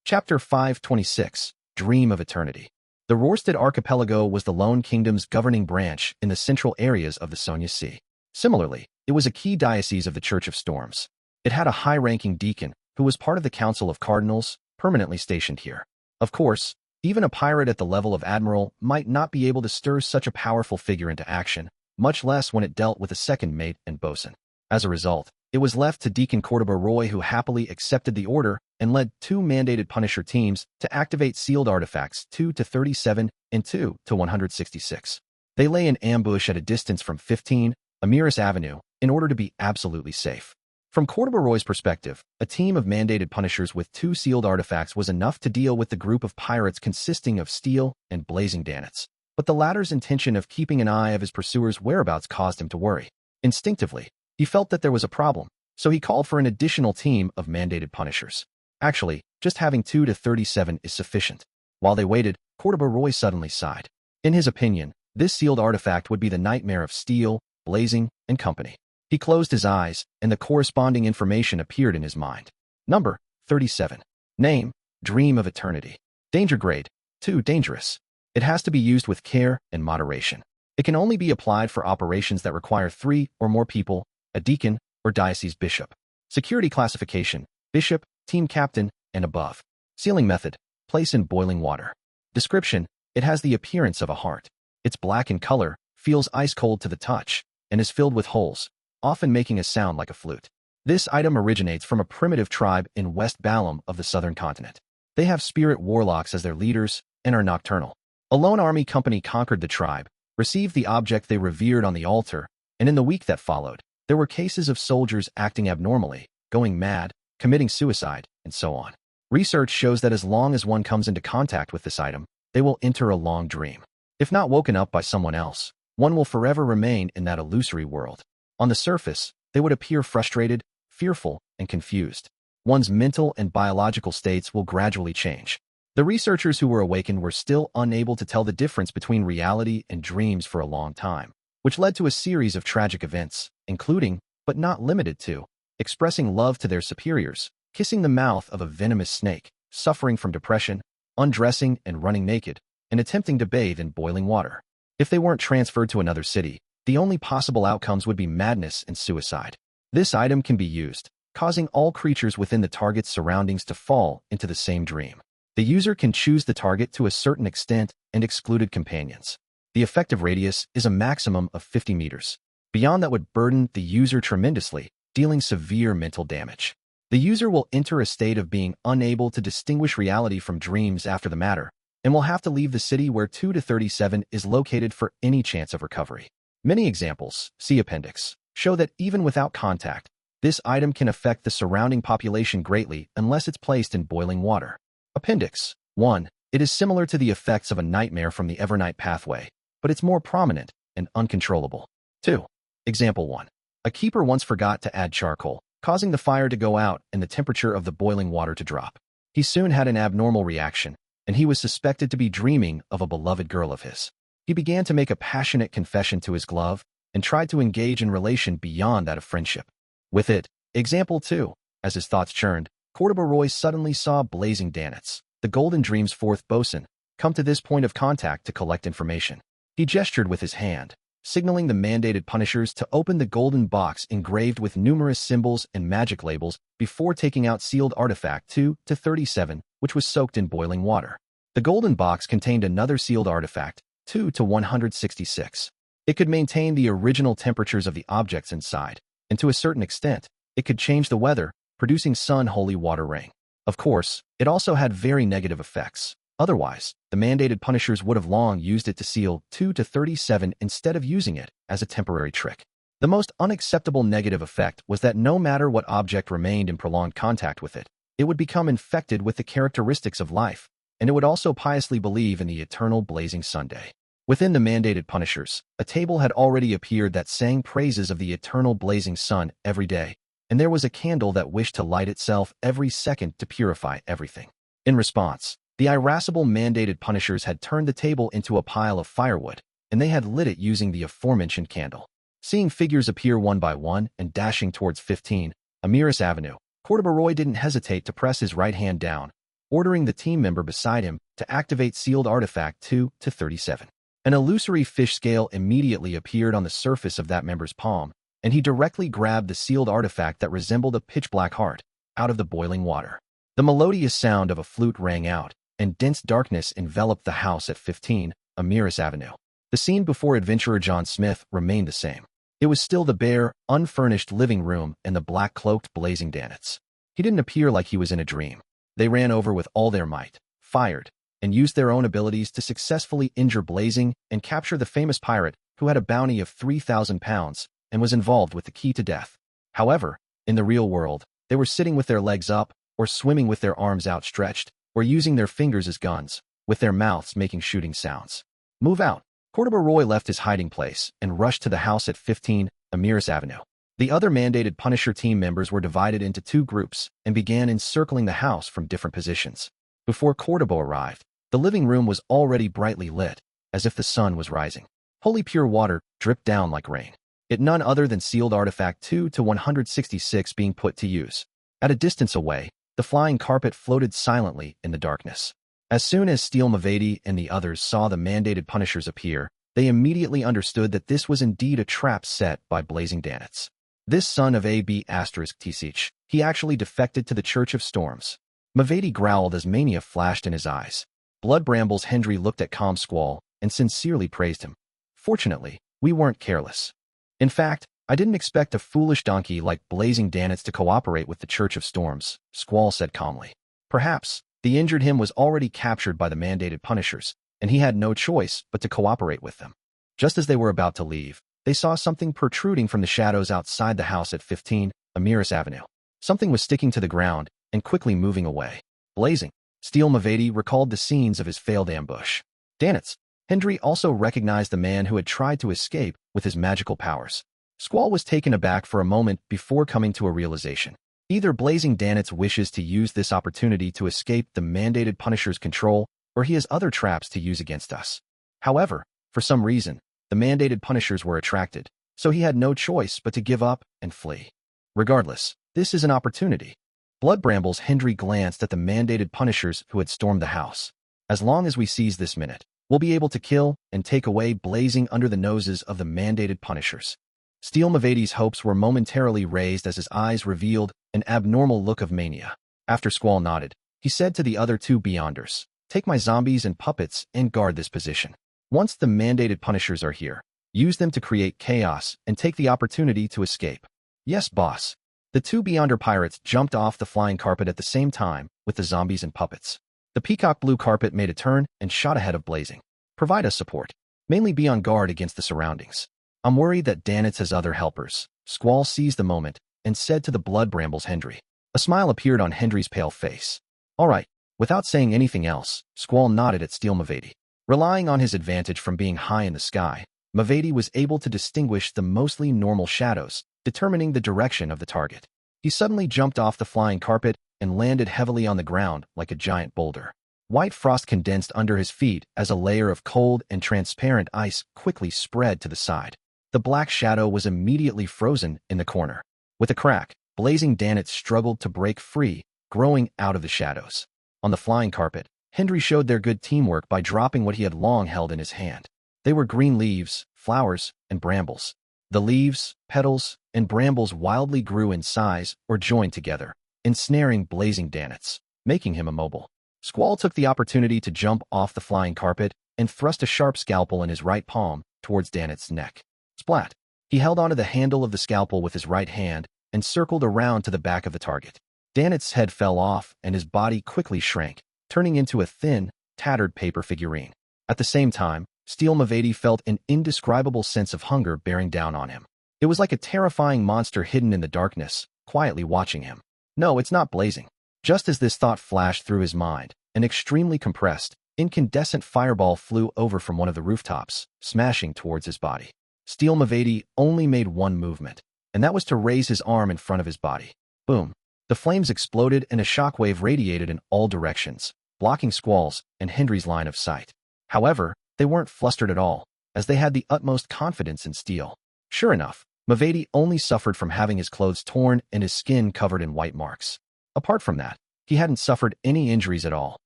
Chapter 526, Dream of Eternity. The Rorstad Archipelago was the lone kingdom's governing branch in the central areas of the Sonia Sea. Similarly, it was a key diocese of the Church of Storms. It had a high-ranking deacon who was part of the Council of Cardinals, permanently stationed here. Of course, even a pirate at the level of admiral might not be able to stir such a powerful figure into action, much less when it dealt with a second mate and bosun. As a result, it was left to Deacon Cordoba Roy, who happily accepted the order and led 2 mandated Punisher teams to activate sealed artifacts 2-37 and 2-166. They lay in ambush at a distance from 15 Amiris Avenue in order to be absolutely safe. From Cordoba Roy's perspective, a team of mandated Punishers with 2 sealed artifacts was enough to deal with the group of pirates consisting of Steel and Blazing Danets. But the latter's intention of keeping an eye of his pursuers' whereabouts caused him to worry. Instinctively, he felt that there was a problem, so he called for an additional team of mandated Punishers. Actually, just having 2-37 is sufficient. While they waited, Cordoba Roy suddenly sighed. In his opinion, this sealed artifact would be the nightmare of Steel, Blazing, and company. He closed his eyes, and the corresponding information appeared in his mind. Number 37. Name, Dream of Eternity. Danger grade, 2 dangerous. It has to be used with care and moderation. It can only be applied for operations that require 3 or more people, a deacon, or diocese bishop. Security classification, bishop, team captain, and above. Sealing method, place in boiling water. Description, it has the appearance of a heart. It's black in color, feels ice cold to the touch, and is filled with holes, often making a sound like a flute. This item originates from a primitive tribe in West Bayam of the southern continent. They have spirit warlocks as their leaders and are nocturnal. A lone army company conquered the tribe, received the object they revered on the altar, and in the week that followed, there were cases of soldiers acting abnormally, going mad, committing suicide, and so on. Research shows that as long as one comes into contact with this item, they will enter a long dream. If not woken up by someone else, one will forever remain in that illusory world. On the surface, they would appear frustrated, fearful, and confused. One's mental and biological states will gradually change. The researchers who were awakened were still unable to tell the difference between reality and dreams for a long time, which led to a series of tragic events, including, but not limited to, expressing love to their superiors, kissing the mouth of a venomous snake, suffering from depression, undressing and running naked, and attempting to bathe in boiling water. If they weren't transferred to another city, the only possible outcomes would be madness and suicide. This item can be used, causing all creatures within the target's surroundings to fall into the same dream. The user can choose the target to a certain extent and excluded companions. The effective radius is a maximum of 50 meters. Beyond that would burden the user tremendously, dealing severe mental damage. The user will enter a state of being unable to distinguish reality from dreams after the matter, and will have to leave the city where 2-37 is located for any chance of recovery. Many examples, see appendix, show that even without contact, this item can affect the surrounding population greatly unless it's placed in boiling water. Appendix 1. It is similar to the effects of a nightmare from the Evernight pathway, but it's more prominent and uncontrollable. 2. Example 1. A keeper once forgot to add charcoal, causing the fire to go out and the temperature of the boiling water to drop. He soon had an abnormal reaction, and he was suspected to be dreaming of a beloved girl of his. He began to make a passionate confession to his glove and tried to engage in relation beyond that of friendship. With it, example 2, as his thoughts churned, Cordoba Roy suddenly saw Blazing Danets, the Golden Dream's 4th bosun, come to this point of contact to collect information. He gestured with his hand, signaling the mandated Punishers to open the golden box engraved with numerous symbols and magic labels before taking out sealed artifact 2-37, which was soaked in boiling water. The golden box contained another sealed artifact, 2-166. It could maintain the original temperatures of the objects inside, and to a certain extent, it could change the weather, producing sun holy water rain. Of course, it also had very negative effects. Otherwise, the mandated Punishers would have long used it to seal 2-37 instead of using it as a temporary trick. The most unacceptable negative effect was that no matter what object remained in prolonged contact with it, it would become infected with the characteristics of life, and it would also piously believe in the eternal blazing Sunday. Within the mandated Punishers, a table had already appeared that sang praises of the eternal blazing sun every day, and there was a candle that wished to light itself every second to purify everything. In response, the irascible mandated Punishers had turned the table into a pile of firewood, and they had lit it using the aforementioned candle. Seeing figures appear one by one and dashing towards 15 Amiris Avenue, Cordoba Roy didn't hesitate to press his right hand down, ordering the team member beside him to activate sealed artifact 2-37. An illusory fish scale immediately appeared on the surface of that member's palm, and he directly grabbed the sealed artifact that resembled a pitch-black heart out of the boiling water. The melodious sound of a flute rang out, and dense darkness enveloped the house at 15 Amiris Avenue. The scene before adventurer John Smith remained the same. It was still the bare, unfurnished living room and the black-cloaked blazing Danitz. He didn't appear like he was in a dream. They ran over with all their might, fired, and used their own abilities to successfully injure Blazing and capture the famous pirate who had a bounty of 3,000 pounds and was involved with the key to death. However, in the real world, they were sitting with their legs up, or swimming with their arms outstretched, or using their fingers as guns, with their mouths making shooting sounds. Move out. Cordoba Roy left his hiding place and rushed to the house at 15 Amiris Avenue. The other mandated Punisher team members were divided into two groups and began encircling the house from different positions. Before Cordoba arrived, the living room was already brightly lit, as if the sun was rising. Holy pure water dripped down like rain. It none other than sealed artifact 2-166 being put to use. At a distance away, the flying carpet floated silently in the darkness. As soon as Steel Mavedi and the others saw the mandated Punishers appear, they immediately understood that this was indeed a trap set by Blazing Danitz. This son of A.B. Tisich, he actually defected to the Church of Storms. Mavedi growled as mania flashed in his eyes. Blood Brambles Hendry looked at Calm Squall and sincerely praised him. Fortunately, we weren't careless. In fact, I didn't expect a foolish donkey like Blazing Danitz to cooperate with the Church of Storms, Squall said calmly. Perhaps the injured him was already captured by the mandated Punishers, and he had no choice but to cooperate with them. Just as they were about to leave, they saw something protruding from the shadows outside the house at 15 Amiris Avenue. Something was sticking to the ground and quickly moving away. Blazing. Steel Mavedi recalled the scenes of his failed ambush. Danitz. Hendry also recognized the man who had tried to escape with his magical powers. Squall was taken aback for a moment before coming to a realization. Either Blazing Danitz wishes to use this opportunity to escape the mandated Punisher's control, or he has other traps to use against us. However, for some reason, the mandated Punishers were attracted, so he had no choice but to give up and flee. Regardless, this is an opportunity. Blood Brambles Hendry glanced at the mandated Punishers who had stormed the house. As long as we seize this minute, we'll be able to kill and take away Blazing under the noses of the mandated Punishers. Steel Mavedi's hopes were momentarily raised as his eyes revealed an abnormal look of mania. After Squall nodded, he said to the other two Beyonders, "Take my zombies and puppets and guard this position. Once the mandated Punishers are here, use them to create chaos and take the opportunity to escape." "Yes, boss." The two Beyonder pirates jumped off the flying carpet at the same time with the zombies and puppets. The peacock blue carpet made a turn and shot ahead of Blazing. "Provide us support. Mainly be on guard against the surroundings. I'm worried that Danitz has other helpers." Squall seized the moment and said to the Blood Brambles Hendry. A smile appeared on Hendry's pale face. "All right." Without saying anything else, Squall nodded at Steel Mavedi. Relying on his advantage from being high in the sky, Mavedi was able to distinguish the mostly normal shadows, determining the direction of the target. He suddenly jumped off the flying carpet and landed heavily on the ground like a giant boulder. White frost condensed under his feet as a layer of cold and transparent ice quickly spread to the side. The black shadow was immediately frozen in the corner. With a crack, Blazing Danitz struggled to break free, growing out of the shadows. On the flying carpet, Hendry showed their good teamwork by dropping what he had long held in his hand. They were green leaves, flowers, and brambles. The leaves, petals, and brambles wildly grew in size or joined together, ensnaring Blazing Danitz, making him immobile. Squall took the opportunity to jump off the flying carpet and thrust a sharp scalpel in his right palm towards Danitz's neck. Splat! He held onto the handle of the scalpel with his right hand and circled around to the back of the target. Danitz's head fell off and his body quickly shrank, turning into a thin, tattered paper figurine. At the same time, Steel Mavedi felt an indescribable sense of hunger bearing down on him. It was like a terrifying monster hidden in the darkness, quietly watching him. No, it's not Blazing. Just as this thought flashed through his mind, an extremely compressed, incandescent fireball flew over from one of the rooftops, smashing towards his body. Steel Mavedi only made one movement, and that was to raise his arm in front of his body. Boom! The flames exploded and a shockwave radiated in all directions, blocking Squall's and Hendry's line of sight. However, they weren't flustered at all, as they had the utmost confidence in Steel. Sure enough, Mavedi only suffered from having his clothes torn and his skin covered in white marks. Apart from that, He hadn't suffered any injuries at all.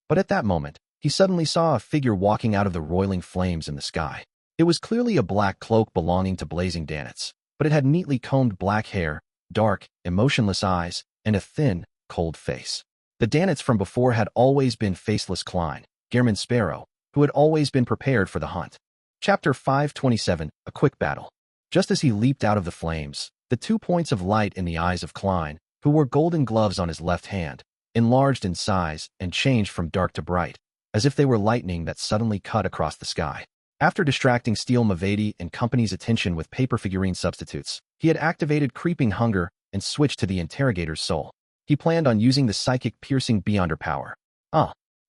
But at that moment, he suddenly saw a figure walking out of the roiling flames in the sky. It was clearly a black cloak belonging to blazing Danitz, but it had neatly combed black hair, dark, emotionless eyes, and a thin, cold face. The Danitz from before had always been faceless Klein, Gehrman Sparrow, who had always been prepared for the hunt. Chapter 527, A Quick Battle. Just as he leaped out of the flames, the 2 points of light in the eyes of Klein, who wore golden gloves on his left hand, enlarged in size and changed from dark to bright, as if they were lightning that suddenly cut across the sky. After distracting Steel Mavedi and company's attention with paper figurine substitutes, he had activated Creeping Hunger and switched to the interrogator's soul. He planned on using the psychic piercing beyonder power.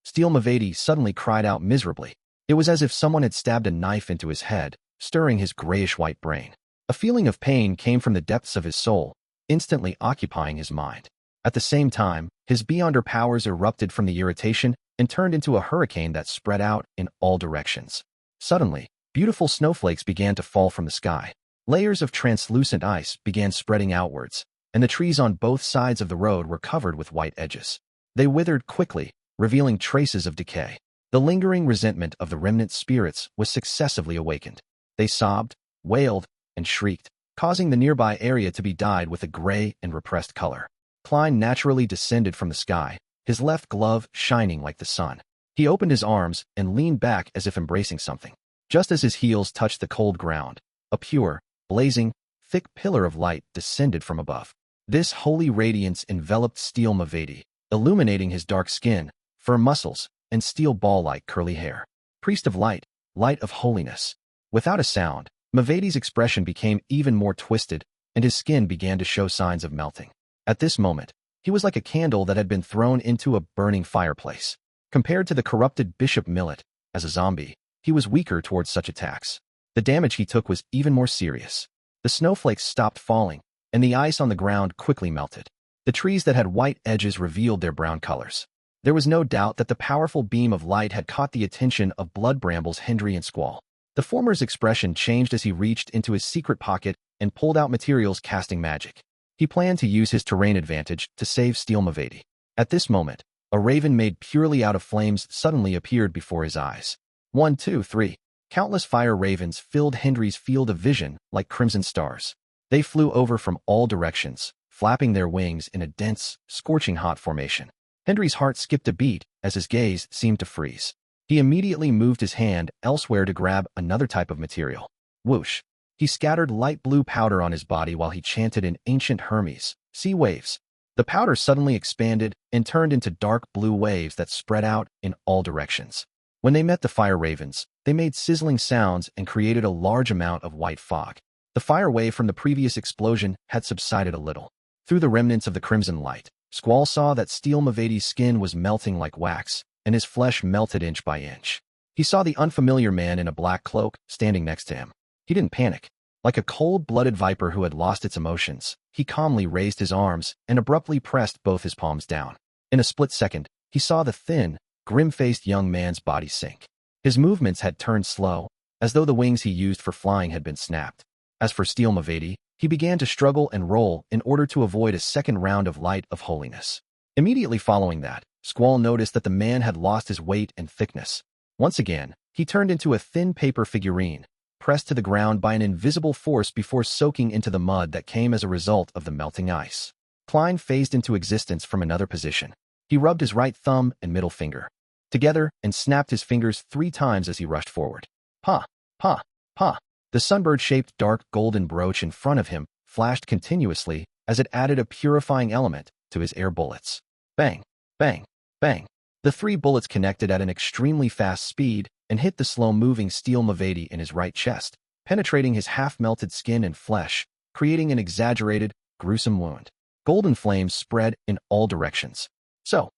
Steel Mavedi suddenly cried out miserably. It was as if someone had stabbed a knife into his head, stirring his grayish-white brain. A feeling of pain came from the depths of his soul, instantly occupying his mind. At the same time, his beyonder powers erupted from the irritation and turned into a hurricane that spread out in all directions. Suddenly, beautiful snowflakes began to fall from the sky. Layers of translucent ice began spreading outwards, and the trees on both sides of the road were covered with white edges. They withered quickly, revealing traces of decay. The lingering resentment of the remnant spirits was successively awakened. They sobbed, wailed, and shrieked, causing the nearby area to be dyed with a gray and repressed color. Klein naturally descended from the sky, his left glove shining like the sun. He opened his arms and leaned back as if embracing something. Just as his heels touched the cold ground, a pure, blazing, thick pillar of light descended from above. This holy radiance enveloped Steel Mavedi, illuminating his dark skin, firm muscles, and steel ball-like curly hair. Priest of light, light of holiness. Without a sound, Mavedi's expression became even more twisted, and his skin began to show signs of melting. At this moment, he was like a candle that had been thrown into a burning fireplace. Compared to the corrupted Bishop Millet, as a zombie, he was weaker towards such attacks. The damage he took was even more serious. The snowflakes stopped falling, and the ice on the ground quickly melted. The trees that had white edges revealed their brown colors. There was no doubt that the powerful beam of light had caught the attention of Blood Brambles Hendry and Squall. The former's expression changed as he reached into his secret pocket and pulled out materials casting magic. He planned to use his terrain advantage to save Steel Mavedi. At this moment, a raven made purely out of flames suddenly appeared before his eyes. 1, 2, 3. Countless fire ravens filled Hendry's field of vision like crimson stars. They flew over from all directions, flapping their wings in a dense, scorching hot formation. Hendry's heart skipped a beat as his gaze seemed to freeze. He immediately moved his hand elsewhere to grab another type of material. Whoosh! He scattered light blue powder on his body while he chanted in ancient Hermes, sea waves. The powder suddenly expanded and turned into dark blue waves that spread out in all directions. When they met the fire ravens, they made sizzling sounds and created a large amount of white fog. The fire wave from the previous explosion had subsided a little. Through the remnants of the crimson light, Squall saw that Steel Mavedi's skin was melting like wax, and his flesh melted inch by inch. He saw the unfamiliar man in a black cloak standing next to him. He didn't panic. Like a cold-blooded viper who had lost its emotions, he calmly raised his arms and abruptly pressed both his palms down. In a split second, he saw the thin, grim-faced young man's body sink. His movements had turned slow, as though the wings he used for flying had been snapped. As for Steel Mavedi, he began to struggle and roll in order to avoid a second round of light of holiness. Immediately following that, Squall noticed that the man had lost his weight and thickness. Once again, he turned into a thin paper figurine, pressed to the ground by an invisible force before soaking into the mud that came as a result of the melting ice. Klein phased into existence from another position. He rubbed his right thumb and middle finger together and snapped his fingers 3 times as he rushed forward. Pa! Pa! Pa! The sunbird-shaped dark golden brooch in front of him flashed continuously as it added a purifying element to his air bullets. Bang! Bang! Bang! The 3 bullets connected at an extremely fast speed and hit the slow-moving Steel Mavedi in his right chest, penetrating his half-melted skin and flesh, creating an exaggerated, gruesome wound. Golden flames spread in all directions. So.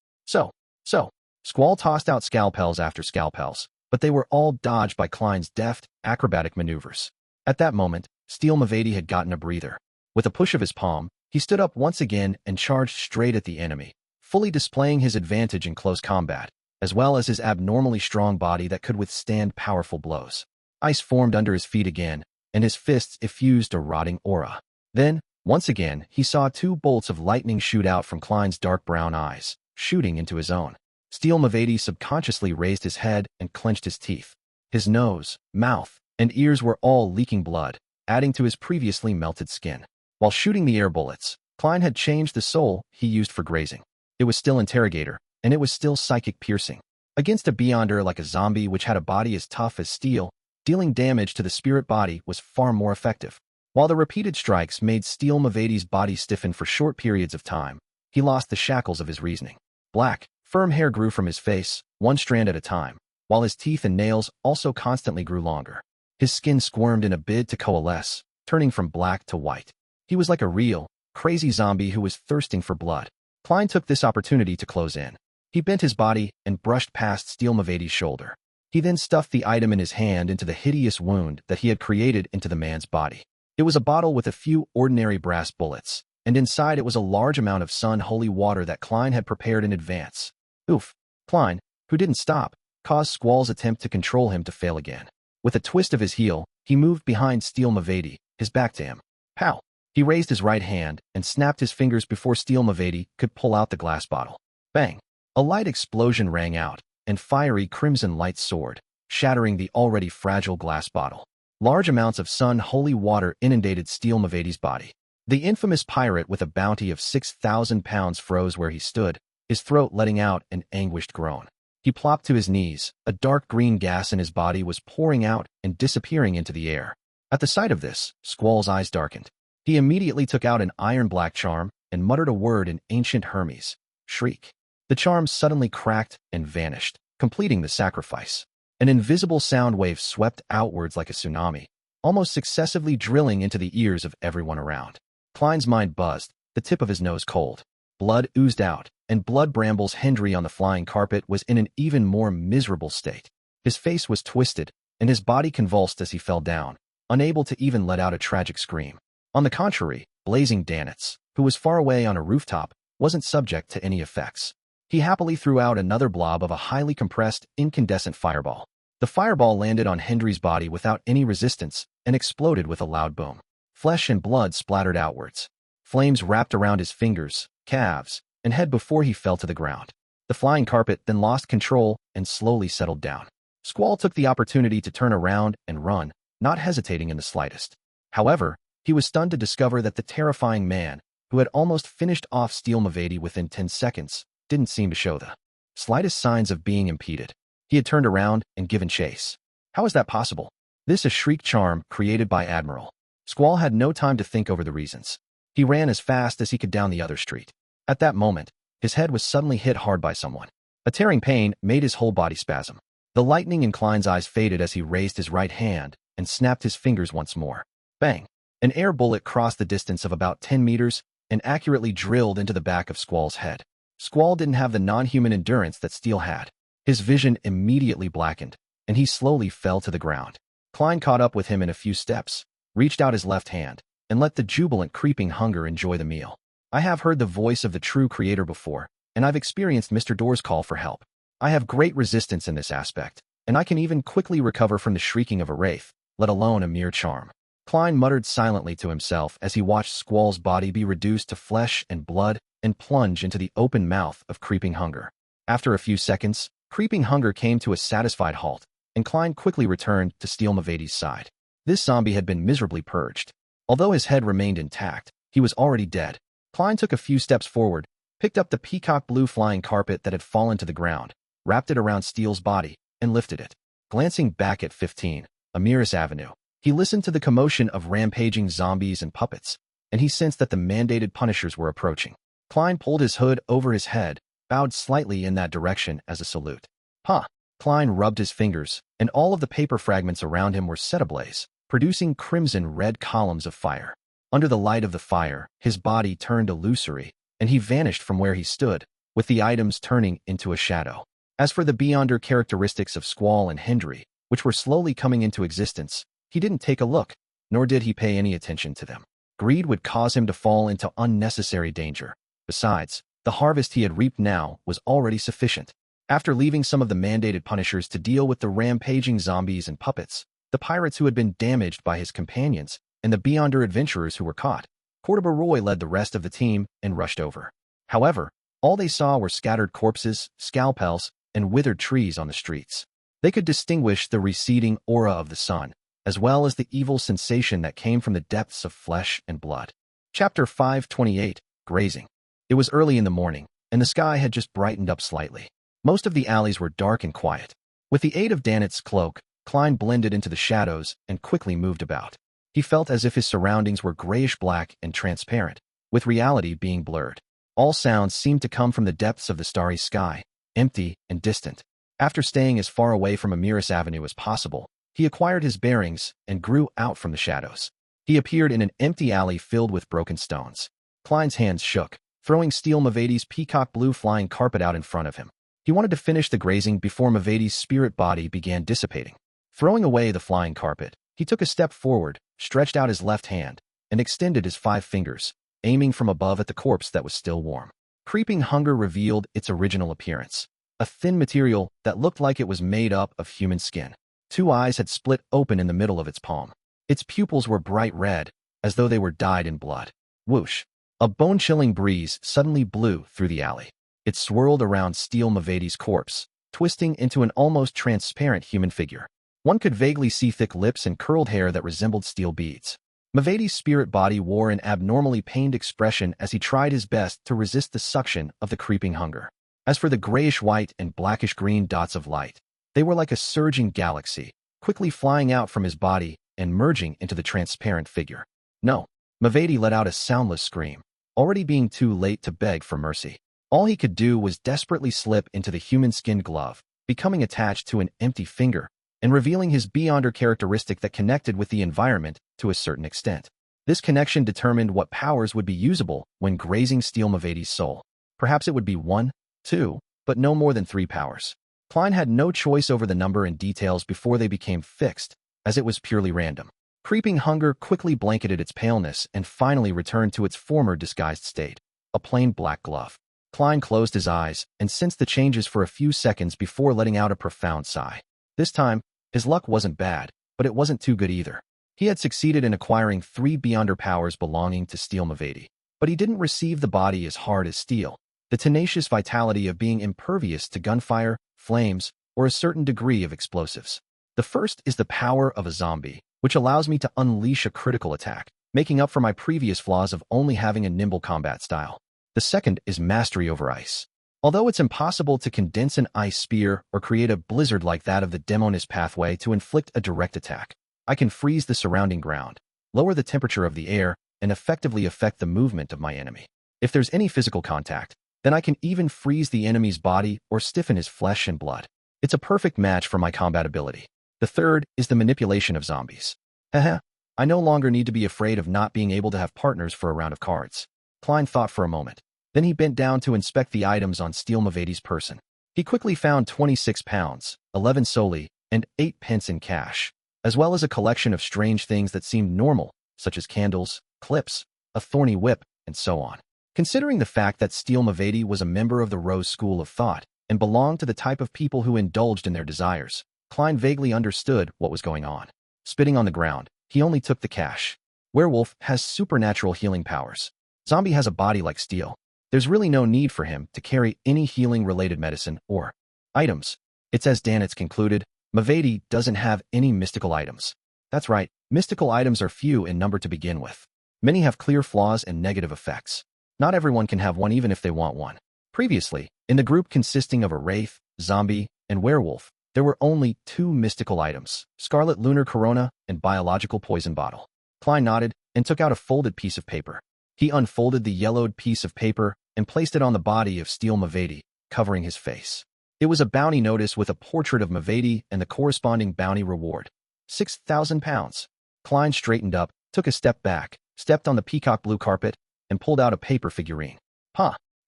Squall tossed out scalpels after scalpels, but they were all dodged by Klein's deft, acrobatic maneuvers. At that moment, Steel Mavedi had gotten a breather. With a push of his palm, he stood up once again and charged straight at the enemy, fully displaying his advantage in close combat, as well as his abnormally strong body that could withstand powerful blows. Ice formed under his feet again, and his fists effused a rotting aura. Then, once again, he saw 2 bolts of lightning shoot out from Klein's dark brown eyes, shooting into his own. Steel Mavedi subconsciously raised his head and clenched his teeth. His nose, mouth, and ears were all leaking blood, adding to his previously melted skin. While shooting the air bullets, Klein had changed the soul he used for grazing. It was still interrogator, and it was still psychic piercing. Against a beyonder like a zombie which had a body as tough as steel, dealing damage to the spirit body was far more effective. While the repeated strikes made Steel Mavedi's body stiffen for short periods of time, he lost the shackles of his reasoning. Black, firm hair grew from his face, one strand at a time, while his teeth and nails also constantly grew longer. His skin squirmed in a bid to coalesce, turning from black to white. He was like a real, crazy zombie who was thirsting for blood. Klein took this opportunity to close in. He bent his body and brushed past Steel Mavedi's shoulder. He then stuffed the item in his hand into the hideous wound that he had created into the man's body. It was a bottle with a few ordinary brass bullets, and inside it was a large amount of sun holy water that Klein had prepared in advance. Oof! Klein, who didn't stop, caused Squall's attempt to control him to fail again. With a twist of his heel, he moved behind Steel Mavedi, his back to him. Pow! He raised his right hand and snapped his fingers before Steel Mavedi could pull out the glass bottle. Bang! A light explosion rang out, and fiery crimson light soared, shattering the already fragile glass bottle. Large amounts of sun holy water inundated Steel Mavedi's body. The infamous pirate with a bounty of 6,000 pounds froze where he stood, his throat letting out an anguished groan. He plopped to his knees, a dark green gas in his body was pouring out and disappearing into the air. At the sight of this, Squall's eyes darkened. He immediately took out an iron-black charm and muttered a word in ancient Hermes. Shriek. The charm suddenly cracked and vanished, completing the sacrifice. An invisible sound wave swept outwards like a tsunami, almost successively drilling into the ears of everyone around. Klein's mind buzzed, the tip of his nose cold. Blood oozed out, and Blood Bramble's Hendry on the flying carpet was in an even more miserable state. His face was twisted, and his body convulsed as he fell down, unable to even let out a tragic scream. On the contrary, Blazing Danitz, who was far away on a rooftop, wasn't subject to any effects. He happily threw out another blob of a highly compressed, incandescent fireball. The fireball landed on Hendry's body without any resistance and exploded with a loud boom. Flesh and blood splattered outwards. Flames wrapped around his fingers, calves, and head before he fell to the ground. The flying carpet then lost control and slowly settled down. Squall took the opportunity to turn around and run, not hesitating in the slightest. However, he was stunned to discover that the terrifying man, who had almost finished off Steel Mavedi within 10 seconds, didn't seem to show the slightest signs of being impeded. He had turned around and given chase. How is that possible? This a shriek charm created by Admiral. Squall had no time to think over the reasons. He ran as fast as he could down the other street. At that moment, his head was suddenly hit hard by someone. A tearing pain made his whole body spasm. The lightning in Klein's eyes faded as he raised his right hand and snapped his fingers once more. Bang! An air bullet crossed the distance of about 10 meters and accurately drilled into the back of Squall's head. Squall didn't have the non-human endurance that Steel had. His vision immediately blackened, and he slowly fell to the ground. Klein caught up with him in a few steps, reached out his left hand, and let the jubilant creeping hunger enjoy the meal. I have heard the voice of the true creator before, and I've experienced Mr. Door's call for help. I have great resistance in this aspect, and I can even quickly recover from the shrieking of a wraith, let alone a mere charm. Klein muttered silently to himself as he watched Squall's body be reduced to flesh and blood and plunge into the open mouth of creeping hunger. After a few seconds, creeping hunger came to a satisfied halt, and Klein quickly returned to Steel Mavedi's side. This zombie had been miserably purged. Although his head remained intact, he was already dead. Klein took a few steps forward, picked up the peacock blue flying carpet that had fallen to the ground, wrapped it around Steel's body, and lifted it. Glancing back at 15, Amiris Avenue, he listened to the commotion of rampaging zombies and puppets, and he sensed that the mandated punishers were approaching. Klein pulled his hood over his head, bowed slightly in that direction as a salute. Huh! Klein rubbed his fingers, and all of the paper fragments around him were set ablaze, producing crimson-red columns of fire. Under the light of the fire, his body turned illusory, and he vanished from where he stood, with the items turning into a shadow. As for the beyonder characteristics of Squall and Hendry, which were slowly coming into existence, he didn't take a look, nor did he pay any attention to them. Greed would cause him to fall into unnecessary danger. Besides, the harvest he had reaped now was already sufficient. After leaving some of the mandated punishers to deal with the rampaging zombies and puppets, the pirates who had been damaged by his companions, and the beyonder adventurers who were caught, Cordoba Roy led the rest of the team and rushed over. However, All they saw were scattered corpses, scalpels, and withered trees on the streets. They could distinguish the receding aura of the sun, as well as the evil sensation that came from the depths of flesh and blood. Chapter 528, Grazing. It was early in the morning, and the sky had just brightened up slightly. Most of the alleys were dark and quiet. With the aid of Danet's cloak, Klein blended into the shadows and quickly moved about. He felt as if his surroundings were grayish-black and transparent, with reality being blurred. All sounds seemed to come from the depths of the starry sky, empty and distant. After staying as far away from Amiris Avenue as possible, he acquired his bearings and grew out from the shadows. He appeared in an empty alley filled with broken stones. Klein's hands shook, throwing Steel Mavadi's peacock blue flying carpet out in front of him. He wanted to finish the grazing before Mavadi's spirit body began dissipating. Throwing away the flying carpet, he took a step forward, stretched out his left hand, and extended his 5 fingers, aiming from above at the corpse that was still warm. Creeping hunger revealed its original appearance. A thin material that looked like it was made up of human skin. 2 eyes had split open in the middle of its palm. Its pupils were bright red, as though they were dyed in blood. Whoosh! A bone-chilling breeze suddenly blew through the alley. It swirled around Steel Mavadi's corpse, twisting into an almost transparent human figure. One could vaguely see thick lips and curled hair that resembled steel beads. Mavadi's spirit body wore an abnormally pained expression as he tried his best to resist the suction of the creeping hunger. As for the grayish-white and blackish-green dots of light, they were like a surging galaxy, quickly flying out from his body and merging into the transparent figure. No! Mavadi let out a soundless scream, already being too late to beg for mercy. All he could do was desperately slip into the human-skinned glove, becoming attached to an empty finger, and revealing his beyonder characteristic that connected with the environment to a certain extent. This connection determined what powers would be usable when grazing Steel Mavadi's soul. Perhaps it would be 1, 2, but no more than 3 powers. Klein had no choice over the number and details before they became fixed, as it was purely random. Creeping hunger quickly blanketed its paleness and finally returned to its former disguised state, a plain black glove. Klein closed his eyes and sensed the changes for a few seconds before letting out a profound sigh. This time, his luck wasn't bad, but it wasn't too good either. He had succeeded in acquiring 3 beyonder powers belonging to Steel Mavadi, but he didn't receive the body as hard as steel, the tenacious vitality of being impervious to gunfire, flames, or a certain degree of explosives. The first is the power of a zombie, which allows me to unleash a critical attack, making up for my previous flaws of only having a nimble combat style. The second is mastery over ice. Although it's impossible to condense an ice spear or create a blizzard like that of the Demonis pathway to inflict a direct attack, I can freeze the surrounding ground, lower the temperature of the air, and effectively affect the movement of my enemy. If there's any physical contact, then I can even freeze the enemy's body or stiffen his flesh and blood. It's a perfect match for my combat ability. The third is the manipulation of zombies. Haha, I no longer need to be afraid of not being able to have partners for a round of cards. Klein thought for a moment. Then he bent down to inspect the items on Steel Mavadi's person. He quickly found 26 pounds, 11 soldi, and 8 pence in cash, as well as a collection of strange things that seemed normal, such as candles, clips, a thorny whip, and so on. Considering the fact that Steel Mavadi was a member of the Rose School of Thought and belonged to the type of people who indulged in their desires, Klein vaguely understood what was going on. Spitting on the ground, he only took the cash. Werewolf has supernatural healing powers. Zombie has a body like steel. There's really no need for him to carry any healing-related medicine or items. It's as Danitz concluded, Mavadi doesn't have any mystical items. That's right, mystical items are few in number to begin with. Many have clear flaws and negative effects. Not everyone can have one even if they want one. Previously, in the group consisting of a wraith, zombie, and werewolf, there were only 2 mystical items, Scarlet Lunar Corona and Biological Poison Bottle. Klein nodded and took out a folded piece of paper. He unfolded the yellowed piece of paper and placed it on the body of Steel Mavadi, covering his face. It was a bounty notice with a portrait of Mavadi and the corresponding bounty reward. 6,000 pounds. Klein straightened up, took a step back, stepped on the peacock blue carpet, and pulled out a paper figurine.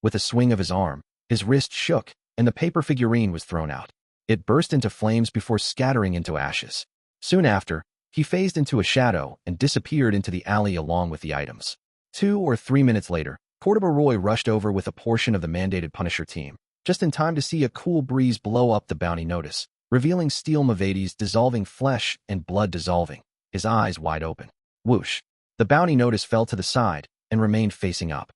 With a swing of his arm, his wrist shook, and the paper figurine was thrown out. It burst into flames before scattering into ashes. Soon after, he phased into a shadow and disappeared into the alley along with the items. 2 or 3 minutes later, Cordoba Roy rushed over with a portion of the mandated Punisher team, just in time to see a cool breeze blow up the bounty notice, revealing Steel Mavadi's dissolving flesh and blood dissolving, his eyes wide open. Whoosh! The bounty notice fell to the side and remained facing up.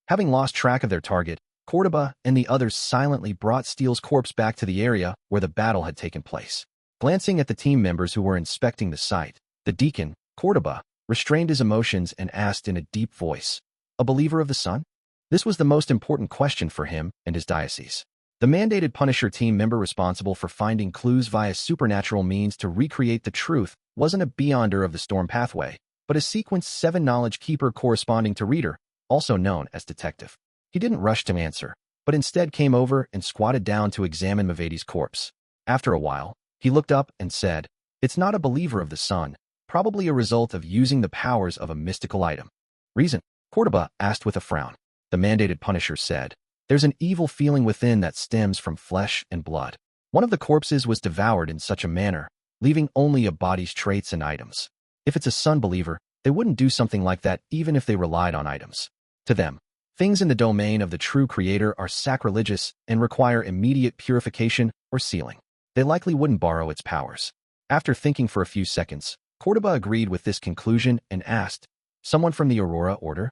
Having lost track of their target, Cordoba and the others silently brought Steele's corpse back to the area where the battle had taken place. Glancing at the team members who were inspecting the site, the deacon, Cordoba, restrained his emotions and asked in a deep voice, "A believer of the sun?" This was the most important question for him and his diocese. The mandated Punisher team member responsible for finding clues via supernatural means to recreate the truth wasn't a beyonder of the storm pathway, but a Sequence 7 knowledge keeper corresponding to Reader, also known as Detective. He didn't rush to answer, but instead came over and squatted down to examine Mavedi's corpse. After a while, he looked up and said, "It's not a believer of the sun, probably a result of using the powers of a mystical item." "Reason?" Cordoba asked with a frown. The mandated Punisher said, "There's an evil feeling within that stems from flesh and blood. One of the corpses was devoured in such a manner, leaving only a body's traits and items. If it's a sun believer, they wouldn't do something like that even if they relied on items. To them, things in the domain of the true creator are sacrilegious and require immediate purification or sealing. They likely wouldn't borrow its powers." After thinking for a few seconds, Cordoba agreed with this conclusion and asked, "Someone from the Aurora Order?"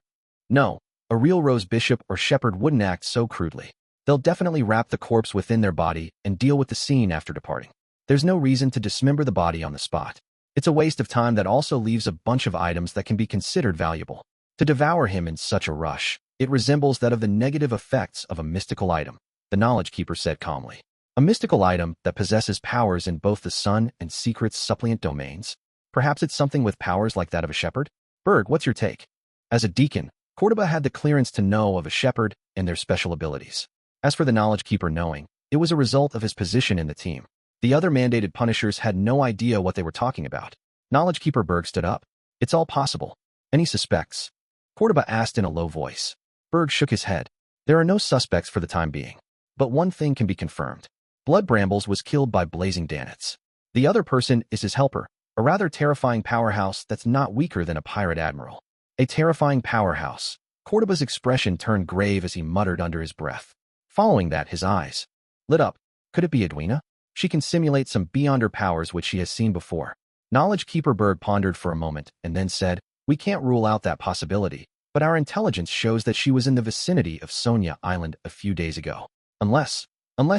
"No. A real Rose Bishop or Shepherd wouldn't act so crudely. They'll definitely wrap the corpse within their body and deal with the scene after departing. There's no reason to dismember the body on the spot. It's a waste of time that also leaves a bunch of items that can be considered valuable. To devour him in such a rush, it resembles that of the negative effects of a mystical item," the knowledge keeper said calmly. "A mystical item that possesses powers in both the sun and secret's suppliant domains? Perhaps it's something with powers like that of a shepherd? Berg, what's your take?" As a deacon, Cordoba had the clearance to know of a shepherd and their special abilities. As for the knowledge keeper knowing, it was a result of his position in the team. The other mandated Punishers had no idea what they were talking about. Knowledge keeper Berg stood up. "It's all possible. Any suspects?" Cordoba asked in a low voice. Berg shook his head. "There are no suspects for the time being. But one thing can be confirmed. Blood Brambles was killed by blazing Danets. The other person is his helper, a rather terrifying powerhouse that's not weaker than a pirate admiral." A terrifying powerhouse. Cordoba's expression turned grave as he muttered under his breath. Following that, his eyes lit up. Could it be Edwina? She can simulate some beyonder powers which she has seen before. Knowledge keeper Berg pondered for a moment and then said, "We can't rule out that possibility, but our intelligence shows that she was in the vicinity of Sonia Island a few days ago. Unless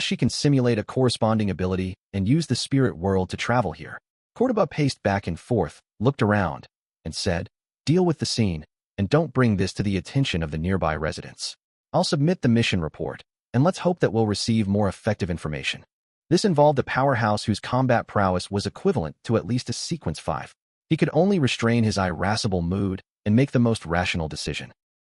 she can simulate a corresponding ability and use the spirit world to travel here." Cordoba paced back and forth, looked around, and said, "Deal with the scene, and don't bring this to the attention of the nearby residents. I'll submit the mission report, and let's hope that we'll receive more effective information." This involved a powerhouse whose combat prowess was equivalent to at least a Sequence 5. He could only restrain his irascible mood and make the most rational decision.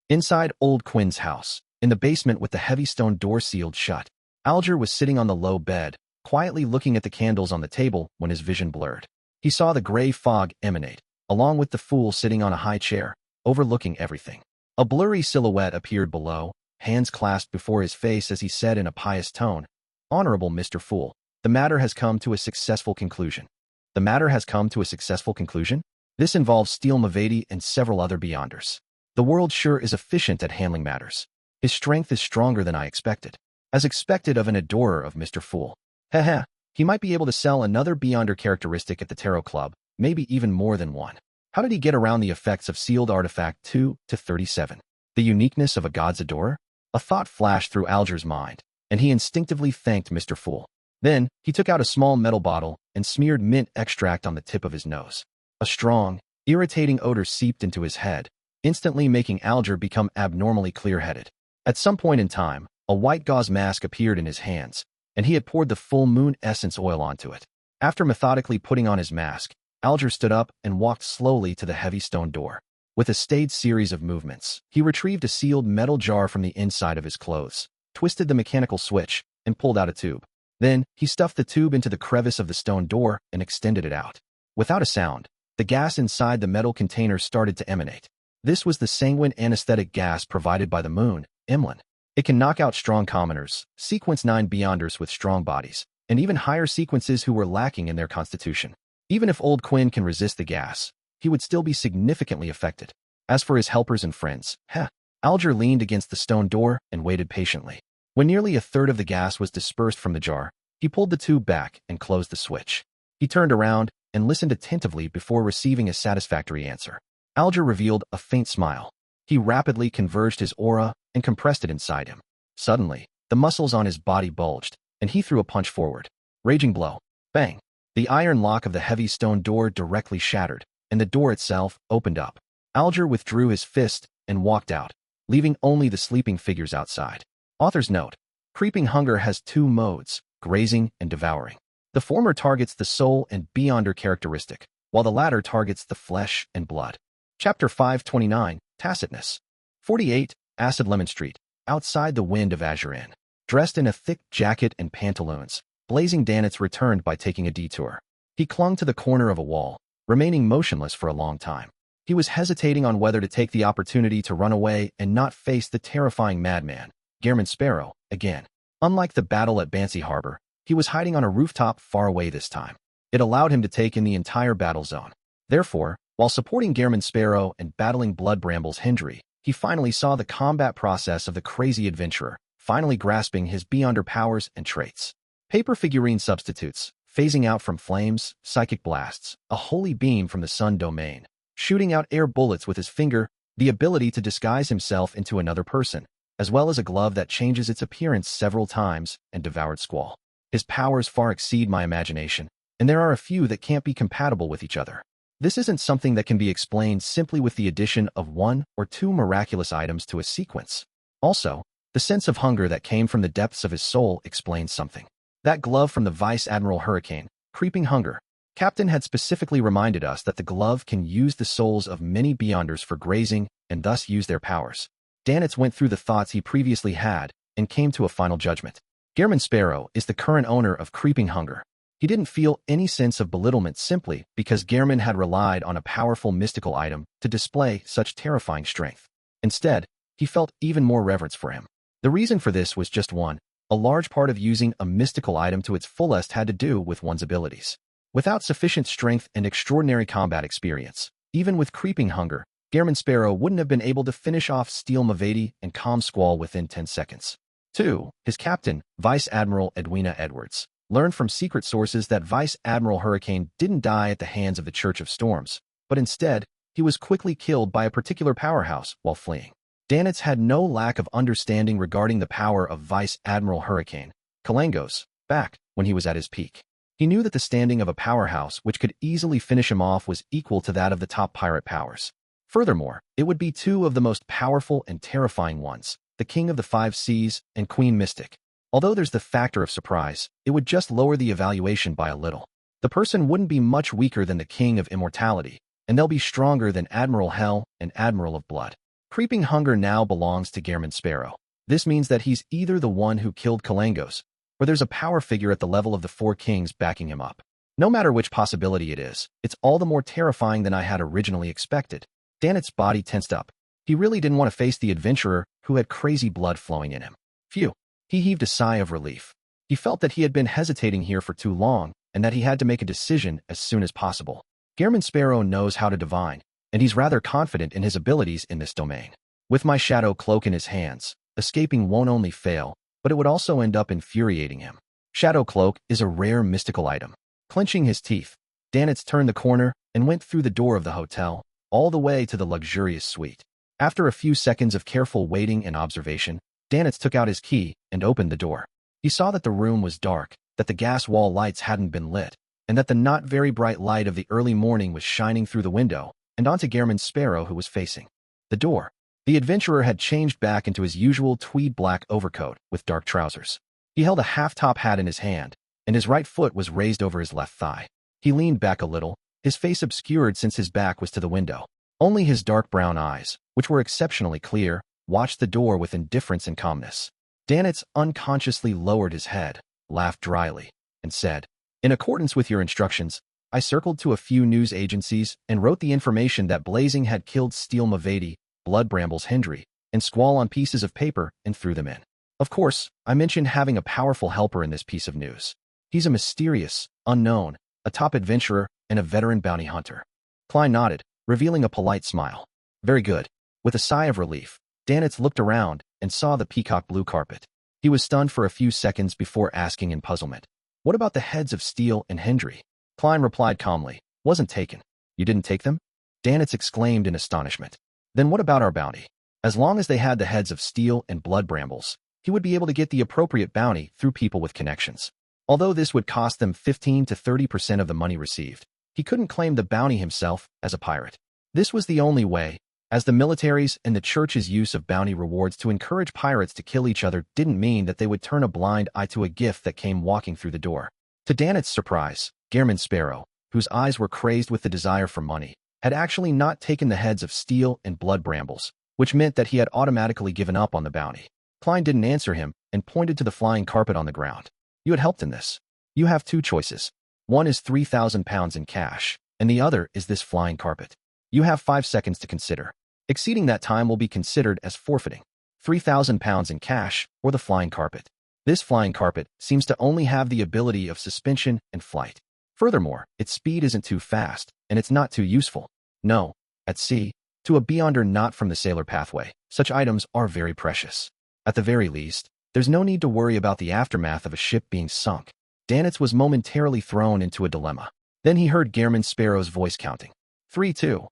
Inside Old Quinn's house, in the basement with the heavy stone door sealed shut, Alger was sitting on the low bed, quietly looking at the candles on the table when his vision blurred. He saw the gray fog emanate, along with the fool sitting on a high chair, overlooking everything. A blurry silhouette appeared below, hands clasped before his face as he said in a pious tone, "Honorable Mr. Fool, the matter has come to a successful conclusion." The matter has come to a successful conclusion? This involves Steele Mavedi and several other Beyonders. The world sure is efficient at handling matters. His strength is stronger than I expected. As expected of an adorer of Mr. Fool. Heh. He might be able to sell another Beyonder characteristic at the Tarot Club, maybe even more than one. How did he get around the effects of sealed artifact 2 to 37? The uniqueness of a god's adorer? A thought flashed through Alger's mind, and he instinctively thanked Mr. Fool. Then, he took out a small metal bottle and smeared mint extract on the tip of his nose. A strong, irritating odor seeped into his head, instantly making Alger become abnormally clear-headed. At some point in time, a white gauze mask appeared in his hands, and he had poured the full moon essence oil onto it. After methodically putting on his mask, Alger stood up and walked slowly to the heavy stone door. With a staged series of movements, he retrieved a sealed metal jar from the inside of his clothes, twisted the mechanical switch, and pulled out a tube. Then, he stuffed the tube into the crevice of the stone door and extended it out. Without a sound, the gas inside the metal container started to emanate. This was the sanguine anesthetic gas provided by the moon, Emlyn. It can knock out strong commoners, Sequence 9 Beyonders with strong bodies, and even higher sequences who were lacking in their constitution. Even if Old Quinn can resist the gas, he would still be significantly affected. As for his helpers and friends, Alger leaned against the stone door and waited patiently. When nearly a third of the gas was dispersed from the jar, he pulled the tube back and closed the switch. He turned around and listened attentively before receiving a satisfactory answer. Alger revealed a faint smile. He rapidly converged his aura and compressed it inside him. Suddenly, the muscles on his body bulged, and he threw a punch forward. Raging blow. Bang! The iron lock of the heavy stone door directly shattered, and the door itself opened up. Alger withdrew his fist and walked out, leaving only the sleeping figures outside. Author's note: creeping hunger has two modes, grazing and devouring. The former targets the soul and beyonder characteristic, while the latter targets the flesh and blood. Chapter 529, Tacitness. 48, Acid Lemon Street. Outside the wind of Azure Inn. Dressed in a thick jacket and pantaloons, Blazing Danitz returned by taking a detour. He clung to the corner of a wall, remaining motionless for a long time. He was hesitating on whether to take the opportunity to run away and not face the terrifying madman, Gehrman Sparrow, again. Unlike the battle at Bancy Harbor, he was hiding on a rooftop far away this time. It allowed him to take in the entire battle zone. Therefore, while supporting Gehrman Sparrow and battling Blood Bramble's Hendry, he finally saw the combat process of the crazy adventurer, finally grasping his beyonder powers and traits. Paper figurine substitutes, phasing out from flames, psychic blasts, a holy beam from the sun domain, shooting out air bullets with his finger, the ability to disguise himself into another person, as well as a glove that changes its appearance several times, and devoured squall. His powers far exceed my imagination, and there are a few that can't be compatible with each other. This isn't something that can be explained simply with the addition of one or two miraculous items to a sequence. Also, the sense of hunger that came from the depths of his soul explains something. That glove from the Vice Admiral Hurricane, creeping hunger. Captain had specifically reminded us that the glove can use the souls of many beyonders for grazing and thus use their powers. Danitz went through the thoughts he previously had and came to a final judgment. Gehrman Sparrow is the current owner of creeping hunger. He didn't feel any sense of belittlement simply because Gehrman had relied on a powerful mystical item to display such terrifying strength. Instead, he felt even more reverence for him. The reason for this was just one. A large part of using a mystical item to its fullest had to do with one's abilities. Without sufficient strength and extraordinary combat experience, even with creeping hunger, Gehrman Sparrow wouldn't have been able to finish off Steel Mavati and Calm Squall within 10 seconds. 2. His captain, Vice Admiral Edwina Edwards, learned from secret sources that Vice Admiral Hurricane didn't die at the hands of the Church of Storms, but instead, he was quickly killed by a particular powerhouse while fleeing. Danitz had no lack of understanding regarding the power of Vice Admiral Hurricane, Kalangos, back when he was at his peak. He knew that the standing of a powerhouse which could easily finish him off was equal to that of the top pirate powers. Furthermore, it would be two of the most powerful and terrifying ones, the King of the Five Seas and Queen Mystic. Although there's the factor of surprise, it would just lower the evaluation by a little. The person wouldn't be much weaker than the King of Immortality, and they'll be stronger than Admiral Hell and Admiral of Blood. Creeping hunger now belongs to Gehrman Sparrow. This means that he's either the one who killed Kalangos, or there's a power figure at the level of the Four Kings backing him up. No matter which possibility it is, it's all the more terrifying than I had originally expected. Danitz's body tensed up. He really didn't want to face the adventurer who had crazy blood flowing in him. Phew. He heaved a sigh of relief. He felt that he had been hesitating here for too long, and that he had to make a decision as soon as possible. Gehrman Sparrow knows how to divine, and he's rather confident in his abilities in this domain. With my shadow cloak in his hands, escaping won't only fail, but it would also end up infuriating him. Shadow cloak is a rare mystical item. Clenching his teeth, Danitz turned the corner and went through the door of the hotel, all the way to the luxurious suite. After a few seconds of careful waiting and observation, Danitz took out his key and opened the door. He saw that the room was dark, that the gas wall lights hadn't been lit, and that the not very bright light of the early morning was shining through the window and onto Gehrman Sparrow, who was facing the door. The adventurer had changed back into his usual tweed black overcoat with dark trousers. He held a half-top hat in his hand, and his right foot was raised over his left thigh. He leaned back a little, his face obscured since his back was to the window. Only his dark brown eyes, which were exceptionally clear, watched the door with indifference and calmness. Danitz unconsciously lowered his head, laughed dryly, and said, "In accordance with your instructions, I circled to a few news agencies and wrote the information that Blazing had killed Steel Mavati, Blood Bramble's Hendry, and Squall on pieces of paper and threw them in. Of course, I mentioned having a powerful helper in this piece of news. He's a mysterious, unknown, a top adventurer, and a veteran bounty hunter." Klein nodded, revealing a polite smile. "Very good." With a sigh of relief, Danitz looked around and saw the peacock blue carpet. He was stunned for a few seconds before asking in puzzlement, "What about the heads of Steel and Hendry?" Klein replied calmly, "Wasn't taken." "You didn't take them?" Danitz exclaimed in astonishment. "Then what about our bounty?" "As long as they had the heads of Steel and Blood Brambles, he would be able to get the appropriate bounty through people with connections. Although this would cost them 15 to 30% of the money received, he couldn't claim the bounty himself as a pirate. This was the only way, as the military's and the church's use of bounty rewards to encourage pirates to kill each other didn't mean that they would turn a blind eye to a gift that came walking through the door. To Danet's surprise, Gehrman Sparrow, whose eyes were crazed with the desire for money, had actually not taken the heads of steel and blood brambles, which meant that he had automatically given up on the bounty. Klein didn't answer him and pointed to the flying carpet on the ground. You had helped in this. You have two choices. One is 3,000 pounds in cash, and the other is this flying carpet. You have 5 seconds to consider. Exceeding that time will be considered as forfeiting. 3,000 pounds in cash or the flying carpet. This flying carpet seems to only have the ability of suspension and flight. Furthermore, its speed isn't too fast, and it's not too useful. No, at sea, to a beyonder not from the sailor pathway, such items are very precious. At the very least, there's no need to worry about the aftermath of a ship being sunk. Danitz was momentarily thrown into a dilemma. Then he heard Gehrman Sparrow's voice counting. 3-2.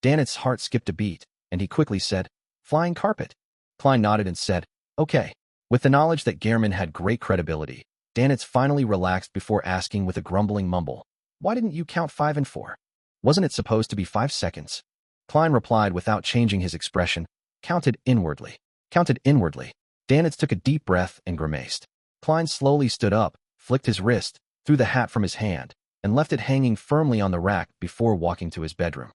Danitz's heart skipped a beat, and he quickly said, "Flying carpet." Klein nodded and said, "Okay." With the knowledge that Gehrman had great credibility, Danitz finally relaxed before asking with a grumbling mumble, "Why didn't you count 5 and 4? Wasn't it supposed to be 5 seconds?" Klein replied without changing his expression, "Counted inwardly." Counted inwardly. Danitz took a deep breath and grimaced. Klein slowly stood up, flicked his wrist, threw the hat from his hand, and left it hanging firmly on the rack before walking to his bedroom.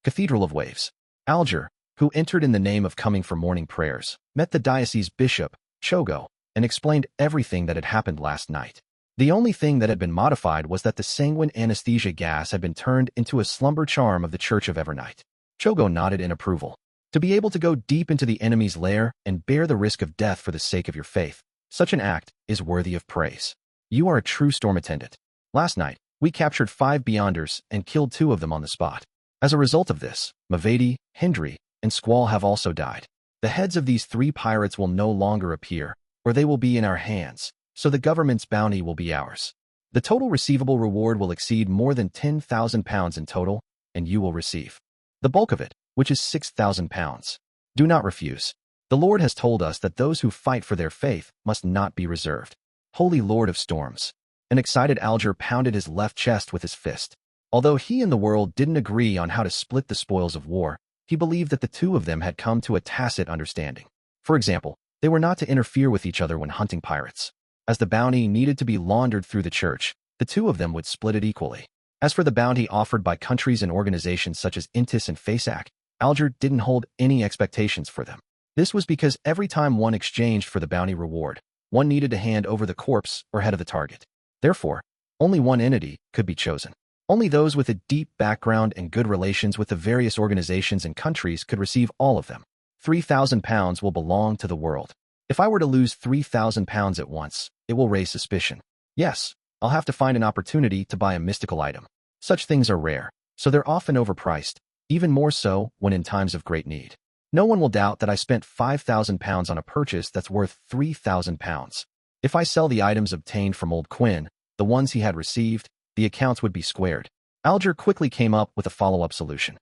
Cathedral of Waves. Alger, who entered in the name of coming for morning prayers, met the diocese bishop, Chogo, and explained everything that had happened last night. The only thing that had been modified was that the sanguine anesthesia gas had been turned into a slumber charm of the Church of Evernight. Chogo nodded in approval. To be able to go deep into the enemy's lair and bear the risk of death for the sake of your faith, such an act is worthy of praise. You are a true storm attendant. Last night, we captured 5 beyonders and killed 2 of them on the spot. As a result of this, Mavedi, Hendry, and Squall have also died. The heads of these 3 pirates will no longer appear, or they will be in our hands, so the government's bounty will be ours. The total receivable reward will exceed more than 10,000 pounds in total, and you will receive the bulk of it, which is 6,000 pounds. Do not refuse. The Lord has told us that those who fight for their faith must not be reserved. Holy Lord of Storms. An excited Alger pounded his left chest with his fist. Although he and the world didn't agree on how to split the spoils of war, he believed that the 2 of them had come to a tacit understanding. For example, they were not to interfere with each other when hunting pirates. As the bounty needed to be laundered through the church, the 2 of them would split it equally. As for the bounty offered by countries and organizations such as Intis and FASAC, Alger didn't hold any expectations for them. This was because every time one exchanged for the bounty reward, one needed to hand over the corpse or head of the target. Therefore, only one entity could be chosen. Only those with a deep background and good relations with the various organizations and countries could receive all of them. 3,000 pounds will belong to the world. If I were to lose 3,000 pounds at once, it will raise suspicion. Yes, I'll have to find an opportunity to buy a mystical item. Such things are rare, so they're often overpriced, even more so when in times of great need. No one will doubt that I spent 5,000 pounds on a purchase that's worth 3,000 pounds. If I sell the items obtained from Old Quinn, the ones he had received, the accounts would be squared. Alger quickly came up with a follow-up solution.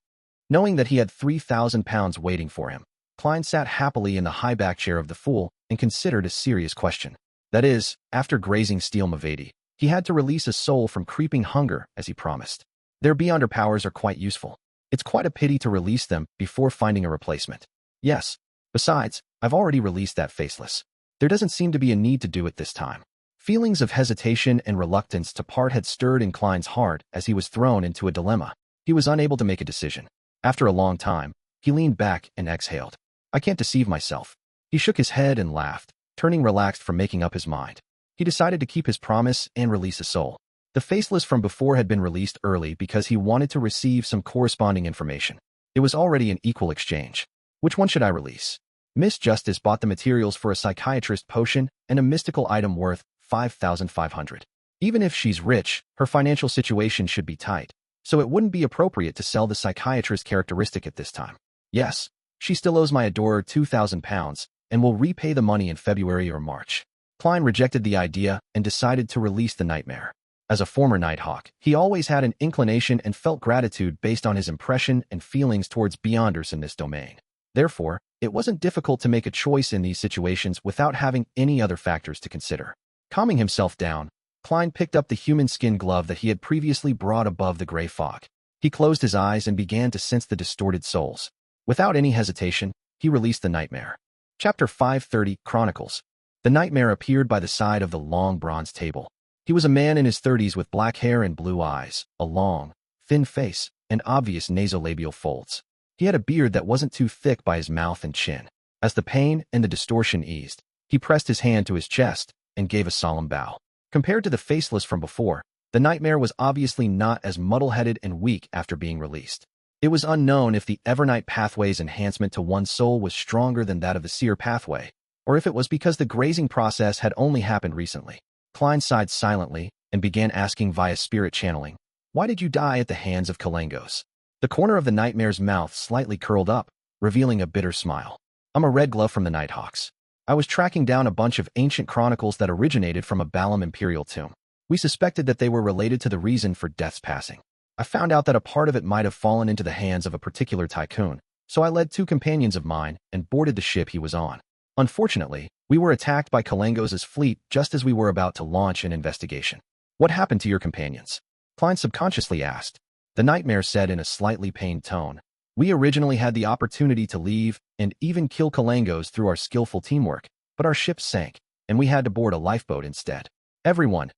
Knowing that he had 3,000 pounds waiting for him, Klein sat happily in the high back chair of the fool and considered a serious question. That is, after grazing Steel Mavedi, he had to release a soul from creeping hunger as he promised. Their beyonder powers are quite useful. It's quite a pity to release them before finding a replacement. Yes, besides, I've already released that faceless. There doesn't seem to be a need to do it this time. Feelings of hesitation and reluctance to part had stirred in Klein's heart as he was thrown into a dilemma. He was unable to make a decision. After a long time, he leaned back and exhaled. I can't deceive myself. He shook his head and laughed, turning relaxed from making up his mind. He decided to keep his promise and release a soul. The faceless from before had been released early because he wanted to receive some corresponding information. It was already an equal exchange. Which one should I release? Miss Justice bought the materials for a psychiatrist potion and a mystical item worth 5,500. Even if she's rich, her financial situation should be tight, so it wouldn't be appropriate to sell the psychiatrist characteristic at this time. Yes, she still owes my adorer 2,000 pounds and will repay the money in February or March. Klein rejected the idea and decided to release the nightmare. As a former Nighthawk, he always had an inclination and felt gratitude based on his impression and feelings towards beyonders in this domain. Therefore, it wasn't difficult to make a choice in these situations without having any other factors to consider. Calming himself down, Klein picked up the human skin glove that he had previously brought above the gray fog. He closed his eyes and began to sense the distorted souls. Without any hesitation, he released the nightmare. Chapter 530, Chronicles. The nightmare appeared by the side of the long bronze table. He was a man in his 30s with black hair and blue eyes, a long, thin face, and obvious nasolabial folds. He had a beard that wasn't too thick by his mouth and chin. As the pain and the distortion eased, he pressed his hand to his chest and gave a solemn bow. Compared to the faceless from before, the nightmare was obviously not as muddle-headed and weak after being released. It was unknown if the Evernight pathway's enhancement to one's soul was stronger than that of the Seer pathway, or if it was because the grazing process had only happened recently. Klein sighed silently and began asking via spirit channeling, "Why did you die at the hands of Kalengos?" The corner of the nightmare's mouth slightly curled up, revealing a bitter smile. "I'm a red glove from the Nighthawks. I was tracking down a bunch of ancient chronicles that originated from a Bayam imperial tomb. We suspected that they were related to the reason for Death's passing. I found out that a part of it might have fallen into the hands of a particular tycoon, so I led 2 companions of mine and boarded the ship he was on. Unfortunately, we were attacked by Kalengos' fleet just as we were about to launch an investigation." "What happened to your companions?" Klein subconsciously asked. The nightmare said in a slightly pained tone, "We originally had the opportunity to leave and even kill Kalengos through our skillful teamwork, but our ship sank, and we had to board a lifeboat instead. Everyone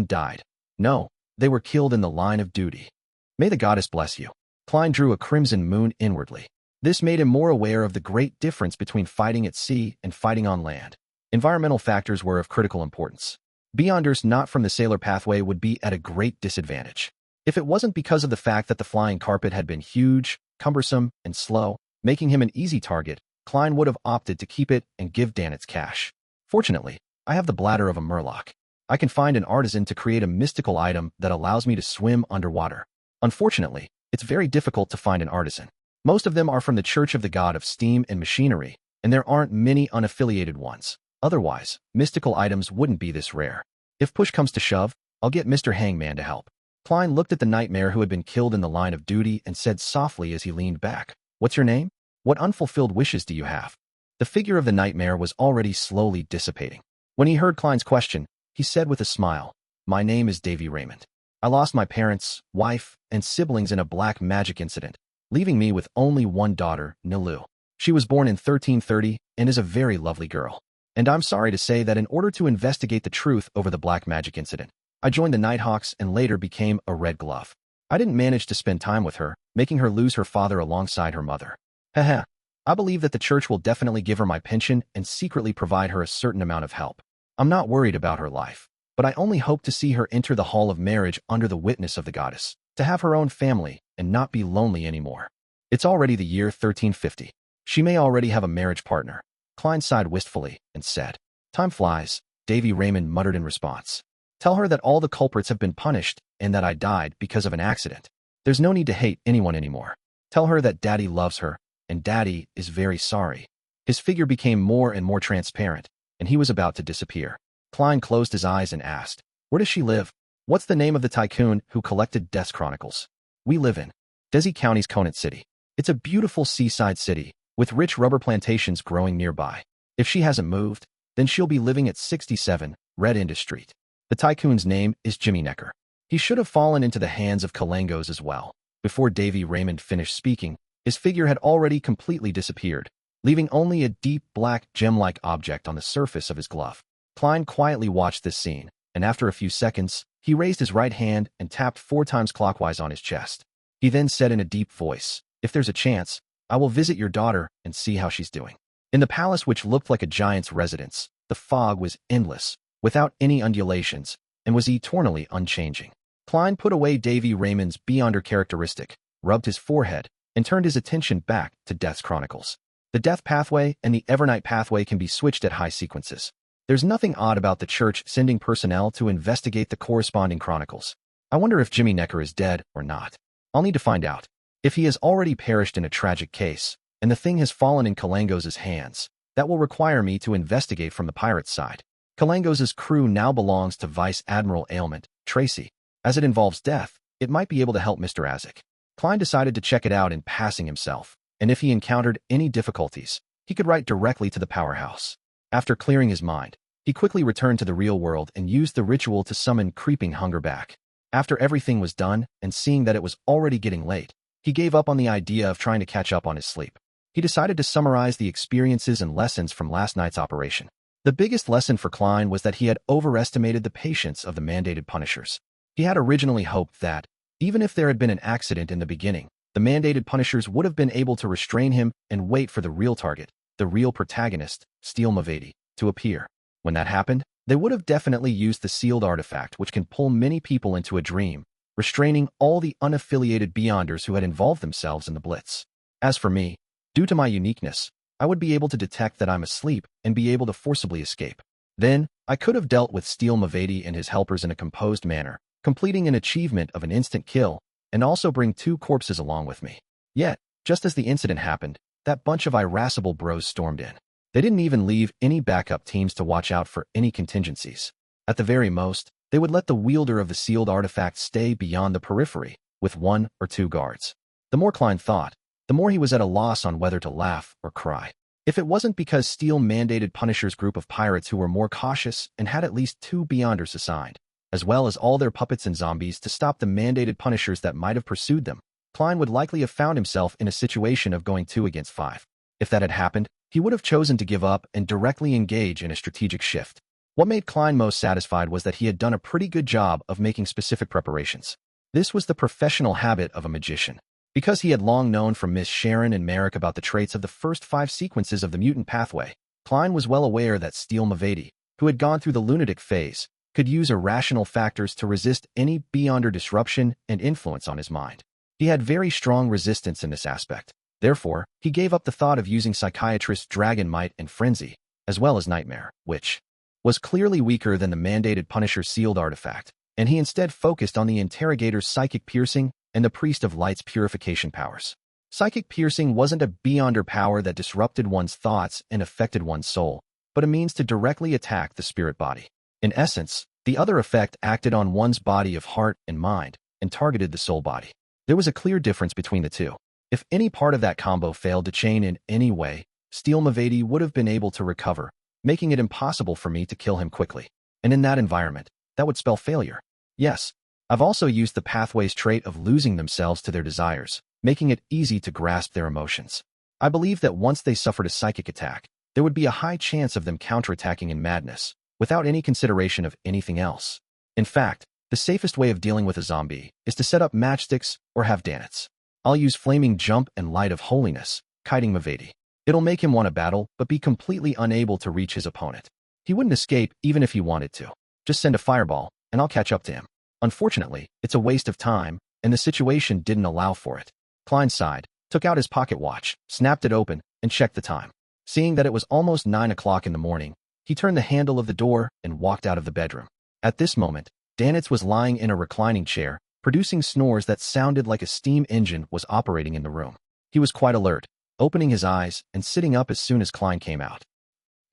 died. No, they were killed in the line of duty. May the goddess bless you." Klein drew a crimson moon inwardly. This made him more aware of the great difference between fighting at sea and fighting on land. Environmental factors were of critical importance. Beyonders not from the sailor pathway would be at a great disadvantage. If it wasn't because of the fact that the flying carpet had been huge, cumbersome, and slow, making him an easy target, Klein would have opted to keep it and give Dan its cash. "Fortunately, I have the bladder of a murloc. I can find an artisan to create a mystical item that allows me to swim underwater. Unfortunately, it's very difficult to find an artisan. Most of them are from the Church of the God of Steam and Machinery, and there aren't many unaffiliated ones. Otherwise, mystical items wouldn't be this rare. If push comes to shove, I'll get Mr. Hangman to help." Klein looked at the nightmare who had been killed in the line of duty and said softly as he leaned back, "What's your name? What unfulfilled wishes do you have?" The figure of the nightmare was already slowly dissipating. When he heard Klein's question, he said with a smile, "My name is Davy Raymond. I lost my parents, wife, and siblings in a black magic incident, leaving me with only one daughter, Nilu. She was born in 1330 and is a very lovely girl. And I'm sorry to say that in order to investigate the truth over the black magic incident, I joined the Nighthawks and later became a red glove. I didn't manage to spend time with her, making her lose her father alongside her mother. Haha. I believe that the church will definitely give her my pension and secretly provide her a certain amount of help. I'm not worried about her life, but I only hope to see her enter the hall of marriage under the witness of the goddess, to have her own family and not be lonely anymore. It's already the year 1350. She may already have a marriage partner." Klein sighed wistfully and said, "Time flies," Davy Raymond muttered in response. "Tell her that all the culprits have been punished and that I died because of an accident. There's no need to hate anyone anymore. Tell her that Daddy loves her and Daddy is very sorry." His figure became more and more transparent, and he was about to disappear. Klein closed his eyes and asked, "Where does she live? What's the name of the tycoon who collected Death's Chronicles?" "We live in Desi County's Conant City. It's a beautiful seaside city, with rich rubber plantations growing nearby. If she hasn't moved, then she'll be living at 67 Red Indus Street. The tycoon's name is Jimmy Necker. He should have fallen into the hands of Kalengos as well." Before Davy Raymond finished speaking, his figure had already completely disappeared, leaving only a deep black gem-like object on the surface of his glove. Klein quietly watched this scene, and after a few seconds, he raised his right hand and tapped 4 times clockwise on his chest. He then said in a deep voice, "If there's a chance, I will visit your daughter and see how she's doing." In the palace, which looked like a giant's residence, the fog was endless, without any undulations, and was eternally unchanging. Klein put away Davy Raymond's Beyonder characteristic, rubbed his forehead, and turned his attention back to Death's Chronicles. The Death pathway and the Evernight pathway can be switched at high sequences. There's nothing odd about the church sending personnel to investigate the corresponding chronicles. I wonder if Jimmy Necker is dead or not. I'll need to find out. If he has already perished in a tragic case, and the thing has fallen in Kalengos' hands, that will require me to investigate from the pirate's side. Kalengos' crew now belongs to Vice Admiral Ailment, Tracy. As it involves death, it might be able to help Mr. Azek. Klein decided to check it out in passing himself, and if he encountered any difficulties, he could write directly to the powerhouse. After clearing his mind, he quickly returned to the real world and used the ritual to summon creeping hunger back. After everything was done, and seeing that it was already getting late, he gave up on the idea of trying to catch up on his sleep. He decided to summarize the experiences and lessons from last night's operation. The biggest lesson for Klein was that he had overestimated the patience of the mandated punishers. He had originally hoped that, even if there had been an accident in the beginning, the mandated punishers would have been able to restrain him and wait for the real target, the real protagonist, Zhou Mingrui, to appear. When that happened, they would have definitely used the sealed artifact, which can pull many people into a dream, restraining all the unaffiliated beyonders who had involved themselves in the Blitz. As for me, due to my uniqueness, I would be able to detect that I'm asleep and be able to forcibly escape. Then, I could have dealt with Zhou Mingrui and his helpers in a composed manner, completing an achievement of an instant kill, and also bring 2 corpses along with me. Yet, just as the incident happened, that bunch of irascible bros stormed in. They didn't even leave any backup teams to watch out for any contingencies. At the very most, they would let the wielder of the sealed artifact stay beyond the periphery, with 1 or 2 guards. The more Klein thought, the more he was at a loss on whether to laugh or cry. If it wasn't because Steele mandated Punisher's group of pirates who were more cautious and had at least 2 Beyonders assigned, as well as all their puppets and zombies to stop the mandated Punishers that might have pursued them, Klein would likely have found himself in a situation of going 2 against 5. If that had happened, he would have chosen to give up and directly engage in a strategic shift. What made Klein most satisfied was that he had done a pretty good job of making specific preparations. This was the professional habit of a magician. Because he had long known from Miss Sharon and Merrick about the traits of the first 5 sequences of the mutant pathway, Klein was well aware that Zhou Mingrui, who had gone through the lunatic phase, could use irrational factors to resist any beyonder disruption and influence on his mind. He had very strong resistance in this aspect. Therefore, he gave up the thought of using Psychiatrist's Dragon Might and Frenzy, as well as Nightmare, which was clearly weaker than the mandated Punisher's sealed artifact, and he instead focused on the Interrogator's Psychic Piercing and the Priest of Light's purification powers. Psychic Piercing wasn't a beyonder power that disrupted one's thoughts and affected one's soul, but a means to directly attack the spirit body. In essence, the other effect acted on one's body of heart and mind and targeted the soul body. There was a clear difference between the two. If any part of that combo failed to chain in any way, Zhou Mingrui would have been able to recover, making it impossible for me to kill him quickly. And in that environment, that would spell failure. Yes, I've also used the pathway's trait of losing themselves to their desires, making it easy to grasp their emotions. I believe that once they suffered a psychic attack, there would be a high chance of them counterattacking in madness, without any consideration of anything else. In fact, the safest way of dealing with a zombie is to set up matchsticks or have Danitz. I'll use Flaming Jump and Light of Holiness, kiting Mingrui. It'll make him want a battle, but be completely unable to reach his opponent. He wouldn't escape even if he wanted to. Just send a fireball, and I'll catch up to him. Unfortunately, it's a waste of time, and the situation didn't allow for it. Klein sighed, took out his pocket watch, snapped it open, and checked the time. Seeing that it was almost 9 o'clock in the morning, he turned the handle of the door and walked out of the bedroom. At this moment, Danitz was lying in a reclining chair, producing snores that sounded like a steam engine was operating in the room. He was quite alert, opening his eyes and sitting up as soon as Klein came out.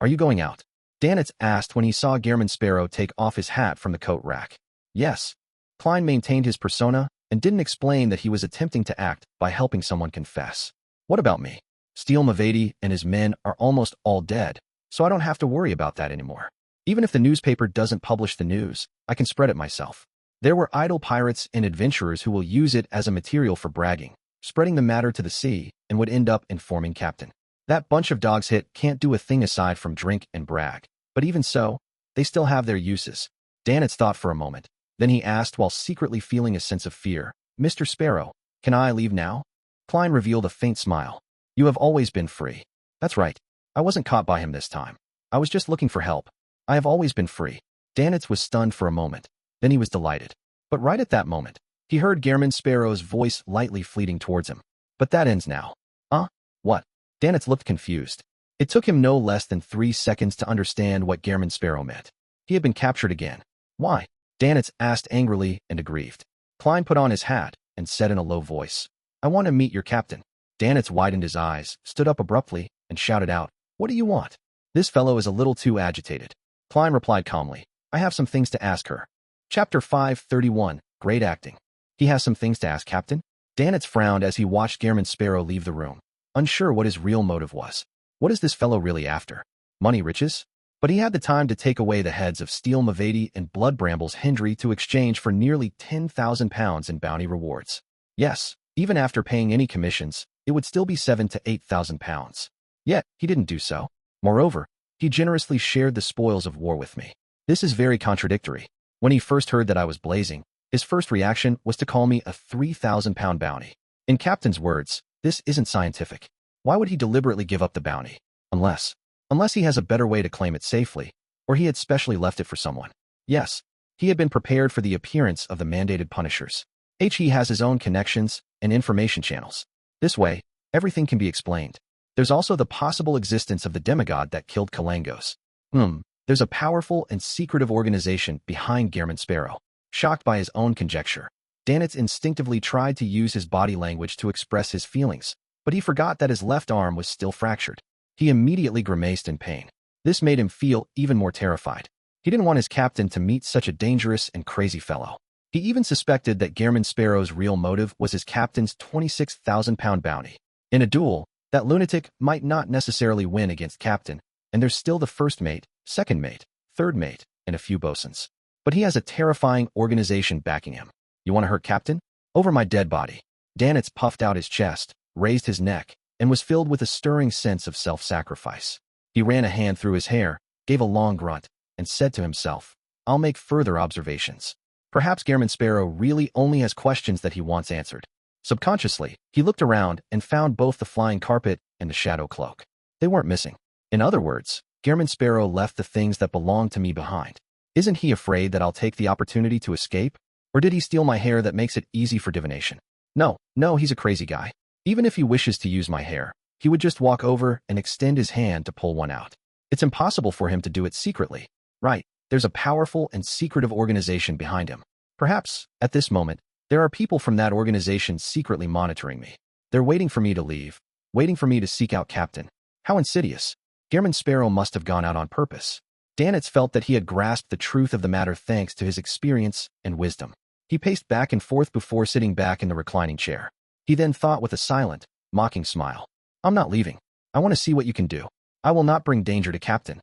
"Are you going out?" Danitz asked when he saw Gehrman Sparrow take off his hat from the coat rack. "Yes." Klein maintained his persona and didn't explain that he was attempting to act by helping someone confess. "What about me? Zhou Mingrui and his men are almost all dead, so I don't have to worry about that anymore. Even if the newspaper doesn't publish the news, I can spread it myself. There were idle pirates and adventurers who will use it as a material for bragging, spreading the matter to the sea, and would end up informing Captain. That bunch of dogs hit can't do a thing aside from drink and brag. But even so, they still have their uses." Danitz thought for a moment. Then he asked while secretly feeling a sense of fear, "Mr. Sparrow, can I leave now?" Klein revealed a faint smile. "You have always been free." "That's right. I wasn't caught by him this time. I was just looking for help. I have always been free." Danitz was stunned for a moment. Then he was delighted. But right at that moment, he heard Gehrman Sparrow's voice lightly fleeting towards him. "But that ends now." What?" Danitz looked confused. It took him no less than 3 seconds to understand what Gehrman Sparrow meant. He had been captured again. "Why?" Danitz asked angrily and aggrieved. Klein put on his hat and said in a low voice, "I want to meet your captain." Danitz widened his eyes, stood up abruptly, and shouted out, "What do you want?" "This fellow is a little too agitated." Klein replied calmly, "I have some things to ask her." Chapter 531, Great Acting. "He has some things to ask, Captain?" Danitz frowned as he watched Gehrman Sparrow leave the room. unsure what his real motive was. What is this fellow really after? Money, riches? But he had the time to take away the heads of Steel Mavedi and Blood Brambles Hendry to exchange for nearly £10,000 in bounty rewards. Yes, even after paying any commissions, it would still be £7,000 to £8,000. Yet, he didn't do so. Moreover, he generously shared the spoils of war with me. This is very contradictory. When he first heard that I was blazing, his first reaction was to call me a £3,000 bounty. In Captain's words, this isn't scientific. Why would he deliberately give up the bounty? Unless he has a better way to claim it safely, or he had specially left it for someone. Yes, he had been prepared for the appearance of the mandated punishers. He has his own connections and information channels. This way, everything can be explained. There's also the possible existence of the demigod that killed Kalangos. There's a powerful and secretive organization behind Gehrman Sparrow. Shocked by his own conjecture, Danitz instinctively tried to use his body language to express his feelings, but he forgot that his left arm was still fractured. He immediately grimaced in pain. This made him feel even more terrified. He didn't want his captain to meet such a dangerous and crazy fellow. He even suspected that Gehrman Sparrow's real motive was his captain's £26,000 bounty. In a duel, that lunatic might not necessarily win against Captain, and there's still the first mate, second mate, third mate, and a few bosuns. But he has a terrifying organization backing him. You want to hurt Captain? Over my dead body. Danitz puffed out his chest, raised his neck, and was filled with a stirring sense of self-sacrifice. He ran a hand through his hair, gave a long grunt, and said to himself, I'll make further observations. Perhaps Gehrman Sparrow really only has questions that he wants answered. Subconsciously, he looked around and found both the flying carpet and the shadow cloak. They weren't missing. In other words, Gehrman Sparrow left the things that belonged to me behind. Isn't he afraid that I'll take the opportunity to escape? Or did he steal my hair that makes it easy for divination? No, he's a crazy guy. Even if he wishes to use my hair, he would just walk over and extend his hand to pull one out. It's impossible for him to do it secretly. Right, there's a powerful and secretive organization behind him. Perhaps, at this moment, there are people from that organization secretly monitoring me. They're waiting for me to leave, waiting for me to seek out Captain. How insidious. Gehrman Sparrow must have gone out on purpose. Danitz felt that he had grasped the truth of the matter thanks to his experience and wisdom. He paced back and forth before sitting back in the reclining chair. He then thought with a silent, mocking smile, I'm not leaving. I want to see what you can do. I will not bring danger to Captain.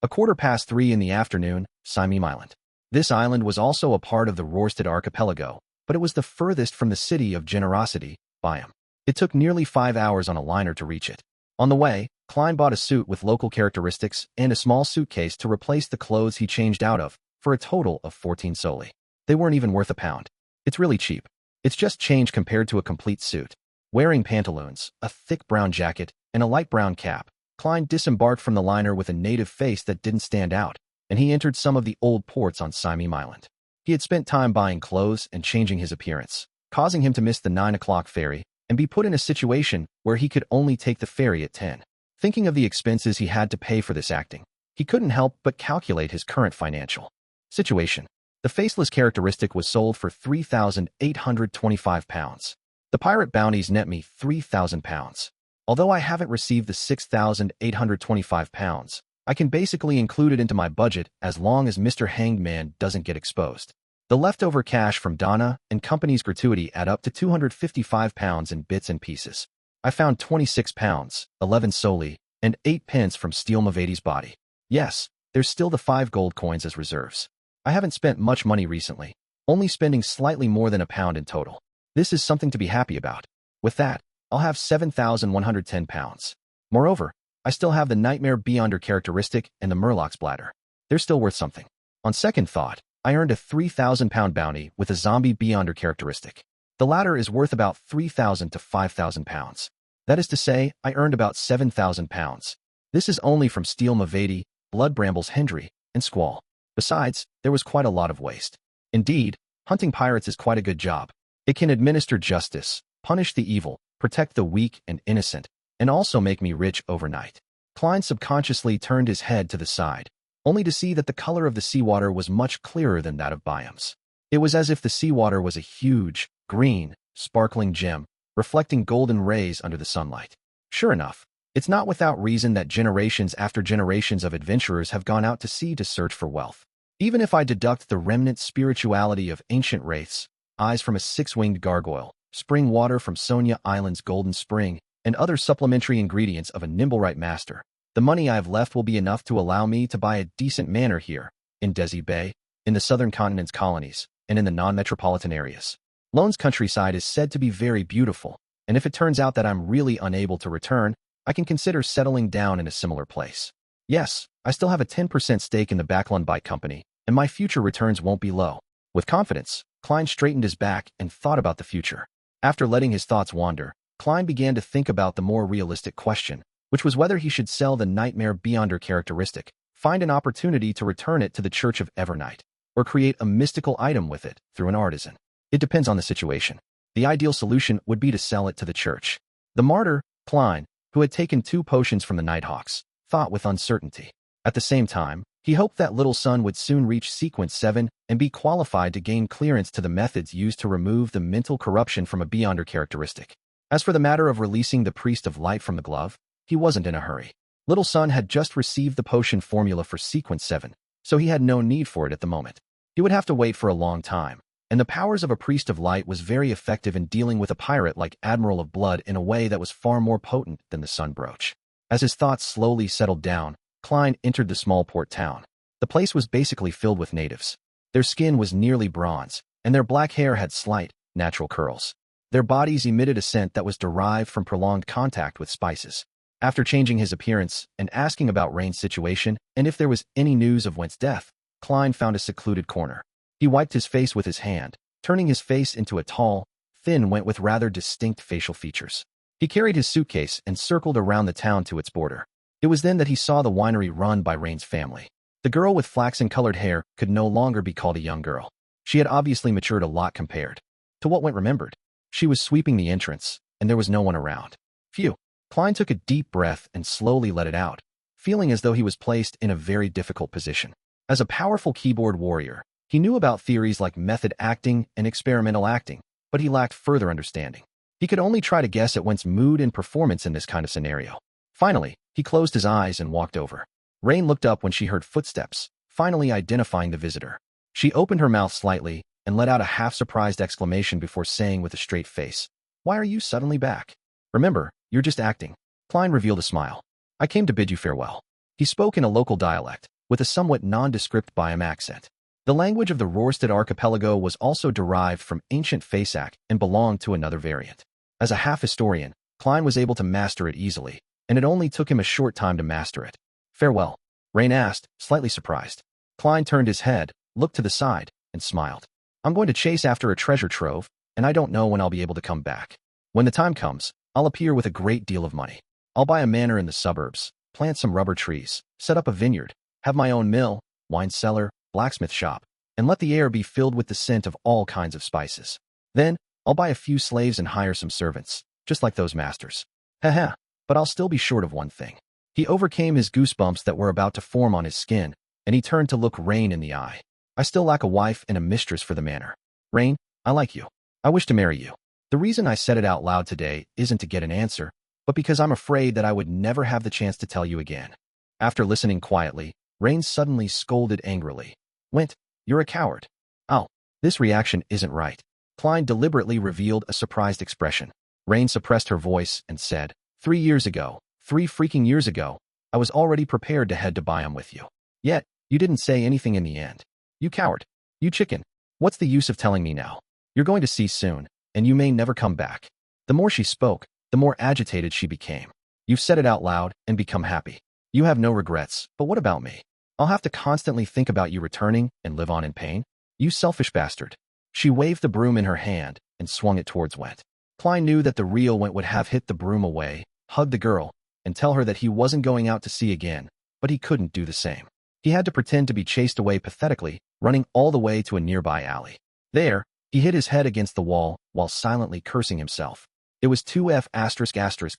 3:15 in the afternoon, Simeem Island. This island was also a part of the Rørsted archipelago, but it was the furthest from the city of generosity, Bayam. It took nearly 5 hours on a liner to reach it. On the way, Klein bought a suit with local characteristics and a small suitcase to replace the clothes he changed out of, for a total of 14 soli. They weren't even worth £1. It's really cheap. It's just change compared to a complete suit. Wearing pantaloons, a thick brown jacket, and a light brown cap, Klein disembarked from the liner with a native face that didn't stand out, and he entered some of the old ports on Simeem Island. He had spent time buying clothes and changing his appearance, causing him to miss the 9 o'clock ferry and be put in a situation where he could only take the ferry at 10. Thinking of the expenses he had to pay for this acting, he couldn't help but calculate his current financial situation. The faceless characteristic was sold for £3,825. The pirate bounties net me £3,000. Although I haven't received the £6,825, I can basically include it into my budget as long as Mr. Hanged Man doesn't get exposed. The leftover cash from Donna and company's gratuity add up to £255 in bits and pieces. I found £26, 11 soli, and 8 pence from Steel Mavedi's body. Yes, there's still the 5 gold coins as reserves. I haven't spent much money recently, only spending slightly more than £1 in total. This is something to be happy about. With that, I'll have £7,110. Moreover, I still have the Nightmare Beyonder characteristic and the Murloc's bladder. They're still worth something. On second thought, I earned a £3,000 bounty with a Zombie Beyonder characteristic. The latter is worth about £3,000 to £5,000. That is to say, I earned about £7,000. This is only from Steel Mavedi, Blood Brambles Hendry, and Squall. Besides, there was quite a lot of waste. Indeed, hunting pirates is quite a good job. It can administer justice, punish the evil, protect the weak and innocent, and also make me rich overnight. Klein subconsciously turned his head to the side, only to see that the color of the seawater was much clearer than that of Bayam's. It was as if the seawater was a huge, green, sparkling gem, reflecting golden rays under the sunlight. Sure enough, it's not without reason that generations after generations of adventurers have gone out to sea to search for wealth. Even if I deduct the remnant spirituality of ancient wraiths, eyes from a 6-winged gargoyle, spring water from Sonia Island's golden spring, and other supplementary ingredients of a nimble-right master, the money I have left will be enough to allow me to buy a decent manor here, in Desi Bay, in the southern continent's colonies, and in the non-metropolitan areas. Lone's countryside is said to be very beautiful, and if it turns out that I'm really unable to return, I can consider settling down in a similar place. Yes, I still have a 10% stake in the Backlund Bike Company, and my future returns won't be low. With confidence, Klein straightened his back and thought about the future. After letting his thoughts wander, Klein began to think about the more realistic question, which was whether he should sell the Nightmare Beyonder characteristic, find an opportunity to return it to the Church of Evernight, or create a mystical item with it through an artisan. It depends on the situation. The ideal solution would be to sell it to the church. The martyr, Klein, who had taken 2 potions from the Nighthawks, thought with uncertainty. At the same time, he hoped that little son would soon reach Sequence 7 and be qualified to gain clearance to the methods used to remove the mental corruption from a Beyonder characteristic. As for the matter of releasing the Priest of Light from the glove, he wasn't in a hurry. Little son had just received the potion formula for Sequence 7, so he had no need for it at the moment. He would have to wait for a long time, and the powers of a Priest of Light was very effective in dealing with a pirate like Admiral of Blood in a way that was far more potent than the sun brooch. As his thoughts slowly settled down, Klein entered the small port town. The place was basically filled with natives. Their skin was nearly bronze, and their black hair had slight, natural curls. Their bodies emitted a scent that was derived from prolonged contact with spices. After changing his appearance and asking about Rain's situation and if there was any news of Went's death, Klein found a secluded corner. He wiped his face with his hand, turning his face into a tall, thin Went with rather distinct facial features. He carried his suitcase and circled around the town to its border. It was then that he saw the winery run by Rain's family. The girl with flaxen-colored hair could no longer be called a young girl. She had obviously matured a lot compared to what Went remembered. She was sweeping the entrance, and there was no one around. Phew. Klein took a deep breath and slowly let it out, feeling as though he was placed in a very difficult position. As a powerful keyboard warrior, he knew about theories like method acting and experimental acting, but he lacked further understanding. He could only try to guess at Went's mood and performance in this kind of scenario. Finally, he closed his eyes and walked over. Rain looked up when she heard footsteps, finally identifying the visitor. She opened her mouth slightly and let out a half-surprised exclamation before saying with a straight face, "Why are you suddenly back? Remember, you're just acting." Klein revealed a smile. "I came to bid you farewell." He spoke in a local dialect, with a somewhat nondescript Bayam accent. The language of the Rorstad archipelago was also derived from ancient Fasak and belonged to another variant. As a half-historian, Klein was able to master it easily, and it only took him a short time to master it. "Farewell?" Rain asked, slightly surprised. Klein turned his head, looked to the side, and smiled. "I'm going to chase after a treasure trove, and I don't know when I'll be able to come back. When the time comes, I'll appear with a great deal of money. I'll buy a manor in the suburbs, plant some rubber trees, set up a vineyard, have my own mill, wine cellar, blacksmith shop, and let the air be filled with the scent of all kinds of spices. Then, I'll buy a few slaves and hire some servants, just like those masters. Haha, but I'll still be short of one thing." He overcame his goosebumps that were about to form on his skin, and he turned to look Rain in the eye. "I still lack a wife and a mistress for the manor. Rain, I like you. I wish to marry you. The reason I said it out loud today isn't to get an answer, but because I'm afraid that I would never have the chance to tell you again." After listening quietly, Rain suddenly scolded angrily. "Went, you're a coward." "Oh, this reaction isn't right." Klein deliberately revealed a surprised expression. Rain suppressed her voice and said, 3 years ago, 3 freaking years ago, I was already prepared to head to Bayam with you. Yet, you didn't say anything in the end. You coward. You chicken. What's the use of telling me now? You're going to see soon, and you may never come back." The more she spoke, the more agitated she became. "You've said it out loud and become happy. You have no regrets, but what about me? I'll have to constantly think about you returning and live on in pain? You selfish bastard." She waved the broom in her hand and swung it towards Went. Klein knew that the real Went would have hit the broom away, hugged the girl, and tell her that he wasn't going out to sea again, but he couldn't do the same. He had to pretend to be chased away pathetically, running all the way to a nearby alley. There, he hit his head against the wall while silently cursing himself. It was 2F***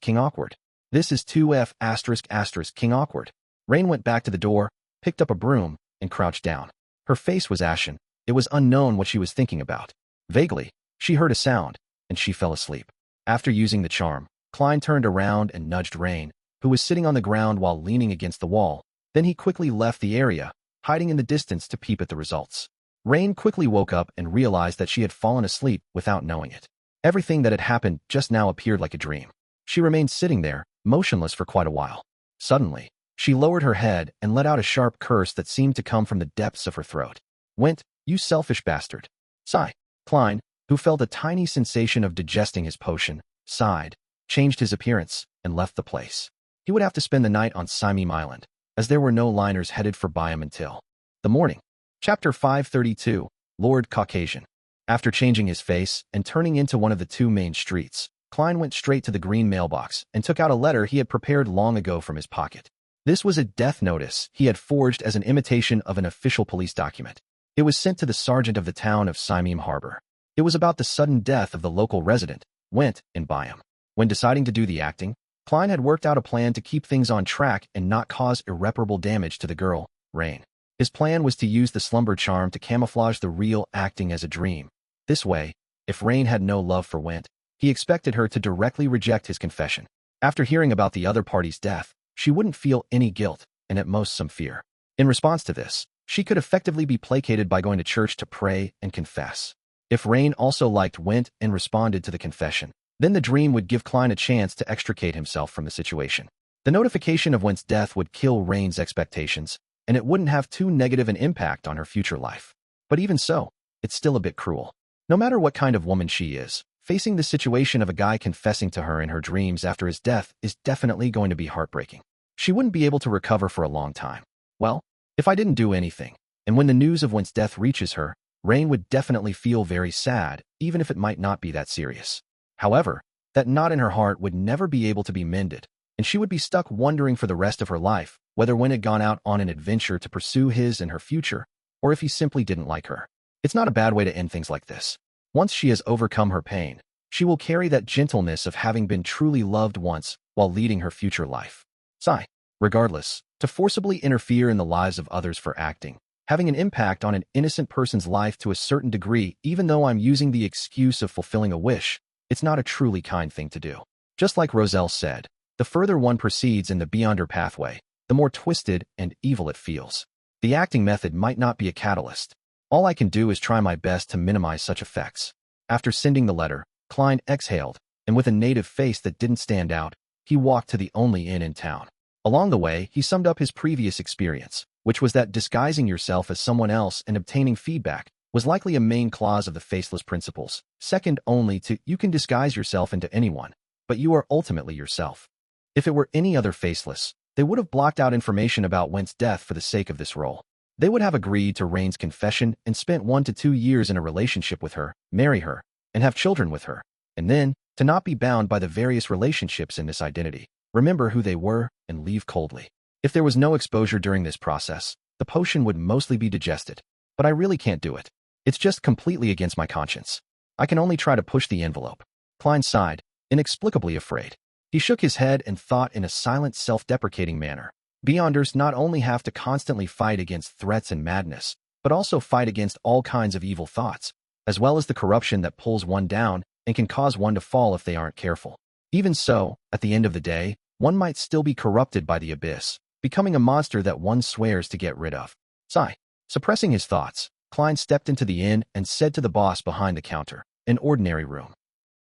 King Awkward. This is 2F** King Awkward. Rain went back to the door, picked up a broom, and crouched down. Her face was ashen. It was unknown what she was thinking about. Vaguely, she heard a sound, and she fell asleep. After using the charm, Klein turned around and nudged Rain, who was sitting on the ground while leaning against the wall. Then he quickly left the area, hiding in the distance to peep at the results. Rain quickly woke up and realized that she had fallen asleep without knowing it. Everything that had happened just now appeared like a dream. She remained sitting there, motionless for quite a while. Suddenly, she lowered her head and let out a sharp curse that seemed to come from the depths of her throat. "Went, you selfish bastard." Sigh. Klein, who felt a tiny sensation of digesting his potion, sighed, changed his appearance, and left the place. He would have to spend the night on Simime Island, as there were no liners headed for Bayam until the morning. Chapter 532, Lord Caucasian. After changing his face and turning into one of the two main streets, Klein went straight to the green mailbox and took out a letter he had prepared long ago from his pocket. This was a death notice he had forged as an imitation of an official police document. It was sent to the sergeant of the town of Simime Harbor. It was about the sudden death of the local resident, Went, in Bayam. When deciding to do the acting, Klein had worked out a plan to keep things on track and not cause irreparable damage to the girl, Rain. His plan was to use the slumber charm to camouflage the real acting as a dream. This way, if Rain had no love for Went, he expected her to directly reject his confession. After hearing about the other party's death, she wouldn't feel any guilt, and at most some fear. In response to this, she could effectively be placated by going to church to pray and confess. If Rain also liked Went and responded to the confession, then the dream would give Klein a chance to extricate himself from the situation. The notification of Went's death would kill Rain's expectations, and it wouldn't have too negative an impact on her future life. But even so, it's still a bit cruel. No matter what kind of woman she is, facing the situation of a guy confessing to her in her dreams after his death is definitely going to be heartbreaking. She wouldn't be able to recover for a long time. Well, if I didn't do anything, and when the news of Went's death reaches her, Rain would definitely feel very sad, even if it might not be that serious. However, that knot in her heart would never be able to be mended, and she would be stuck wondering for the rest of her life whether Went had gone out on an adventure to pursue his and her future, or if he simply didn't like her. It's not a bad way to end things like this. Once she has overcome her pain, she will carry that gentleness of having been truly loved once while leading her future life. Sigh. Regardless, to forcibly interfere in the lives of others for acting, having an impact on an innocent person's life to a certain degree, even though I'm using the excuse of fulfilling a wish, it's not a truly kind thing to do. Just like Roselle said, the further one proceeds in the beyonder pathway, the more twisted and evil it feels. The acting method might not be a catalyst. All I can do is try my best to minimize such effects. After sending the letter, Klein exhaled, and with a native face that didn't stand out, he walked to the only inn in town. Along the way, he summed up his previous experience, which was that disguising yourself as someone else and obtaining feedback was likely a main clause of the faceless principles, second only to you can disguise yourself into anyone, but you are ultimately yourself. If it were any other faceless, they would have blocked out information about Went's death for the sake of this role. They would have agreed to Rain's confession and spent 1 to 2 years in a relationship with her, marry her, and have children with her, and then, to not be bound by the various relationships in this identity, remember who they were, and leave coldly. If there was no exposure during this process, the potion would mostly be digested. But I really can't do it. It's just completely against my conscience. I can only try to push the envelope. Klein sighed, inexplicably afraid. He shook his head and thought in a silent, self-deprecating manner. Beyonders not only have to constantly fight against threats and madness, but also fight against all kinds of evil thoughts, as well as the corruption that pulls one down and can cause one to fall if they aren't careful. Even so, at the end of the day, one might still be corrupted by the abyss, becoming a monster that one swears to get rid of. Sigh. Suppressing his thoughts, Klein stepped into the inn and said to the boss behind the counter, "An ordinary room."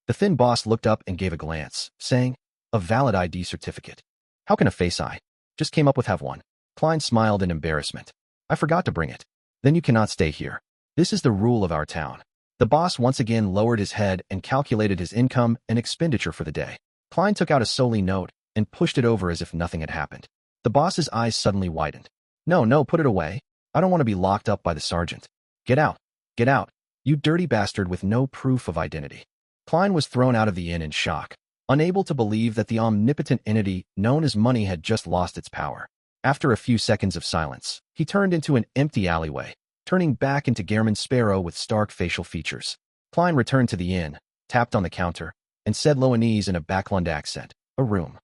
The thin boss looked up and gave a glance, saying, "A valid ID certificate. How can a face I just came up with have one?" Klein smiled in embarrassment. "I forgot to bring it." "Then you cannot stay here. This is the rule of our town." The boss once again lowered his head and calculated his income and expenditure for the day. Klein took out a Soli note and pushed it over as if nothing had happened. The boss's eyes suddenly widened. No, put it away. I don't want to be locked up by the sergeant." Get out, you dirty bastard with no proof of identity." Klein was thrown out of the inn in shock, unable to believe that the omnipotent entity known as money had just lost its power. After a few seconds of silence, he turned into an empty alleyway, turning back into Gehrman Sparrow with stark facial features. Klein returned to the inn, tapped on the counter, and said Loanese in a Backlund accent, "A room."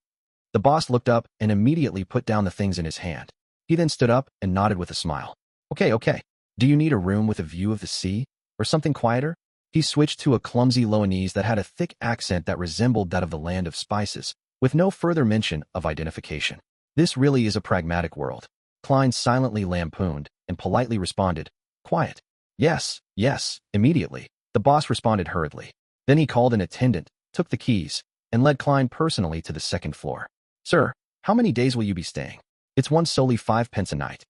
The boss looked up and immediately put down the things in his hand. He then stood up and nodded with a smile. Okay. Do you need a room with a view of the sea, or something quieter?" He switched to a clumsy Loanese that had a thick accent that resembled that of the land of spices, with no further mention of identification. "This really is a pragmatic world." Klein silently lampooned and politely responded, "Quiet." Yes, immediately. The boss responded hurriedly. Then he called an attendant, took the keys, and led Klein personally to the second floor. "Sir, how many days will you be staying?" "It's one solely 5 pence a night."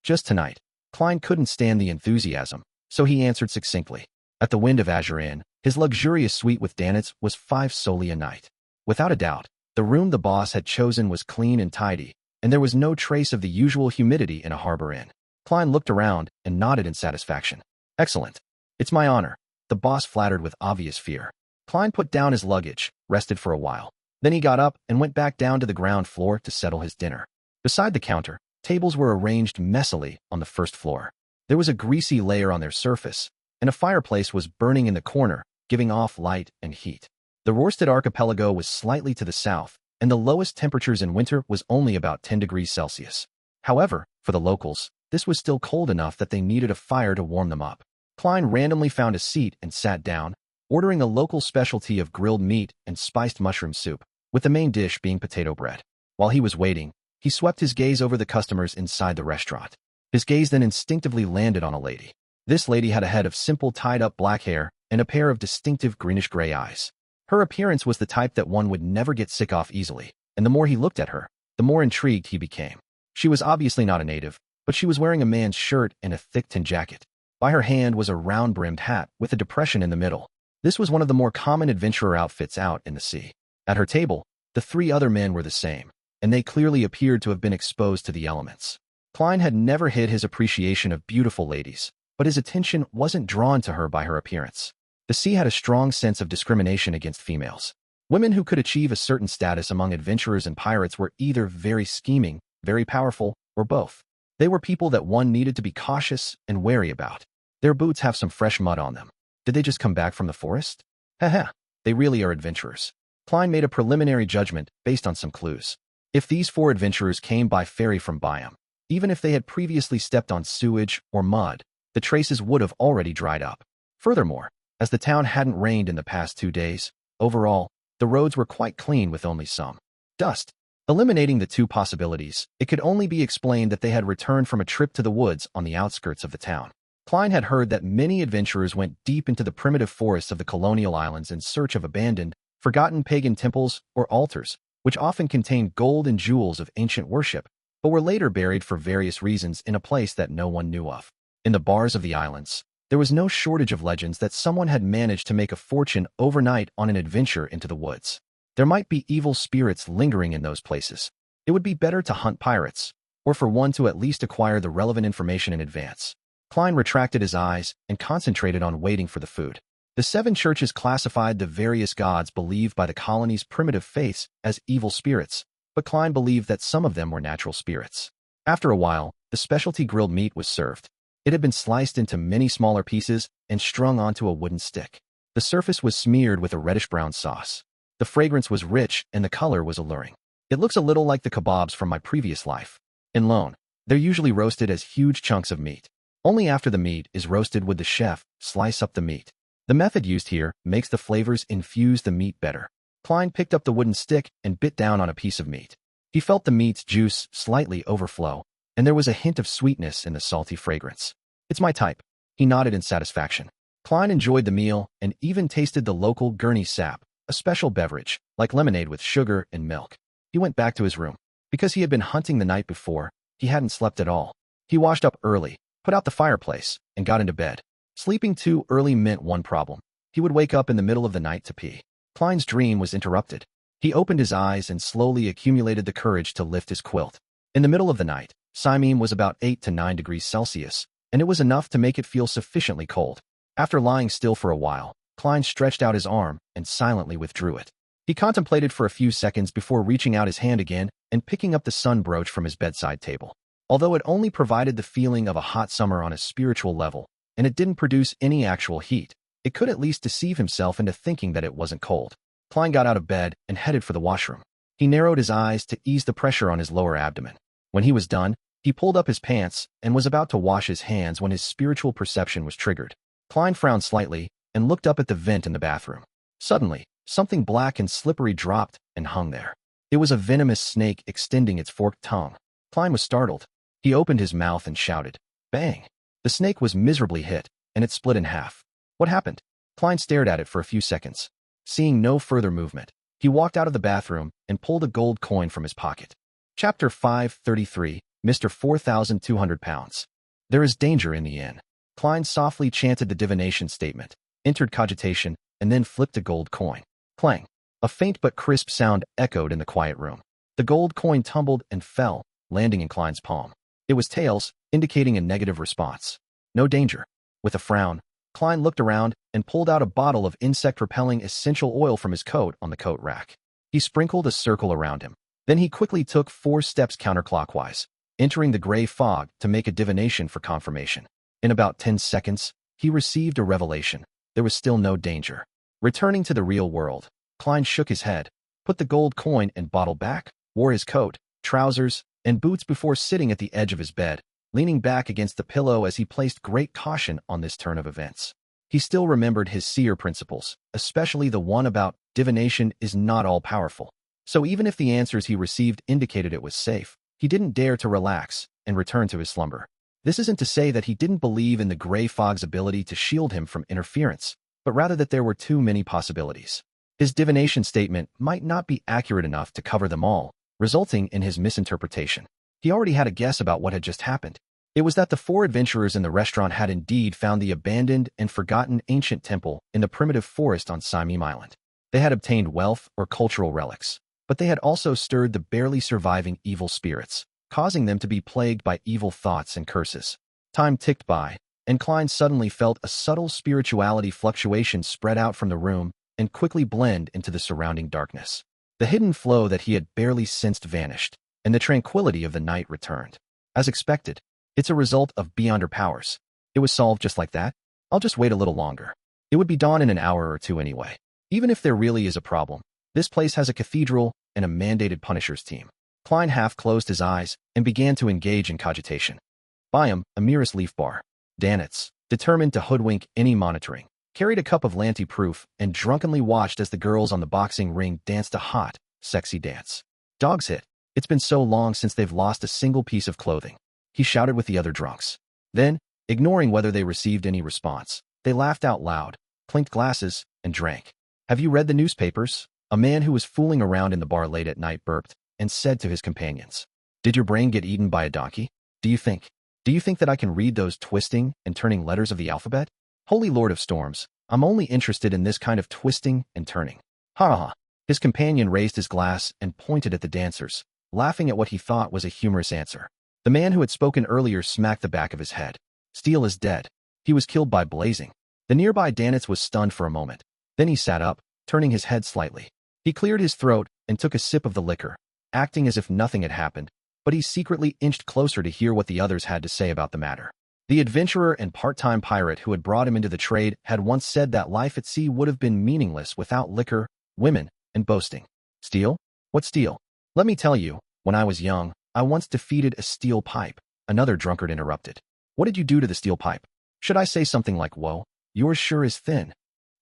"Just tonight." Klein couldn't stand the enthusiasm, so he answered succinctly. At the Wind of Azure Inn, his luxurious suite with Danitz was 5 solely a night. Without a doubt, the room the boss had chosen was clean and tidy, and there was no trace of the usual humidity in a harbor inn. Klein looked around and nodded in satisfaction. "Excellent. It's my honor," the boss flattered with obvious fear. Klein put down his luggage, rested for a while. Then he got up and went back down to the ground floor to settle his dinner. Beside the counter, tables were arranged messily on the first floor. There was a greasy layer on their surface, and a fireplace was burning in the corner, giving off light and heat. The Rorsted archipelago was slightly to the south, and the lowest temperatures in winter was only about 10 degrees Celsius. However, for the locals, this was still cold enough that they needed a fire to warm them up. Klein randomly found a seat and sat down, ordering a local specialty of grilled meat and spiced mushroom soup, with the main dish being potato bread. While he was waiting, he swept his gaze over the customers inside the restaurant. His gaze then instinctively landed on a lady. This lady had a head of simple tied-up black hair and a pair of distinctive greenish-gray eyes. Her appearance was the type that one would never get sick of easily, and the more he looked at her, the more intrigued he became. She was obviously not a native, but she was wearing a man's shirt and a thick tin jacket. By her hand was a round-brimmed hat with a depression in the middle. This was one of the more common adventurer outfits out in the sea. At her table, the 3 other men were the same, and they clearly appeared to have been exposed to the elements. Klein had never hid his appreciation of beautiful ladies, but his attention wasn't drawn to her by her appearance. The sea had a strong sense of discrimination against females. Women who could achieve a certain status among adventurers and pirates were either very scheming, very powerful, or both. They were people that one needed to be cautious and wary about. Their boots have some fresh mud on them. Did they just come back from the forest? Haha, they really are adventurers. Klein made a preliminary judgment based on some clues. If these 4 adventurers came by ferry from Bayam, even if they had previously stepped on sewage or mud, the traces would have already dried up. Furthermore, as the town hadn't rained in the past 2 days, overall, the roads were quite clean with only some dust. Eliminating the 2 possibilities, it could only be explained that they had returned from a trip to the woods on the outskirts of the town. Klein had heard that many adventurers went deep into the primitive forests of the colonial islands in search of abandoned, forgotten pagan temples or altars, which often contained gold and jewels of ancient worship, but were later buried for various reasons in a place that no one knew of. In the bars of the islands, there was no shortage of legends that someone had managed to make a fortune overnight on an adventure into the woods. There might be evil spirits lingering in those places. It would be better to hunt pirates, or for one to at least acquire the relevant information in advance. Klein retracted his eyes and concentrated on waiting for the food. The 7 churches classified the various gods believed by the colony's primitive faiths as evil spirits, but Klein believed that some of them were natural spirits. After a while, the specialty grilled meat was served. It had been sliced into many smaller pieces and strung onto a wooden stick. The surface was smeared with a reddish-brown sauce. The fragrance was rich and the color was alluring. It looks a little like the kebabs from my previous life. In Lone, they're usually roasted as huge chunks of meat. Only after the meat is roasted would the chef slice up the meat. The method used here makes the flavors infuse the meat better. Klein picked up the wooden stick and bit down on a piece of meat. He felt the meat's juice slightly overflow, and there was a hint of sweetness in the salty fragrance. It's my type. He nodded in satisfaction. Klein enjoyed the meal and even tasted the local Gurney sap, a special beverage, like lemonade with sugar and milk. He went back to his room. Because he had been hunting the night before, he hadn't slept at all. He washed up early, put out the fireplace, and got into bed. Sleeping too early meant one problem. He would wake up in the middle of the night to pee. Klein's dream was interrupted. He opened his eyes and slowly accumulated the courage to lift his quilt. In the middle of the night, Simeon was about 8 to 9 degrees Celsius, and it was enough to make it feel sufficiently cold. After lying still for a while, Klein stretched out his arm and silently withdrew it. He contemplated for a few seconds before reaching out his hand again and picking up the sun brooch from his bedside table. Although it only provided the feeling of a hot summer on a spiritual level, and it didn't produce any actual heat, it could at least deceive himself into thinking that it wasn't cold. Klein got out of bed and headed for the washroom. He narrowed his eyes to ease the pressure on his lower abdomen. When he was done, he pulled up his pants and was about to wash his hands when his spiritual perception was triggered. Klein frowned slightly and looked up at the vent in the bathroom. Suddenly, something black and slippery dropped and hung there. It was a venomous snake extending its forked tongue. Klein was startled. He opened his mouth and shouted, "Bang!" The snake was miserably hit, and it split in half. What happened? Klein stared at it for a few seconds. Seeing no further movement, He walked out of the bathroom and pulled a gold coin from his pocket. Chapter 533, Mr. 4,200 pounds. There is danger in the inn. Klein softly chanted the divination statement, entered cogitation, and then flipped a gold coin. Clang. A faint but crisp sound echoed in the quiet room. The gold coin tumbled and fell, landing in Klein's palm. It was tails, indicating a negative response. No danger. With a frown, Klein looked around and pulled out a bottle of insect-repelling essential oil from his coat on the coat rack. He sprinkled a circle around him. Then he quickly took 4 steps counterclockwise, entering the gray fog to make a divination for confirmation. In about 10 seconds, he received a revelation. There was still no danger. Returning to the real world, Klein shook his head, put the gold coin and bottle back, wore his coat, trousers, and boots before sitting at the edge of his bed, leaning back against the pillow as he placed great caution on this turn of events. He still remembered his seer principles, especially the one about divination is not all-powerful. So even if the answers he received indicated it was safe, he didn't dare to relax and return to his slumber. This isn't to say that he didn't believe in the gray fog's ability to shield him from interference, but rather that there were too many possibilities. His divination statement might not be accurate enough to cover them all, resulting in his misinterpretation. He already had a guess about what had just happened. It was that the 4 adventurers in the restaurant had indeed found the abandoned and forgotten ancient temple in the primitive forest on Simeem Island. They had obtained wealth or cultural relics, but they had also stirred the barely surviving evil spirits, causing them to be plagued by evil thoughts and curses. Time ticked by, and Klein suddenly felt a subtle spirituality fluctuation spread out from the room and quickly blend into the surrounding darkness. The hidden flow that he had barely sensed vanished, and the tranquility of the night returned. As expected, it's a result of beyond her powers. It was solved just like that. I'll just wait a little longer. It would be dawn in an hour or two anyway. Even if there really is a problem, this place has a cathedral and a mandated punishers team. Klein half closed his eyes and began to engage in cogitation. Bayam, a merest leaf bar. Danitz, determined to hoodwink any monitoring, carried a cup of Lanti-proof and drunkenly watched as the girls on the boxing ring danced a hot, sexy dance. Dogs hit. It's been so long since they've lost a single piece of clothing, he shouted with the other drunks. Then, ignoring whether they received any response, they laughed out loud, clinked glasses, and drank. Have you read the newspapers? A man who was fooling around in the bar late at night burped and said to his companions, Did your brain get eaten by a donkey? Do you think that I can read those twisting and turning letters of the alphabet? Holy Lord of Storms, I'm only interested in this kind of twisting and turning. Ha ha ha. His companion raised his glass and pointed at the dancers, laughing at what he thought was a humorous answer. The man who had spoken earlier smacked the back of his head. Steele is dead. He was killed by blazing. The nearby Danitz was stunned for a moment. Then he sat up, turning his head slightly. He cleared his throat and took a sip of the liquor, acting as if nothing had happened, but he secretly inched closer to hear what the others had to say about the matter. The adventurer and part-time pirate who had brought him into the trade had once said that life at sea would have been meaningless without liquor, women, and boasting. Steel? What steel? Let me tell you, when I was young, I once defeated a steel pipe. Another drunkard interrupted. What did you do to the steel pipe? Should I say something like, whoa, yours sure is thin?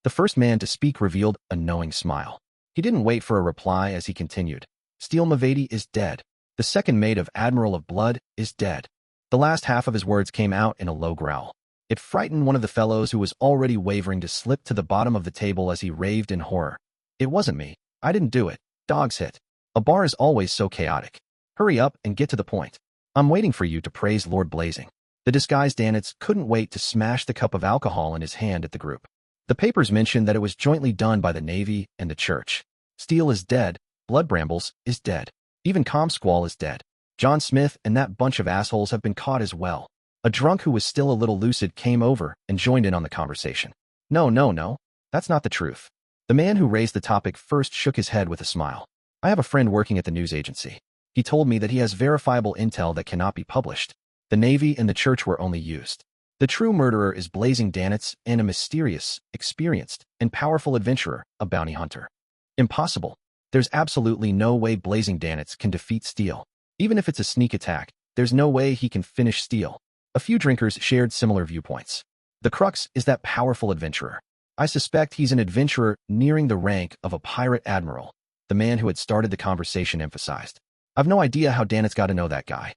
The first man to speak revealed a knowing smile. He didn't wait for a reply as he continued. Steel Mavady is dead. The second mate of Admiral of Blood is dead. The last half of his words came out in a low growl. It frightened one of the fellows who was already wavering to slip to the bottom of the table as he raved in horror. It wasn't me. I didn't do it. Dogs hit. A bar is always so chaotic. Hurry up and get to the point. I'm waiting for you to praise Lord Blazing. The disguised Danitz couldn't wait to smash the cup of alcohol in his hand at the group. The papers mentioned that it was jointly done by the Navy and the Church. Steele is dead. Blood Brambles is dead. Even Comsquall is dead. John Smith and that bunch of assholes have been caught as well. A drunk who was still a little lucid came over and joined in on the conversation. No. That's not the truth. The man who raised the topic first shook his head with a smile. I have a friend working at the news agency. He told me that he has verifiable intel that cannot be published. The Navy and the Church were only used. The true murderer is Blazing Danitz and a mysterious, experienced, and powerful adventurer, a bounty hunter. Impossible. There's absolutely no way Blazing Danitz can defeat Steele. Even if it's a sneak attack, there's no way he can finish Steele. A few drinkers shared similar viewpoints. The crux is that powerful adventurer. I suspect he's an adventurer nearing the rank of a pirate admiral, the man who had started the conversation emphasized. I've no idea how Danitz got to know that guy.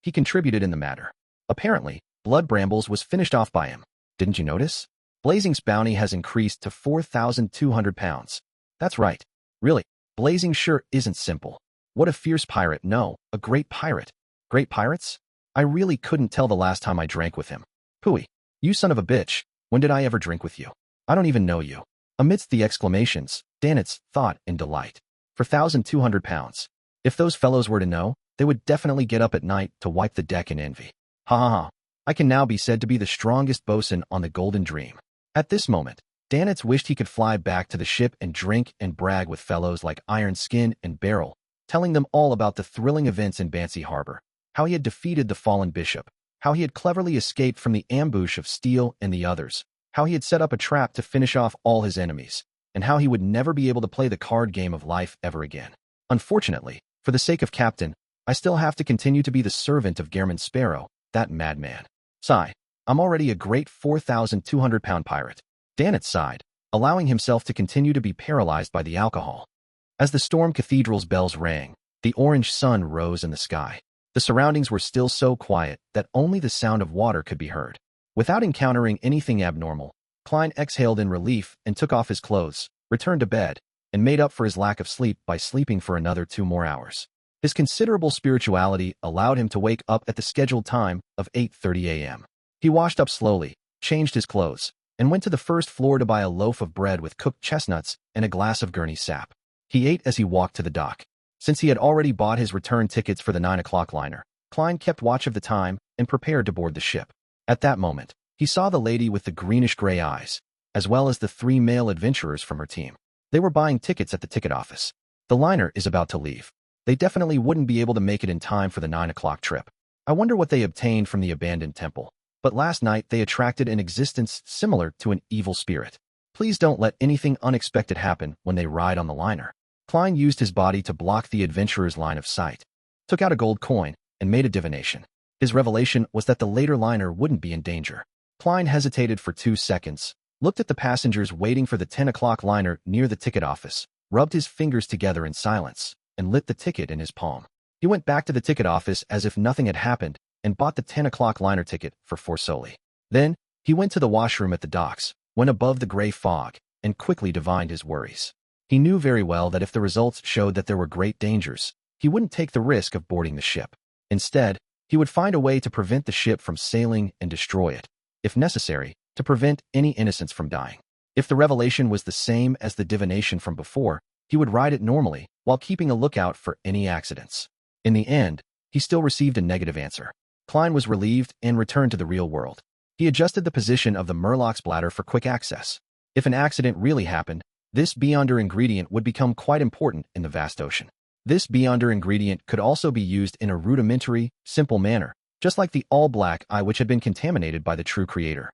He contributed in the matter. Apparently, Blood Brambles was finished off by him. Didn't you notice? Blazing's bounty has increased to 4,200 pounds. That's right. Really, blazing sure isn't simple. What a fierce pirate, no, a great pirate. Great pirates? I really couldn't tell the last time I drank with him. Pooey, you son of a bitch, when did I ever drink with you? I don't even know you. Amidst the exclamations, Danitz thought in delight. For 1,200 pounds. If those fellows were to know, they would definitely get up at night to wipe the deck in envy. Ha ha ha. I can now be said to be the strongest bosun on the Golden Dream. At this moment, Danitz wished he could fly back to the ship and drink and brag with fellows like Iron Skin and Beryl, telling them all about the thrilling events in Bancy Harbor, how he had defeated the fallen bishop, how he had cleverly escaped from the ambush of Steele and the others, how he had set up a trap to finish off all his enemies, and how he would never be able to play the card game of life ever again. Unfortunately, for the sake of Captain, I still have to continue to be the servant of Gairman Sparrow, that madman. Sigh, I'm already a great 4,200-pound pirate. Danitz sighed, allowing himself to continue to be paralyzed by the alcohol. As the Storm Cathedral's bells rang, the orange sun rose in the sky. The surroundings were still so quiet that only the sound of water could be heard. Without encountering anything abnormal, Klein exhaled in relief and took off his clothes, returned to bed, and made up for his lack of sleep by sleeping for another 2 more hours. His considerable spirituality allowed him to wake up at the scheduled time of 8:30 a.m. He washed up slowly, changed his clothes, and went to the first floor to buy a loaf of bread with cooked chestnuts and a glass of Gurney sap. He ate as he walked to the dock. Since he had already bought his return tickets for the 9 o'clock liner, Klein kept watch of the time and prepared to board the ship. At that moment, he saw the lady with the greenish-gray eyes, as well as the 3 male adventurers from her team. They were buying tickets at the ticket office. The liner is about to leave. They definitely wouldn't be able to make it in time for the 9 o'clock trip. I wonder what they obtained from the abandoned temple. But last night they attracted an existence similar to an evil spirit. Please don't let anything unexpected happen when they ride on the liner. Klein used his body to block the adventurer's line of sight, took out a gold coin, and made a divination. His revelation was that the later liner wouldn't be in danger. Klein hesitated for 2 seconds, looked at the passengers waiting for the 10 o'clock liner near the ticket office, rubbed his fingers together in silence, and lit the ticket in his palm. He went back to the ticket office as if nothing had happened and bought the 10 o'clock liner ticket for 4 soli. Then, he went to the washroom at the docks, went above the gray fog, and quickly divined his worries. He knew very well that if the results showed that there were great dangers, he wouldn't take the risk of boarding the ship. Instead, he would find a way to prevent the ship from sailing and destroy it, if necessary, to prevent any innocents from dying. If the revelation was the same as the divination from before, he would ride it normally while keeping a lookout for any accidents. In the end, he still received a negative answer. Klein was relieved and returned to the real world. He adjusted the position of the Murloc's bladder for quick access. If an accident really happened, this beyonder ingredient would become quite important in the vast ocean. This beyonder ingredient could also be used in a rudimentary, simple manner, just like the all-black eye which had been contaminated by the true creator.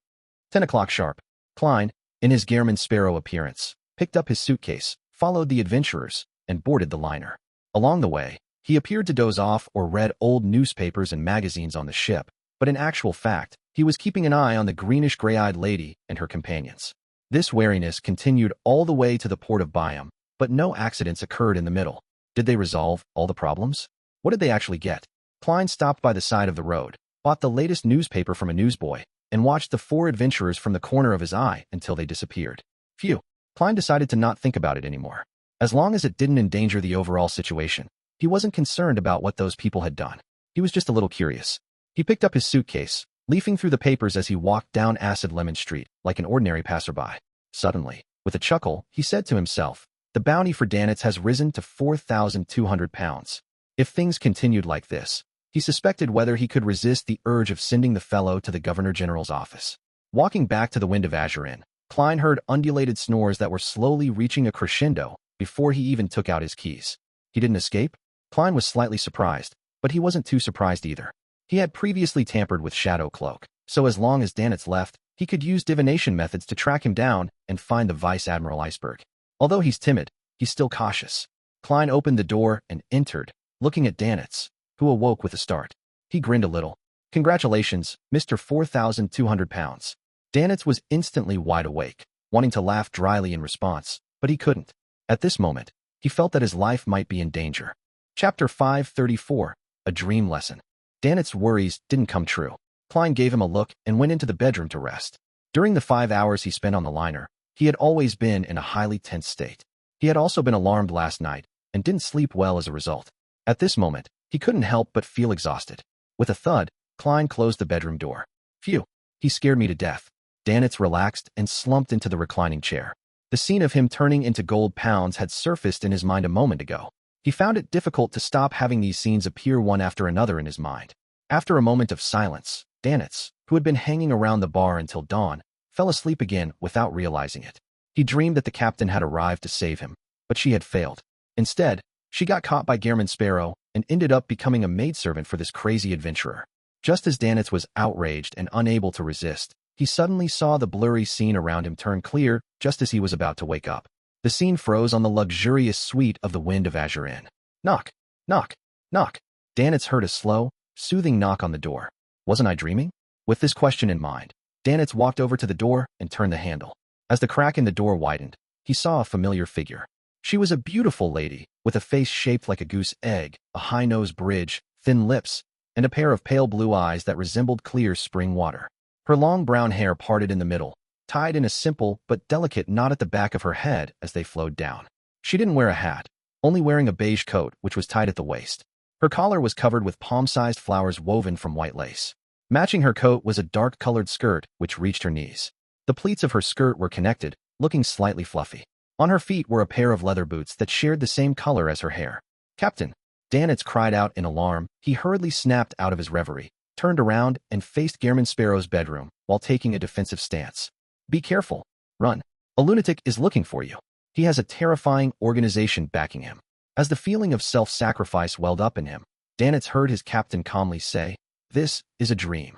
10 o'clock sharp. Klein, in his Gairman Sparrow appearance, picked up his suitcase, followed the adventurers, and boarded the liner. Along the way, he appeared to doze off or read old newspapers and magazines on the ship, but in actual fact, he was keeping an eye on the greenish-gray-eyed lady and her companions. This wariness continued all the way to the port of Bayam, but no accidents occurred in the middle. Did they resolve all the problems? What did they actually get? Klein stopped by the side of the road, bought the latest newspaper from a newsboy, and watched the 4 adventurers from the corner of his eye until they disappeared. Phew. Klein decided to not think about it anymore. As long as it didn't endanger the overall situation, he wasn't concerned about what those people had done. He was just a little curious. He picked up his suitcase, leafing through the papers as he walked down Acid Lemon Street like an ordinary passerby. Suddenly, with a chuckle, he said to himself, the bounty for Danitz has risen to 4,200 pounds. If things continued like this, he suspected whether he could resist the urge of sending the fellow to the Governor-General's office. Walking back to the Wind of Azure Inn, Klein heard undulated snores that were slowly reaching a crescendo before he even took out his keys. He didn't escape? Klein was slightly surprised, but he wasn't too surprised either. He had previously tampered with Shadow Cloak, so as long as Danitz left, he could use divination methods to track him down and find the Vice Admiral Iceberg. Although he's timid, he's still cautious. Klein opened the door and entered, looking at Danitz, who awoke with a start. He grinned a little. Congratulations, Mr. 4,200 pounds. Danitz was instantly wide awake, wanting to laugh dryly in response, but he couldn't. At this moment, he felt that his life might be in danger. Chapter 534, A Dream Lesson. Danitz's worries didn't come true. Klein gave him a look and went into the bedroom to rest. During the 5 hours he spent on the liner, he had always been in a highly tense state. He had also been alarmed last night and didn't sleep well as a result. At this moment, he couldn't help but feel exhausted. With a thud, Klein closed the bedroom door. Phew, he scared me to death. Danitz relaxed and slumped into the reclining chair. The scene of him turning into gold pounds had surfaced in his mind a moment ago. He found it difficult to stop having these scenes appear one after another in his mind. After a moment of silence, Danitz, who had been hanging around the bar until dawn, fell asleep again without realizing it. He dreamed that the captain had arrived to save him, but she had failed. Instead, she got caught by Gairman Sparrow and ended up becoming a maidservant for this crazy adventurer. Just as Danitz was outraged and unable to resist, he suddenly saw the blurry scene around him turn clear just as he was about to wake up. The scene froze on the luxurious suite of the Wind of Azure Inn. Knock, knock, knock. Danitz heard a slow, soothing knock on the door. Wasn't I dreaming? With this question in mind, Danitz walked over to the door and turned the handle. As the crack in the door widened, he saw a familiar figure. She was a beautiful lady, with a face shaped like a goose egg, a high nose bridge, thin lips, and a pair of pale blue eyes that resembled clear spring water. Her long brown hair parted in the middle, tied in a simple but delicate knot at the back of her head as they flowed down. She didn't wear a hat, only wearing a beige coat which was tied at the waist. Her collar was covered with palm-sized flowers woven from white lace. Matching her coat was a dark-colored skirt which reached her knees. The pleats of her skirt were connected, looking slightly fluffy. On her feet were a pair of leather boots that shared the same color as her hair. "Captain!" Danitz cried out in alarm. He hurriedly snapped out of his reverie, turned around, and faced Gairman Sparrow's bedroom while taking a defensive stance. "Be careful. Run. A lunatic is looking for you. He has a terrifying organization backing him." As the feeling of self-sacrifice welled up in him, Danitz heard his captain calmly say, "This is a dream."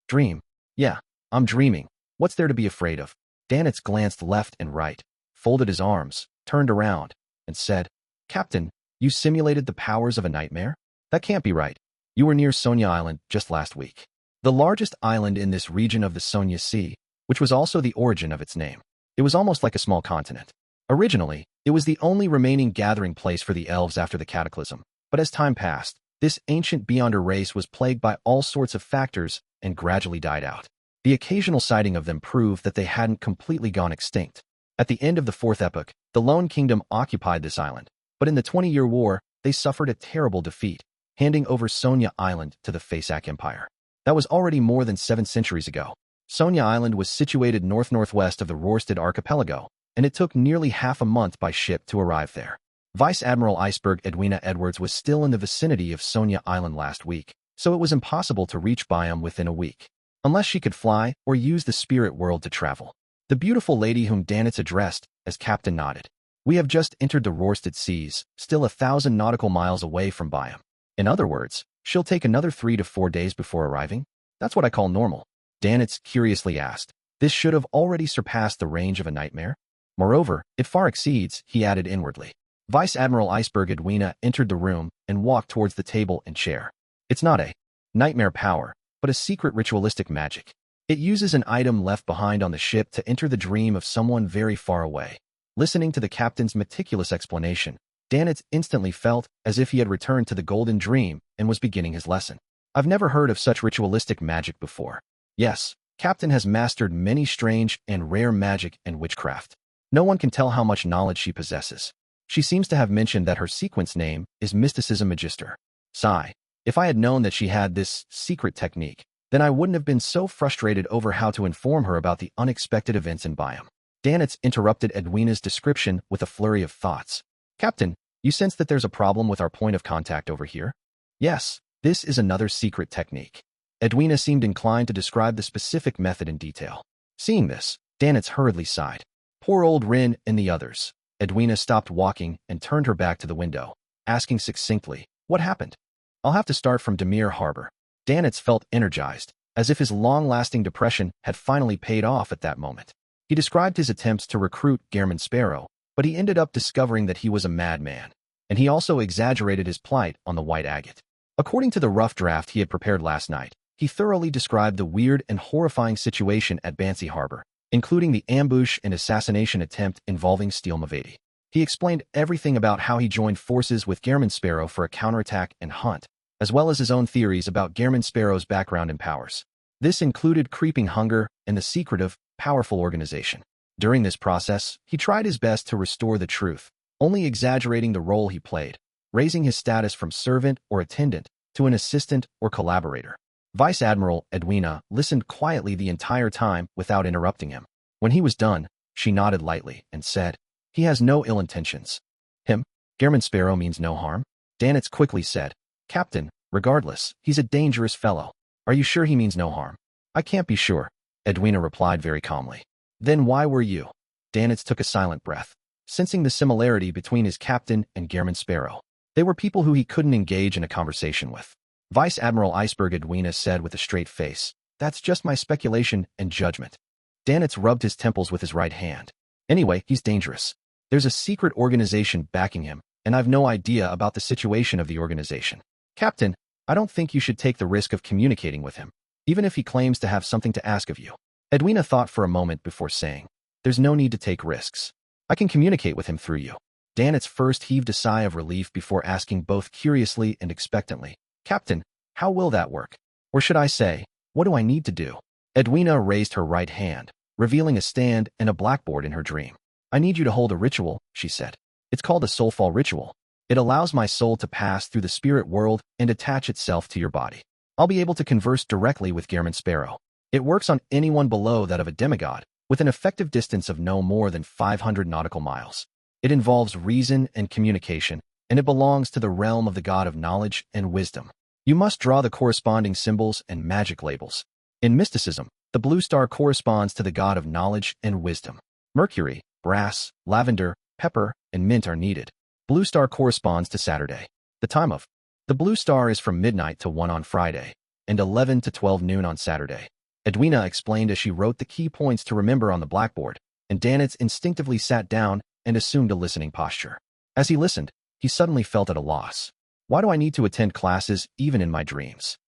"Dream? Yeah, I'm dreaming. What's there to be afraid of?" Danitz glanced left and right, folded his arms, turned around, and said, "Captain, you simulated the powers of a nightmare? That can't be right. You were near Sonia Island just last week. The largest island in this region of the Sonia Sea, which was also the origin of its name. It was almost like a small continent. Originally, it was the only remaining gathering place for the elves after the cataclysm, but as time passed, this ancient Beyonder race was plagued by all sorts of factors and gradually died out. The occasional sighting of them proved that they hadn't completely gone extinct. At the end of the Fourth Epoch, the Lone Kingdom occupied this island, but in the 20-year war, they suffered a terrible defeat, handing over Sonia Island to the Fasak Empire. That was already more than 7 centuries ago. Sonia Island was situated north-northwest of the Rorstad archipelago, and it took nearly half a month by ship to arrive there. Vice Admiral Iceberg Edwina Edwards was still in the vicinity of Sonia Island last week, so it was impossible to reach Bayam within a week, unless she could fly or use the spirit world to travel. The beautiful lady whom Danitz addressed as Captain nodded. "We have just entered the Rorstad seas, still 1,000 nautical miles away from Bayam. In other words, she'll take another 3 to 4 days before arriving? That's what I call normal." Danitz curiously asked. This should have already surpassed the range of a nightmare. Moreover, it far exceeds, he added inwardly. Vice Admiral Iceberg Edwina entered the room and walked towards the table and chair. "It's not a nightmare power, but a secret ritualistic magic. It uses an item left behind on the ship to enter the dream of someone very far away." Listening to the captain's meticulous explanation, Danitz instantly felt as if he had returned to the golden dream and was beginning his lesson. "I've never heard of such ritualistic magic before." Yes, Captain has mastered many strange and rare magic and witchcraft. No one can tell how much knowledge she possesses. She seems to have mentioned that her sequence name is Mysticism Magister. Sigh. If I had known that she had this secret technique, then I wouldn't have been so frustrated over how to inform her about the unexpected events in Bayam. Danitz interrupted Edwina's description with a flurry of thoughts. "Captain, you sense that there's a problem with our point of contact over here?" "Yes, this is another secret technique." Edwina seemed inclined to describe the specific method in detail. Seeing this, Danitz hurriedly sighed. "Poor old Rin and the others." Edwina stopped walking and turned her back to the window, asking succinctly, "What happened?" "I'll have to start from Demir Harbor." Danitz felt energized, as if his long-lasting depression had finally paid off at that moment. He described his attempts to recruit Gairman Sparrow, but he ended up discovering that he was a madman, and he also exaggerated his plight on the White Agate. According to the rough draft he had prepared last night, he thoroughly described the weird and horrifying situation at Bansi Harbor, including the ambush and assassination attempt involving Steel Mavati. He explained everything about how he joined forces with Gairman Sparrow for a counterattack and hunt, as well as his own theories about Gairman Sparrow's background and powers. This included creeping hunger and the secretive, powerful organization. During this process, he tried his best to restore the truth, only exaggerating the role he played, raising his status from servant or attendant to an assistant or collaborator. Vice Admiral Edwina listened quietly the entire time without interrupting him. When he was done, she nodded lightly and said, "He has no ill intentions." "Him? German Sparrow means no harm?" Danitz quickly said, "Captain, regardless, he's a dangerous fellow. Are you sure he means no harm?" "I can't be sure," Edwina replied very calmly. "Then why were you?" Danitz took a silent breath, sensing the similarity between his captain and German Sparrow. They were people who he couldn't engage in a conversation with. Vice Admiral Iceberg Edwina said with a straight face, "That's just my speculation and judgment." Danitz rubbed his temples with his right hand. "Anyway, he's dangerous. There's a secret organization backing him, and I've no idea about the situation of the organization. Captain, I don't think you should take the risk of communicating with him, even if he claims to have something to ask of you." Edwina thought for a moment before saying, "There's no need to take risks. I can communicate with him through you." Danitz first heaved a sigh of relief before asking both curiously and expectantly, "Captain, how will that work? Or should I say, what do I need to do?" Edwina raised her right hand, revealing a stand and a blackboard in her dream. "I need you to hold a ritual," she said. "It's called a soulfall ritual. It allows my soul to pass through the spirit world and attach itself to your body. I'll be able to converse directly with German Sparrow. It works on anyone below that of a demigod, with an effective distance of no more than 500 nautical miles. It involves reason and communication, and it belongs to the realm of the god of knowledge and wisdom. You must draw the corresponding symbols and magic labels. In mysticism, the blue star corresponds to the god of knowledge and wisdom. Mercury, brass, lavender, pepper, and mint are needed. Blue star corresponds to Saturday. The time of the blue star is from midnight to 1 on Friday, and 11 to 12 noon on Saturday." Edwina explained as she wrote the key points to remember on the blackboard, and Danitz instinctively sat down and assumed a listening posture. As he listened, he suddenly felt at a loss. Why do I need to attend classes even in my dreams?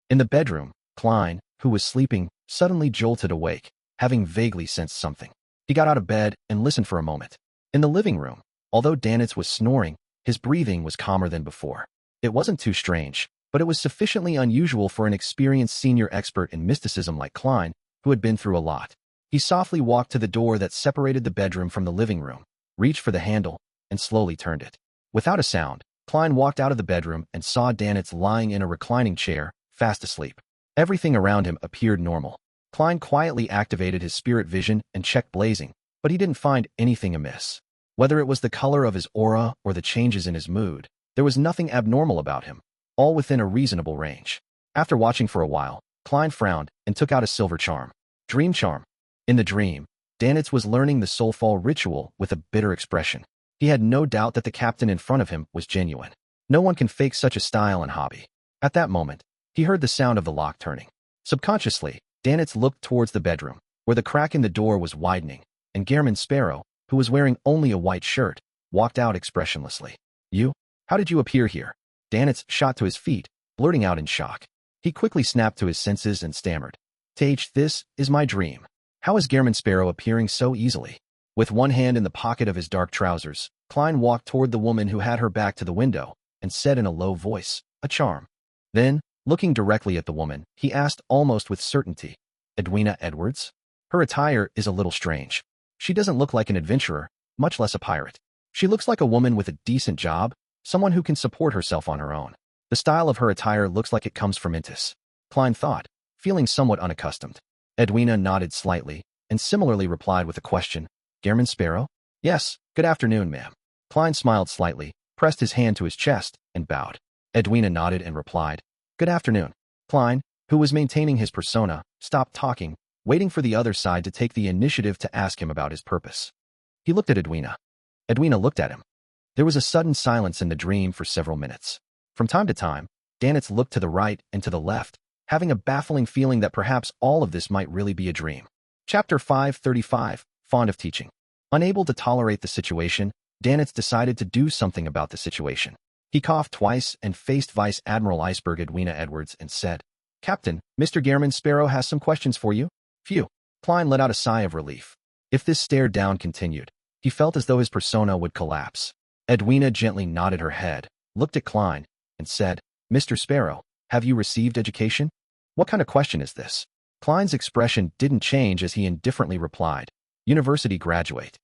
In the bedroom, Klein, who was sleeping, suddenly jolted awake, having vaguely sensed something. He got out of bed and listened for a moment. In the living room, although Danitz was snoring, his breathing was calmer than before. It wasn't too strange, but it was sufficiently unusual for an experienced senior expert in mysticism like Klein, who had been through a lot. He softly walked to the door that separated the bedroom from the living room, reached for the handle, and slowly turned it. Without a sound, Klein walked out of the bedroom and saw Danitz lying in a reclining chair, fast asleep. Everything around him appeared normal. Klein quietly activated his spirit vision and checked Blazing, but he didn't find anything amiss. Whether it was the color of his aura or the changes in his mood, there was nothing abnormal about him, all within a reasonable range. After watching for a while, Klein frowned and took out a silver charm. Dream charm. In the dream, Danitz was learning the soulfall ritual with a bitter expression. He had no doubt that the captain in front of him was genuine. No one can fake such a style and hobby. At that moment, he heard the sound of the lock turning. Subconsciously, Danitz looked towards the bedroom, where the crack in the door was widening, and German Sparrow, who was wearing only a white shirt, walked out expressionlessly. "You? How did you appear here?" Danitz shot to his feet, blurting out in shock. He quickly snapped to his senses and stammered, "Tage, this is my dream. How is German Sparrow appearing so easily?" With one hand in the pocket of his dark trousers, Klein walked toward the woman who had her back to the window and said in a low voice, "A charm." Then, looking directly at the woman, he asked almost with certainty, "Edwina Edwards? Her attire is a little strange. She doesn't look like an adventurer, much less a pirate. She looks like a woman with a decent job, someone who can support herself on her own. The style of her attire looks like it comes from Intis." Klein thought, feeling somewhat unaccustomed. Edwina nodded slightly, and similarly replied with a question, "German Sparrow?" "Yes, good afternoon, ma'am." Klein smiled slightly, pressed his hand to his chest, and bowed. Edwina nodded and replied, "Good afternoon." Klein, who was maintaining his persona, stopped talking, waiting for the other side to take the initiative to ask him about his purpose. He looked at Edwina. Edwina looked at him. There was a sudden silence in the dream for several minutes. From time to time, Danitz looked to the right and to the left, having a baffling feeling that perhaps all of this might really be a dream. Chapter 535, Fond of Teaching. Unable to tolerate the situation, Danitz decided to do something about the situation. He coughed twice and faced Vice Admiral Iceberg Edwina Edwards and said, "Captain, Mr. German Sparrow has some questions for you." Phew. Klein let out a sigh of relief. If this stare down continued, he felt as though his persona would collapse. Edwina gently nodded her head, looked at Klein, and said, "Mr. Sparrow, have you received education?" "What kind of question is this?" Klein's expression didn't change as he indifferently replied, "University graduate."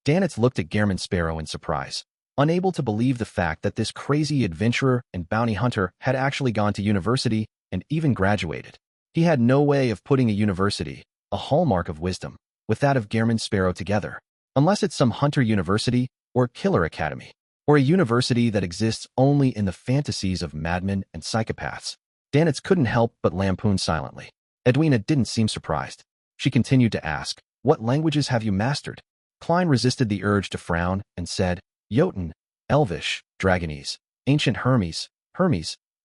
Danitz looked at Gehrman Sparrow in surprise, unable to believe the fact that this crazy adventurer and bounty hunter had actually gone to university and even graduated. He had no way of putting a university, a hallmark of wisdom, with that of Gehrman Sparrow together, unless it's some hunter university or killer academy, or a university that exists only in the fantasies of madmen and psychopaths. Danitz couldn't help but lampoon silently. Edwina didn't seem surprised. She continued to ask, "What languages have you mastered?" Klein resisted the urge to frown and said, "Jotun, Elvish, Dragonese, Ancient Hermes,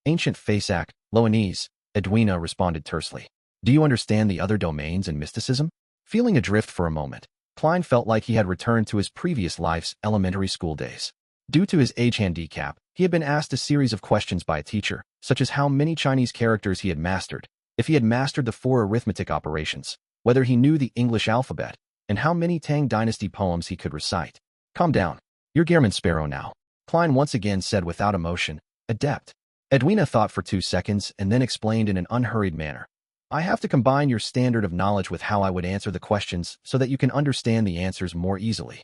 Ancient Fasak, Loanese." Edwina responded tersely. "Do you understand the other domains in mysticism?" Feeling adrift for a moment, Klein felt like he had returned to his previous life's elementary school days. Due to his age handicap, he had been asked a series of questions by a teacher, such as how many Chinese characters he had mastered, if he had mastered the 4 arithmetic operations, whether he knew the English alphabet, and how many Tang Dynasty poems he could recite. "Calm down. You're Gehrman Sparrow now," Klein once again said without emotion. "Adept." Edwina thought for 2 seconds and then explained in an unhurried manner. "I have to combine your standard of knowledge with how I would answer the questions so that you can understand the answers more easily."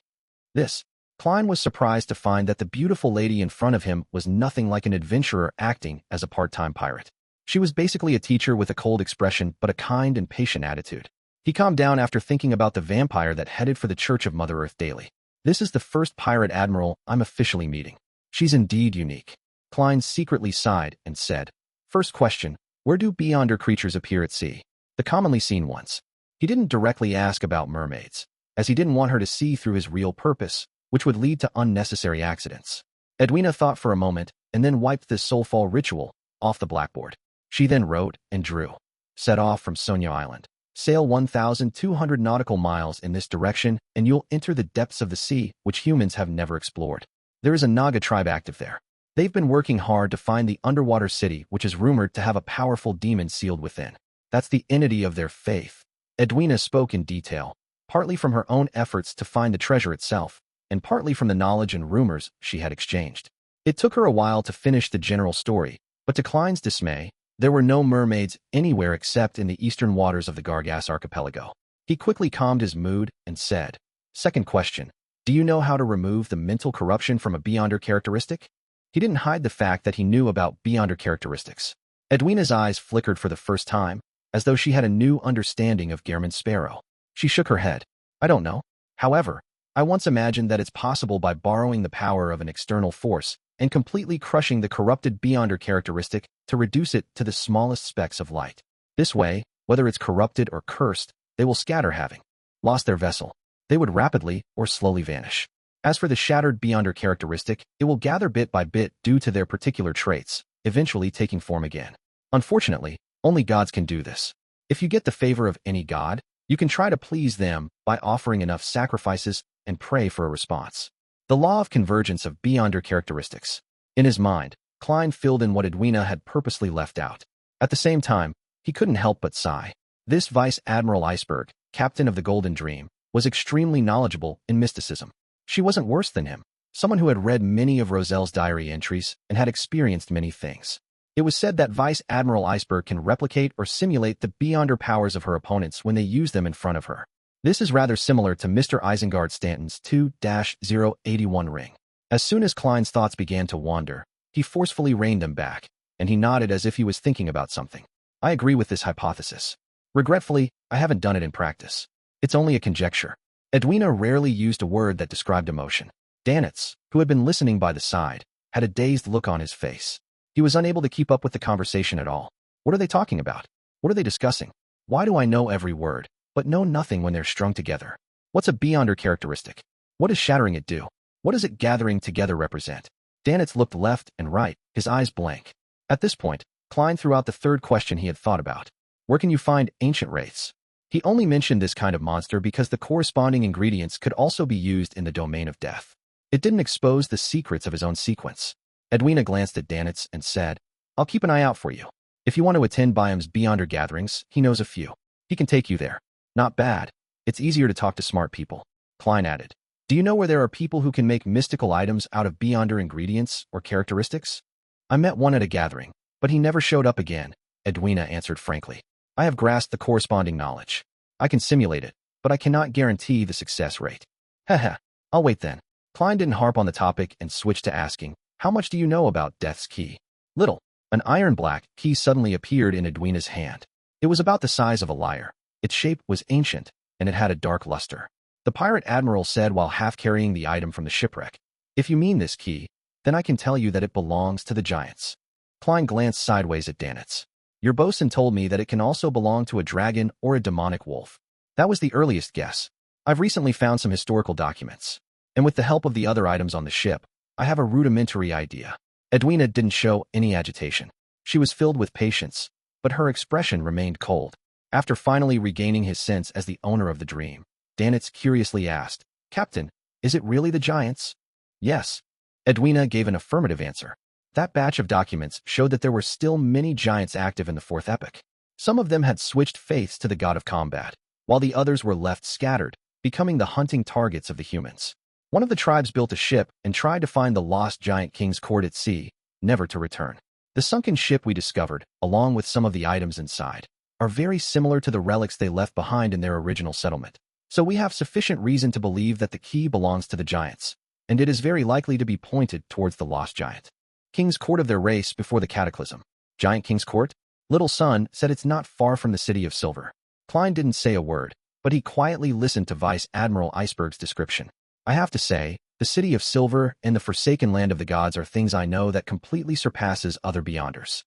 Klein was surprised to find that the beautiful lady in front of him was nothing like an adventurer acting as a part-time pirate. She was basically a teacher with a cold expression but a kind and patient attitude. He calmed down after thinking about the vampire that headed for the Church of Mother Earth daily. "This is the first pirate admiral I'm officially meeting. She's indeed unique." Klein secretly sighed and said, "First question, where do beyonder creatures appear at sea?" "The commonly seen ones." He didn't directly ask about mermaids, as he didn't want her to see through his real purpose, which would lead to unnecessary accidents. Edwina thought for a moment and then wiped this soulfall ritual off the blackboard. She then wrote and drew. "Set off from Sonia Island. Sail 1,200 nautical miles in this direction and you'll enter the depths of the sea which humans have never explored. There is a Naga tribe active there. They've been working hard to find the underwater city which is rumored to have a powerful demon sealed within. That's the entity of their faith." Edwina spoke in detail, partly from her own efforts to find the treasure itself, and partly from the knowledge and rumors she had exchanged. It took her a while to finish the general story, but to Klein's dismay, there were no mermaids anywhere except in the eastern waters of the Gargas archipelago. He quickly calmed his mood and said, "Second question, do you know how to remove the mental corruption from a beyonder characteristic?" He didn't hide the fact that he knew about beyonder characteristics. Edwina's eyes flickered for the first time, as though she had a new understanding of Gehrman Sparrow. She shook her head. "I don't know. However, I once imagined that it's possible by borrowing the power of an external force and completely crushing the corrupted beyonder characteristic to reduce it to the smallest specks of light. This way, whether it's corrupted or cursed, they will scatter, having lost their vessel. They would rapidly or slowly vanish. As for the shattered beyonder characteristic, it will gather bit by bit due to their particular traits, eventually taking form again. Unfortunately, only gods can do this. If you get the favor of any god, you can try to please them by offering enough sacrifices and pray for a response. The law of convergence of beyonder characteristics." In his mind, Klein filled in what Edwina had purposely left out. At the same time, he couldn't help but sigh. This Vice Admiral Iceberg, captain of the Golden Dream, was extremely knowledgeable in mysticism. She wasn't worse than him, someone who had read many of Roselle's diary entries and had experienced many things. It was said that Vice Admiral Iceberg can replicate or simulate the beyonder powers of her opponents when they use them in front of her. This is rather similar to Mr. Isengard Stanton's 2-081 ring. As soon as Klein's thoughts began to wander, he forcefully reined them back, and he nodded as if he was thinking about something. "I agree with this hypothesis. Regretfully, I haven't done it in practice. It's only a conjecture." Edwina rarely used a word that described emotion. Danitz, who had been listening by the side, had a dazed look on his face. He was unable to keep up with the conversation at all. What are they talking about? What are they discussing? Why do I know every word, but know nothing when they're strung together? What's a beyonder characteristic? What does shattering it do? What does it gathering together represent? Danitz looked left and right, his eyes blank. At this point, Klein threw out the third question he had thought about. "Where can you find ancient wraiths?" He only mentioned this kind of monster because the corresponding ingredients could also be used in the domain of death. It didn't expose the secrets of his own sequence. Edwina glanced at Danitz and said, "I'll keep an eye out for you. If you want to attend Bayam's beyonder gatherings, he knows a few. He can take you there." "Not bad. It's easier to talk to smart people," Klein added. "Do you know where there are people who can make mystical items out of beyonder ingredients or characteristics?" "I met one at a gathering, but he never showed up again," Edwina answered frankly. "I have grasped the corresponding knowledge. I can simulate it, but I cannot guarantee the success rate." "Haha, I'll wait then. Klein didn't harp on the topic and switched to asking, how much do you know about Death's Key? Little. An iron-black key suddenly appeared in Edwina's hand. It was about the size of a lyre. Its shape was ancient, and it had a dark luster. The pirate admiral said while half-carrying the item from the shipwreck, if you mean this key, then I can tell you that it belongs to the giants. Klein glanced sideways at Danitz. Your bosun told me that it can also belong to a dragon or a demonic wolf. That was the earliest guess. I've recently found some historical documents, and with the help of the other items on the ship, I have a rudimentary idea. Edwina didn't show any agitation. She was filled with patience, but her expression remained cold. After finally regaining his sense as the owner of the dream, Danitz curiously asked, Captain, is it really the giants? Yes. Edwina gave an affirmative answer. That batch of documents showed that there were still many giants active in the fourth epoch. Some of them had switched faiths to the god of combat, while the others were left scattered, becoming the hunting targets of the humans. One of the tribes built a ship and tried to find the lost giant king's court at sea, never to return. The sunken ship we discovered, along with some of the items inside, are very similar to the relics they left behind in their original settlement. So we have sufficient reason to believe that the key belongs to the giants, and it is very likely to be pointed towards the lost giant king's court of their race before the cataclysm. Giant king's court? Little Son said it's not far from the city of Silver. Klein didn't say a word, but he quietly listened to Vice Admiral Iceberg's description. I have to say, the city of Silver and the forsaken land of the gods are things I know that completely surpasses other beyonders.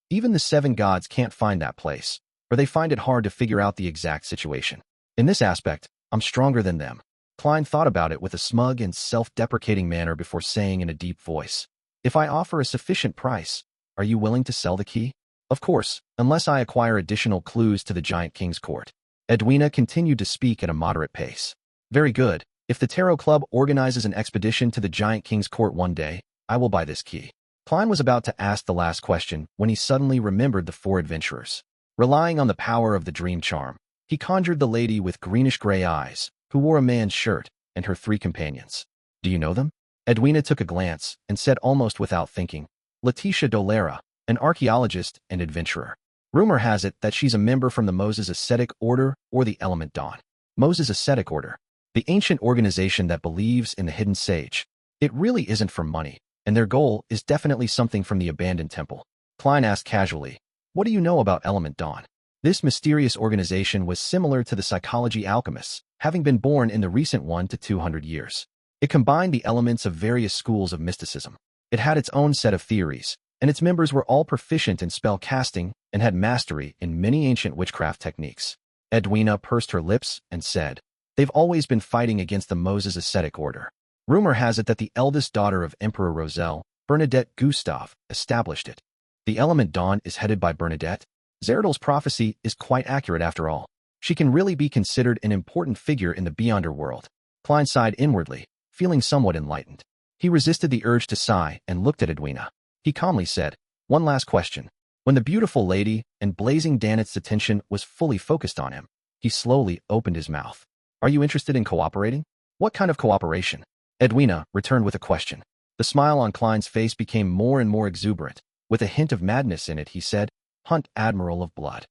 Even the seven gods can't find that place, or they find it hard to figure out the exact situation. In this aspect, I'm stronger than them. Klein thought about it with a smug and self-deprecating manner before saying in a deep voice, if I offer a sufficient price, are you willing to sell the key? Of course, unless I acquire additional clues to the giant king's court. Edwina continued to speak at a moderate pace. Very good. If the Tarot Club organizes an expedition to the giant king's court one day, I will buy this key. Klein was about to ask the last question when he suddenly remembered the four adventurers. Relying on the power of the dream charm, he conjured the lady with greenish-gray eyes, who wore a man's shirt, and her three companions. Do you know them? Edwina took a glance and said almost without thinking, Letitia Dolera, an archaeologist and adventurer. Rumor has it that she's a member from the Moses Ascetic Order or the Element Dawn. Moses Ascetic Order, the ancient organization that believes in the hidden sage. It really isn't for money, and their goal is definitely something from the abandoned temple. Klein asked casually, what do you know about Element Dawn? This mysterious organization was similar to the psychology alchemists, having been born in the recent 1 to 200 years. It combined the elements of various schools of mysticism. It had its own set of theories, and its members were all proficient in spell casting and had mastery in many ancient witchcraft techniques. Edwina pursed her lips and said, they've always been fighting against the Moses Ascetic Order. Rumor has it that the eldest daughter of Emperor Roselle, Bernadette Gustave, established it. The Element Dawn is headed by Bernadette. Zeradol's prophecy is quite accurate after all. She can really be considered an important figure in the Beyonder world. Klein sighed inwardly, feeling somewhat enlightened. He resisted the urge to sigh and looked at Edwina. He calmly said, one last question. When the beautiful lady and blazing Danitz's attention was fully focused on him, he slowly opened his mouth. Are you interested in cooperating? What kind of cooperation? Edwina returned with a question. The smile on Klein's face became more and more exuberant. With a hint of madness in it, he said, Hunt Admiral of Blood.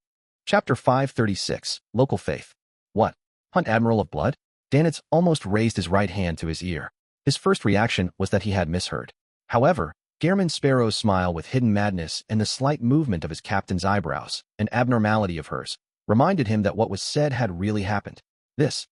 Chapter 536, Local Faith. What? Hunt Admiral of Blood? Danitz almost raised his right hand to his ear. His first reaction was that he had misheard. However, Gehrman Sparrow's smile with hidden madness and the slight movement of his captain's eyebrows, an abnormality of hers, reminded him that what was said had really happened. This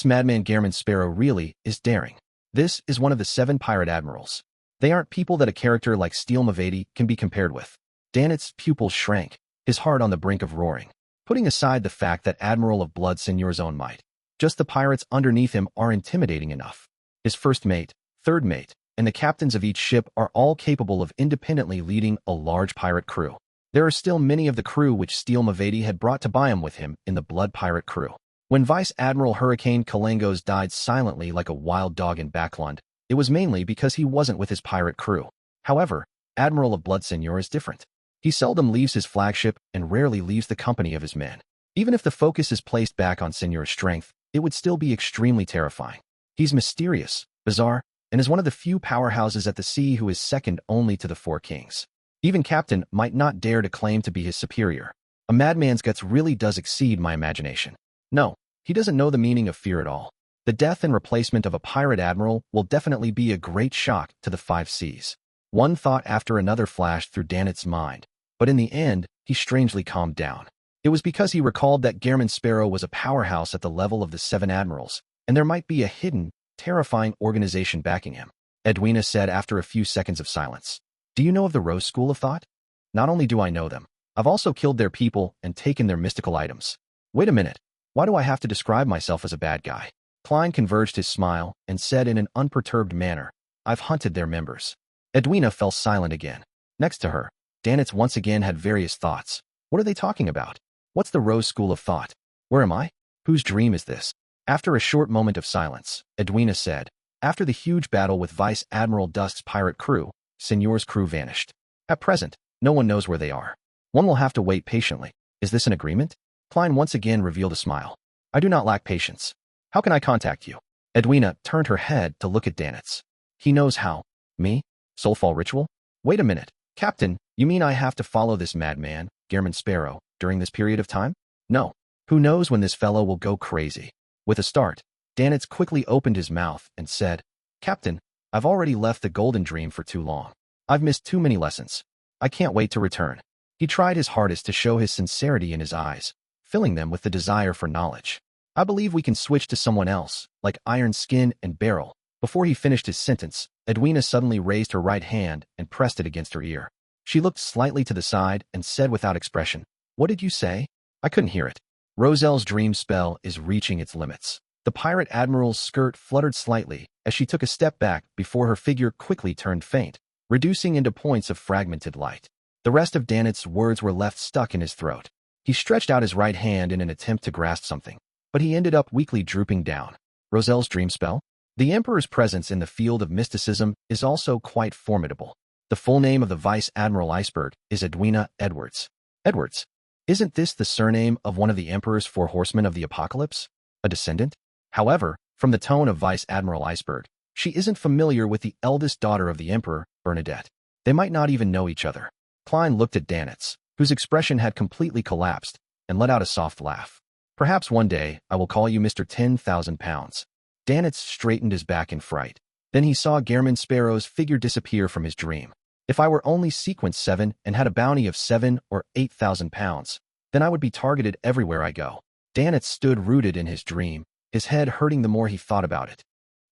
madman Gehrman Sparrow really is daring. This is one of the 7 pirate admirals. They aren't people that a character like Steel Mavady can be compared with. Danitz's pupils shrank, his heart on the brink of roaring. Putting aside the fact that Admiral of Blood Seigneur's own might, just the pirates underneath him are intimidating enough. His first mate, third mate, and the captains of each ship are all capable of independently leading a large pirate crew. There are still many of the crew which Steel Mavady had brought to Bayam with him in the Blood Pirate crew. When Vice Admiral Hurricane Kalengos died silently like a wild dog in Backlund, it was mainly because he wasn't with his pirate crew. However, Admiral of Blood Seigneur is different. He seldom leaves his flagship and rarely leaves the company of his men. Even if the focus is placed back on Seigneur's strength, it would still be extremely terrifying. He's mysterious, bizarre, and is one of the few powerhouses at the sea who is second only to the 4 kings. Even Captain might not dare to claim to be his superior. A madman's guts really does exceed my imagination. No, he doesn't know the meaning of fear at all. The death and replacement of a pirate admiral will definitely be a great shock to the Five Seas. One thought after another flashed through Danet's mind, but in the end, he strangely calmed down. It was because he recalled that Gehrman Sparrow was a powerhouse at the level of the Seven Admirals, and there might be a hidden, terrifying organization backing him. Edwina said after a few seconds of silence. Do you know of the Rose School of Thought? Not only do I know them, I've also killed their people and taken their mystical items. Wait a minute. Why do I have to describe myself as a bad guy? Klein converged his smile and said in an unperturbed manner, I've hunted their members. Edwina fell silent again. Next to her, Danitz once again had various thoughts. What are they talking about? What's the Rose School of Thought? Where am I? Whose dream is this? After a short moment of silence, Edwina said, after the huge battle with Vice Admiral Dusk's pirate crew, Signor's crew vanished. At present, no one knows where they are. One will have to wait patiently. Is this an agreement? Klein once again revealed a smile. I do not lack patience. How can I contact you? Edwina turned her head to look at Danitz. He knows how. Me? Soulfall ritual? Wait a minute. Captain, you mean I have to follow this madman, Gehrman Sparrow, during this period of time? No. Who knows when this fellow will go crazy? With a start, Danitz quickly opened his mouth and said, Captain, I've already left the Golden Dream for too long. I've missed too many lessons. I can't wait to return. He tried his hardest to show his sincerity in his eyes, filling them with the desire for knowledge. I believe we can switch to someone else, like Iron Skin and Beryl. Before he finished his sentence, Edwina suddenly raised her right hand and pressed it against her ear. She looked slightly to the side and said without expression, What did you say? I couldn't hear it. Roselle's dream spell is reaching its limits. The pirate admiral's skirt fluttered slightly as she took a step back before her figure quickly turned faint, reducing into points of fragmented light. The rest of Danitz's words were left stuck in his throat. He stretched out his right hand in an attempt to grasp something, but he ended up weakly drooping down. Roselle's dream spell? The Emperor's presence in the field of mysticism is also quite formidable. The full name of the Vice Admiral Iceberg is Edwina Edwards. Edwards? Isn't this the surname of one of the Emperor's four horsemen of the apocalypse? A descendant? However, from the tone of Vice Admiral Iceberg, she isn't familiar with the eldest daughter of the Emperor, Bernadette. They might not even know each other. Klein looked at Danitz, whose expression had completely collapsed, and let out a soft laugh. Perhaps one day I will call you Mr. 10,000 pounds. Danitz straightened his back in fright. Then he saw Gehrman Sparrow's figure disappear from his dream. If I were only sequence 7 and had a bounty of 7 or 8,000 pounds, then I would be targeted everywhere I go. Danitz stood rooted in his dream, his head hurting the more he thought about it.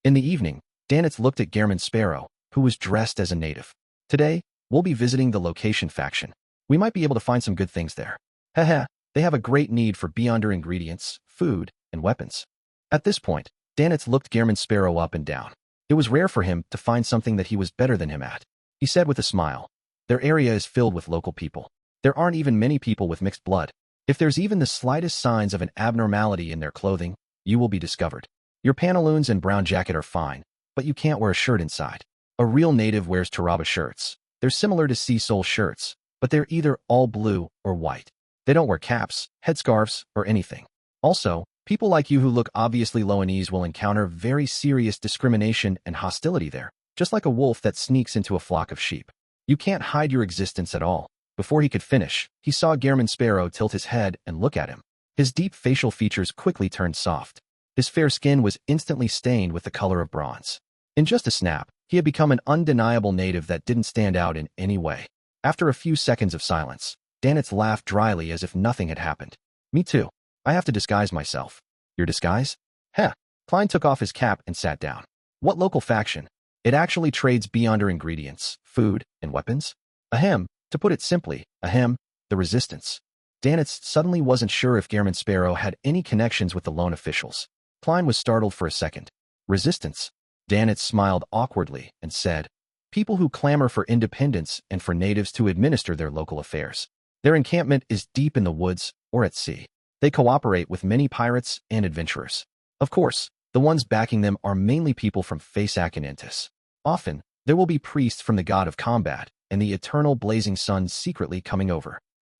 In the evening, Danitz looked at Gehrman Sparrow, who was dressed as a native. Today, we'll be visiting the location faction. We might be able to find some good things there. Haha, they have a great need for beyonder ingredients, food, and weapons. At this point, Danitz looked Gehrman Sparrow up and down. It was rare for him to find something that he was better than him at. He said with a smile, Their area is filled with local people. There aren't even many people with mixed blood. If there's even the slightest signs of an abnormality in their clothing, you will be discovered. Your pantaloons and brown jacket are fine, but you can't wear a shirt inside. A real native wears Taraba shirts. They're similar to sea sole shirts, but they're either all blue or white. They don't wear caps, headscarves, or anything. Also, people like you who look obviously Loanese will encounter very serious discrimination and hostility there, just like a wolf that sneaks into a flock of sheep. You can't hide your existence at all. Before he could finish, he saw Gehrman Sparrow tilt his head and look at him. His deep facial features quickly turned soft. His fair skin was instantly stained with the color of bronze. In just a snap, he had become an undeniable native that didn't stand out in any way. After a few seconds of silence, Danitz laughed dryly as if nothing had happened. Me too. I have to disguise myself. Your disguise? Heh. Klein took off his cap and sat down. What local faction? It actually trades beyonder ingredients, food, and weapons? Ahem. To put it simply, ahem, the resistance. Danitz suddenly wasn't sure if Gehrman Sparrow had any connections with the lone officials. Klein was startled for a second. Resistance? Danitz smiled awkwardly and said, People who clamor for independence and for natives to administer their local affairs. Their encampment is deep in the woods or at sea. They cooperate with many pirates and adventurers. Of course, the ones backing them are mainly people from Fasak and Entis. Often, there will be priests from the god of combat and the eternal blazing sun secretly coming over.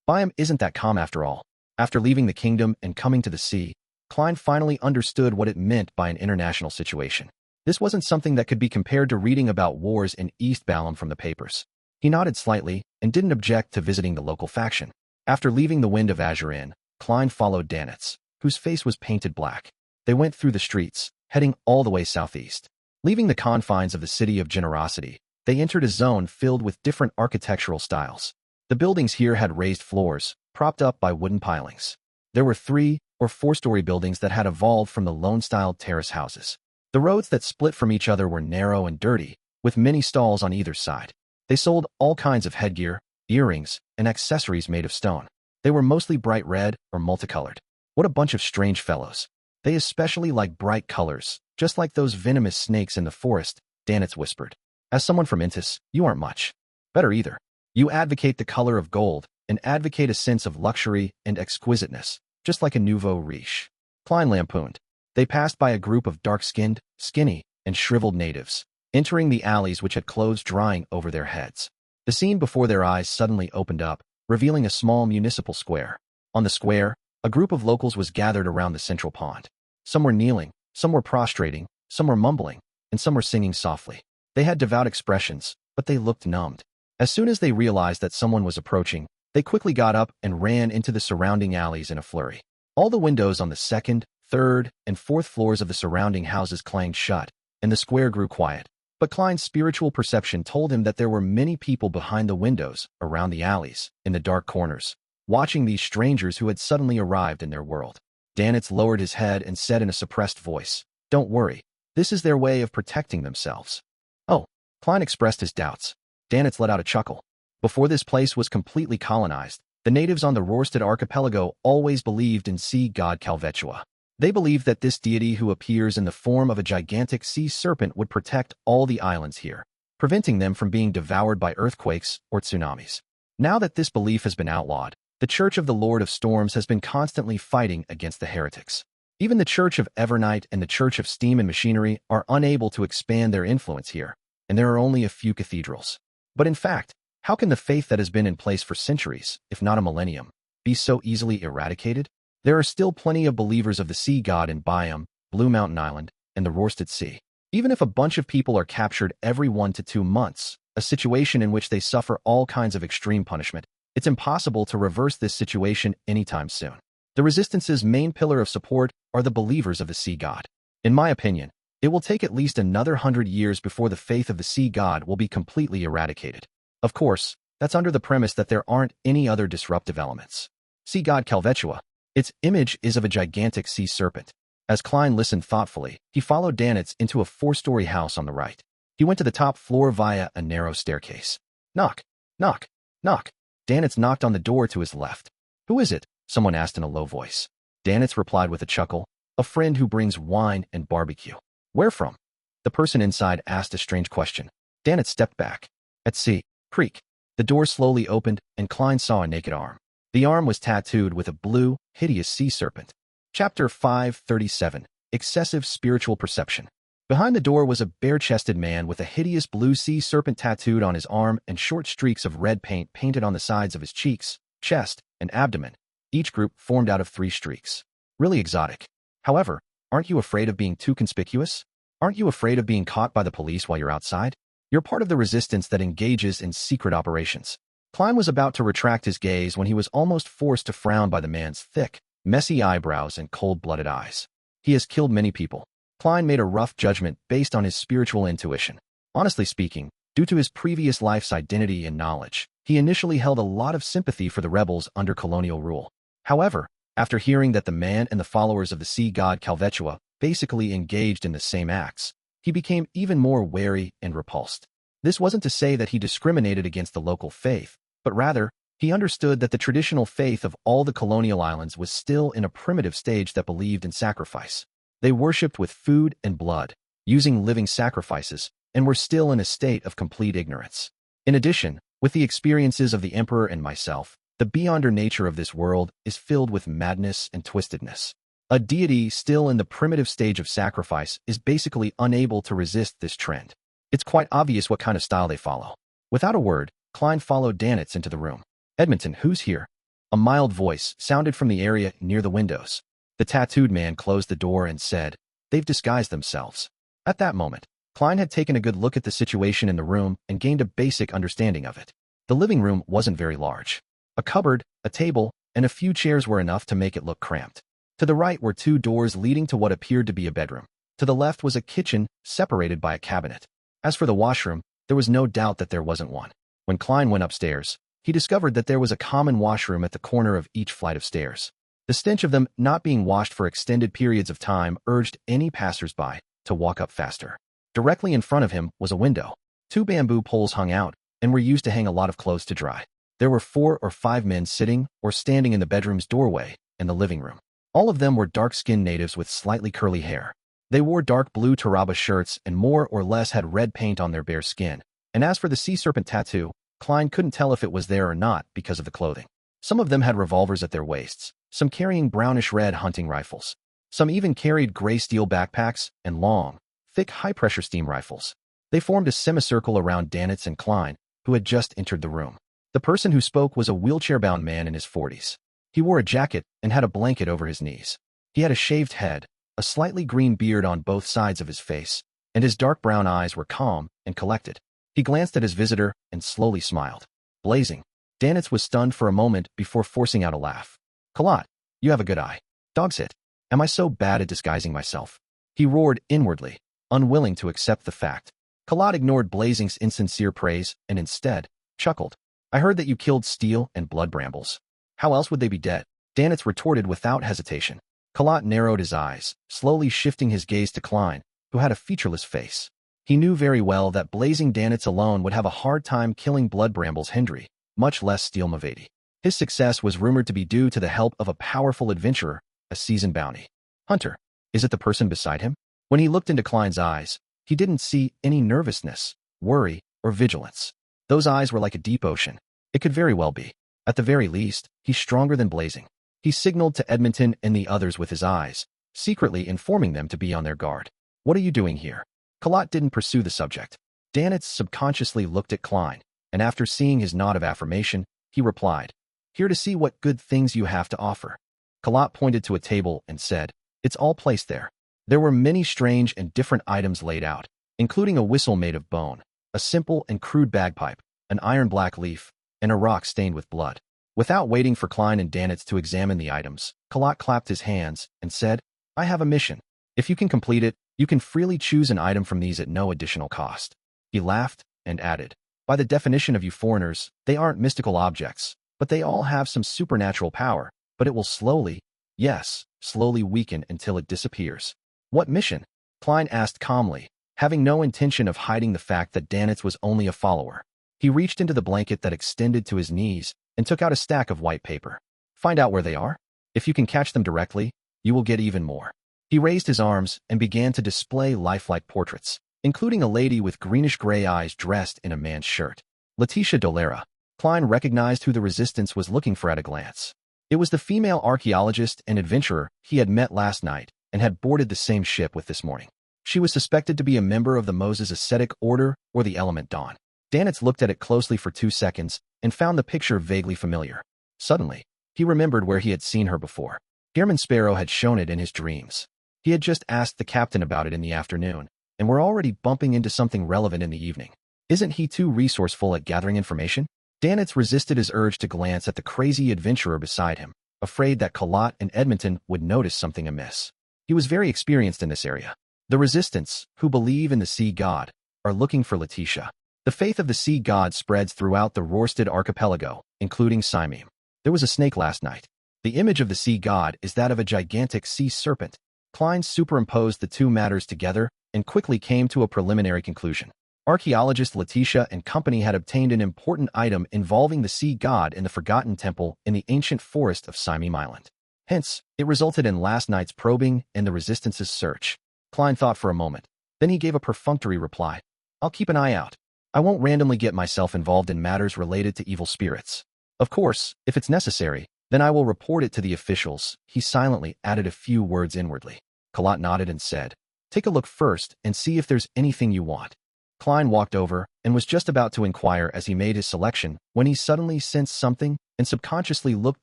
Bayam isn't that calm after all. After leaving the kingdom and coming to the sea, Klein finally understood what it meant by an international situation. This wasn't something that could be compared to reading about wars in East Bayam from the papers. He nodded slightly and didn't object to visiting the local faction. After leaving the Wind of Azure Inn, Klein followed Danitz, whose face was painted black. They went through the streets, heading all the way southeast. Leaving the confines of the City of Generosity, they entered a zone filled with different architectural styles. The buildings here had raised floors, propped up by wooden pilings. There were 3- or 4-story buildings that had evolved from the lone-styled terrace houses. The roads that split from each other were narrow and dirty, with many stalls on either side. They sold all kinds of headgear, earrings, and accessories made of stone. They were mostly bright red or multicolored. What a bunch of strange fellows. They especially like bright colors, just like those venomous snakes in the forest, Danitz whispered. As someone from Intis, you aren't much better either. You advocate the color of gold and advocate a sense of luxury and exquisiteness, just like a nouveau riche. Klein lampooned. They passed by a group of dark-skinned, skinny, and shriveled natives, entering the alleys which had closed drying over their heads. The scene before their eyes suddenly opened up, revealing a small municipal square. On the square, a group of locals was gathered around the central pond. Some were kneeling, some were prostrating, some were mumbling, and some were singing softly. They had devout expressions, but they looked numbed. As soon as they realized that someone was approaching, they quickly got up and ran into the surrounding alleys in a flurry. All the windows on the 2nd, 3rd, and 4th floors of the surrounding houses clanged shut, and the square grew quiet. But Klein's spiritual perception told him that there were many people behind the windows, around the alleys, in the dark corners, watching these strangers who had suddenly arrived in their world. Danitz lowered his head and said in a suppressed voice, "Don't worry. This is their way of protecting themselves." Oh, Klein expressed his doubts. Danitz let out a chuckle. Before this place was completely colonized, the natives on the Rörsted archipelago always believed in sea god Kalvetua. They believed that this deity who appears in the form of a gigantic sea serpent would protect all the islands here, preventing them from being devoured by earthquakes or tsunamis. Now that this belief has been outlawed, the Church of the Lord of Storms has been constantly fighting against the heretics. Even the Church of Evernight and the Church of Steam and Machinery are unable to expand their influence here, and there are only a few cathedrals. But in fact, how can the faith that has been in place for centuries, if not a millennium, be so easily eradicated? There are still plenty of believers of the sea god in Bayam, Blue Mountain Island, and the Rörsted Sea. Even if a bunch of people are captured every 1 to 2 months, a situation in which they suffer all kinds of extreme punishment, it's impossible to reverse this situation anytime soon. The Resistance's main pillar of support are the believers of the sea god. In my opinion, it will take at least another 100 years before the faith of the sea god will be completely eradicated. Of course, that's under the premise that there aren't any other disruptive elements. Sea god Kalvetua. Its image is of a gigantic sea serpent. As Klein listened thoughtfully, he followed Danitz into a 4-story house on the right. He went to the top floor via a narrow staircase. Knock, knock, knock. Danitz knocked on the door to his left. "Who is it?" someone asked in a low voice. Danitz replied with a chuckle, "A friend who brings wine and barbecue." "Where from?" The person inside asked a strange question. Danitz stepped back. "At sea. Creek." The door slowly opened, and Klein saw a naked arm. The arm was tattooed with a blue, hideous sea serpent. Chapter 537. Excessive Spiritual Perception. Behind the door was a bare-chested man with a hideous blue sea serpent tattooed on his arm and short streaks of red paint painted on the sides of his cheeks, chest, and abdomen, each group formed out of 3 streaks. Really exotic. However, aren't you afraid of being too conspicuous? Aren't you afraid of being caught by the police while you're outside? You're part of the resistance that engages in secret operations. Klein was about to retract his gaze when he was almost forced to frown by the man's thick, messy eyebrows and cold-blooded eyes. He has killed many people. Klein made a rough judgment based on his spiritual intuition. Honestly speaking, due to his previous life's identity and knowledge, he initially held a lot of sympathy for the rebels under colonial rule. However, after hearing that the man and the followers of the sea god Kalvetua basically engaged in the same acts, he became even more wary and repulsed. This wasn't to say that he discriminated against the local faith, but rather, he understood that the traditional faith of all the colonial islands was still in a primitive stage that believed in sacrifice. They worshipped with food and blood, using living sacrifices, and were still in a state of complete ignorance. In addition, with the experiences of the Emperor and myself, the beyonder nature of this world is filled with madness and twistedness. A deity still in the primitive stage of sacrifice is basically unable to resist this trend. It's quite obvious what kind of style they follow. Without a word, Klein followed Danitz into the room. "Edmonton, who's here?" A mild voice sounded from the area near the windows. The tattooed man closed the door and said, "They've disguised themselves." At that moment, Klein had taken a good look at the situation in the room and gained a basic understanding of it. The living room wasn't very large. A cupboard, a table, and a few chairs were enough to make it look cramped. To the right were 2 doors leading to what appeared to be a bedroom. To the left was a kitchen, separated by a cabinet. As for the washroom, there was no doubt that there wasn't one. When Klein went upstairs, he discovered that there was a common washroom at the corner of each flight of stairs. The stench of them not being washed for extended periods of time urged any passers-by to walk up faster. Directly in front of him was a window. 2 bamboo poles hung out and were used to hang a lot of clothes to dry. There were 4 or 5 men sitting or standing in the bedroom's doorway and the living room. All of them were dark-skinned natives with slightly curly hair. They wore dark blue Taraba shirts and more or less had red paint on their bare skin. And as for the sea serpent tattoo, Klein couldn't tell if it was there or not because of the clothing. Some of them had revolvers at their waists, some carrying brownish-red hunting rifles. Some even carried gray steel backpacks and long, thick high-pressure steam rifles. They formed a semicircle around Danitz and Klein, who had just entered the room. The person who spoke was a wheelchair-bound man in his 40s. He wore a jacket and had a blanket over his knees. He had a shaved head, a slightly green beard on both sides of his face, and his dark brown eyes were calm and collected. He glanced at his visitor and slowly smiled. Blazing. Danitz was stunned for a moment before forcing out a laugh. Kalat, you have a good eye. Dog's it. Am I so bad at disguising myself? He roared inwardly, unwilling to accept the fact. Kalat ignored Blazing's insincere praise and instead chuckled. I heard that you killed steel and blood brambles. How else would they be dead? Danitz retorted without hesitation. Kalat narrowed his eyes, slowly shifting his gaze to Klein, who had a featureless face. He knew very well that Blazing Danitz alone would have a hard time killing blood brambles Hendry, much less Steel Mavati. His success was rumored to be due to the help of a powerful adventurer, a seasoned bounty hunter. Is it the person beside him? When he looked into Klein's eyes, he didn't see any nervousness, worry, or vigilance. Those eyes were like a deep ocean. It could very well be. At the very least, he's stronger than Blazing. He signaled to Edmonton and the others with his eyes, secretly informing them to be on their guard. What are you doing here? Kalat didn't pursue the subject. Danitz subconsciously looked at Klein, and after seeing his nod of affirmation, he replied, Here to see what good things you have to offer. Kalat pointed to a table and said, It's all placed there. There were many strange and different items laid out, including a whistle made of bone, a simple and crude bagpipe, an iron black leaf, and a rock stained with blood. Without waiting for Klein and Danitz to examine the items, Kalat clapped his hands and said, I have a mission. If you can complete it, you can freely choose an item from these at no additional cost. He laughed and added, By the definition of you foreigners, they aren't mystical objects, but they all have some supernatural power, but it will slowly, yes, slowly weaken until it disappears. What mission? Klein asked calmly, having no intention of hiding the fact that Danitz was only a follower. He reached into the blanket that extended to his knees and took out a stack of white paper. Find out where they are. If you can catch them directly, you will get even more. He raised his arms and began to display lifelike portraits, including a lady with greenish-gray eyes dressed in a man's shirt. Letitia Dolera. Klein recognized who the resistance was looking for at a glance. It was the female archaeologist and adventurer he had met last night and had boarded the same ship with this morning. She was suspected to be a member of the Moses Ascetic Order or the Element Dawn. Danitz looked at it closely for 2 seconds and found the picture vaguely familiar. Suddenly, he remembered where he had seen her before. Herman Sparrow had shown it in his dreams. He had just asked the captain about it in the afternoon, and were already bumping into something relevant in the evening. Isn't he too resourceful at gathering information? Danitz resisted his urge to glance at the crazy adventurer beside him, afraid that Kalat and Edmonton would notice something amiss. He was very experienced in this area. The resistance, who believe in the sea god, are looking for Letitia. The faith of the sea god spreads throughout the Rorsted archipelago, including Simim. There was a snake last night. The image of the sea god is that of a gigantic sea serpent. Klein superimposed the two matters together and quickly came to a preliminary conclusion. Archaeologist Letitia and company had obtained an important item involving the sea god in the Forgotten Temple in the ancient forest of Simim Island. Hence, it resulted in last night's probing and the Resistance's search. Klein thought for a moment. Then he gave a perfunctory reply. I'll keep an eye out. I won't randomly get myself involved in matters related to evil spirits. Of course, if it's necessary, then I will report it to the officials. He silently added a few words inwardly. Kalat nodded and said, Take a look first and see if there's anything you want. Klein walked over and was just about to inquire as he made his selection when he suddenly sensed something and subconsciously looked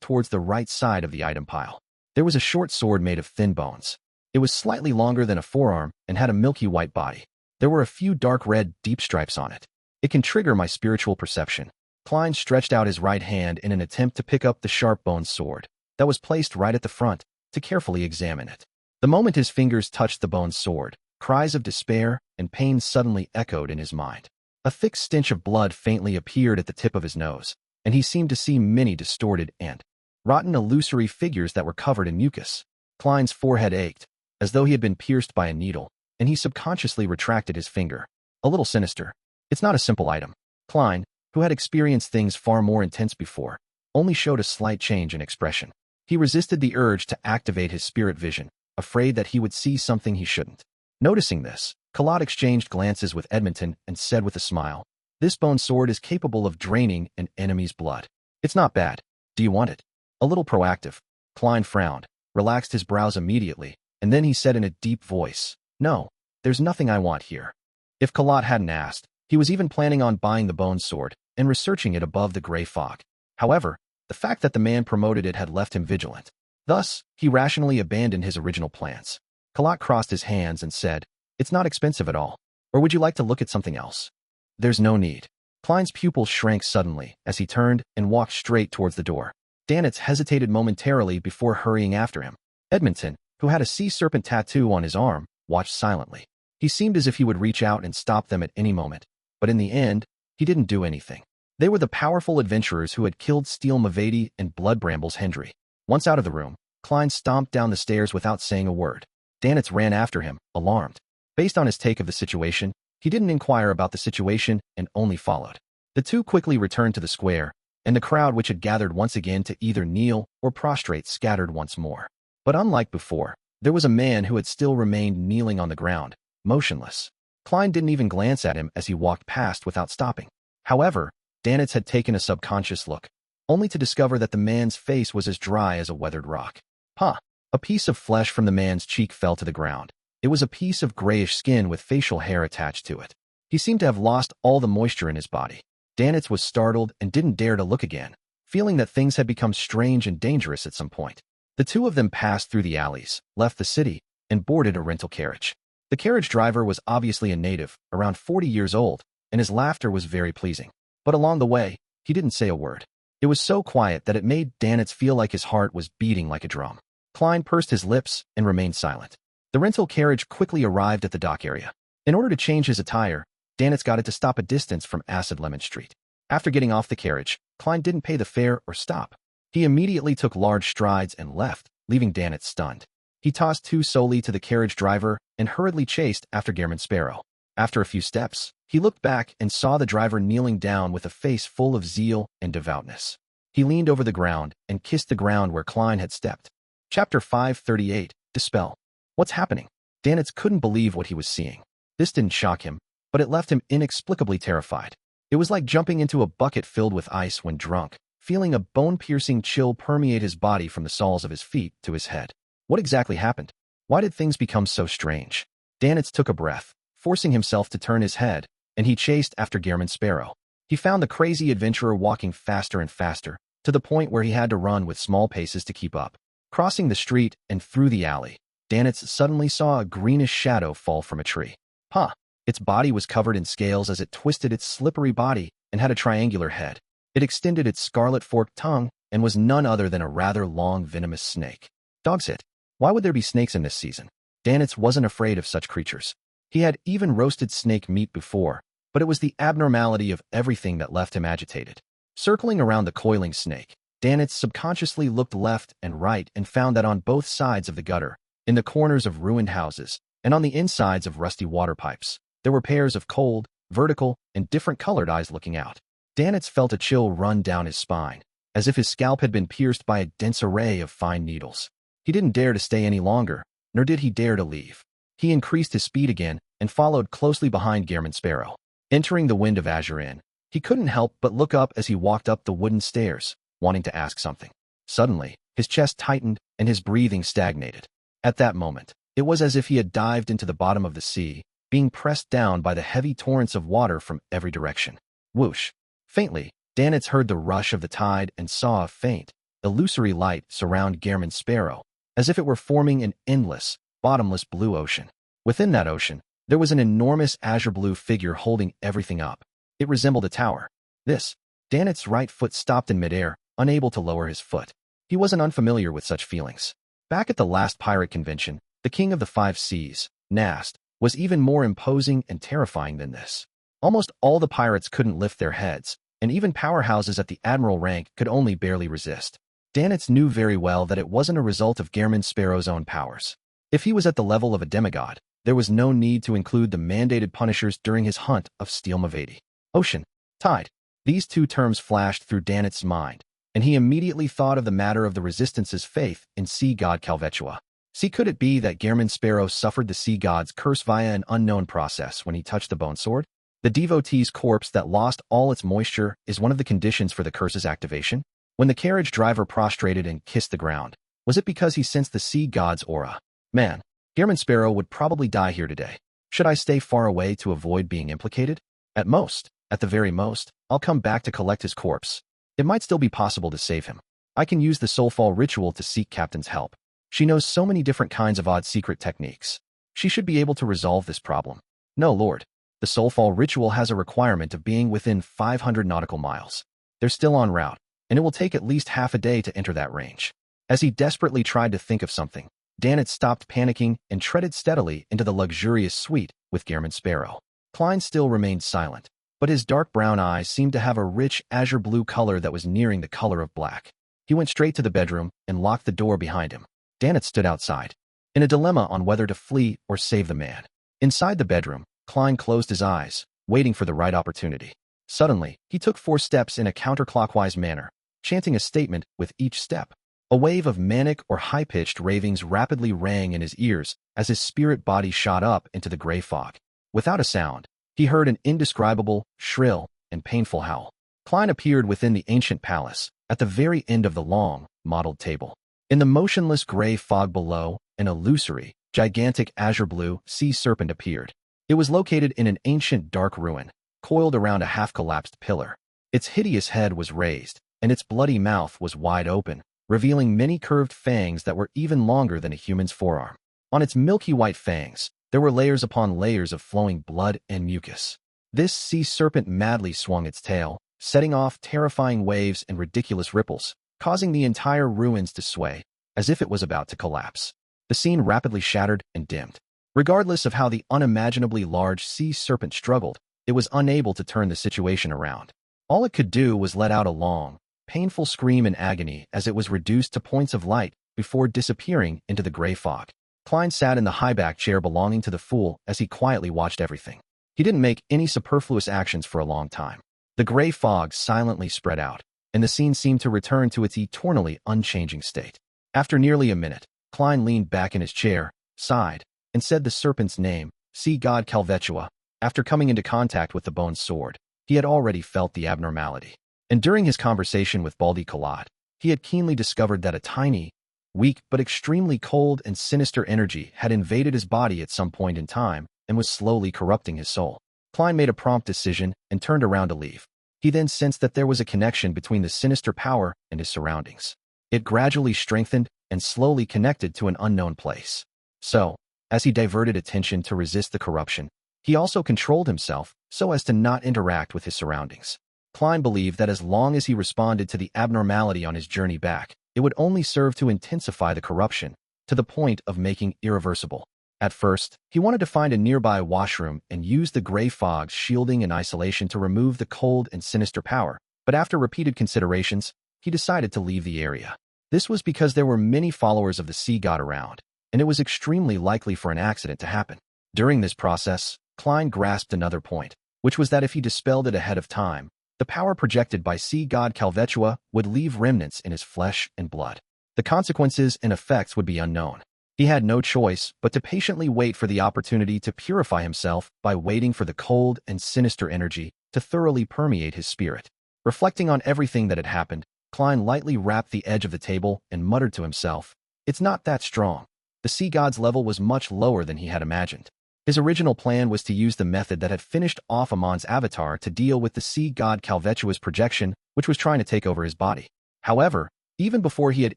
towards the right side of the item pile. There was a short sword made of thin bones. It was slightly longer than a forearm and had a milky white body. There were a few dark red deep stripes on it. It can trigger my spiritual perception. Klein stretched out his right hand in an attempt to pick up the sharp-boned sword that was placed right at the front to carefully examine it. The moment his fingers touched the bone sword, Cries of despair and pain suddenly echoed in his mind. A thick stench of blood faintly appeared at the tip of his nose, and he seemed to see many distorted and rotten illusory figures that were covered in mucus. Klein's forehead ached, as though he had been pierced by a needle, and he subconsciously retracted his finger. A little sinister. It's not a simple item. Klein, who had experienced things far more intense before, only showed a slight change in expression. He resisted the urge to activate his spirit vision, afraid that he would see something he shouldn't. Noticing this, Kalot exchanged glances with Edmonton and said with a smile, "This bone sword is capable of draining an enemy's blood. It's not bad. Do you want it?" A little proactive. Klein frowned, relaxed his brows immediately, and then he said in a deep voice, "No, there's nothing I want here." If Kalot hadn't asked, he was even planning on buying the bone sword and researching it above the gray fog. However, the fact that the man promoted it had left him vigilant. Thus, he rationally abandoned his original plans. Kalot crossed his hands and said, "It's not expensive at all. Or would you like to look at something else?" "There's no need." Klein's pupil shrank suddenly as he turned and walked straight towards the door. Danitz hesitated momentarily before hurrying after him. Edmonton, who had a sea serpent tattoo on his arm, watched silently. He seemed as if he would reach out and stop them at any moment, but in the end, he didn't do anything. They were the powerful adventurers who had killed Steel Mavedi and Blood Brambles Hendry. Once out of the room, Klein stomped down the stairs without saying a word. Danitz ran after him, alarmed. Based on his take of the situation, he didn't inquire about the situation and only followed. The two quickly returned to the square, and the crowd which had gathered once again to either kneel or prostrate scattered once more. But unlike before, there was a man who had still remained kneeling on the ground, motionless. Klein didn't even glance at him as he walked past without stopping. However, Danitz had taken a subconscious look, only to discover that the man's face was as dry as a weathered rock. Huh! A piece of flesh from the man's cheek fell to the ground. It was a piece of grayish skin with facial hair attached to it. He seemed to have lost all the moisture in his body. Danitz was startled and didn't dare to look again, feeling that things had become strange and dangerous at some point. The two of them passed through the alleys, left the city, and boarded a rental carriage. The carriage driver was obviously a native, around 40 years old, and his laughter was very pleasing. But along the way, he didn't say a word. It was so quiet that it made Danitz feel like his heart was beating like a drum. Klein pursed his lips and remained silent. The rental carriage quickly arrived at the dock area. In order to change his attire, Danitz got it to stop a distance from Acid Lemon Street. After getting off the carriage, Klein didn't pay the fare or stop. He immediately took large strides and left, leaving Danitz stunned. He tossed 2 solely to the carriage driver and hurriedly chased after Gehrman Sparrow. After a few steps, he looked back and saw the driver kneeling down with a face full of zeal and devoutness. He leaned over the ground and kissed the ground where Klein had stepped. Chapter 538, Dispel. What's happening? Danitz couldn't believe what he was seeing. This didn't shock him, but it left him inexplicably terrified. It was like jumping into a bucket filled with ice when drunk, feeling a bone-piercing chill permeate his body from the soles of his feet to his head. What exactly happened? Why did things become so strange? Danitz took a breath, forcing himself to turn his head, and he chased after Gehrman Sparrow. He found the crazy adventurer walking faster and faster, to the point where he had to run with small paces to keep up. Crossing the street and through the alley, Danitz suddenly saw a greenish shadow fall from a tree. Huh! Its body was covered in scales as it twisted its slippery body and had a triangular head. It extended its scarlet forked tongue and was none other than a rather long venomous snake. Dog's it. Why would there be snakes in this season? Danitz wasn't afraid of such creatures. He had even roasted snake meat before, but it was the abnormality of everything that left him agitated. Circling around the coiling snake, Danitz subconsciously looked left and right and found that on both sides of the gutter, in the corners of ruined houses, and on the insides of rusty water pipes, there were pairs of cold, vertical, and different-colored eyes looking out. Danitz felt a chill run down his spine, as if his scalp had been pierced by a dense array of fine needles. He didn't dare to stay any longer, nor did he dare to leave. He increased his speed again and followed closely behind Gehrman Sparrow. Entering the Wind of Azure Inn, he couldn't help but look up as he walked up the wooden stairs, wanting to ask something. Suddenly, his chest tightened and his breathing stagnated. At that moment, it was as if he had dived into the bottom of the sea, being pressed down by the heavy torrents of water from every direction. Whoosh! Faintly, Danitz heard the rush of the tide and saw a faint, illusory light surround Gehrman Sparrow, as if it were forming an endless, bottomless blue ocean. Within that ocean, there was an enormous azure-blue figure holding everything up. It resembled a tower. Danitz's right foot stopped in midair, unable to lower his foot. He wasn't unfamiliar with such feelings. Back at the last pirate convention, the King of the Five Seas, Nast, was even more imposing and terrifying than this. Almost all the pirates couldn't lift their heads, and even powerhouses at the admiral rank could only barely resist. Danitz knew very well that it wasn't a result of Gehrman Sparrow's own powers. If he was at the level of a demigod, there was no need to include the mandated punishers during his hunt of Steel Mavati. Ocean, tide. These two terms flashed through Danitz's mind, and he immediately thought of the matter of the Resistance's faith in sea god Kalvetua. See, could it be that Gehrman Sparrow suffered the sea god's curse via an unknown process when he touched the bone sword? The devotee's corpse that lost all its moisture is one of the conditions for the curse's activation? When the carriage driver prostrated and kissed the ground, was it because he sensed the sea god's aura? Man, Gehrman Sparrow would probably die here today. Should I stay far away to avoid being implicated? At the very most, I'll come back to collect his corpse. It might still be possible to save him. I can use the soulfall ritual to seek Captain's help. She knows so many different kinds of odd secret techniques. She should be able to resolve this problem. No, Lord. The soulfall ritual has a requirement of being within 500 nautical miles. They're still en route, and it will take at least half a day to enter that range. As he desperately tried to think of something, Danitz stopped panicking and treaded steadily into the luxurious suite with Gehrman Sparrow. Klein still remained silent, but his dark brown eyes seemed to have a rich azure blue color that was nearing the color of black. He went straight to the bedroom and locked the door behind him. Danitz stood outside, in a dilemma on whether to flee or save the man. Inside the bedroom, Klein closed his eyes, waiting for the right opportunity. Suddenly, he took 4 steps in a counterclockwise manner, chanting a statement with each step. A wave of manic or high-pitched ravings rapidly rang in his ears as his spirit body shot up into the gray fog. Without a sound, he heard an indescribable, shrill, and painful howl. Klein appeared within the ancient palace, at the very end of the long, mottled table. In the motionless gray fog below, an illusory, gigantic azure blue sea serpent appeared. It was located in an ancient dark ruin, coiled around a half-collapsed pillar. Its hideous head was raised, and its bloody mouth was wide open, revealing many curved fangs that were even longer than a human's forearm. On its milky white fangs, there were layers upon layers of flowing blood and mucus. This sea serpent madly swung its tail, setting off terrifying waves and ridiculous ripples, causing the entire ruins to sway, as if it was about to collapse. The scene rapidly shattered and dimmed. Regardless of how the unimaginably large sea serpent struggled, it was unable to turn the situation around. All it could do was let out a long, painful scream in agony as it was reduced to points of light before disappearing into the gray fog. Klein sat in the high-back chair belonging to the fool as he quietly watched everything. He didn't make any superfluous actions for a long time. The gray fog silently spread out, and the scene seemed to return to its eternally unchanging state. After nearly a minute, Klein leaned back in his chair, sighed, and said the serpent's name, sea god Kalvetua. After coming into contact with the bone sword, he had already felt the abnormality. And during his conversation with Baldi Kalat, he had keenly discovered that a tiny, weak but extremely cold and sinister energy had invaded his body at some point in time and was slowly corrupting his soul. Klein made a prompt decision and turned around to leave. He then sensed that there was a connection between the sinister power and his surroundings. It gradually strengthened and slowly connected to an unknown place. So, as he diverted attention to resist the corruption, he also controlled himself so as to not interact with his surroundings. Klein believed that as long as he responded to the abnormality on his journey back, it would only serve to intensify the corruption, to the point of making irreversible. At first, he wanted to find a nearby washroom and use the gray fog's shielding and isolation to remove the cold and sinister power, but after repeated considerations, he decided to leave the area. This was because there were many followers of the sea god around, and it was extremely likely for an accident to happen. During this process, Klein grasped another point, which was that if he dispelled it ahead of time, the power projected by sea god Kalvetua would leave remnants in his flesh and blood. The consequences and effects would be unknown. He had no choice but to patiently wait for the opportunity to purify himself by waiting for the cold and sinister energy to thoroughly permeate his spirit. Reflecting on everything that had happened, Klein lightly rapped the edge of the table and muttered to himself, "It's not that strong." The sea god's level was much lower than he had imagined. His original plan was to use the method that had finished off Amon's avatar to deal with the sea god Kalvetua's projection, which was trying to take over his body. However, even before he had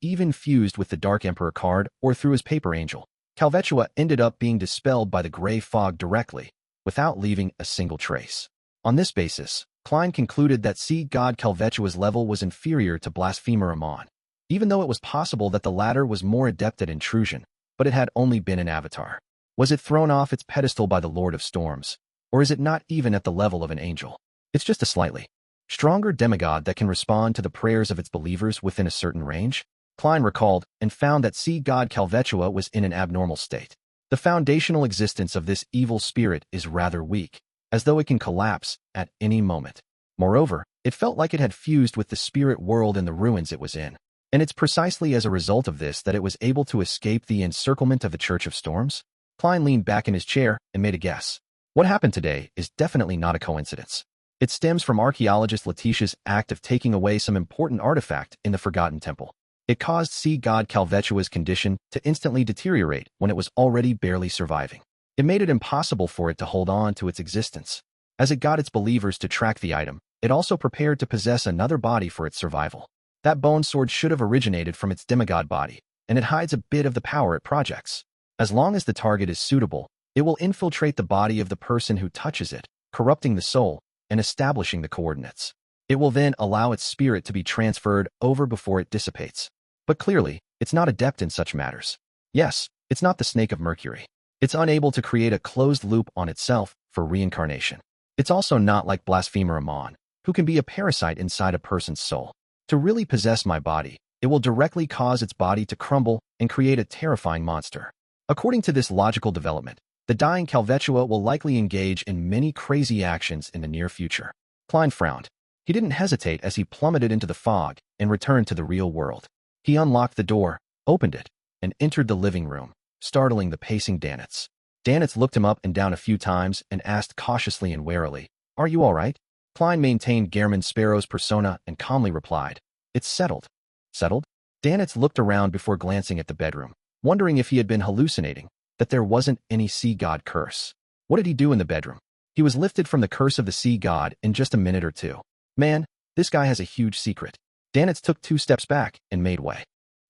even fused with the Dark Emperor card or through his paper angel, Kalvetua ended up being dispelled by the gray fog directly, without leaving a single trace. On this basis, Klein concluded that sea god Kalvetua's level was inferior to blasphemer Amon, even though it was possible that the latter was more adept at intrusion, but it had only been an avatar. Was it thrown off its pedestal by the Lord of Storms? Or is it not even at the level of an angel? It's just a slightly stronger demigod that can respond to the prayers of its believers within a certain range? Klein recalled and found that sea god Kalvetua was in an abnormal state. The foundational existence of this evil spirit is rather weak, as though it can collapse at any moment. Moreover, it felt like it had fused with the spirit world and the ruins it was in. And it's precisely as a result of this that it was able to escape the encirclement of the Church of Storms? Klein leaned back in his chair and made a guess. What happened today is definitely not a coincidence. It stems from archaeologist Letitia's act of taking away some important artifact in the Forgotten Temple. It caused sea god Kalvetua's condition to instantly deteriorate when it was already barely surviving. It made it impossible for it to hold on to its existence. As it got its believers to track the item, it also prepared to possess another body for its survival. That bone sword should have originated from its demigod body, and it hides a bit of the power it projects. As long as the target is suitable, it will infiltrate the body of the person who touches it, corrupting the soul and establishing the coordinates. It will then allow its spirit to be transferred over before it dissipates. But clearly, it's not adept in such matters. Yes, it's not the Snake of Mercury. It's unable to create a closed loop on itself for reincarnation. It's also not like Blasphemer Amon, who can be a parasite inside a person's soul. To really possess my body, it will directly cause its body to crumble and create a terrifying monster. According to this logical development, the dying Kalvetua will likely engage in many crazy actions in the near future. Klein frowned. He didn't hesitate as he plummeted into the fog and returned to the real world. He unlocked the door, opened it, and entered the living room, startling the pacing Danitz. Danitz looked him up and down a few times and asked cautiously and warily, "Are you all right?" Klein maintained Gehrman Sparrow's persona and calmly replied, "It's settled." Settled? Danitz looked around before glancing at the bedroom, wondering if he had been hallucinating, that there wasn't any sea god curse. What did he do in the bedroom? He was lifted from the curse of the sea god in just a minute or two. Man, this guy has a huge secret. Danitz took 2 steps back and made way.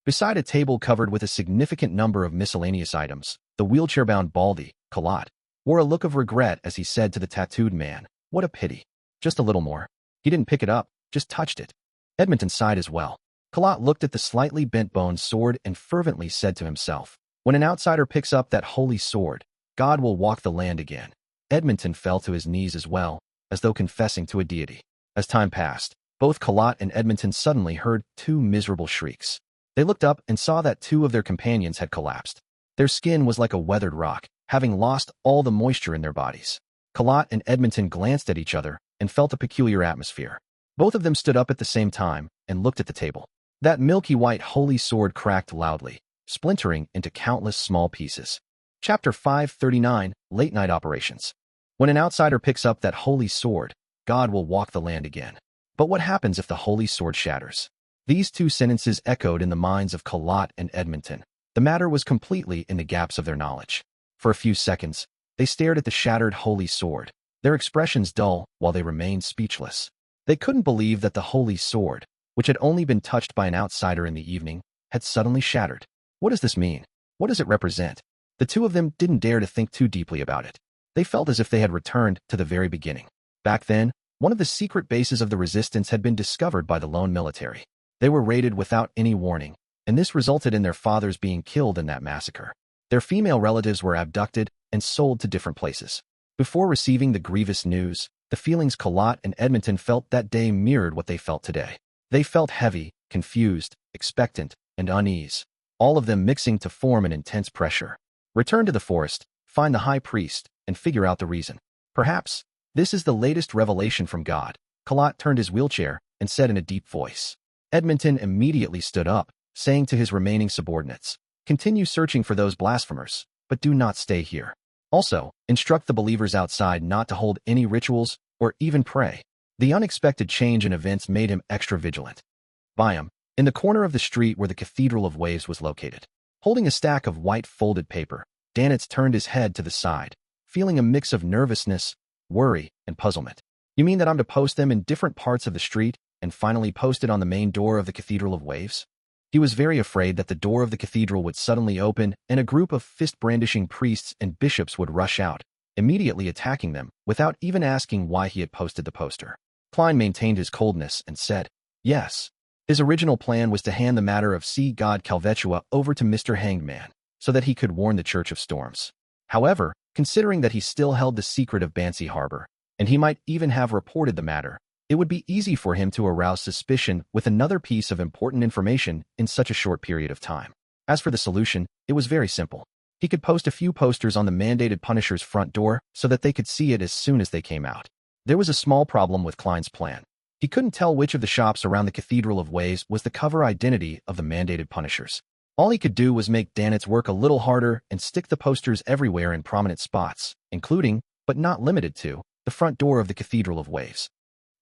Beside a table covered with a significant number of miscellaneous items, the wheelchair-bound Baldy, Kalat, wore a look of regret as he said to the tattooed man, "What a pity. Just a little more." He didn't pick it up, just touched it. Edmonton sighed as well. Kalat looked at the slightly bent-boned sword and fervently said to himself, "When an outsider picks up that holy sword, God will walk the land again." Edmonton fell to his knees as well, as though confessing to a deity. As time passed, both Kalat and Edmonton suddenly heard 2 miserable shrieks. They looked up and saw that 2 of their companions had collapsed. Their skin was like a weathered rock, having lost all the moisture in their bodies. Kalat and Edmonton glanced at each other and felt a peculiar atmosphere. Both of them stood up at the same time and looked at the table. That milky white holy sword cracked loudly, splintering into countless small pieces. Chapter 539, Late Night Operations. When an outsider picks up that holy sword, God will walk the land again. But what happens if the holy sword shatters? These 2 sentences echoed in the minds of Kalat and Edmonton. The matter was completely in the gaps of their knowledge. For a few seconds, they stared at the shattered holy sword, their expressions dull while they remained speechless. They couldn't believe that the holy sword, which had only been touched by an outsider in the evening, had suddenly shattered. What does this mean? What does it represent? The 2 of them didn't dare to think too deeply about it. They felt as if they had returned to the very beginning. Back then, one of the secret bases of the resistance had been discovered by the lone military. They were raided without any warning, and this resulted in their fathers being killed in that massacre. Their female relatives were abducted and sold to different places. Before receiving the grievous news, the feelings Kalat and Edmonton felt that day mirrored what they felt today. They felt heavy, confused, expectant, and unease, all of them mixing to form an intense pressure. Return to the forest, find the high priest, and figure out the reason. Perhaps this is the latest revelation from God. Kalat turned his wheelchair and said in a deep voice. Edmonton immediately stood up, saying to his remaining subordinates, "Continue searching for those blasphemers, but do not stay here. Also, instruct the believers outside not to hold any rituals or even pray." The unexpected change in events made him extra vigilant. Bayam, in the corner of the street where the Cathedral of Waves was located, holding a stack of white folded paper, Danitz turned his head to the side, feeling a mix of nervousness, worry, and puzzlement. "You mean that I'm to post them in different parts of the street and finally post it on the main door of the Cathedral of Waves?" He was very afraid that the door of the cathedral would suddenly open and a group of fist-brandishing priests and bishops would rush out, immediately attacking them without even asking why he had posted the poster. Klein maintained his coldness and said, "Yes." His original plan was to hand the matter of sea god Kalvetua over to Mr. Hanged Man, so that he could warn the Church of Storms. However, considering that he still held the secret of Bansi Harbor, and he might even have reported the matter, it would be easy for him to arouse suspicion with another piece of important information in such a short period of time. As for the solution, it was very simple. He could post a few posters on the mandated Punisher's front door so that they could see it as soon as they came out. There was a small problem with Klein's plan. He couldn't tell which of the shops around the Cathedral of Waves was the cover identity of the mandated Punishers. All he could do was make Danitz work a little harder and stick the posters everywhere in prominent spots, including, but not limited to, the front door of the Cathedral of Waves.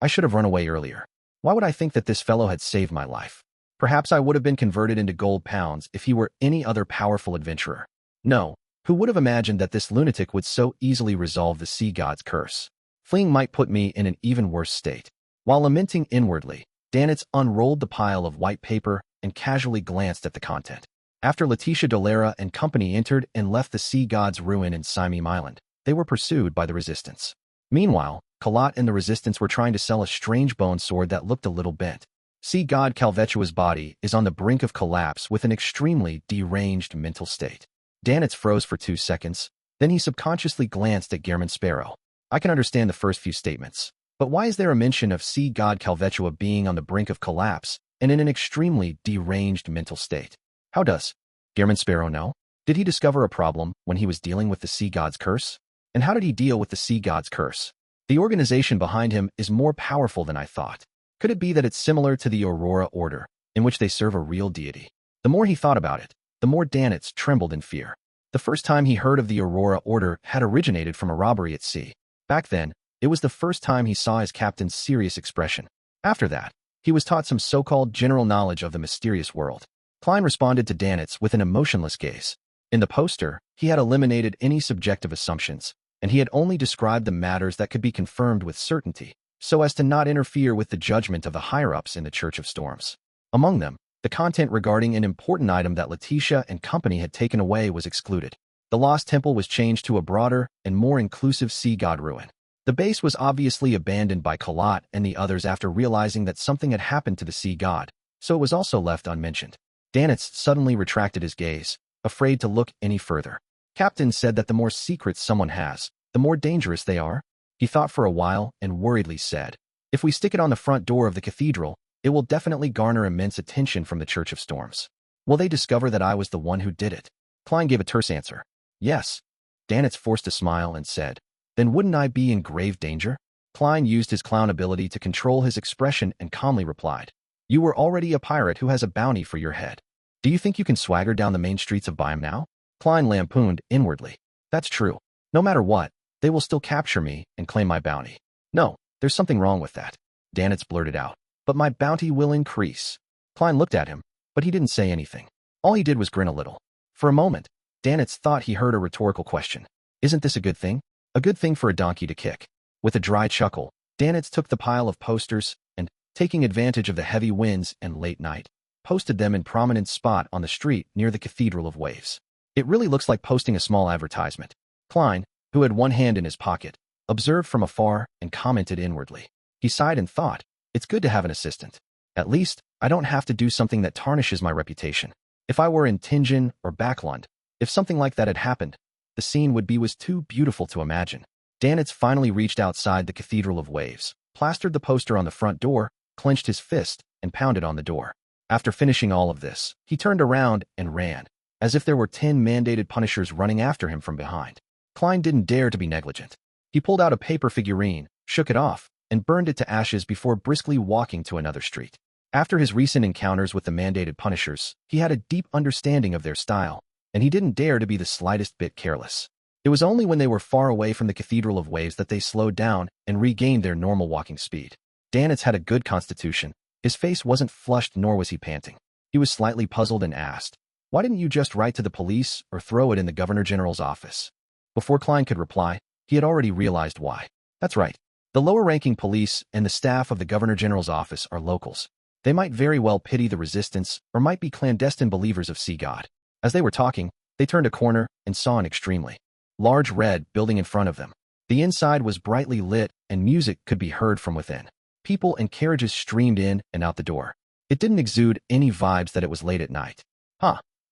I should have run away earlier. Why would I think that this fellow had saved my life? Perhaps I would have been converted into gold pounds if he were any other powerful adventurer. No, who would have imagined that this lunatic would so easily resolve the sea god's curse? Fleeing might put me in an even worse state. While lamenting inwardly, Danitz unrolled the pile of white paper and casually glanced at the content. After Letitia Dolera and company entered and left the sea god's ruin in Simeem Island, they were pursued by the resistance. Meanwhile, Kalat and the resistance were trying to sell a strange bone sword that looked a little bent. Sea god Kalvetua's body is on the brink of collapse with an extremely deranged mental state. Danitz froze for 2 seconds, then he subconsciously glanced at Gehrman Sparrow. I can understand the first few statements, but why is there a mention of sea god Kalvetua being on the brink of collapse and in an extremely deranged mental state? How does Gehrman Sparrow know? Did he discover a problem when he was dealing with the sea god's curse? And how did he deal with the sea god's curse? The organization behind him is more powerful than I thought. Could it be that it's similar to the Aurora Order, in which they serve a real deity? The more he thought about it, the more Danitz trembled in fear. The first time he heard of the Aurora Order had originated from a robbery at sea. Back then, it was the first time he saw his captain's serious expression. After that, he was taught some so-called general knowledge of the mysterious world. Klein responded to Danitz with an emotionless gaze. In the poster, he had eliminated any subjective assumptions, and he had only described the matters that could be confirmed with certainty, so as to not interfere with the judgment of the higher-ups in the Church of Storms. Among them, the content regarding an important item that Letitia and company had taken away was excluded. The Lost Temple was changed to a broader and more inclusive sea god ruin. The base was obviously abandoned by Kalat and the others after realizing that something had happened to the sea god, so it was also left unmentioned. Danitz suddenly retracted his gaze, afraid to look any further. Captain said that the more secrets someone has, the more dangerous they are. He thought for a while and worriedly said, "If we stick it on the front door of the cathedral, it will definitely garner immense attention from the Church of Storms. Will they discover that I was the one who did it?" Klein gave a terse answer. "Yes." Danitz forced a smile and said, "Then wouldn't I be in grave danger?" Klein used his clown ability to control his expression and calmly replied, "You were already a pirate who has a bounty for your head. Do you think you can swagger down the main streets of Bayam now?" Klein lampooned inwardly. "That's true. No matter what, they will still capture me and claim my bounty." "No, there's something wrong with that," Danitz blurted out. "But my bounty will increase." Klein looked at him, but he didn't say anything. All he did was grin a little. For a moment, Danitz thought he heard a rhetorical question. Isn't this a good thing? A good thing for a donkey to kick. With a dry chuckle, Danitz took the pile of posters and, taking advantage of the heavy winds and late night, posted them in prominent spot on the street near the Cathedral of Waves. "It really looks like posting a small advertisement." Klein, who had one hand in his pocket, observed from afar and commented inwardly. He sighed and thought, "It's good to have an assistant. At least, I don't have to do something that tarnishes my reputation. If I were in Tingen or Backlund, if something like that had happened, the scene was too beautiful to imagine." Danitz finally reached outside the Cathedral of Waves, plastered the poster on the front door, clenched his fist, and pounded on the door. After finishing all of this, he turned around and ran, as if there were 10 mandated punishers running after him from behind. Klein didn't dare to be negligent. He pulled out a paper figurine, shook it off, and burned it to ashes before briskly walking to another street. After his recent encounters with the mandated punishers, he had a deep understanding of their style, and he didn't dare to be the slightest bit careless. It was only when they were far away from the Cathedral of Waves that they slowed down and regained their normal walking speed. Danitz had a good constitution. His face wasn't flushed nor was he panting. He was slightly puzzled and asked, "Why didn't you just write to the police or throw it in the Governor General's office?" Before Klein could reply, he had already realized why. That's right. The lower-ranking police and the staff of the Governor General's office are locals. They might very well pity the resistance or might be clandestine believers of Sea God. As they were talking, they turned a corner and saw an extremely large red building in front of them. The inside was brightly lit and music could be heard from within. People and carriages streamed in and out the door. It didn't exude any vibes that it was late at night.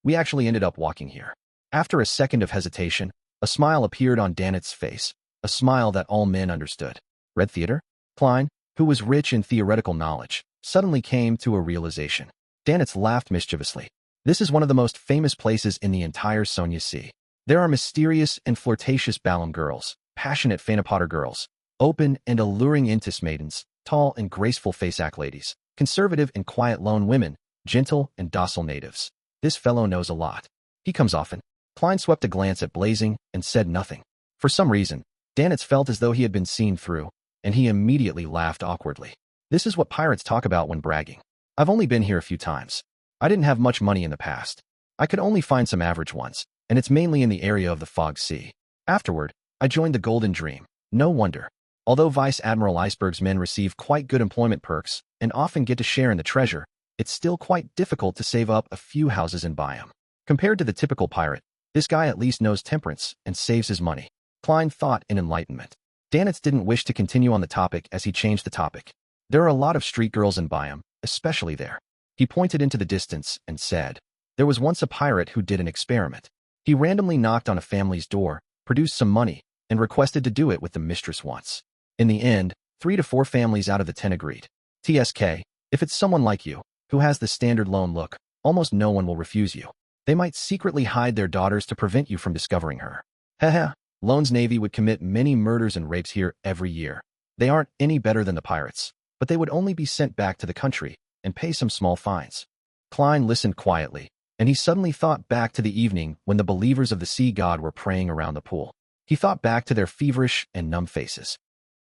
We actually ended up walking here." After a second of hesitation, A smile appeared on Danet's face, a smile that all men understood. Red Theater? Klein, who was rich in theoretical knowledge, suddenly came to a realization. Danet laughed mischievously. This is one of the most famous places in the entire Sonia Sea. There are mysterious and flirtatious Bayam girls, passionate Fanapotter girls, open and alluring Intis maidens, tall and graceful Fasak ladies, conservative and quiet lone women, gentle and docile natives. This fellow knows a lot. He comes often. Klein swept a glance at Blazing and said nothing. For some reason, Danet felt as though he had been seen through, and he immediately laughed awkwardly. This is what pirates talk about when bragging. I've only been here a few times. I didn't have much money in the past. I could only find some average ones, and it's mainly in the area of the Fog Sea. Afterward, I joined the Golden Dream. No wonder. Although Vice Admiral Iceberg's men receive quite good employment perks and often get to share in the treasure, it's still quite difficult to save up a few houses in Bayam. Compared to the typical pirate, this guy at least knows temperance and saves his money. Klein thought in enlightenment. Danet didn't wish to continue on the topic as he changed the topic. There are a lot of street girls in Bayam, especially there. He pointed into the distance and said, there was once a pirate who did an experiment. He randomly knocked on a family's door, produced some money, and requested to do it with the mistress once. In the end, 3 to 4 families out of the 10 agreed. TSK, if it's someone like you, who has the standard lone look, almost no one will refuse you. They might secretly hide their daughters to prevent you from discovering her. Haha, Lone's Navy would commit many murders and rapes here every year. They aren't any better than the pirates, but they would only be sent back to the country and pay some small fines. Klein listened quietly, and he suddenly thought back to the evening when the believers of the sea god were praying around the pool. He thought back to their feverish and numb faces.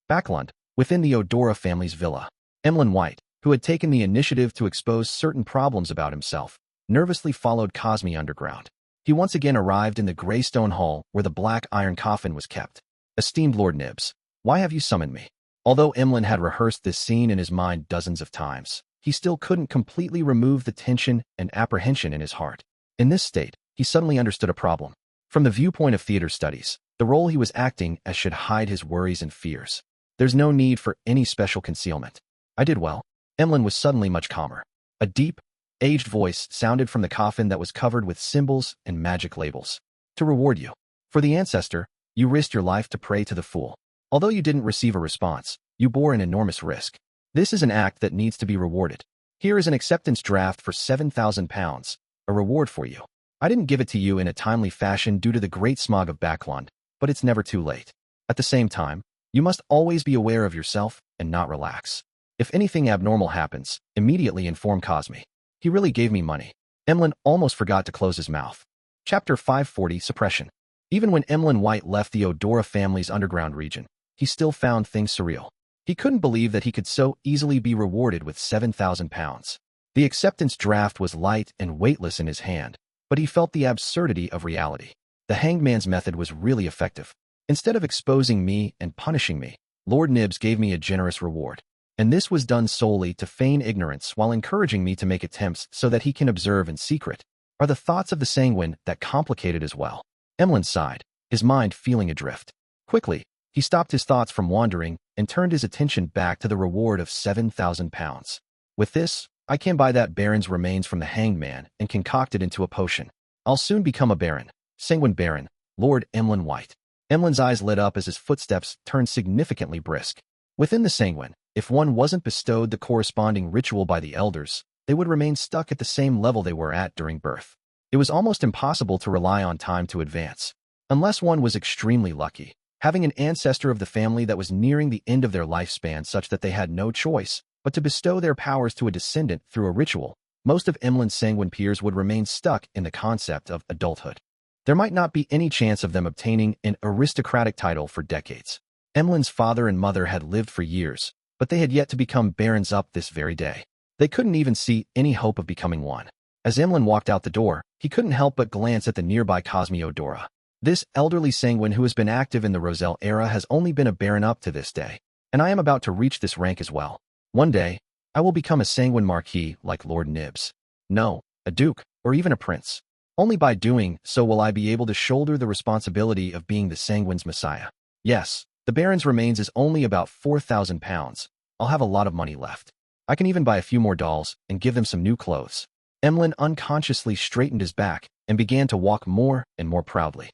Backlund, within the Odora family's villa, Emlyn White, who had taken the initiative to expose certain problems about himself, nervously followed Cosme underground. He once again arrived in the grey stone hall where the black iron coffin was kept. Esteemed Lord Nibs, why have you summoned me? Although Emlyn had rehearsed this scene in his mind dozens of times, he still couldn't completely remove the tension and apprehension in his heart. In this state, he suddenly understood a problem. From the viewpoint of theater studies, the role he was acting as should hide his worries and fears. There's no need for any special concealment. I did well. Emlyn was suddenly much calmer. A deep, aged voice sounded from the coffin that was covered with symbols and magic labels. To reward you. For the ancestor, you risked your life to pray to the fool. Although you didn't receive a response, you bore an enormous risk. This is an act that needs to be rewarded. Here is an acceptance draft for 7,000 pounds, a reward for you. I didn't give it to you in a timely fashion due to the great smog of Backlund, but it's never too late. At the same time, you must always be aware of yourself and not relax. If anything abnormal happens, immediately inform Cosme. He really gave me money. Emlyn almost forgot to close his mouth. Chapter 540, Suppression. Even when Emlyn White left the Odora family's underground region, he still found things surreal. He couldn't believe that he could so easily be rewarded with 7,000 pounds. The acceptance draft was light and weightless in his hand, but he felt the absurdity of reality. The hanged man's method was really effective. Instead of exposing me and punishing me, Lord Nibs gave me a generous reward. And this was done solely to feign ignorance while encouraging me to make attempts so that he can observe in secret. Are the thoughts of the sanguine that complicated as well? Emlyn sighed, his mind feeling adrift. Quickly, he stopped his thoughts from wandering and turned his attention back to the reward of 7,000 pounds. With this, I can buy that baron's remains from the hanged man and concoct it into a potion. I'll soon become a baron. Sanguine Baron, Lord Emlyn White. Emlyn's eyes lit up as his footsteps turned significantly brisk. Within the sanguine, if one wasn't bestowed the corresponding ritual by the elders, they would remain stuck at the same level they were at during birth. It was almost impossible to rely on time to advance. Unless one was extremely lucky, having an ancestor of the family that was nearing the end of their lifespan such that they had no choice but to bestow their powers to a descendant through a ritual, most of Emlyn's sanguine peers would remain stuck in the concept of adulthood. There might not be any chance of them obtaining an aristocratic title for decades. Emlyn's father and mother had lived for years, but they had yet to become barons up this very day. They couldn't even see any hope of becoming one. As Emlyn walked out the door, he couldn't help but glance at the nearby Cosme Odora. This elderly sanguine who has been active in the Roselle era has only been a baron up to this day, and I am about to reach this rank as well. One day, I will become a sanguine marquis like Lord Nibs. No, a duke, or even a prince. Only by doing so will I be able to shoulder the responsibility of being the sanguine's messiah. Yes, the baron's remains is only about 4,000 pounds. I'll have a lot of money left. I can even buy a few more dolls and give them some new clothes. Emlyn unconsciously straightened his back and began to walk more and more proudly.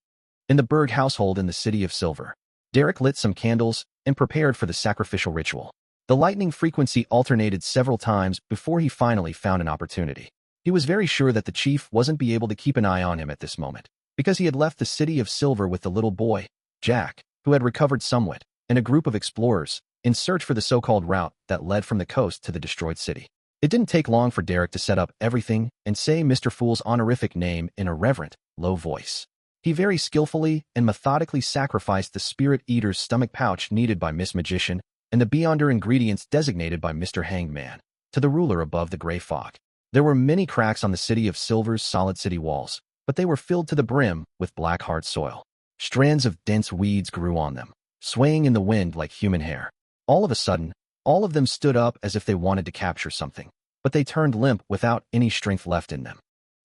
In the Berg household in the City of Silver, Derek lit some candles and prepared for the sacrificial ritual. The lightning frequency alternated several times before he finally found an opportunity. He was very sure that the chief wasn't be able to keep an eye on him at this moment, because he had left the City of Silver with the little boy, Jack, who had recovered somewhat, and a group of explorers, in search for the so-called route that led from the coast to the destroyed city. It didn't take long for Derek to set up everything and say Mr. Fool's honorific name in a reverent, low voice. He very skillfully and methodically sacrificed the Spirit Eater's stomach pouch needed by Miss Magician and the Beyonder ingredients designated by Mr. Hanged Man to the ruler above the gray fog. There were many cracks on the City of Silver's solid city walls, but they were filled to the brim with black hard soil. Strands of dense weeds grew on them, swaying in the wind like human hair. All of a sudden, all of them stood up as if they wanted to capture something, but they turned limp without any strength left in them.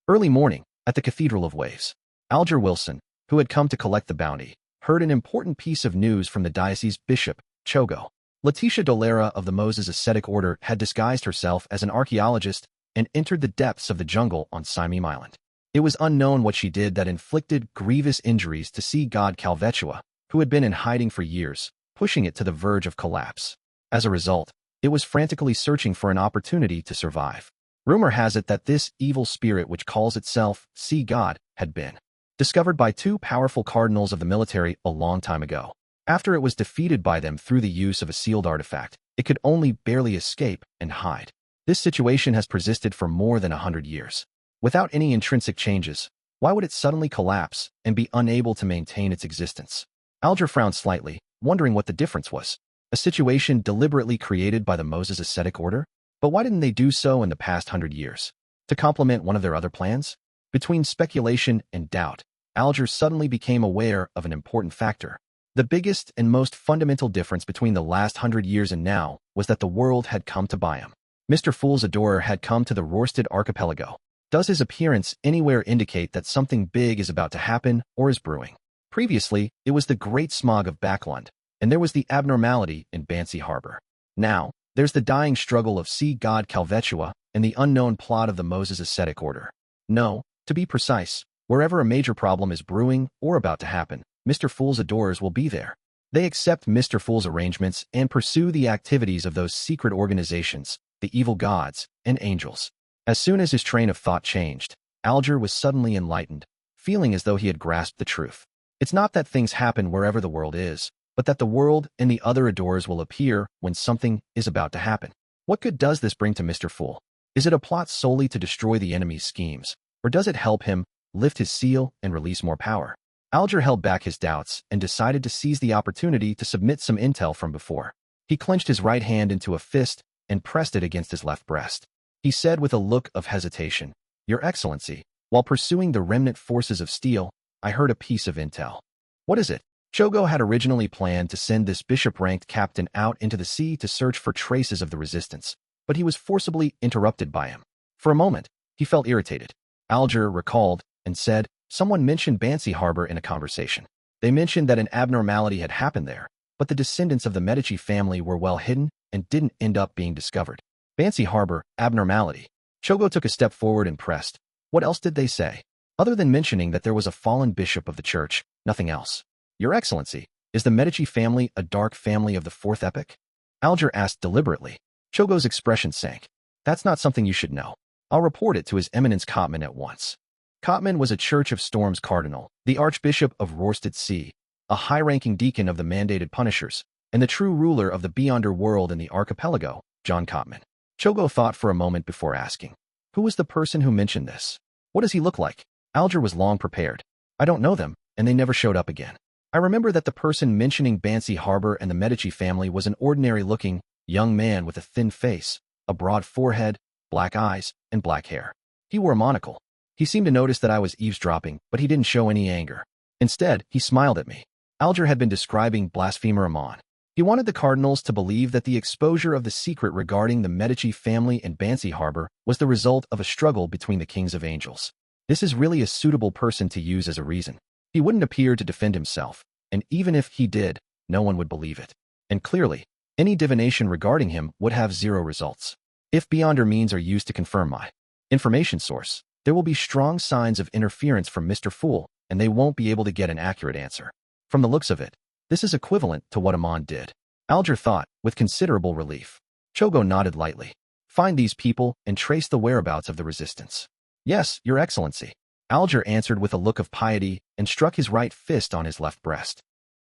Early morning, at the Cathedral of Waves, Alger Wilson, who had come to collect the bounty, heard an important piece of news from the diocese bishop, Chogo. Letitia Dolera of the Moses Ascetic Order had disguised herself as an archaeologist and entered the depths of the jungle on Simeem Island. It was unknown what she did that inflicted grievous injuries to sea god Kalvetua, who had been in hiding for years, pushing it to the verge of collapse. As a result, it was frantically searching for an opportunity to survive. Rumor has it that this evil spirit which calls itself Sea God had been discovered by two powerful cardinals of the military a long time ago. After it was defeated by them through the use of a sealed artifact, it could only barely escape and hide. This situation has persisted for more than 100 years. Without any intrinsic changes, why would it suddenly collapse and be unable to maintain its existence? Alger frowned slightly, wondering what the difference was. A situation deliberately created by the Moses Ascetic Order? But why didn't they do so in the past 100 years? To complement one of their other plans? Between speculation and doubt, Alger suddenly became aware of an important factor. The biggest and most fundamental difference between the last 100 years and now was that the world had come to Bayam. Mr. Fool's adorer had come to the Rorsted Archipelago. Does his appearance anywhere indicate that something big is about to happen or is brewing? Previously, it was the Great Smog of Backland, and there was the abnormality in Bansi Harbor. Now, there's the dying struggle of sea god Kalvetua and the unknown plot of the Moses Ascetic Order. No, to be precise, wherever a major problem is brewing or about to happen, Mr. Fool's adorers will be there. They accept Mr. Fool's arrangements and pursue the activities of those secret organizations, the evil gods and angels. As soon as his train of thought changed, Alger was suddenly enlightened, feeling as though he had grasped the truth. It's not that things happen wherever the world is, but that the world and the other adorers will appear when something is about to happen. What good does this bring to Mr. Fool? Is it a plot solely to destroy the enemy's schemes, or does it help him lift his seal and release more power? Alger held back his doubts and decided to seize the opportunity to submit some intel from before. He clenched his right hand into a fist and pressed it against his left breast. He said with a look of hesitation, "Your Excellency, while pursuing the remnant forces of steel, I heard a piece of intel." "What is it?" Chogo had originally planned to send this bishop-ranked captain out into the sea to search for traces of the resistance, but he was forcibly interrupted by him. For a moment, he felt irritated. Alger recalled and said, "Someone mentioned Bansi Harbor in a conversation. They mentioned that an abnormality had happened there, but the descendants of the Medici family were well hidden and didn't end up being discovered." Bansi Harbor, abnormality. Chogo took a step forward and pressed. "What else did they say? Other than mentioning that there was a fallen bishop of the church, nothing else." "Your Excellency, is the Medici family a dark family of the fourth epoch?" Alger asked deliberately. Chogo's expression sank. "That's not something you should know. I'll report it to His Eminence Cotman at once." Cotman was a Church of Storms cardinal, the Archbishop of Rorsted Sea, a high-ranking deacon of the mandated punishers, and the true ruler of the Beyonder world in the archipelago, John Cotman. Chogo thought for a moment before asking, "Who was the person who mentioned this? What does he look like?" Alger was long prepared. "I don't know them, and they never showed up again. I remember that the person mentioning Bansi Harbor and the Medici family was an ordinary-looking, young man with a thin face, a broad forehead, black eyes, and black hair. He wore a monocle. He seemed to notice that I was eavesdropping, but he didn't show any anger. Instead, he smiled at me." Alger had been describing blasphemer Amon. He wanted the cardinals to believe that the exposure of the secret regarding the Medici family and Bansi Harbor was the result of a struggle between the kings of angels. This is really a suitable person to use as a reason. He wouldn't appear to defend himself, and even if he did, no one would believe it. And clearly, any divination regarding him would have zero results. If beyonder means are used to confirm my information source, there will be strong signs of interference from Mr. Fool, and they won't be able to get an accurate answer. From the looks of it, this is equivalent to what Amon did. Alger thought, with considerable relief. Chogo nodded lightly. Find these people and trace the whereabouts of the resistance. Yes, Your Excellency. Alger answered with a look of piety and struck his right fist on his left breast.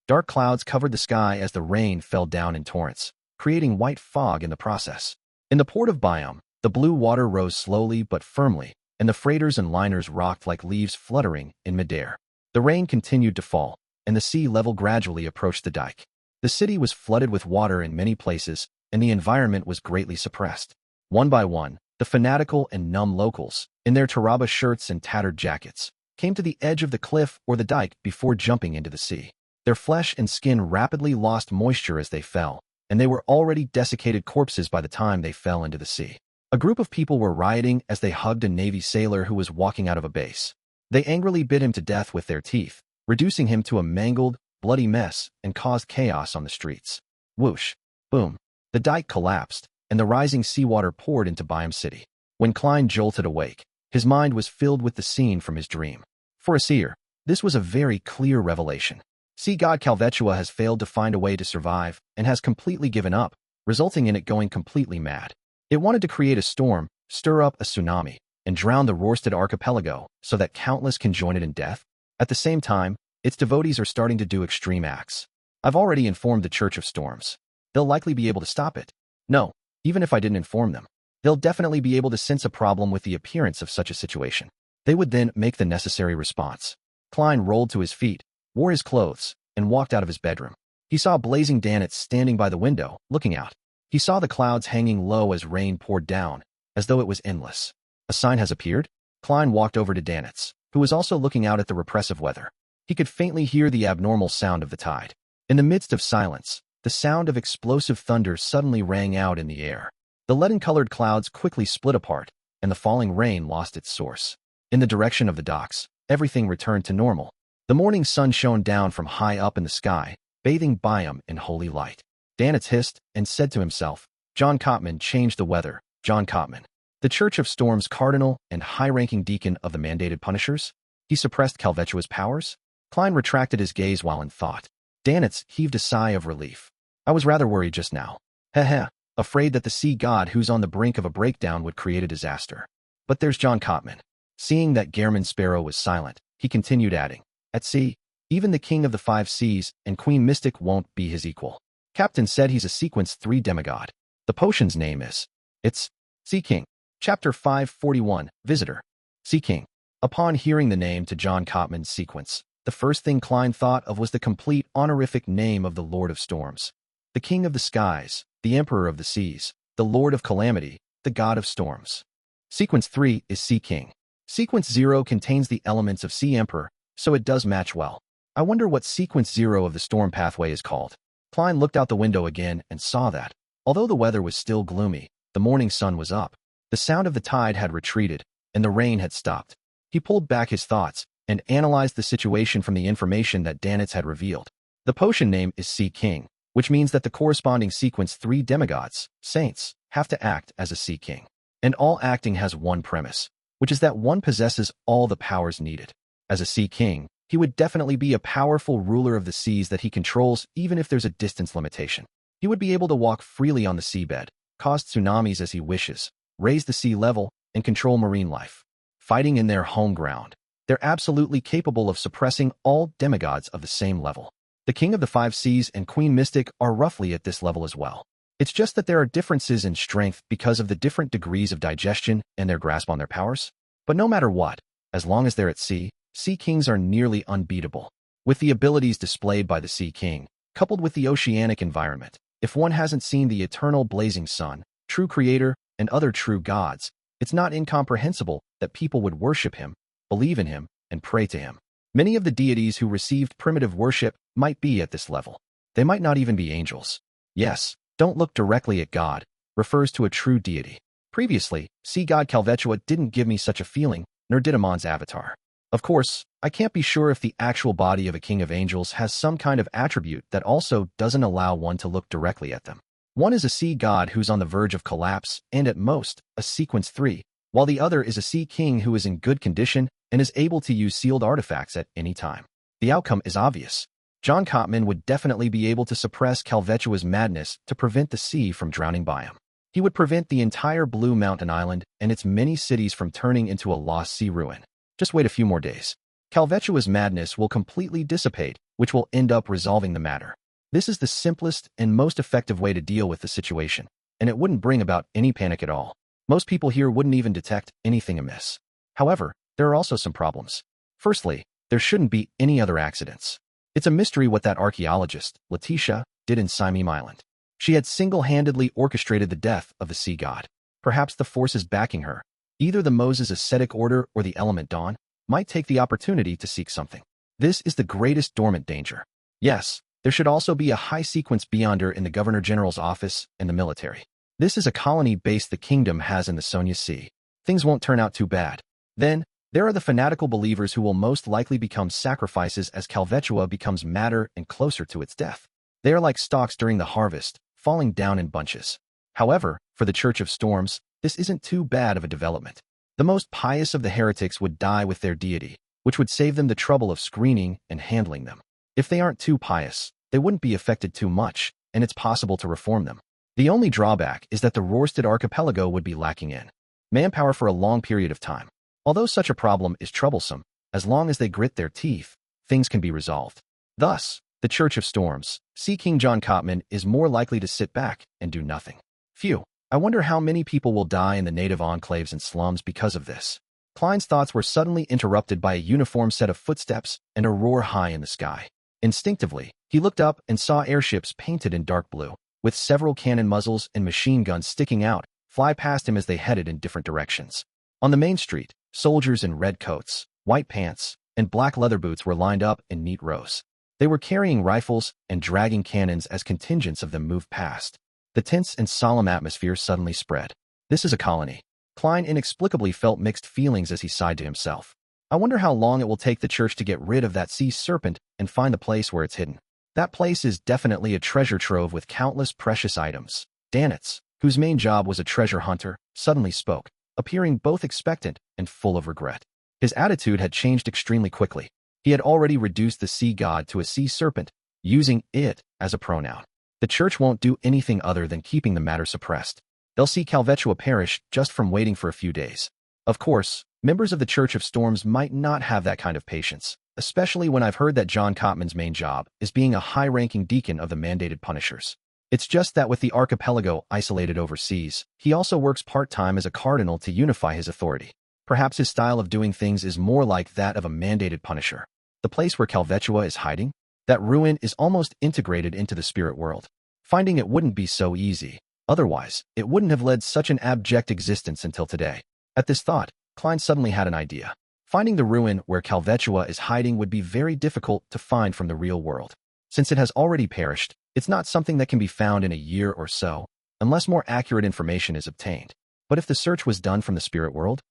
Dark clouds covered the sky as the rain fell down in torrents, creating white fog in the process. In the port of Bayam, the blue water rose slowly but firmly, and the freighters and liners rocked like leaves fluttering in midair. The rain continued to fall, and the sea level gradually approached the dike. The city was flooded with water in many places, and the environment was greatly suppressed. One by one, the fanatical and numb locals, in their taraba shirts and tattered jackets, came to the edge of the cliff or the dike before jumping into the sea. Their flesh and skin rapidly lost moisture as they fell, and they were already desiccated corpses by the time they fell into the sea. A group of people were rioting as they hugged a Navy sailor who was walking out of a base. They angrily bit him to death with their teeth, reducing him to a mangled, bloody mess, and caused chaos on the streets. Whoosh! Boom! The dike collapsed, and the rising seawater poured into Bayam City. When Klein jolted awake, his mind was filled with the scene from his dream. For a seer, this was a very clear revelation. Sea god Kalvetua has failed to find a way to survive and has completely given up, resulting in it going completely mad. It wanted to create a storm, stir up a tsunami, and drown the Rorsted archipelago so that countless can join it in death. At the same time, its devotees are starting to do extreme acts. I've already informed the Church of Storms. They'll likely be able to stop it. No, even if I didn't inform them, they'll definitely be able to sense a problem with the appearance of such a situation. They would then make the necessary response. Klein rolled to his feet, wore his clothes, and walked out of his bedroom. He saw blazing Danitz standing by the window, looking out. He saw the clouds hanging low as rain poured down, as though it was endless. A sign has appeared? Klein walked over to Danitz, who was also looking out at the repressive weather. He could faintly hear the abnormal sound of the tide. In the midst of silence, the sound of explosive thunder suddenly rang out in the air. The leaden-colored clouds quickly split apart, and the falling rain lost its source. In the direction of the docks, everything returned to normal. The morning sun shone down from high up in the sky, bathing Bayam in holy light. Danitz hissed and said to himself, John Cotman changed the weather, John Cotman. The Church of Storms cardinal and high-ranking deacon of the mandated punishers? He suppressed Kalvetua's powers? Klein retracted his gaze while in thought. Danitz heaved a sigh of relief. I was rather worried just now. Heh, afraid that the sea god who's on the brink of a breakdown would create a disaster. But there's John Cotman. Seeing that Gehrman Sparrow was silent, he continued adding, at sea, even the king of the 5 seas and Queen Mystic won't be his equal. Captain said he's a sequence 3 demigod. The potion's name is, it's Sea King. Chapter 541, Visitor. Sea King. Upon hearing the name to John Cotman's sequence, the first thing Klein thought of was the complete honorific name of the Lord of Storms. The King of the Skies, the Emperor of the Seas, the Lord of Calamity, the God of Storms. Sequence 3 is Sea King. Sequence 0 contains the elements of Sea Emperor, so it does match well. I wonder what Sequence 0 of the storm pathway is called. Klein looked out the window again and saw that, although the weather was still gloomy, the morning sun was up. The sound of the tide had retreated, and the rain had stopped. He pulled back his thoughts and analyzed the situation from the information that Danitz had revealed. The potion name is Sea King, which means that the corresponding sequence 3 demigods, saints, have to act as a Sea King. And all acting has one premise, which is that one possesses all the powers needed. As a Sea King, he would definitely be a powerful ruler of the seas that he controls even if there's a distance limitation. He would be able to walk freely on the seabed, cause tsunamis as he wishes, raise the sea level, and control marine life. Fighting in their home ground, they're absolutely capable of suppressing all demigods of the same level. The King of the 5 Seas and Queen Mystic are roughly at this level as well. It's just that there are differences in strength because of the different degrees of digestion and their grasp on their powers. But no matter what, as long as they're at sea, Sea Kings are nearly unbeatable. With the abilities displayed by the Sea King, coupled with the oceanic environment, if one hasn't seen the eternal blazing sun, true creator, and other true gods, it's not incomprehensible that people would worship him, believe in him, and pray to him. Many of the deities who received primitive worship might be at this level. They might not even be angels. Yes, don't look directly at God, refers to a true deity. Previously, sea god Kalvetua didn't give me such a feeling, nor did Amon's avatar. Of course, I can't be sure if the actual body of a king of angels has some kind of attribute that also doesn't allow one to look directly at them. One is a sea god who's on the verge of collapse and at most, a sequence 3, while the other is a sea king who is in good condition and is able to use sealed artifacts at any time. The outcome is obvious. John Cotman would definitely be able to suppress Kalvetua's madness to prevent the sea from drowning Bayam. He would prevent the entire Blue Mountain Island and its many cities from turning into a lost sea ruin. Just wait a few more days. Kalvetua's madness will completely dissipate, which will end up resolving the matter. This is the simplest and most effective way to deal with the situation, and it wouldn't bring about any panic at all. Most people here wouldn't even detect anything amiss. However, there are also some problems. Firstly, there shouldn't be any other accidents. It's a mystery what that archaeologist, Letitia, did in Simeon Island. She had single-handedly orchestrated the death of the sea god. Perhaps the forces backing her, either the Moses ascetic order or the element dawn, might take the opportunity to seek something. This is the greatest dormant danger. Yes, there should also be a high-sequence beyonder in the Governor-General's office and the military. This is a colony base the kingdom has in the Sonia Sea. Things won't turn out too bad. Then, there are the fanatical believers who will most likely become sacrifices as Kalvetua becomes madder and closer to its death. They are like stalks during the harvest, falling down in bunches. However, for the Church of Storms, this isn't too bad of a development. The most pious of the heretics would die with their deity, which would save them the trouble of screening and handling them. If they aren't too pious, they wouldn't be affected too much, and it's possible to reform them. The only drawback is that the Rorsted Archipelago would be lacking in manpower for a long period of time. Although such a problem is troublesome, as long as they grit their teeth, things can be resolved. Thus, the Church of Storms, Sea King John Cotman, is more likely to sit back and do nothing. Phew, I wonder how many people will die in the native enclaves and slums because of this. Klein's thoughts were suddenly interrupted by a uniform set of footsteps and a roar high in the sky. Instinctively, he looked up and saw airships painted in dark blue, with several cannon muzzles and machine guns sticking out, fly past him as they headed in different directions. On the main street, soldiers in red coats, white pants, and black leather boots were lined up in neat rows. They were carrying rifles and dragging cannons as contingents of them moved past. The tense and solemn atmosphere suddenly spread. This is a colony. Klein inexplicably felt mixed feelings as he sighed to himself. I wonder how long it will take the church to get rid of that sea serpent and find the place where it's hidden. That place is definitely a treasure trove with countless precious items. Danitz, whose main job was a treasure hunter, suddenly spoke, appearing both expectant and full of regret. His attitude had changed extremely quickly. He had already reduced the sea god to a sea serpent, using it as a pronoun. The church won't do anything other than keeping the matter suppressed. They'll see Kalvetua perish just from waiting for a few days. Of course, members of the Church of Storms might not have that kind of patience, especially when I've heard that John Cotman's main job is being a high-ranking deacon of the mandated punishers. It's just that with the archipelago isolated overseas, he also works part-time as a cardinal to unify his authority. Perhaps his style of doing things is more like that of a mandated punisher. The place where Kalvetua is hiding? That ruin is almost integrated into the spirit world. Finding it wouldn't be so easy. Otherwise, it wouldn't have led such an abject existence until today. At this thought, Klein suddenly had an idea. Finding the ruin where Kalvetua is hiding would be very difficult to find from the real world. Since it has already perished, it's not something that can be found in a year or so, unless more accurate information is obtained. But if the search was done from the spirit world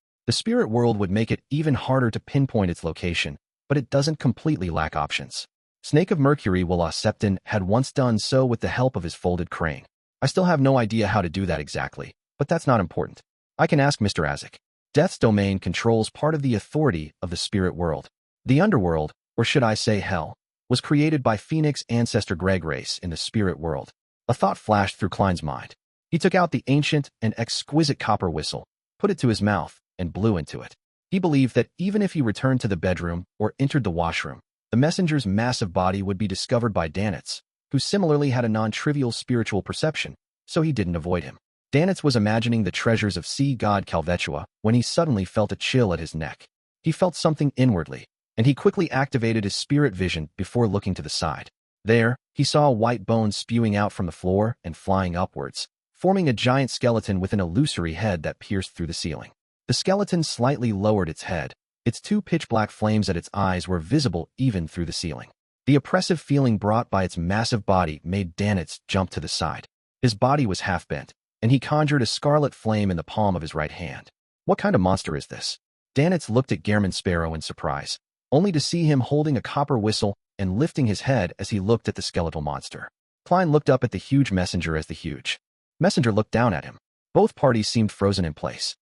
would make it even harder to pinpoint its location, but it doesn't completely lack options. Snake of Mercury Willa Septon had once done so with the help of his folded crane. I still have no idea how to do that exactly, but that's not important. I can ask Mr. Azik. Death's domain controls part of the authority of the spirit world. The underworld, or should I say hell, was created by Phoenix ancestor Greg Race in the spirit world. A thought flashed through Klein's mind. He took out the ancient and exquisite copper whistle, put it to his mouth, and blew into it. He believed that even if he returned to the bedroom or entered the washroom, the messenger's massive body would be discovered by Danitz, who similarly had a non-trivial spiritual perception, so he didn't avoid him. Danitz was imagining the treasures of sea god Kalvetua when he suddenly felt a chill at his neck. He felt something inwardly, and he quickly activated his spirit vision before looking to the side. There, he saw a white bone spewing out from the floor and flying upwards, forming a giant skeleton with an illusory head that pierced through the ceiling. The skeleton slightly lowered its head. Its two pitch-black flames at its eyes were visible even through the ceiling. The oppressive feeling brought by its massive body made Danitz jump to the side. His body was half-bent, and he conjured a scarlet flame in the palm of his right hand. What kind of monster is this? Danitz looked at Gehrman Sparrow in surprise, only to see him holding a copper whistle and lifting his head as he looked at the skeletal monster. Klein looked up at the huge messenger as the huge messenger looked down at him. Both parties seemed frozen in place.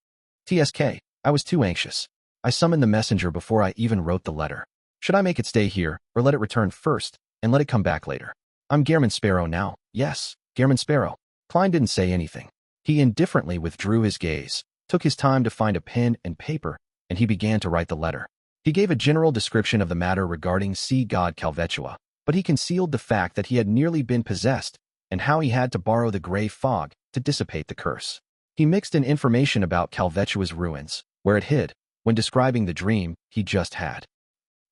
TSK, I was too anxious. I summoned the messenger before I even wrote the letter. Should I make it stay here, or let it return first, and let it come back later? I'm Gehrman Sparrow now. Yes, Gehrman Sparrow. Klein didn't say anything. He indifferently withdrew his gaze, took his time to find a pen and paper, and he began to write the letter. He gave a general description of the matter regarding sea god Kalvetua, but he concealed the fact that he had nearly been possessed and how he had to borrow the gray fog to dissipate the curse. He mixed in information about Kalvetua's ruins, where it hid, when describing the dream he just had.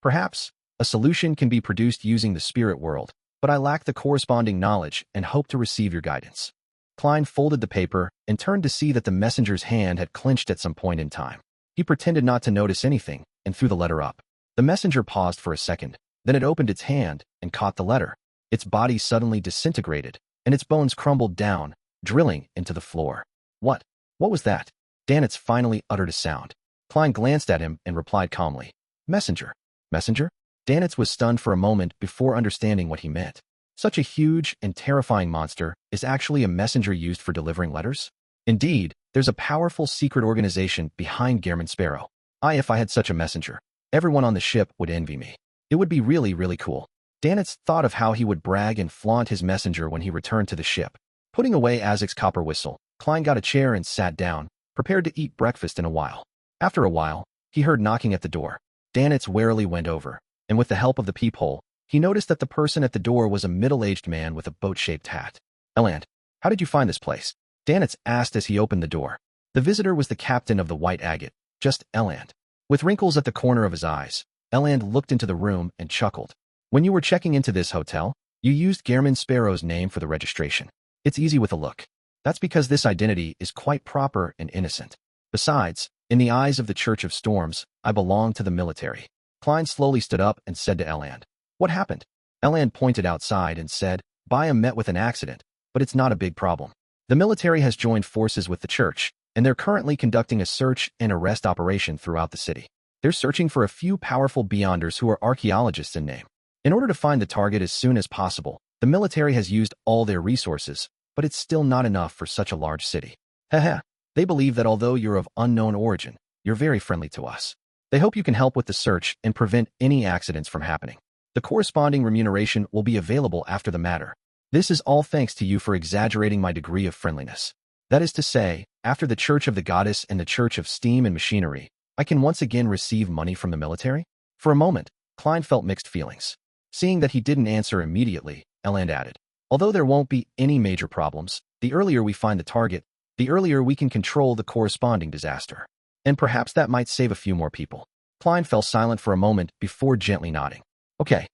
Perhaps a solution can be produced using the spirit world, but I lack the corresponding knowledge and hope to receive your guidance. Klein folded the paper and turned to see that the messenger's hand had clenched at some point in time. He pretended not to notice anything and threw the letter up. The messenger paused for a second, then it opened its hand and caught the letter. Its body suddenly disintegrated, and its bones crumbled down, drilling into the floor. What? What was that? Danitz finally uttered a sound. Klein glanced at him and replied calmly, Messenger. Messenger? Danitz was stunned for a moment before understanding what he meant. Such a huge and terrifying monster is actually a messenger used for delivering letters? Indeed, there's a powerful secret organization behind Gehrman Sparrow. If I had such a messenger, everyone on the ship would envy me. It would be really, really cool. Danitz thought of how he would brag and flaunt his messenger when he returned to the ship. Putting away Azek's copper whistle, Klein got a chair and sat down, prepared to eat breakfast in a while. After a while, he heard knocking at the door. Danitz warily went over, and with the help of the peephole, he noticed that the person at the door was a middle-aged man with a boat-shaped hat. Eland, how did you find this place? Danitz asked as he opened the door. The visitor was the captain of the White Agate, just Eland. With wrinkles at the corner of his eyes, Eland looked into the room and chuckled. When you were checking into this hotel, you used Gehrman Sparrow's name for the registration. It's easy with a look. That's because this identity is quite proper and innocent. Besides, in the eyes of the Church of Storms, I belong to the military. Klein slowly stood up and said to Eland, What happened? Eland pointed outside and said, Bayam met with an accident, but it's not a big problem. The military has joined forces with the church, and they're currently conducting a search and arrest operation throughout the city. They're searching for a few powerful beyonders who are archaeologists in name. In order to find the target as soon as possible, the military has used all their resources, but it's still not enough for such a large city. Haha, they believe that although you're of unknown origin, you're very friendly to us. They hope you can help with the search and prevent any accidents from happening. The corresponding remuneration will be available after the matter. This is all thanks to you for exaggerating my degree of friendliness. That is to say, after the Church of the Goddess and the Church of Steam and Machinery, I can once again receive money from the military? For a moment, Klein felt mixed feelings. Seeing that he didn't answer immediately, Eland added, Although there won't be any major problems, the earlier we find the target, the earlier we can control the corresponding disaster. And perhaps that might save a few more people. Klein fell silent for a moment before gently nodding. Okay.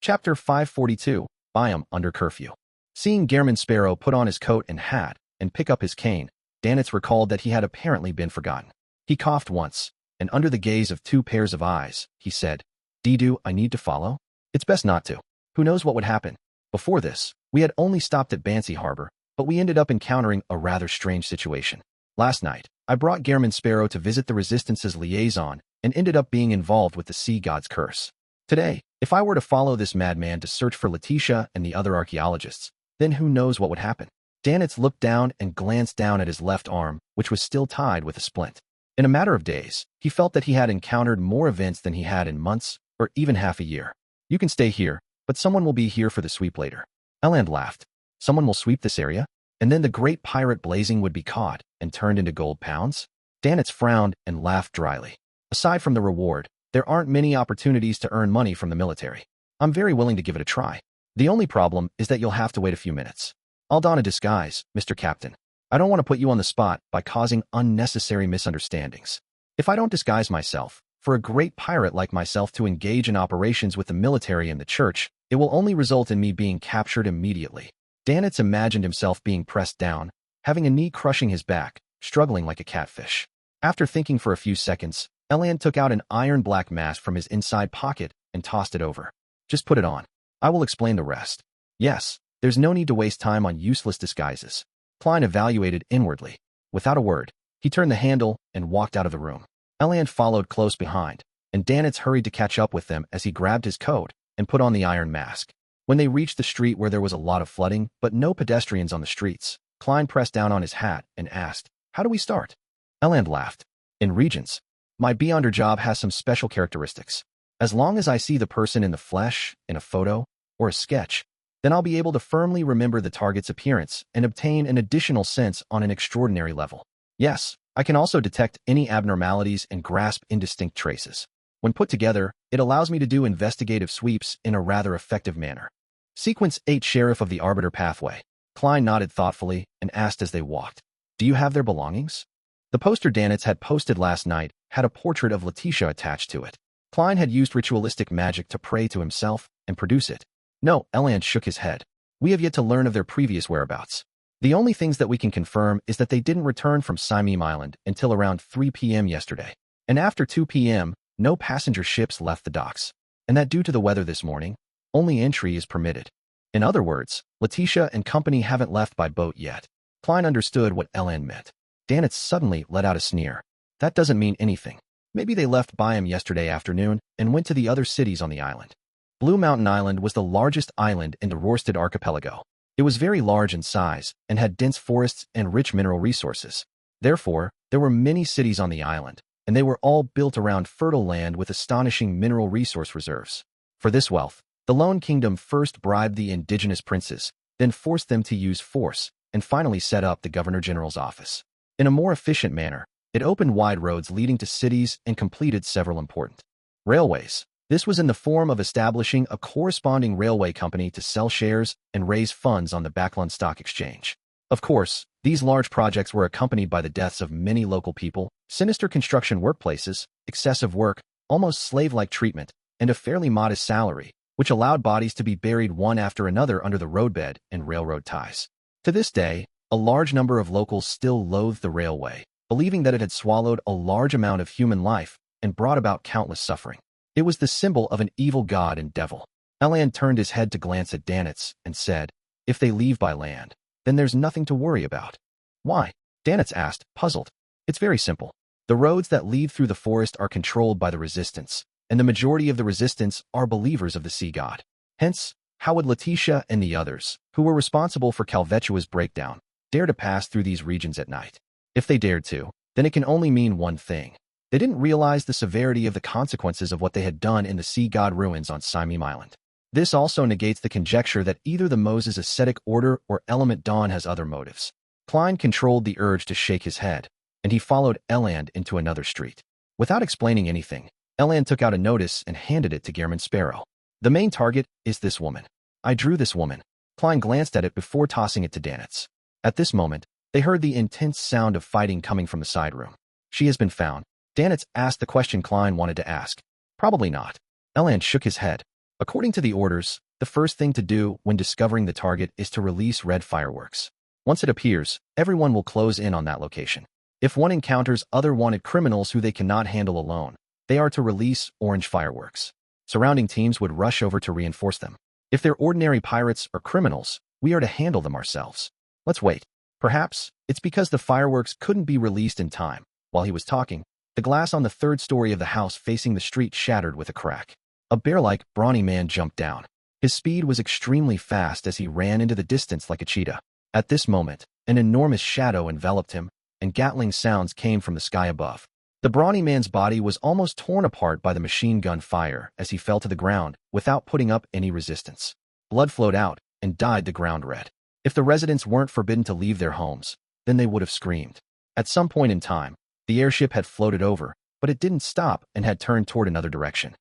Chapter 542, Bayam under curfew. Seeing Gehrman Sparrow put on his coat and hat and pick up his cane, Danitz recalled that he had apparently been forgotten. He coughed once, and under the gaze of two pairs of eyes, he said, Didu, I need to follow? It's best not to. Who knows what would happen? Before this, we had only stopped at Bansi Harbor, but we ended up encountering a rather strange situation. Last night, I brought Gehrman Sparrow to visit the Resistance's liaison and ended up being involved with the sea god's curse. Today, if I were to follow this madman to search for Letitia and the other archaeologists, then who knows what would happen? Danitz looked down and glanced down at his left arm, which was still tied with a splint. In a matter of days, he felt that he had encountered more events than he had in months or even half a year. You can stay here, but someone will be here for the sweep later. Eland laughed. Someone will sweep this area? And then the great pirate Blazing would be caught and turned into gold pounds? Danitz frowned and laughed dryly. Aside from the reward, there aren't many opportunities to earn money from the military. I'm very willing to give it a try. The only problem is that you'll have to wait a few minutes. I'll don a disguise, Mr. Captain. I don't want to put you on the spot by causing unnecessary misunderstandings. If I don't disguise myself, for a great pirate like myself to engage in operations with the military and the church, it will only result in me being captured immediately. Danitz imagined himself being pressed down, having a knee crushing his back, struggling like a catfish. After thinking for a few seconds, Eland took out an iron black mask from his inside pocket and tossed it over. Just put it on. I will explain the rest. Yes, there's no need to waste time on useless disguises. Klein evaluated inwardly. Without a word, he turned the handle and walked out of the room. Eland followed close behind, and Danitz hurried to catch up with them as he grabbed his coat and put on the iron mask. When they reached the street where there was a lot of flooding but no pedestrians on the streets, Klein pressed down on his hat and asked, How do we start? Eland laughed. In regions. My Beyonder job has some special characteristics. As long as I see the person in the flesh, in a photo, or a sketch, then I'll be able to firmly remember the target's appearance and obtain an additional sense on an extraordinary level. Yes, I can also detect any abnormalities and grasp indistinct traces. When put together, it allows me to do investigative sweeps in a rather effective manner. Sequence 8 Sheriff of the Arbiter Pathway. Klein nodded thoughtfully and asked as they walked, "Do you have their belongings?" The poster Danitz had posted last night had a portrait of Letitia attached to it. Klein had used ritualistic magic to pray to himself and produce it. No, Eland shook his head. We have yet to learn of their previous whereabouts. The only things that we can confirm is that they didn't return from Simeem Island until around 3 p.m. yesterday. And after 2 p.m., no passenger ships left the docks. And that due to the weather this morning, only entry is permitted. In other words, Letitia and company haven't left by boat yet. Klein understood what Eland meant. Danitz suddenly let out a sneer. That doesn't mean anything. Maybe they left Bayam yesterday afternoon and went to the other cities on the island. Blue Mountain Island was the largest island in the Rorsted archipelago. It was very large in size and had dense forests and rich mineral resources. Therefore, there were many cities on the island, and they were all built around fertile land with astonishing mineral resource reserves. For this wealth, the Lone Kingdom first bribed the indigenous princes, then forced them to use force, and finally set up the Governor-General's office. In a more efficient manner, it opened wide roads leading to cities and completed several important railways. This was in the form of establishing a corresponding railway company to sell shares and raise funds on the Backlund Stock Exchange. Of course, these large projects were accompanied by the deaths of many local people, sinister construction workplaces, excessive work, almost slave-like treatment, and a fairly modest salary, which allowed bodies to be buried one after another under the roadbed and railroad ties. To this day, a large number of locals still loathe the railway, believing that it had swallowed a large amount of human life and brought about countless suffering. It was the symbol of an evil god and devil. Eland turned his head to glance at Danitz and said, "If they leave by land, then there's nothing to worry about." "Why?" Danitz asked, puzzled. "It's very simple. The roads that lead through the forest are controlled by the resistance, and the majority of the resistance are believers of the sea god. Hence, how would Letitia and the others, who were responsible for Kalvetua's breakdown, dare to pass through these regions at night? If they dared to, then it can only mean one thing. They didn't realize the severity of the consequences of what they had done in the sea god ruins on Simeem Island. This also negates the conjecture that either the Moses ascetic order or Element Dawn has other motives." Klein controlled the urge to shake his head, and he followed Eland into another street. Without explaining anything, Eland took out a notice and handed it to Gehrman Sparrow. "The main target is this woman. I drew this woman." Klein glanced at it before tossing it to Danitz. At this moment, they heard the intense sound of fighting coming from the side room. "She has been found." Danitz asked the question Klein wanted to ask. "Probably not." Eland shook his head. "According to the orders, the first thing to do when discovering the target is to release red fireworks. Once it appears, everyone will close in on that location. If one encounters other wanted criminals who they cannot handle alone, they are to release orange fireworks. Surrounding teams would rush over to reinforce them. If they're ordinary pirates or criminals, we are to handle them ourselves. Let's wait. Perhaps it's because the fireworks couldn't be released in time." While he was talking, the glass on the third story of the house facing the street shattered with a crack. A bear-like, brawny man jumped down. His speed was extremely fast as he ran into the distance like a cheetah. At this moment, an enormous shadow enveloped him, and Gatling sounds came from the sky above. The brawny man's body was almost torn apart by the machine gun fire as he fell to the ground without putting up any resistance. Blood flowed out and dyed the ground red. If the residents weren't forbidden to leave their homes, then they would have screamed. At some point in time, the airship had floated over, but it didn't stop and had turned toward another direction.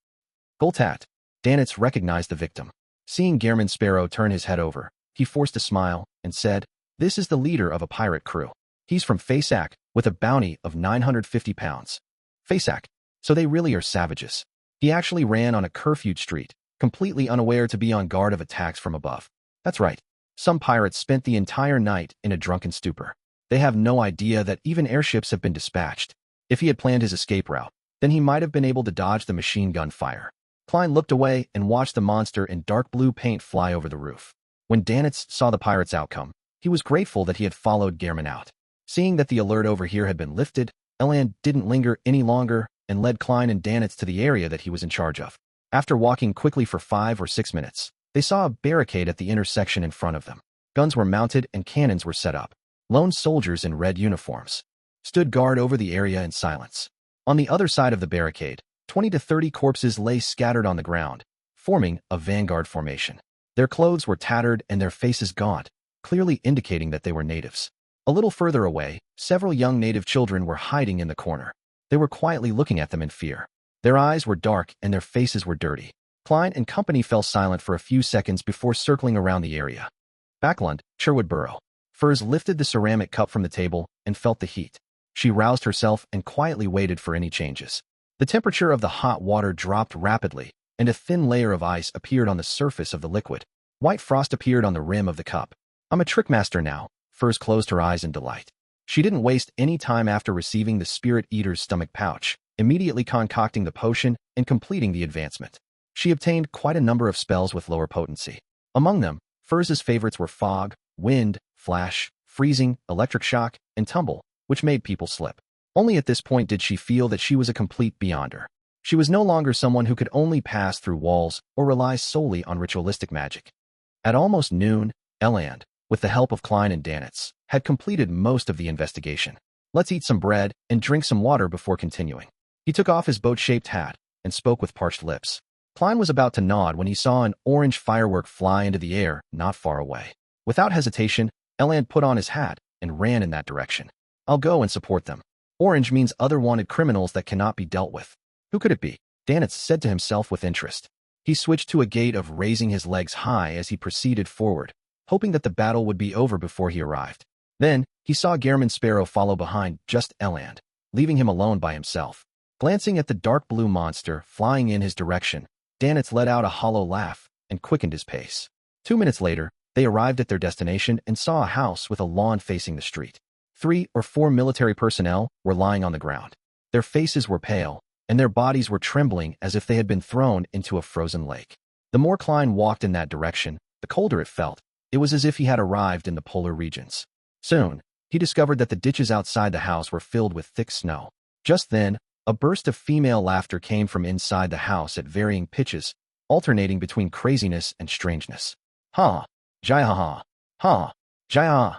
"Goltat." Danitz recognized the victim. Seeing Gehrman Sparrow turn his head over, he forced a smile and said, "This is the leader of a pirate crew. He's from Fasak, with a bounty of 950 pounds. Fasak. So they really are savages. He actually ran on a curfewed street, completely unaware to be on guard of attacks from above. That's right. Some pirates spent the entire night in a drunken stupor. They have no idea that even airships have been dispatched. If he had planned his escape route, then he might have been able to dodge the machine gun fire." Klein looked away and watched the monster in dark blue paint fly over the roof. When Danitz saw the pirate's outcome, he was grateful that he had followed Gehrman out. Seeing that the alert over here had been lifted, Eland didn't linger any longer and led Klein and Danitz to the area that he was in charge of. After walking quickly for 5 or 6 minutes, they saw a barricade at the intersection in front of them. Guns were mounted and cannons were set up. Lone soldiers in red uniforms stood guard over the area in silence. On the other side of the barricade, 20 to 30 corpses lay scattered on the ground, forming a vanguard formation. Their clothes were tattered and their faces gaunt, clearly indicating that they were natives. A little further away, several young native children were hiding in the corner. They were quietly looking at them in fear. Their eyes were dark and their faces were dirty. Klein and company fell silent for a few seconds before circling around the area. Backlund, Sherwood Borough. Furs lifted the ceramic cup from the table and felt the heat. She roused herself and quietly waited for any changes. The temperature of the hot water dropped rapidly, and a thin layer of ice appeared on the surface of the liquid. White frost appeared on the rim of the cup. I'm a trickmaster now. Furs closed her eyes in delight. She didn't waste any time after receiving the Spirit Eater's stomach pouch, immediately concocting the potion and completing the advancement. She obtained quite a number of spells with lower potency. Among them, Furs's favorites were fog, wind, flash, freezing, electric shock, and tumble, which made people slip. Only at this point did she feel that she was a complete beyonder. She was no longer someone who could only pass through walls or rely solely on ritualistic magic. At almost noon, Eland, with the help of Klein and Danitz, had completed most of the investigation. Let's eat some bread and drink some water before continuing. He took off his boat-shaped hat and spoke with parched lips. Klein was about to nod when he saw an orange firework fly into the air not far away. Without hesitation, Eland put on his hat and ran in that direction. I'll go and support them. Orange means other wanted criminals that cannot be dealt with. Who could it be? Danitz said to himself with interest. He switched to a gait of raising his legs high as he proceeded forward, hoping that the battle would be over before he arrived. Then, he saw Gehrman Sparrow follow behind just Eland, leaving him alone by himself. Glancing at the dark blue monster flying in his direction, Danitz let out a hollow laugh and quickened his pace. 2 minutes later, they arrived at their destination and saw a house with a lawn facing the street. 3 or 4 military personnel were lying on the ground. Their faces were pale, and their bodies were trembling as if they had been thrown into a frozen lake. The more Klein walked in that direction, the colder it felt. It was as if he had arrived in the polar regions. Soon, he discovered that the ditches outside the house were filled with thick snow. Just then, a burst of female laughter came from inside the house at varying pitches, alternating between craziness and strangeness. Ha! Jai-ha-ha! Ha! Jai-ha!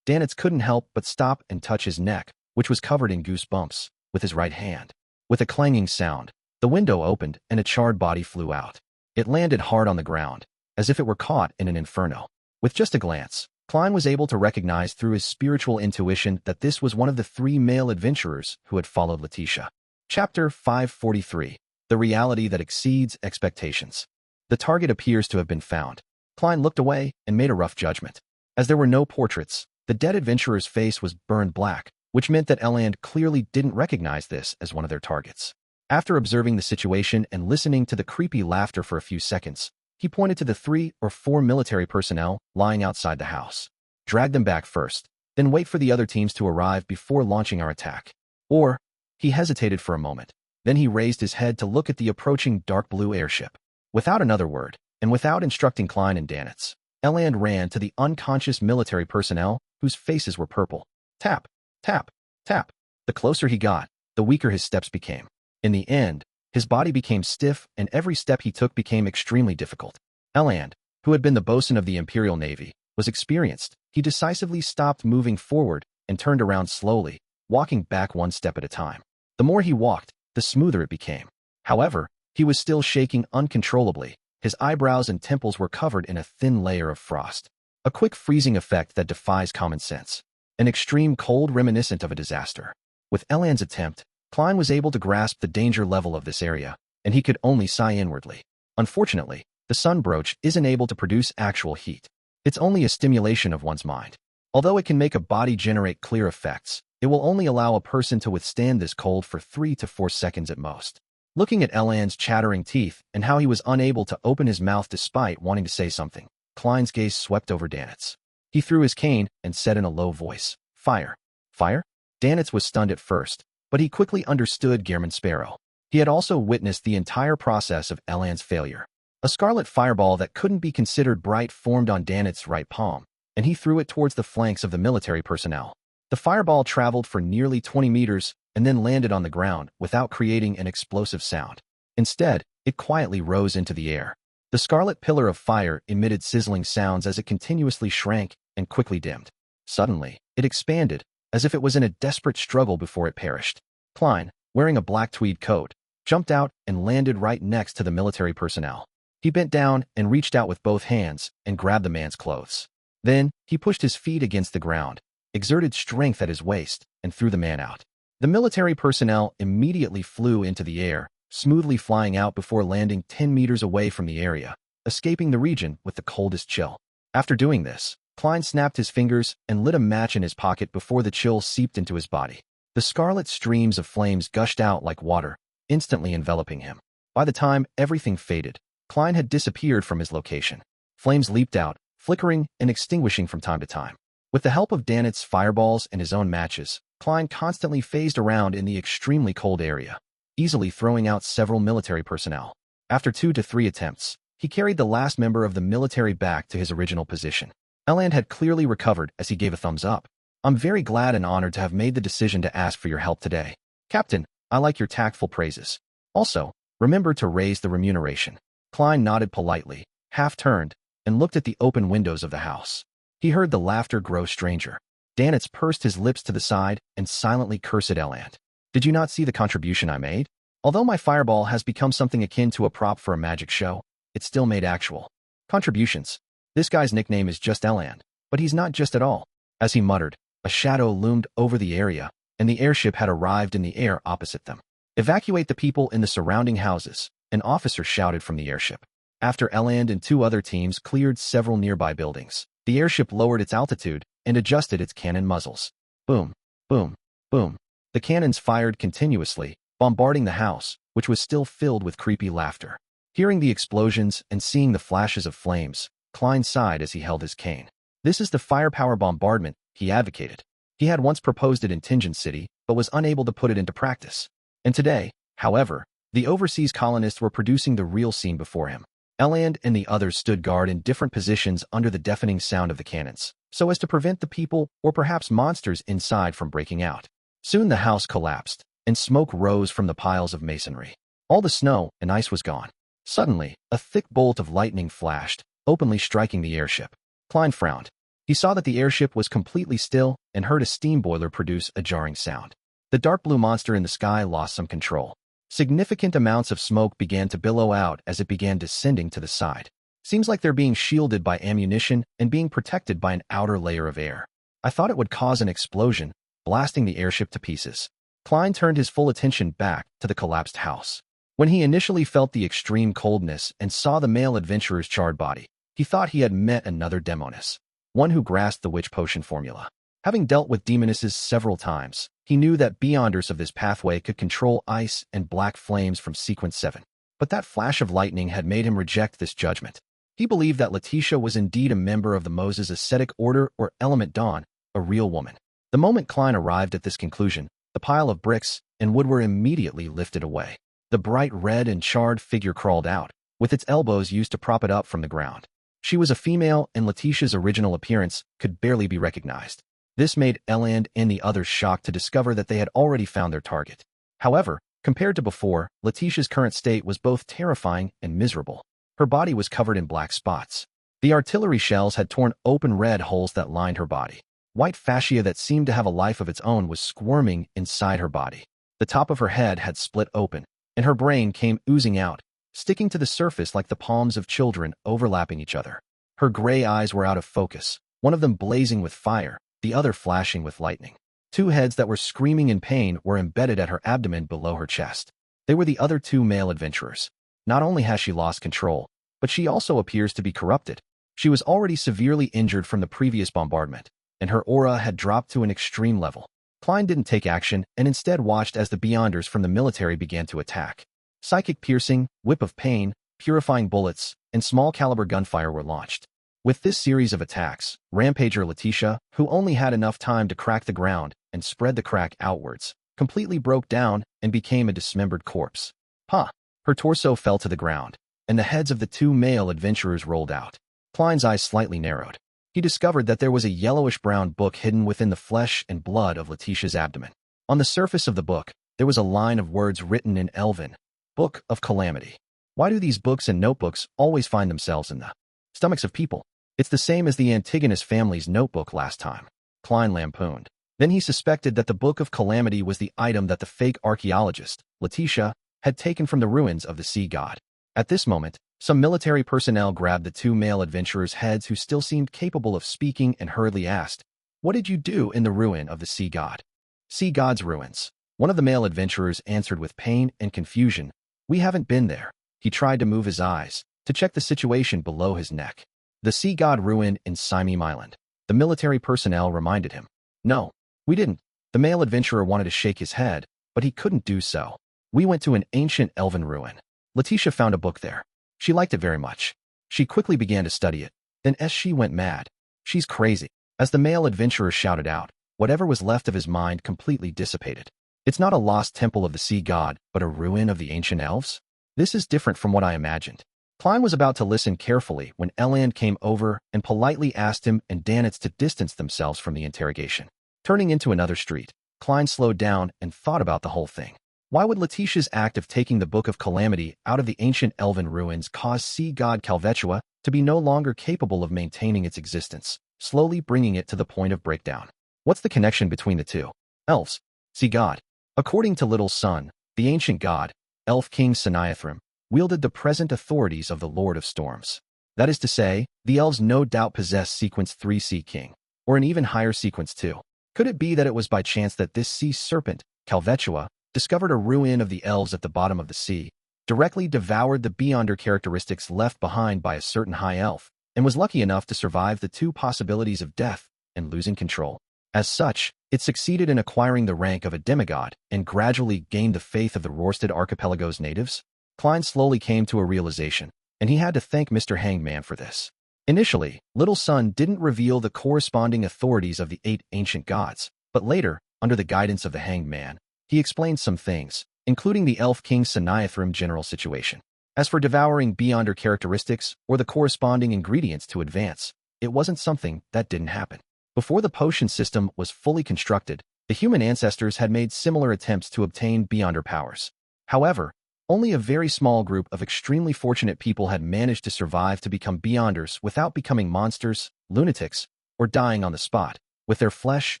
Danitz couldn't help but stop and touch his neck, which was covered in goosebumps, with his right hand. With a clanging sound, the window opened and a charred body flew out. It landed hard on the ground, as if it were caught in an inferno. With just a glance, Klein was able to recognize through his spiritual intuition that this was one of the 3 male adventurers who had followed Letitia. Chapter 543. The Reality That Exceeds Expectations. The target appears to have been found. Klein looked away and made a rough judgment. As there were no portraits, the dead adventurer's face was burned black, which meant that Eland clearly didn't recognize this as one of their targets. After observing the situation and listening to the creepy laughter for a few seconds, he pointed to the 3 or 4 military personnel lying outside the house. Drag them back first, then wait for the other teams to arrive before launching our attack. Or, he hesitated for a moment. Then he raised his head to look at the approaching dark blue airship. Without another word, and without instructing Klein and Danitz, Eland ran to the unconscious military personnel whose faces were purple. Tap, tap, tap. The closer he got, the weaker his steps became. In the end, his body became stiff and every step he took became extremely difficult. Eland, who had been the bosun of the Imperial Navy, was experienced. He decisively stopped moving forward and turned around slowly, walking back 1 step at a time. The more he walked, the smoother it became. However, he was still shaking uncontrollably. His eyebrows and temples were covered in a thin layer of frost. A quick freezing effect that defies common sense. An extreme cold reminiscent of a disaster. With Eland's attempt, Klein was able to grasp the danger level of this area, and he could only sigh inwardly. Unfortunately, the sun brooch isn't able to produce actual heat. It's only a stimulation of one's mind. Although it can make a body generate clear effects, it will only allow a person to withstand this cold for 3 to 4 seconds at most. Looking at Eland's chattering teeth and how he was unable to open his mouth despite wanting to say something, Klein's gaze swept over Danitz. He threw his cane and said in a low voice, "Fire." Fire? Danitz was stunned at first, but he quickly understood Gehrman Sparrow. He had also witnessed the entire process of Eland's failure. A scarlet fireball that couldn't be considered bright formed on Danitz's right palm, and he threw it towards the flanks of the military personnel. The fireball traveled for nearly 20 meters and then landed on the ground without creating an explosive sound. Instead, it quietly rose into the air. The scarlet pillar of fire emitted sizzling sounds as it continuously shrank and quickly dimmed. Suddenly, it expanded, as if it was in a desperate struggle before it perished. Klein, wearing a black tweed coat, jumped out and landed right next to the military personnel. He bent down and reached out with both hands and grabbed the man's clothes. Then, he pushed his feet against the ground, exerted strength at his waist, and threw the man out. The military personnel immediately flew into the air, smoothly flying out before landing 10 meters away from the area, escaping the region with the coldest chill. After doing this, Klein snapped his fingers and lit a match in his pocket before the chill seeped into his body. The scarlet streams of flames gushed out like water, instantly enveloping him. By the time everything faded, Klein had disappeared from his location. Flames leaped out, flickering and extinguishing from time to time. With the help of Danit's fireballs and his own matches, Klein constantly phased around in the extremely cold area, easily throwing out several military personnel. After 2 to 3 attempts, he carried the last member of the military back to his original position. Eland had clearly recovered as he gave a thumbs up. "I'm very glad and honored to have made the decision to ask for your help today. Captain, I like your tactful praises. Also, remember to raise the remuneration." Klein nodded politely, half-turned, and looked at the open windows of the house. He heard the laughter grow stranger. Danitz pursed his lips to the side and silently cursed Eland. "Did you not see the contribution I made? Although my fireball has become something akin to a prop for a magic show, it still made actual contributions. This guy's nickname is just Eland, but he's not just at all." As he muttered, a shadow loomed over the area, and the airship had arrived in the air opposite them. "Evacuate the people in the surrounding houses," an officer shouted from the airship. After Eland and 2 other teams cleared several nearby buildings, the airship lowered its altitude and adjusted its cannon muzzles. Boom, boom, boom. The cannons fired continuously, bombarding the house, which was still filled with creepy laughter. Hearing the explosions and seeing the flashes of flames, Klein sighed as he held his cane. "This is the firepower bombardment," he advocated. He had once proposed it in Tingen City, but was unable to put it into practice. And today, however, the overseas colonists were producing the real scene before him. Eland and the others stood guard in different positions under the deafening sound of the cannons, so as to prevent the people or perhaps monsters inside from breaking out. Soon the house collapsed, and smoke rose from the piles of masonry. All the snow and ice was gone. Suddenly, a thick bolt of lightning flashed, openly striking the airship. Klein frowned. He saw that the airship was completely still and heard a steam boiler produce a jarring sound. The dark blue monster in the sky lost some control. Significant amounts of smoke began to billow out as it began descending to the side. "Seems like they're being shielded by ammunition and being protected by an outer layer of air. I thought it would cause an explosion, blasting the airship to pieces." Klein turned his full attention back to the collapsed house. When he initially felt the extreme coldness and saw the male adventurer's charred body, he thought he had met another demoness, one who grasped the witch potion formula. Having dealt with demonesses several times, he knew that beyonders of this pathway could control ice and black flames from Sequence 7. But that flash of lightning had made him reject this judgment. He believed that Letitia was indeed a member of the Moses Ascetic Order or Element Dawn, a real woman. The moment Klein arrived at this conclusion, the pile of bricks and wood were immediately lifted away. The bright red and charred figure crawled out, with its elbows used to prop it up from the ground. She was a female, and Letitia's original appearance could barely be recognized. This made Eland and the others shocked to discover that they had already found their target. However, compared to before, Letitia's current state was both terrifying and miserable. Her body was covered in black spots. The artillery shells had torn open red holes that lined her body. White fascia that seemed to have a life of its own was squirming inside her body. The top of her head had split open, and her brain came oozing out, sticking to the surface like the palms of children overlapping each other. Her gray eyes were out of focus, one of them blazing with fire, the other flashing with lightning. 2 heads that were screaming in pain were embedded at her abdomen below her chest. They were the other 2 male adventurers. Not only has she lost control, but she also appears to be corrupted. She was already severely injured from the previous bombardment, and her aura had dropped to an extreme level. Klein didn't take action and instead watched as the Beyonders from the military began to attack. Psychic piercing, whip of pain, purifying bullets, and small-caliber gunfire were launched. With this series of attacks, Rampager Letitia, who only had enough time to crack the ground and spread the crack outwards, completely broke down and became a dismembered corpse. Her torso fell to the ground, and the heads of the 2 male adventurers rolled out. Klein's eyes slightly narrowed. He discovered that there was a yellowish-brown book hidden within the flesh and blood of Letitia's abdomen. On the surface of the book, there was a line of words written in Elven, Book of Calamity. Why do these books and notebooks always find themselves in the stomachs of people? It's the same as the Antigonus family's notebook last time, Klein lampooned. Then he suspected that the Book of Calamity was the item that the fake archaeologist, Letitia, had taken from the ruins of the sea god. At this moment, some military personnel grabbed the two male adventurers' heads who still seemed capable of speaking and hurriedly asked, "What did you do in the ruin of the sea god?" "Sea god's ruins." One of the male adventurers answered with pain and confusion, "We haven't been there." He tried to move his eyes, to check the situation below his neck. "The sea god ruin in Simeem Island." The military personnel reminded him. "No, we didn't." The male adventurer wanted to shake his head, but he couldn't do so. "We went to an ancient elven ruin. Letitia found a book there. She liked it very much. She quickly began to study it. Then she went mad. She's crazy." As the male adventurer shouted out, whatever was left of his mind completely dissipated. "It's not a lost temple of the sea god, but a ruin of the ancient elves? This is different from what I imagined." Klein was about to listen carefully when Eland came over and politely asked him and Danitz to distance themselves from the interrogation. Turning into another street, Klein slowed down and thought about the whole thing. Why would Letitia's act of taking the Book of Calamity out of the ancient elven ruins cause sea god Kalvetua to be no longer capable of maintaining its existence, slowly bringing it to the point of breakdown? What's the connection between the two? Elves. Sea god. According to Little Sun, the ancient god, Elf King Sanaithrim, wielded the present authorities of the Lord of Storms. That is to say, the elves no doubt possess Sequence 3 Sea King, or an even higher Sequence 2. Could it be that it was by chance that this sea serpent, Kalvetua, discovered a ruin of the elves at the bottom of the sea, directly devoured the beyonder characteristics left behind by a certain high elf, and was lucky enough to survive the two possibilities of death and losing control? As such, it succeeded in acquiring the rank of a demigod and gradually gained the faith of the Rorsted Archipelago's natives? Klein slowly came to a realization, and he had to thank Mr. Hangman for this. Initially, Little Sun didn't reveal the corresponding authorities of the 8 ancient gods, but later, under the guidance of the Hanged Man, he explained some things, including the Elf King Sanaithrim general situation. As for devouring beyonder characteristics or the corresponding ingredients to advance, it wasn't something that didn't happen. Before the potion system was fully constructed, the human ancestors had made similar attempts to obtain beyonder powers. However, only a very small group of extremely fortunate people had managed to survive to become beyonders without becoming monsters, lunatics, or dying on the spot, with their flesh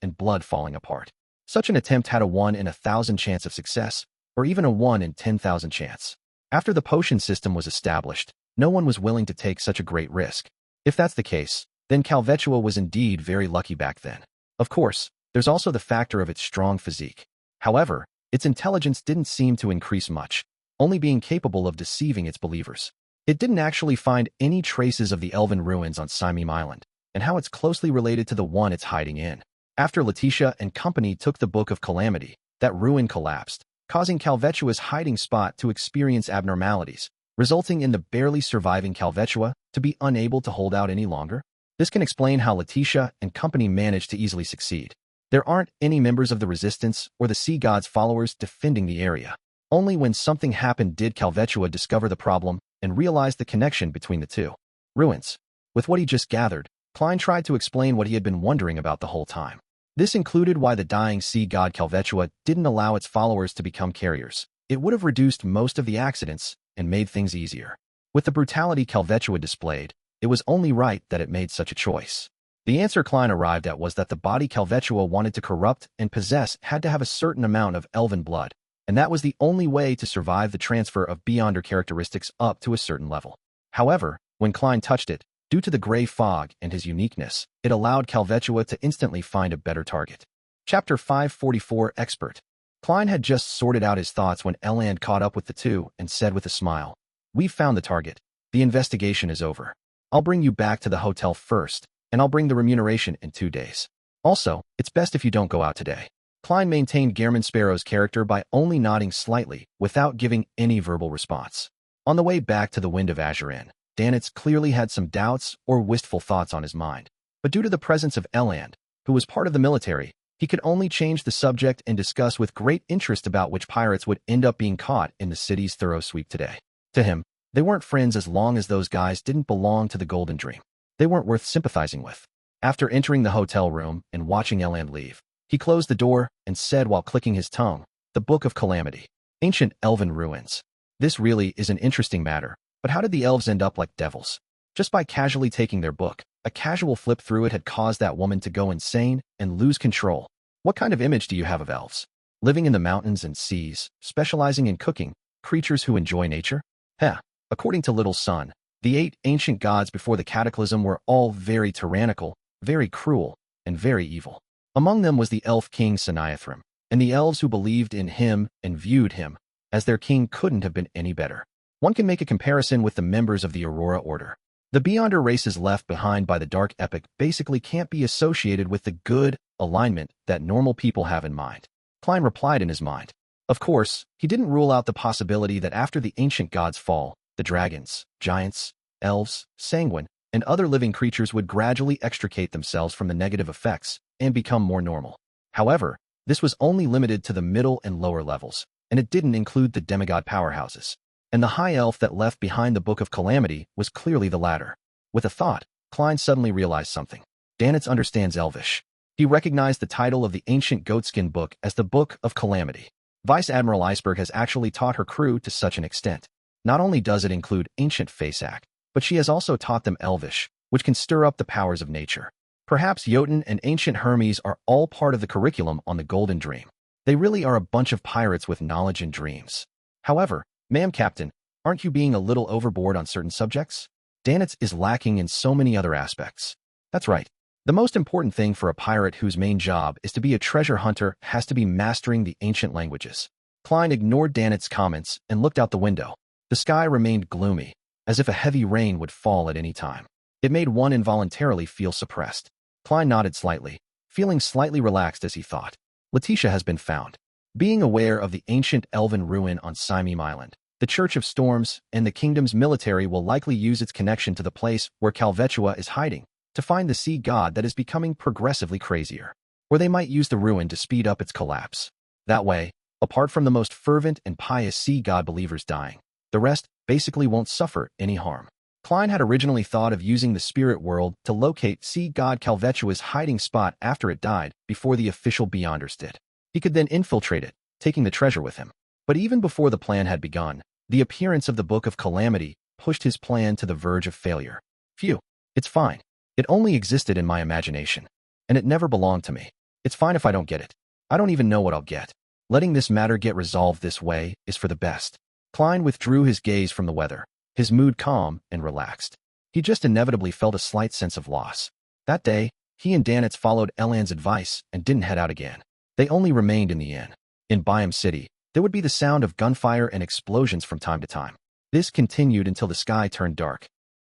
and blood falling apart. Such an attempt had a 1 in 1,000 chance of success, or even a 1 in 10,000 chance. After the potion system was established, no one was willing to take such a great risk. If that's the case, then Kalvetua was indeed very lucky back then. Of course, there's also the factor of its strong physique. However, its intelligence didn't seem to increase much, only being capable of deceiving its believers. It didn't actually find any traces of the elven ruins on Simeem Island, and how it's closely related to the one it's hiding in. After Letitia and company took the Book of Calamity, that ruin collapsed, causing Kalvetua's hiding spot to experience abnormalities, resulting in the barely surviving Kalvetua to be unable to hold out any longer. This can explain how Letitia and company managed to easily succeed. There aren't any members of the Resistance or the Sea God's followers defending the area. Only when something happened did Kalvetua discover the problem and realize the connection between the two. Ruins. With what he just gathered, Klein tried to explain what he had been wondering about the whole time. This included why the dying sea god Kalvetua didn't allow its followers to become carriers. It would have reduced most of the accidents and made things easier. With the brutality Kalvetua displayed, it was only right that it made such a choice. The answer Klein arrived at was that the body Kalvetua wanted to corrupt and possess had to have a certain amount of elven blood, and that was the only way to survive the transfer of beyonder characteristics up to a certain level. However, when Klein touched it, due to the gray fog and his uniqueness, it allowed Kalvetua to instantly find a better target. Chapter 544 Expert. Klein had just sorted out his thoughts when Eland caught up with the two and said with a smile, "We've found the target. The investigation is over. I'll bring you back to the hotel first, and I'll bring the remuneration in 2 days. Also, it's best if you don't go out today." Klein maintained Gehrman Sparrow's character by only nodding slightly without giving any verbal response. On the way back to the Wind of Azure Inn, Danitz clearly had some doubts or wistful thoughts on his mind. But due to the presence of Eland, who was part of the military, he could only change the subject and discuss with great interest about which pirates would end up being caught in the city's thorough sweep today. To him, they weren't friends as long as those guys didn't belong to the Golden Dream. They weren't worth sympathizing with. After entering the hotel room and watching Eland leave, he closed the door and said while clicking his tongue, "The Book of Calamity. Ancient elven ruins. This really is an interesting matter, but how did the elves end up like devils? Just by casually taking their book, a casual flip through it had caused that woman to go insane and lose control. What kind of image do you have of elves? Living in the mountains and seas, specializing in cooking, creatures who enjoy nature? Heh, according to Little Sun, the 8 ancient gods before the cataclysm were all very tyrannical, very cruel, and very evil. Among them was the elf king Sanaithrim, and the elves who believed in him and viewed him as their king couldn't have been any better. One can make a comparison with the members of the Aurora Order. The Beyonder races left behind by the Dark Epic basically can't be associated with the good alignment that normal people have in mind. Klein replied in his mind. Of course, he didn't rule out the possibility that after the ancient gods' fall, the dragons, giants, elves, sanguine, and other living creatures would gradually extricate themselves from the negative effects and become more normal. However, this was only limited to the middle and lower levels, and it didn't include the demigod powerhouses. And the high elf that left behind the Book of Calamity was clearly the latter. With a thought, Klein suddenly realized something. Danitz understands Elvish. He recognized the title of the ancient goatskin book as the Book of Calamity. Vice Admiral Iceberg has actually taught her crew to such an extent. Not only does it include ancient Faceac, but she has also taught them Elvish, which can stir up the powers of nature. Perhaps Jotun and ancient Hermes are all part of the curriculum on the Golden Dream. They really are a bunch of pirates with knowledge and dreams. However, Ma'am Captain, aren't you being a little overboard on certain subjects? Danitz is lacking in so many other aspects. That's right. The most important thing for a pirate whose main job is to be a treasure hunter has to be mastering the ancient languages. Klein ignored Danitz's comments and looked out the window. The sky remained gloomy, as if a heavy rain would fall at any time. It made one involuntarily feel suppressed. Klein nodded slightly, feeling slightly relaxed as he thought. Letitia has been found. Being aware of the ancient elven ruin on Simime Island, the Church of Storms and the kingdom's military will likely use its connection to the place where Kalvetua is hiding to find the sea god that is becoming progressively crazier. Or they might use the ruin to speed up its collapse. That way, apart from the most fervent and pious sea god believers dying, the rest basically won't suffer any harm. Klein had originally thought of using the spirit world to locate sea god Kalvetua's hiding spot after it died before the official Beyonders did. He could then infiltrate it, taking the treasure with him. But even before the plan had begun, the appearance of the Book of Calamity pushed his plan to the verge of failure. Phew, it's fine. It only existed in my imagination, and it never belonged to me. It's fine if I don't get it. I don't even know what I'll get. Letting this matter get resolved this way is for the best. Klein withdrew his gaze from the weather, his mood calm and relaxed. He just inevitably felt a slight sense of loss. That day, he and Danitz followed Elan's advice and didn't head out again. They only remained in the inn. In Bayam City, there would be the sound of gunfire and explosions from time to time. This continued until the sky turned dark.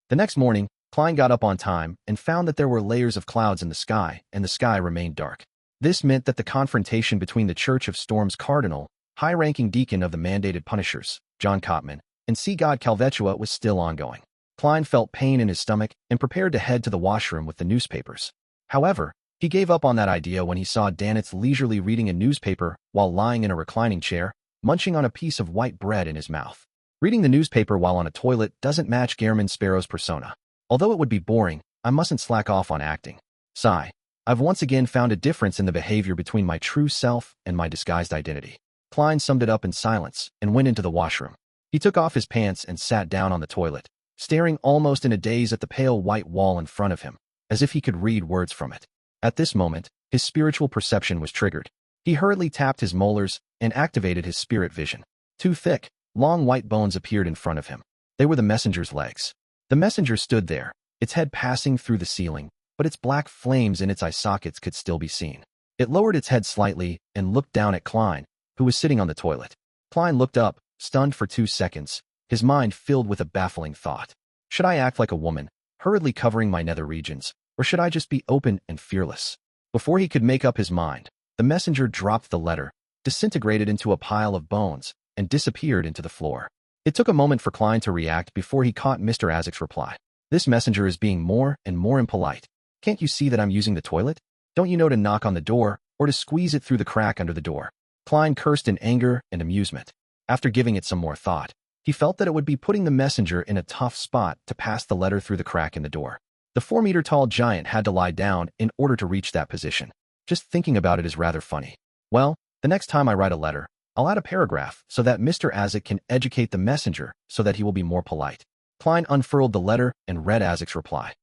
The next morning, Klein got up on time and found that there were layers of clouds in the sky, and the sky remained dark. This meant that the confrontation between the Church of Storms Cardinal, high-ranking deacon of the mandated Punishers, John Cotman, and sea god Kalvetua was still ongoing. Klein felt pain in his stomach and prepared to head to the washroom with the newspapers. However, he gave up on that idea when he saw Danitz leisurely reading a newspaper while lying in a reclining chair, munching on a piece of white bread in his mouth. Reading the newspaper while on a toilet doesn't match Gehrman Sparrow's persona. Although it would be boring, I mustn't slack off on acting. Sigh. I've once again found a difference in the behavior between my true self and my disguised identity. Klein summed it up in silence and went into the washroom. He took off his pants and sat down on the toilet, staring almost in a daze at the pale white wall in front of him, as if he could read words from it. At this moment, his spiritual perception was triggered. He hurriedly tapped his molars and activated his spirit vision. Two thick, long white bones appeared in front of him. They were the messenger's legs. The messenger stood there, its head passing through the ceiling, but its black flames in its eye sockets could still be seen. It lowered its head slightly and looked down at Klein, who was sitting on the toilet. Klein looked up, stunned for 2 seconds, his mind filled with a baffling thought. Should I act like a woman, hurriedly covering my nether regions, or should I just be open and fearless? Before he could make up his mind, the messenger dropped the letter, disintegrated into a pile of bones, and disappeared into the floor. It took a moment for Klein to react before he caught Mr. Azek's reply. This messenger is being more and more impolite. Can't you see that I'm using the toilet? Don't you know to knock on the door, or to squeeze it through the crack under the door? Klein cursed in anger and amusement. After giving it some more thought, he felt that it would be putting the messenger in a tough spot to pass the letter through the crack in the door. The 4-meter-tall giant had to lie down in order to reach that position. Just thinking about it is rather funny. Well, the next time I write a letter, I'll add a paragraph so that Mr. Azek can educate the messenger so that he will be more polite. Klein unfurled the letter and read Azek's reply.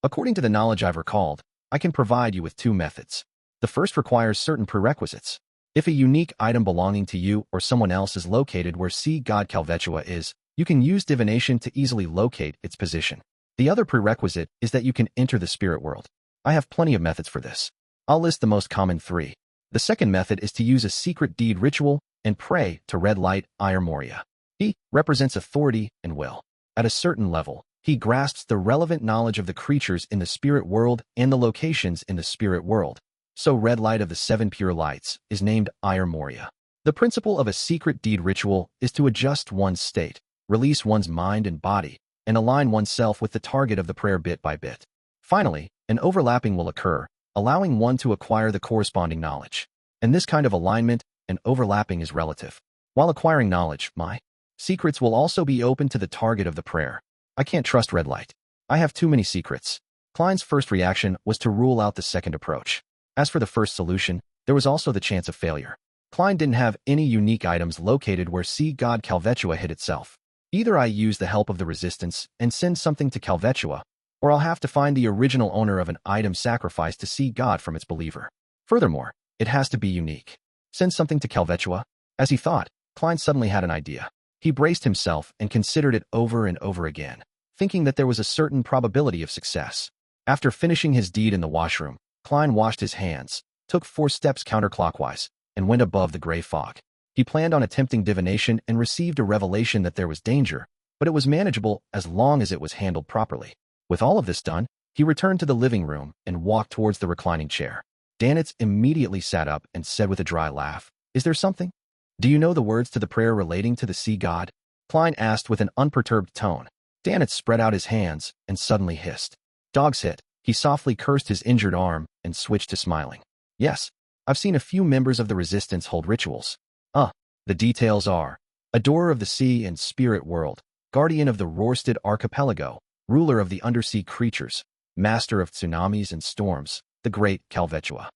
According to the knowledge I've recalled, I can provide you with 2 methods. The first requires certain prerequisites. If a unique item belonging to you or someone else is located where sea god Kalvetua is, you can use divination to easily locate its position. The other prerequisite is that you can enter the spirit world. I have plenty of methods for this. I'll list the most common 3. The second method is to use a secret deed ritual and pray to red light Moria. He represents authority and will. At a certain level, he grasps the relevant knowledge of the creatures in the spirit world and the locations in the spirit world. So red light of the 7 pure lights is named Moria. The principle of a secret deed ritual is to adjust one's state, release one's mind and body, and align oneself with the target of the prayer bit by bit. Finally, an overlapping will occur, allowing one to acquire the corresponding knowledge. And this kind of alignment and overlapping is relative. While acquiring knowledge, my secrets will also be open to the target of the prayer. I can't trust red light. I have too many secrets. Klein's first reaction was to rule out the second approach. As for the first solution, there was also the chance of failure. Klein didn't have any unique items located where sea god Kalvetua hid itself. Either I use the help of the resistance and send something to Kalvetua, or I'll have to find the original owner of an item sacrificed to sea god from its believer. Furthermore, it has to be unique. Send something to Kalvetua? As he thought, Klein suddenly had an idea. He braced himself and considered it over and over again, thinking that there was a certain probability of success. After finishing his deed in the washroom, Klein washed his hands, took 4 steps counterclockwise, and went above the gray fog. He planned on attempting divination and received a revelation that there was danger, but it was manageable as long as it was handled properly. With all of this done, he returned to the living room and walked towards the reclining chair. Danitz immediately sat up and said with a dry laugh, "Is there something? Do you know the words to the prayer relating to the sea god?" Klein asked with an unperturbed tone. Danitz spread out his hands and suddenly hissed. "Dog's hit." He softly cursed his injured arm and switched to smiling. "Yes, I've seen a few members of the resistance hold rituals. The details are: adorer of the sea and spirit world, guardian of the Rorsted archipelago, ruler of the undersea creatures, master of tsunamis and storms, the great Kalvetua."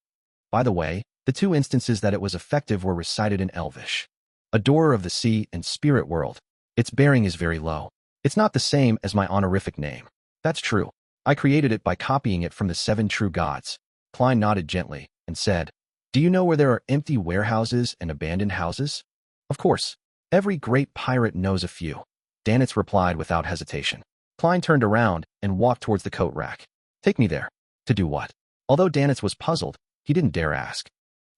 By the way, the 2 instances that it was effective were recited in Elvish. Adorer of the sea and spirit world. Its bearing is very low. It's not the same as my honorific name. That's true. I created it by copying it from the 7 true gods. Klein nodded gently and said, "Do you know where there are empty warehouses and abandoned houses?" "Of course. Every great pirate knows a few." Danitz replied without hesitation. Klein turned around and walked towards the coat rack. "Take me there." To do what? Although Danitz was puzzled, he didn't dare ask.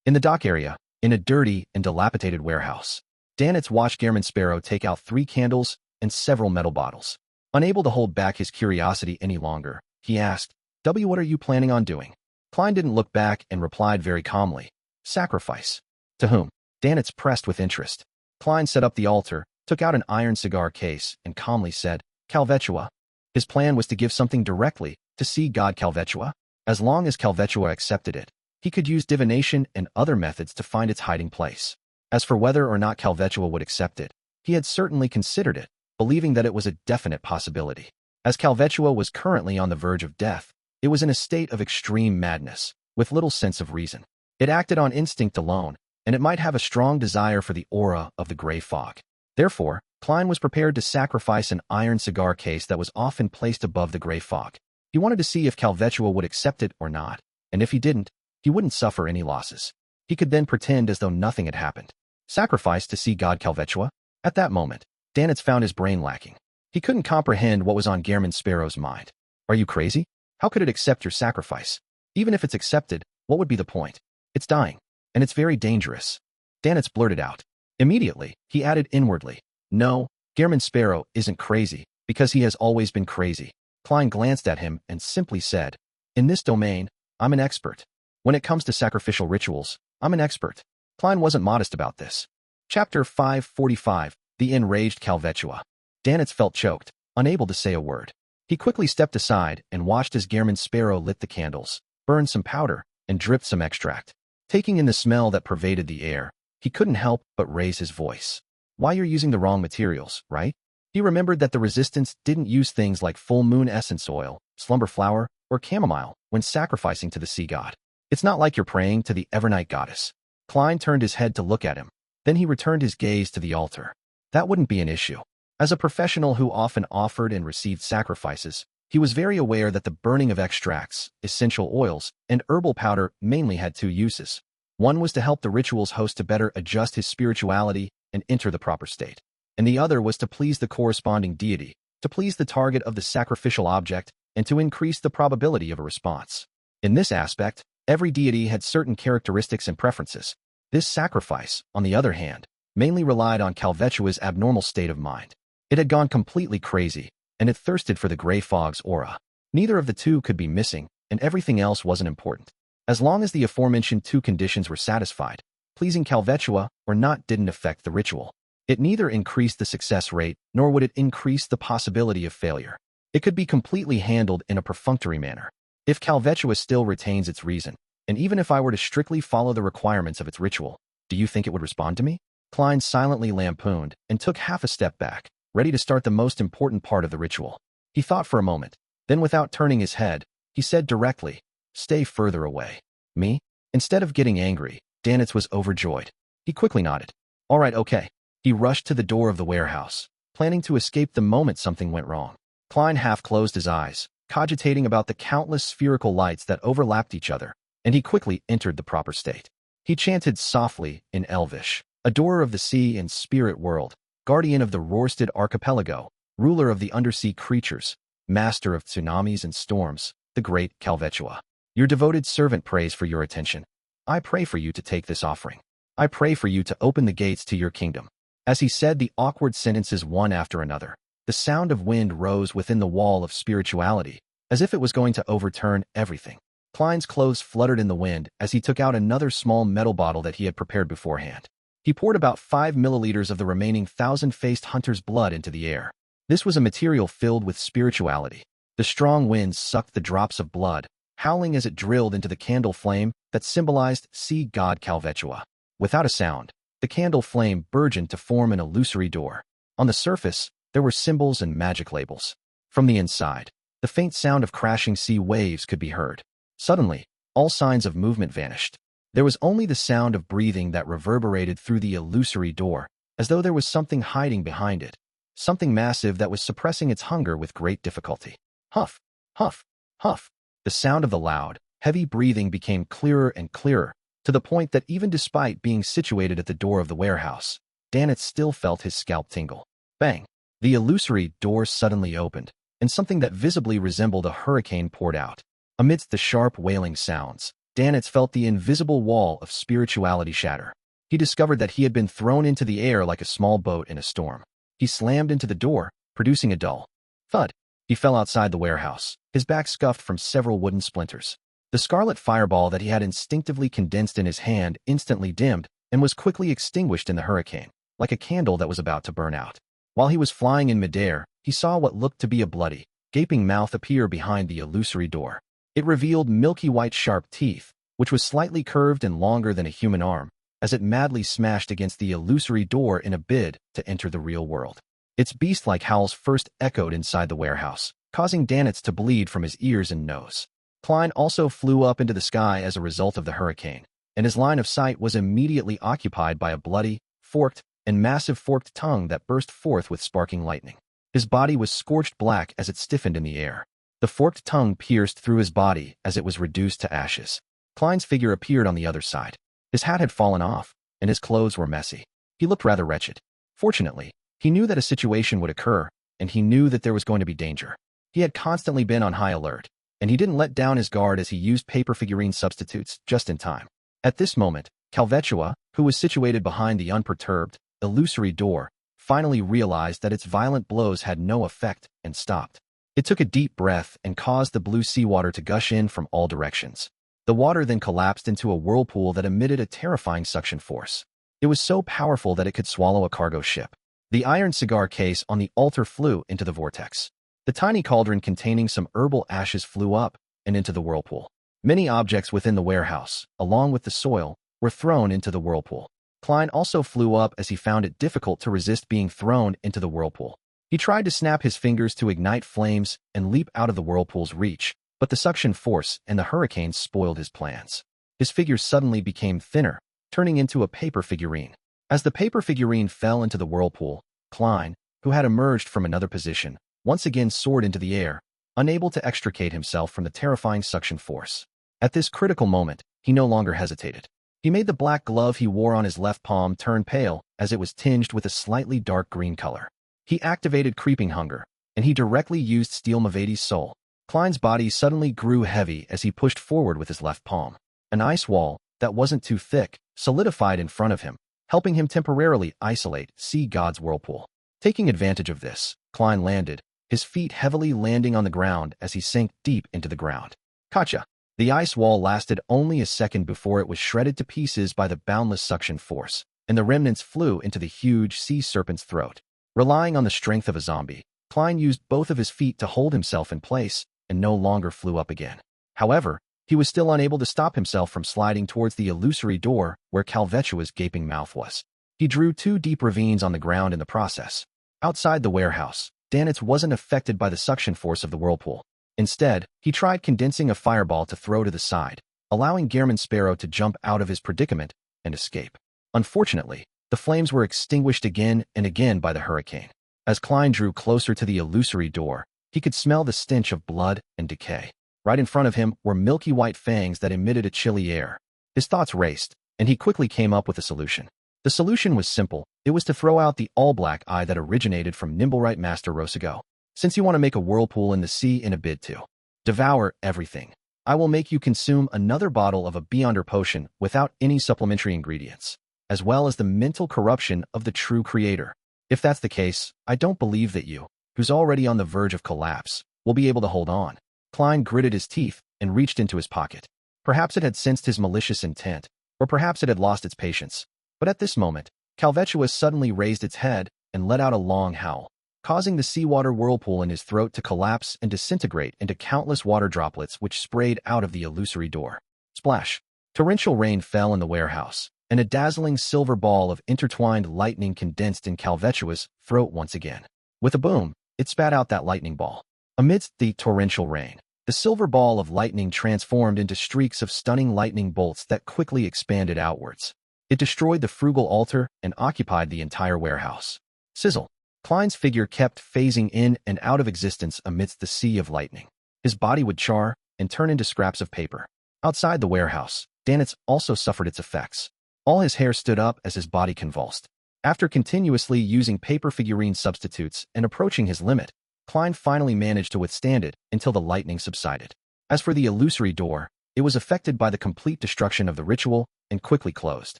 In the dock area, in a dirty and dilapidated warehouse, Danitz watched Gehrman Sparrow take out 3 candles and several metal bottles. Unable to hold back his curiosity any longer, he asked, "What are you planning on doing?" Klein didn't look back and replied very calmly, "Sacrifice." "To whom?" Danitz pressed with interest. Klein set up the altar, took out an iron cigar case, and calmly said, "Kalvetua." His plan was to give something directly to sea god Kalvetua. As long as Kalvetua accepted it, he could use divination and other methods to find its hiding place. As for whether or not Kalvetua would accept it, he had certainly considered it, believing that it was a definite possibility. As Kalvetua was currently on the verge of death, it was in a state of extreme madness, with little sense of reason. It acted on instinct alone, and it might have a strong desire for the aura of the gray fog. Therefore, Klein was prepared to sacrifice an iron cigar case that was often placed above the gray fog. He wanted to see if Kalvetua would accept it or not, and if he didn't, he wouldn't suffer any losses. He could then pretend as though nothing had happened. Sacrifice to see god Kalvetua? At that moment, Danitz found his brain lacking. He couldn't comprehend what was on Gehrman Sparrow's mind. "Are you crazy? How could it accept your sacrifice? Even if it's accepted, what would be the point? It's dying, and it's very dangerous." Danitz blurted out. Immediately, he added inwardly, "No, Gehrman Sparrow isn't crazy, because he has always been crazy." Klein glanced at him and simply said, "In this domain, I'm an expert. When it comes to sacrificial rituals, I'm an expert." Klein wasn't modest about this. Chapter 545, The Enraged Kalvetua. Danitz felt choked, unable to say a word. He quickly stepped aside and watched as Gehrman Sparrow lit the candles, burned some powder, and dripped some extract. Taking in the smell that pervaded the air, he couldn't help but raise his voice. "Why, you're using the wrong materials, right?" He remembered that the resistance didn't use things like full moon essence oil, slumber flower, or chamomile when sacrificing to the sea god. "It's not like you're praying to the Evernight goddess." Klein turned his head to look at him. Then he returned his gaze to the altar. That wouldn't be an issue. As a professional who often offered and received sacrifices, He was very aware that the burning of extracts, essential oils, and herbal powder mainly had two uses. One was to help the ritual's host to better adjust his spirituality and enter the proper state, and the other was to please the corresponding deity, to please the target of the sacrificial object, and to increase the probability of a response. In this aspect, every deity had certain characteristics and preferences. This sacrifice, on the other hand, mainly relied on Kalvetua's abnormal state of mind. It had gone completely crazy, and it thirsted for the gray fog's aura. Neither of the two could be missing, and everything else wasn't important. As long as the aforementioned two conditions were satisfied, pleasing Kalvetua or not didn't affect the ritual. It neither increased the success rate, nor would it increase the possibility of failure. It could be completely handled in a perfunctory manner. If Kalvetua still retains its reason, and even if I were to strictly follow the requirements of its ritual, do you think it would respond to me? Klein silently lampooned and took half a step back, ready to start the most important part of the ritual. He thought for a moment, then without turning his head, he said directly, "Stay further away." Me? Instead of getting angry, Danitz was overjoyed. He quickly nodded. All right, okay. He rushed to the door of the warehouse, planning to escape the moment something went wrong. Klein half closed his eyes, cogitating about the countless spherical lights that overlapped each other, and he quickly entered the proper state. He chanted softly in Elvish, "Adorer of the sea and spirit world, guardian of the Rorsted archipelago, ruler of the undersea creatures, master of tsunamis and storms, the great Kalvetua. Your devoted servant prays for your attention. I pray for you to take this offering. I pray for you to open the gates to your kingdom." As he said the awkward sentences one after another, the sound of wind rose within the wall of spirituality, as if it was going to overturn everything. Klein's clothes fluttered in the wind as he took out another small metal bottle that he had prepared beforehand. He poured about 5 milliliters of the remaining 1,000-faced hunter's blood into the air. This was a material filled with spirituality. The strong winds sucked the drops of blood, howling as it drilled into the candle flame that symbolized sea god Kalvetua. Without a sound, the candle flame burgeoned to form an illusory door. On the surface, there were symbols and magic labels. From the inside, the faint sound of crashing sea waves could be heard. Suddenly, all signs of movement vanished. There was only the sound of breathing that reverberated through the illusory door, as though there was something hiding behind it, something massive that was suppressing its hunger with great difficulty. Huff, huff, huff. The sound of the loud, heavy breathing became clearer and clearer, to the point that even despite being situated at the door of the warehouse, Danitz still felt his scalp tingle. Bang! The illusory door suddenly opened, and something that visibly resembled a hurricane poured out. Amidst the sharp wailing sounds, Danitz felt the invisible wall of spirituality shatter. He discovered that he had been thrown into the air like a small boat in a storm. He slammed into the door, producing a dull thud. He fell outside the warehouse, his back scuffed from several wooden splinters. The scarlet fireball that he had instinctively condensed in his hand instantly dimmed and was quickly extinguished in the hurricane, like a candle that was about to burn out. While he was flying in midair, he saw what looked to be a bloody, gaping mouth appear behind the illusory door. It revealed milky white sharp teeth, which was slightly curved and longer than a human arm, as it madly smashed against the illusory door in a bid to enter the real world. Its beast-like howls first echoed inside the warehouse, causing Danitz to bleed from his ears and nose. Klein also flew up into the sky as a result of the hurricane, and his line of sight was immediately occupied by a bloody, forked, and massive forked tongue that burst forth with sparking lightning. His body was scorched black as it stiffened in the air. The forked tongue pierced through his body as it was reduced to ashes. Klein's figure appeared on the other side. His hat had fallen off, and his clothes were messy. He looked rather wretched. Fortunately, he knew that a situation would occur, and he knew that there was going to be danger. He had constantly been on high alert, and he didn't let down his guard as he used paper figurine substitutes just in time. At this moment, Kalvetua, who was situated behind the unperturbed, illusory door, finally realized that its violent blows had no effect and stopped. It took a deep breath and caused the blue seawater to gush in from all directions. The water then collapsed into a whirlpool that emitted a terrifying suction force. It was so powerful that it could swallow a cargo ship. The iron cigar case on the altar flew into the vortex. The tiny cauldron containing some herbal ashes flew up and into the whirlpool. Many objects within the warehouse, along with the soil, were thrown into the whirlpool. Klein also flew up as he found it difficult to resist being thrown into the whirlpool. He tried to snap his fingers to ignite flames and leap out of the whirlpool's reach, but the suction force and the hurricane spoiled his plans. His figure suddenly became thinner, turning into a paper figurine. As the paper figurine fell into the whirlpool, Klein, who had emerged from another position, once again soared into the air, unable to extricate himself from the terrifying suction force. At this critical moment, he no longer hesitated. He made the black glove he wore on his left palm turn pale as it was tinged with a slightly dark green color. He activated Creeping Hunger, and he directly used Steel Mavadi's soul. Klein's body suddenly grew heavy as he pushed forward with his left palm. An ice wall, that wasn't too thick, solidified in front of him, helping him temporarily isolate Sea God's whirlpool. Taking advantage of this, Klein landed, his feet heavily landing on the ground as he sank deep into the ground. Gotcha! The ice wall lasted only a second before it was shredded to pieces by the boundless suction force, and the remnants flew into the huge sea serpent's throat. Relying on the strength of a zombie, Klein used both of his feet to hold himself in place and no longer flew up again. However, he was still unable to stop himself from sliding towards the illusory door where Kalvetua's gaping mouth was. He drew 2 deep ravines on the ground in the process. Outside the warehouse, Danitz wasn't affected by the suction force of the whirlpool. Instead, he tried condensing a fireball to throw to the side, allowing Gehrman Sparrow to jump out of his predicament and escape. Unfortunately, the flames were extinguished again and again by the hurricane. As Klein drew closer to the illusory door, he could smell the stench of blood and decay. Right in front of him were milky white fangs that emitted a chilly air. His thoughts raced, and he quickly came up with a solution. The solution was simple. It was to throw out the all-black eye that originated from Nimblewright Master Rosago. Since you want to make a whirlpool in the sea in a bid to devour everything, I will make you consume another bottle of a Beyonder potion without any supplementary ingredients, as well as the mental corruption of the true creator. If that's the case, I don't believe that you, who's already on the verge of collapse, will be able to hold on. Klein gritted his teeth and reached into his pocket. Perhaps it had sensed his malicious intent, or perhaps it had lost its patience. But at this moment, Kalvetua suddenly raised its head and let out a long howl, causing the seawater whirlpool in his throat to collapse and disintegrate into countless water droplets which sprayed out of the illusory door. Splash! Torrential rain fell in the warehouse, and a dazzling silver ball of intertwined lightning condensed in Kalvetua's throat once again. With a boom, it spat out that lightning ball. Amidst the torrential rain, the silver ball of lightning transformed into streaks of stunning lightning bolts that quickly expanded outwards. It destroyed the frugal altar and occupied the entire warehouse. Sizzle! Klein's figure kept phasing in and out of existence amidst the sea of lightning. His body would char and turn into scraps of paper. Outside the warehouse, Danitz also suffered its effects. All his hair stood up as his body convulsed. After continuously using paper figurine substitutes and approaching his limit, Klein finally managed to withstand it until the lightning subsided. As for the illusory door, it was affected by the complete destruction of the ritual and quickly closed.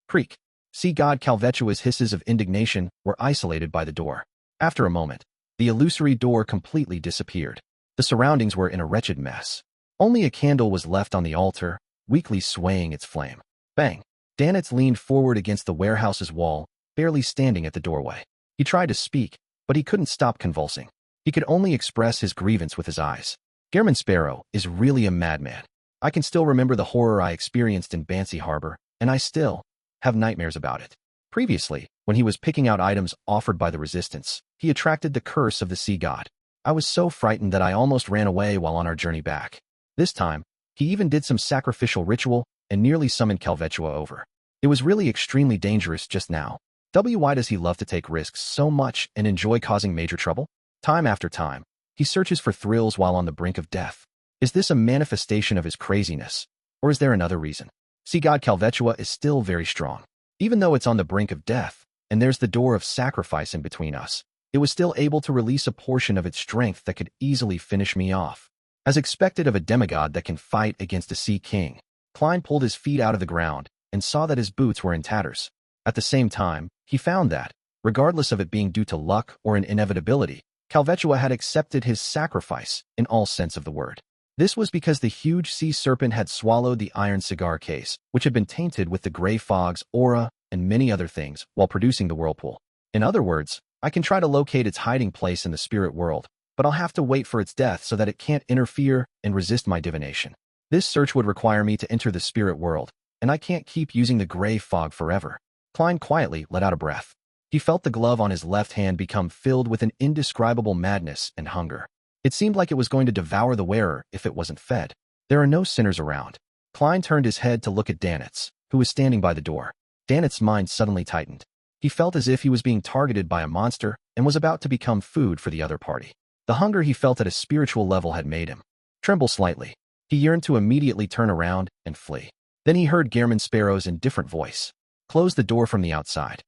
Creak! Sea God Kalvetua's hisses of indignation were isolated by the door. After a moment, the illusory door completely disappeared. The surroundings were in a wretched mess. Only a candle was left on the altar, weakly swaying its flame. Bang! Danitz leaned forward against the warehouse's wall, barely standing at the doorway. He tried to speak, but he couldn't stop convulsing. He could only express his grievance with his eyes. Gehrman Sparrow is really a madman. I can still remember the horror I experienced in Bancy Harbor, and I still have nightmares about it. Previously, when he was picking out items offered by the resistance, he attracted the curse of the sea god. I was so frightened that I almost ran away while on our journey back. This time, he even did some sacrificial ritual and nearly summoned Kalvetua over. It was really extremely dangerous just now. Why does he love to take risks so much and enjoy causing major trouble? Time after time, he searches for thrills while on the brink of death. Is this a manifestation of his craziness, or is there another reason? Sea God Kalvetua is still very strong. Even though it's on the brink of death, and there's the door of sacrifice in between us, it was still able to release a portion of its strength that could easily finish me off. As expected of a demigod that can fight against a sea king, Klein pulled his feet out of the ground and saw that his boots were in tatters. At the same time, he found that, regardless of it being due to luck or an inevitability, Kalvetua had accepted his sacrifice in all sense of the word. This was because the huge sea serpent had swallowed the iron cigar case, which had been tainted with the gray fog's aura and many other things while producing the whirlpool. In other words, I can try to locate its hiding place in the spirit world, but I'll have to wait for its death so that it can't interfere and resist my divination. This search would require me to enter the spirit world, and I can't keep using the gray fog forever. Klein quietly let out a breath. He felt the glove on his left hand become filled with an indescribable madness and hunger. It seemed like it was going to devour the wearer if it wasn't fed. There are no sinners around. Klein turned his head to look at Danitz, who was standing by the door. Danitz's mind suddenly tightened. He felt as if he was being targeted by a monster and was about to become food for the other party. The hunger he felt at a spiritual level had made him tremble slightly. He yearned to immediately turn around and flee. Then he heard Gairman Sparrow's indifferent voice. Close the door from the outside.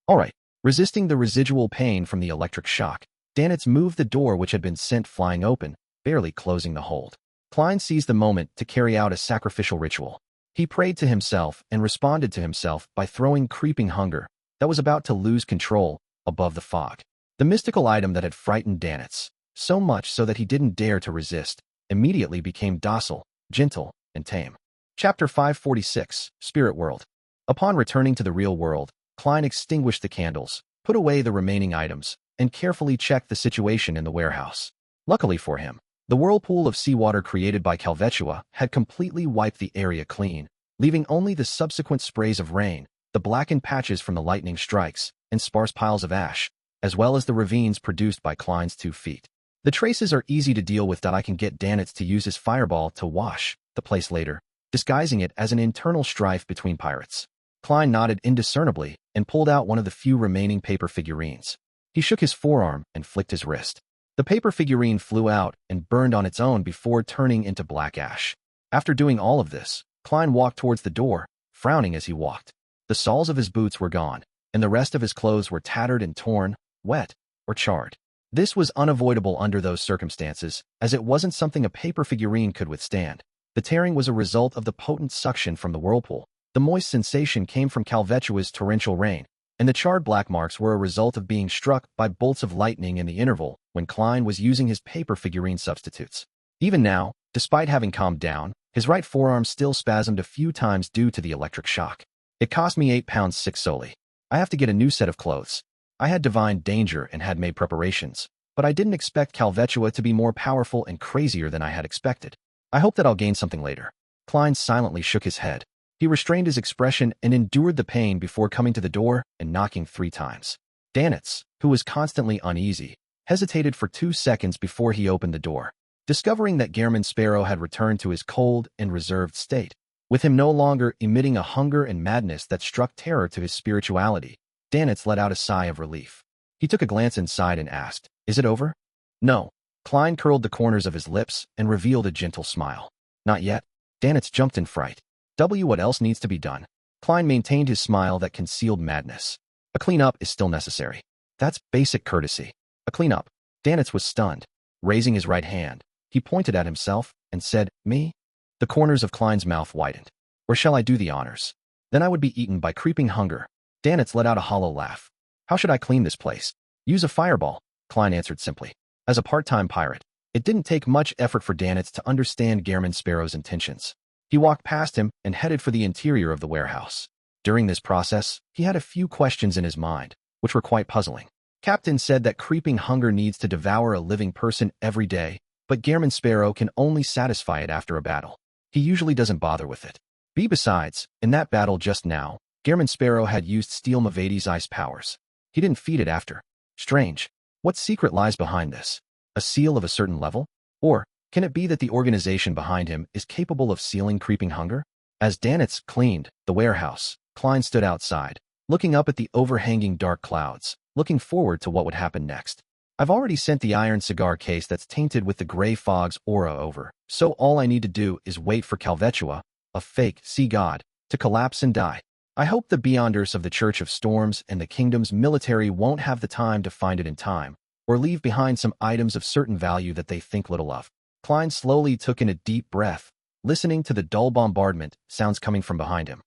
All right. Resisting the residual pain from the electric shock, Danitz moved the door which had been sent flying open, barely closing the hold. Klein seized the moment to carry out a sacrificial ritual. He prayed to himself and responded to himself by throwing creeping hunger that was about to lose control above the fog. The mystical item that had frightened Danitz, so much so that he didn't dare to resist, immediately became docile, gentle, and tame. Chapter 546, Spirit World. Upon returning to the real world, Klein extinguished the candles, put away the remaining items, and carefully checked the situation in the warehouse. Luckily for him, the whirlpool of seawater created by Kalvetua had completely wiped the area clean, leaving only the subsequent sprays of rain, the blackened patches from the lightning strikes, and sparse piles of ash, as well as the ravines produced by Klein's 2 feet. The traces are easy to deal with. I can get Danitz to use his fireball to wash the place later, disguising it as an internal strife between pirates. Klein nodded indiscernibly and pulled out one of the few remaining paper figurines. He shook his forearm and flicked his wrist. The paper figurine flew out and burned on its own before turning into black ash. After doing all of this, Klein walked towards the door, frowning as he walked. The soles of his boots were gone, and the rest of his clothes were tattered and torn, wet, or charred. This was unavoidable under those circumstances, as it wasn't something a paper figurine could withstand. The tearing was a result of the potent suction from the whirlpool. The moist sensation came from Kalvetua's torrential rain, and the charred black marks were a result of being struck by bolts of lightning in the interval when Klein was using his paper figurine substitutes. Even now, despite having calmed down, his right forearm still spasmed a few times due to the electric shock. It cost me £8.6 solely. I have to get a new set of clothes. I had divined danger and had made preparations, but I didn't expect Kalvetua to be more powerful and crazier than I had expected. I hope that I'll gain something later. Klein silently shook his head. He restrained his expression and endured the pain before coming to the door and knocking 3 times. Danitz, who was constantly uneasy, hesitated for 2 seconds before he opened the door. Discovering that Gairman Sparrow had returned to his cold and reserved state, with him no longer emitting a hunger and madness that struck terror to his spirituality, Danitz let out a sigh of relief. He took a glance inside and asked, "Is it over?" "No." Klein curled the corners of his lips and revealed a gentle smile. "Not yet." Danitz jumped in fright. What else needs to be done?" Klein maintained his smile that concealed madness. "A clean-up is still necessary. That's basic courtesy." "A clean-up?" Danitz was stunned. Raising his right hand, he pointed at himself and said, "Me?" The corners of Klein's mouth widened. "Or shall I do the honors? Then I would be eaten by creeping hunger." Danitz let out a hollow laugh. "How should I clean this place?" "Use a fireball," Klein answered simply. As a part-time pirate, it didn't take much effort for Danitz to understand Gairman Sparrow's intentions. He walked past him and headed for the interior of the warehouse. During this process, he had a few questions in his mind, which were quite puzzling. Captain said that creeping hunger needs to devour a living person every day, but Gairman Sparrow can only satisfy it after a battle. He usually doesn't bother with it. Besides, in that battle just now, Gairman Sparrow had used Steel Mavadi's ice powers. He didn't feed it after. Strange. What secret lies behind this? A seal of a certain level? Or can it be that the organization behind him is capable of sealing creeping hunger? As Danitz cleaned the warehouse, Klein stood outside, looking up at the overhanging dark clouds, looking forward to what would happen next. I've already sent the iron cigar case that's tainted with the gray fog's aura over, so all I need to do is wait for Kalvetua, a fake sea god, to collapse and die. I hope the Beyonders of the Church of Storms and the Kingdom's military won't have the time to find it in time, or leave behind some items of certain value that they think little of. Klein slowly took in a deep breath, listening to the dull bombardment sounds coming from behind him.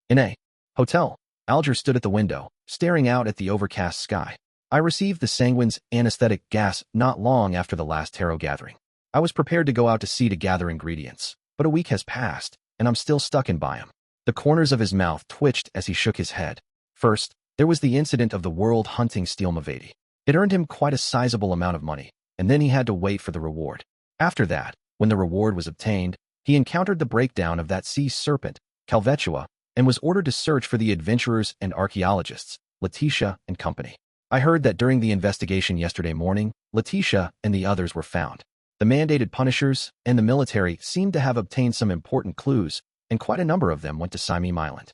In a hotel, Alger stood at the window, staring out at the overcast sky. I received the Sanguine's anesthetic gas not long after the last tarot gathering. I was prepared to go out to sea to gather ingredients, but a week has passed, and I'm still stuck in Bayam. The corners of his mouth twitched as he shook his head. First, there was the incident of the world hunting Steel Mavadi. It earned him quite a sizable amount of money, and then he had to wait for the reward. After that, when the reward was obtained, he encountered the breakdown of that sea serpent, Kalvetua, and was ordered to search for the adventurers and archaeologists, Letitia and company. I heard that during the investigation yesterday morning, Letitia and the others were found. The mandated punishers and the military seemed to have obtained some important clues, and quite a number of them went to Simeem Island.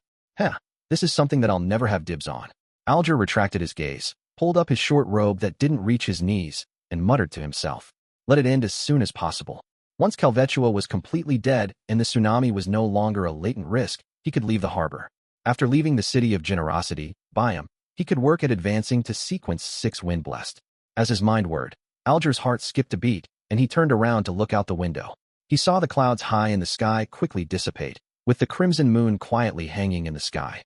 This is something that I'll never have dibs on. Alger retracted his gaze, pulled up his short robe that didn't reach his knees, and muttered to himself, "Let it end as soon as possible." Once Kalvetua was completely dead and the tsunami was no longer a latent risk, he could leave the harbor. After leaving the city of generosity, Bayam, he could work at advancing to sequence 6 wind blessed. As his mind whirred, Alger's heart skipped a beat, and he turned around to look out the window. He saw the clouds high in the sky quickly dissipate, with the crimson moon quietly hanging in the sky.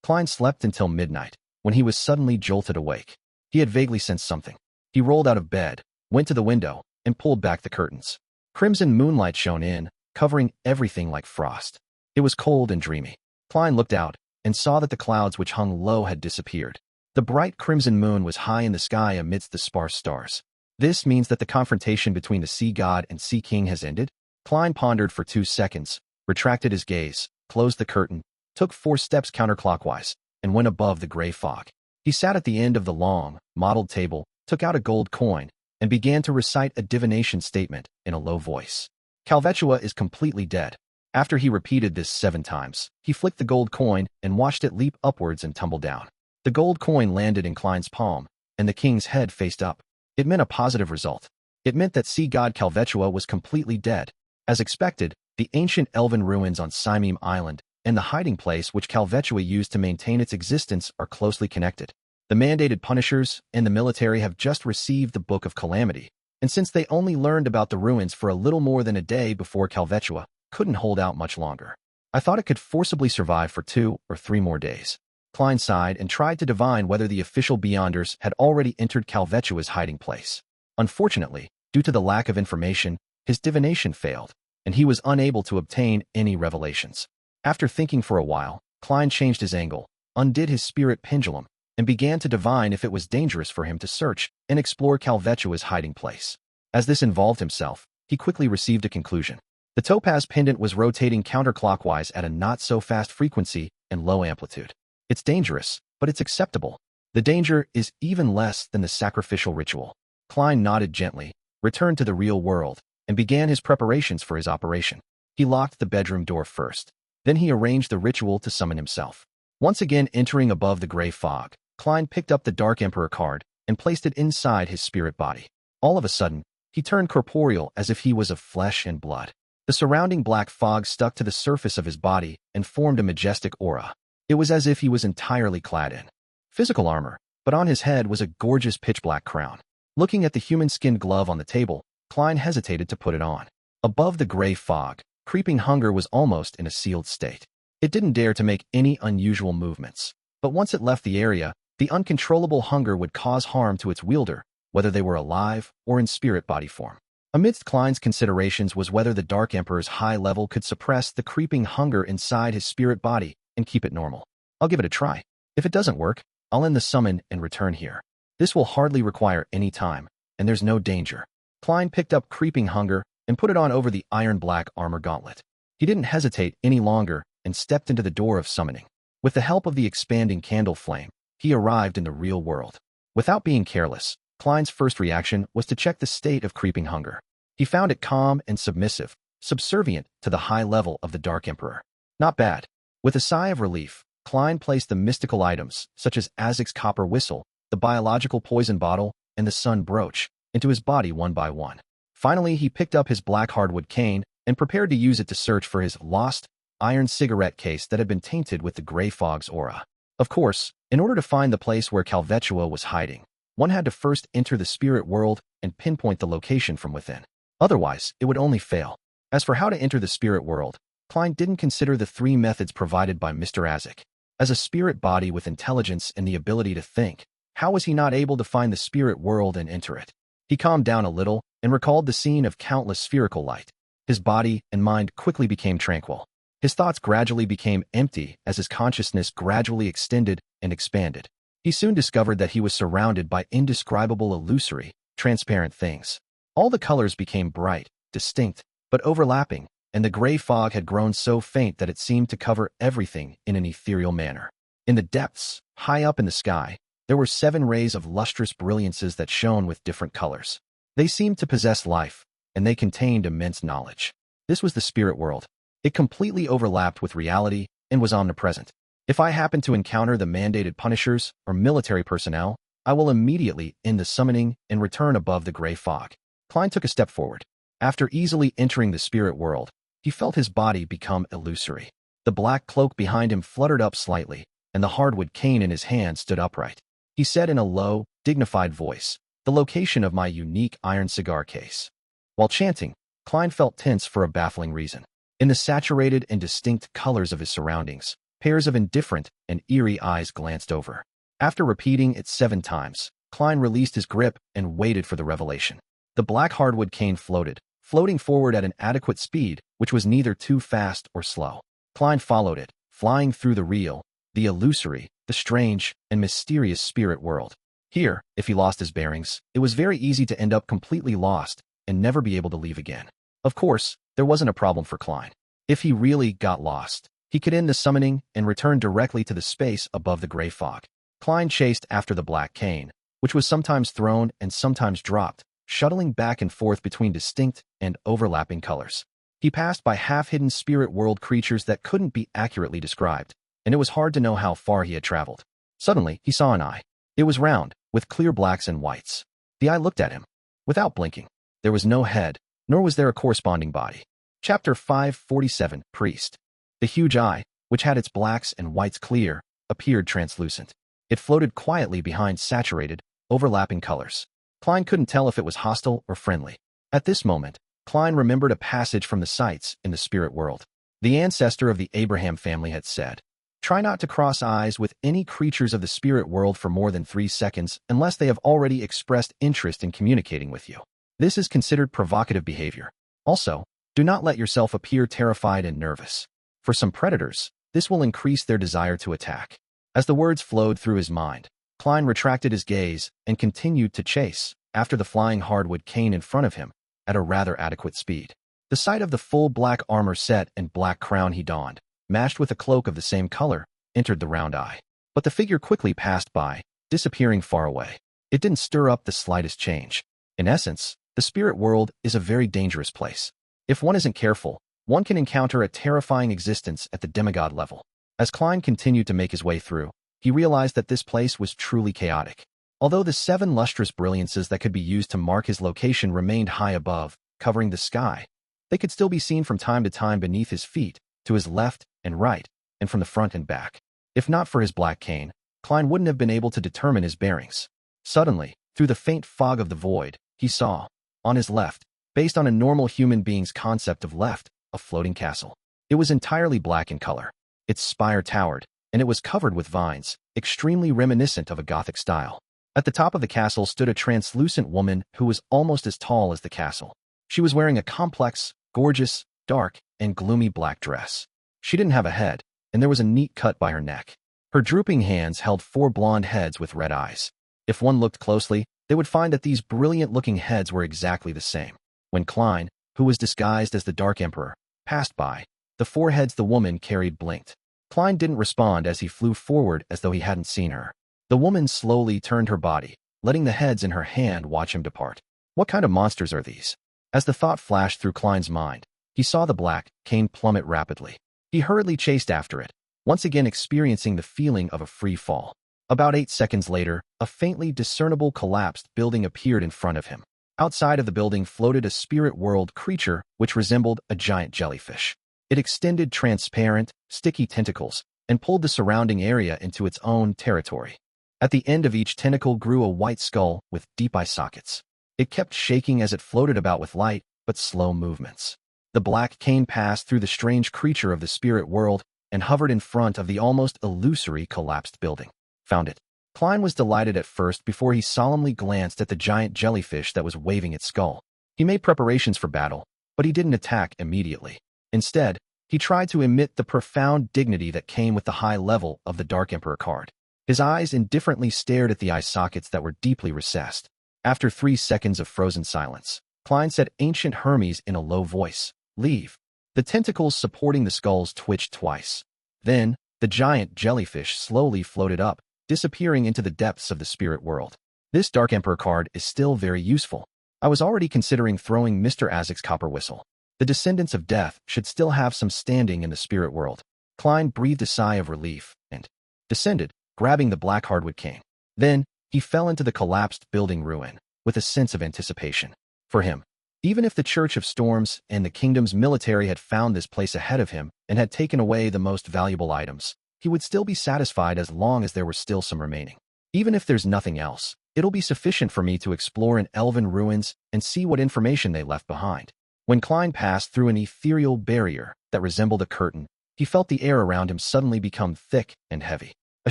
Klein slept until midnight, when he was suddenly jolted awake. He had vaguely sensed something. He rolled out of bed, went to the window, and pulled back the curtains. Crimson moonlight shone in, covering everything like frost. It was cold and dreamy. Klein looked out and saw that the clouds which hung low had disappeared. The bright crimson moon was high in the sky amidst the sparse stars. This means that the confrontation between the sea god and sea king has ended? Klein pondered for 2 seconds, retracted his gaze, closed the curtain, took 4 steps counterclockwise, and went above the gray fog. He sat at the end of the long, mottled table, took out a gold coin, and began to recite a divination statement in a low voice. Kalvetua is completely dead. After he repeated this 7 times, he flicked the gold coin and watched it leap upwards and tumble down. The gold coin landed in Klein's palm, and the king's head faced up. It meant a positive result. It meant that sea god Kalvetua was completely dead. As expected, the ancient elven ruins on Simim Island and the hiding place which Kalvetua used to maintain its existence are closely connected. The mandated punishers and the military have just received the Book of Calamity, and since they only learned about the ruins for a little more than a day before Kalvetua couldn't hold out much longer. I thought it could forcibly survive for 2 or 3 more days. Klein sighed and tried to divine whether the official Beyonders had already entered Kalvetua's hiding place. Unfortunately, due to the lack of information, his divination failed, and he was unable to obtain any revelations. After thinking for a while, Klein changed his angle, undid his spirit pendulum, and began to divine if it was dangerous for him to search and explore Kalvetua's hiding place. As this involved himself, he quickly received a conclusion. The topaz pendant was rotating counterclockwise at a not-so-fast frequency and low amplitude. It's dangerous, but it's acceptable. The danger is even less than the sacrificial ritual. Klein nodded gently, returned to the real world, and began his preparations for his operation. He locked the bedroom door first. Then he arranged the ritual to summon himself. Once again entering above the gray fog, Klein picked up the Dark Emperor card and placed it inside his spirit body. All of a sudden, he turned corporeal as if he was of flesh and blood. The surrounding black fog stuck to the surface of his body and formed a majestic aura. It was as if he was entirely clad in physical armor, but on his head was a gorgeous pitch-black crown. Looking at the human-skinned glove on the table, Klein hesitated to put it on. Above the gray fog, creeping hunger was almost in a sealed state. It didn't dare to make any unusual movements. But once it left the area, the uncontrollable hunger would cause harm to its wielder, whether they were alive or in spirit body form. Amidst Klein's considerations was whether the Dark Emperor's high level could suppress the creeping hunger inside his spirit body and keep it normal. I'll give it a try. If it doesn't work, I'll end the summon and return here. This will hardly require any time, and there's no danger. Klein picked up creeping hunger and put it on over the iron-black armor gauntlet. He didn't hesitate any longer and stepped into the door of summoning. With the help of the expanding candle flame, he arrived in the real world. Without being careless, Klein's first reaction was to check the state of creeping hunger. He found it calm and submissive, subservient to the high level of the Dark Emperor. Not bad. With a sigh of relief, Klein placed the mystical items, such as Azek's copper whistle, the biological poison bottle, and the sun brooch, into his body one by one. Finally, he picked up his black hardwood cane and prepared to use it to search for his lost iron cigarette case that had been tainted with the gray fog's aura. Of course, in order to find the place where Kalvetua was hiding, one had to first enter the spirit world and pinpoint the location from within. Otherwise, it would only fail. As for how to enter the spirit world, Klein didn't consider the 3 methods provided by Mr. Azek. As a spirit body with intelligence and the ability to think, how was he not able to find the spirit world and enter it? He calmed down a little and recalled the scene of countless spherical light. His body and mind quickly became tranquil. His thoughts gradually became empty as his consciousness gradually extended and expanded. He soon discovered that he was surrounded by indescribable illusory, transparent things. All the colors became bright, distinct, but overlapping, and the gray fog had grown so faint that it seemed to cover everything in an ethereal manner. In the depths, high up in the sky, there were 7 rays of lustrous brilliances that shone with different colors. They seemed to possess life, and they contained immense knowledge. This was the spirit world. It completely overlapped with reality and was omnipresent. If I happened to encounter the mandated punishers or military personnel, I will immediately end the summoning and return above the gray fog. Klein took a step forward. After easily entering the spirit world, he felt his body become illusory. The black cloak behind him fluttered up slightly, and the hardwood cane in his hand stood upright. He said in a low, dignified voice, "The location of my unique iron cigar case." While chanting, Klein felt tense for a baffling reason. In the saturated and distinct colors of his surroundings, pairs of indifferent and eerie eyes glanced over. After repeating it 7 times, Klein released his grip and waited for the revelation. The black hardwood cane floating forward at an adequate speed, which was neither too fast or slow. Klein followed it, flying through the real, the illusory, the strange, and mysterious spirit world. Here, if he lost his bearings, it was very easy to end up completely lost and never be able to leave again. Of course, there wasn't a problem for Klein. If he really got lost, he could end the summoning and return directly to the space above the gray fog. Klein chased after the black cane, which was sometimes thrown and sometimes dropped, shuttling back and forth between distinct and overlapping colors. He passed by half-hidden spirit world creatures that couldn't be accurately described, and it was hard to know how far he had traveled. Suddenly, he saw an eye. It was round, with clear blacks and whites. The eye looked at him. Without blinking. There was no head, nor was there a corresponding body. Chapter 547, Priest. The huge eye, which had its blacks and whites clear, appeared translucent. It floated quietly behind saturated, overlapping colors. Klein couldn't tell if it was hostile or friendly. At this moment, Klein remembered a passage from the sites in the spirit world. The ancestor of the Abraham family had said, "Try not to cross eyes with any creatures of the spirit world for more than 3 seconds unless they have already expressed interest in communicating with you. This is considered provocative behavior. Also, do not let yourself appear terrified and nervous. For some predators, this will increase their desire to attack." As the words flowed through his mind, Klein retracted his gaze and continued to chase after the flying hardwood cane in front of him at a rather adequate speed. The sight of the full black armor set and black crown he donned, matched with a cloak of the same color, entered the round eye. But the figure quickly passed by, disappearing far away. It didn't stir up the slightest change. In essence, the spirit world is a very dangerous place. If one isn't careful, one can encounter a terrifying existence at the demigod level. As Klein continued to make his way through, he realized that this place was truly chaotic. Although the 7 lustrous brilliances that could be used to mark his location remained high above, covering the sky, they could still be seen from time to time beneath his feet, to his left and right, and from the front and back. If not for his black cane, Klein wouldn't have been able to determine his bearings. Suddenly, through the faint fog of the void, he saw, on his left, based on a normal human being's concept of left, a floating castle. It was entirely black in color. Its spire towered, and it was covered with vines, extremely reminiscent of a Gothic style. At the top of the castle stood a translucent woman who was almost as tall as the castle. She was wearing a complex, gorgeous, dark, and gloomy black dress. She didn't have a head, and there was a neat cut by her neck. Her drooping hands held 4 blonde heads with red eyes. If one looked closely, they would find that these brilliant-looking heads were exactly the same. When Klein, who was disguised as the Dark Emperor, passed by, the 4 heads the woman carried blinked. Klein didn't respond as he flew forward as though he hadn't seen her. The woman slowly turned her body, letting the heads in her hand watch him depart. What kind of monsters are these? As the thought flashed through Klein's mind, he saw the black cane plummet rapidly. He hurriedly chased after it, once again experiencing the feeling of a free fall. About 8 seconds later, a faintly discernible collapsed building appeared in front of him. Outside of the building floated a spirit world creature which resembled a giant jellyfish. It extended transparent, sticky tentacles and pulled the surrounding area into its own territory. At the end of each tentacle grew a white skull with deep eye sockets. It kept shaking as it floated about with light but slow movements. The black cane passed through the strange creature of the spirit world and hovered in front of the almost illusory collapsed building. Found it. Klein was delighted at first before he solemnly glanced at the giant jellyfish that was waving its skull. He made preparations for battle, but he didn't attack immediately. Instead, he tried to emit the profound dignity that came with the high level of the Dark Emperor card. His eyes indifferently stared at the eye sockets that were deeply recessed. After 3 seconds of frozen silence, Klein said Ancient Hermes in a low voice, "Leave." The tentacles supporting the skulls twitched twice. Then, the giant jellyfish slowly floated up, disappearing into the depths of the spirit world. This Dark Emperor card is still very useful. I was already considering throwing Mr. Azek's copper whistle. The descendants of death should still have some standing in the spirit world. Klein breathed a sigh of relief and descended, grabbing the black hardwood cane. Then, he fell into the collapsed building ruin with a sense of anticipation. For him, even if the Church of Storms and the kingdom's military had found this place ahead of him and had taken away the most valuable items, he would still be satisfied as long as there were still some remaining. Even if there's nothing else, it'll be sufficient for me to explore in elven ruins and see what information they left behind. When Klein passed through an ethereal barrier that resembled a curtain, he felt the air around him suddenly become thick and heavy. A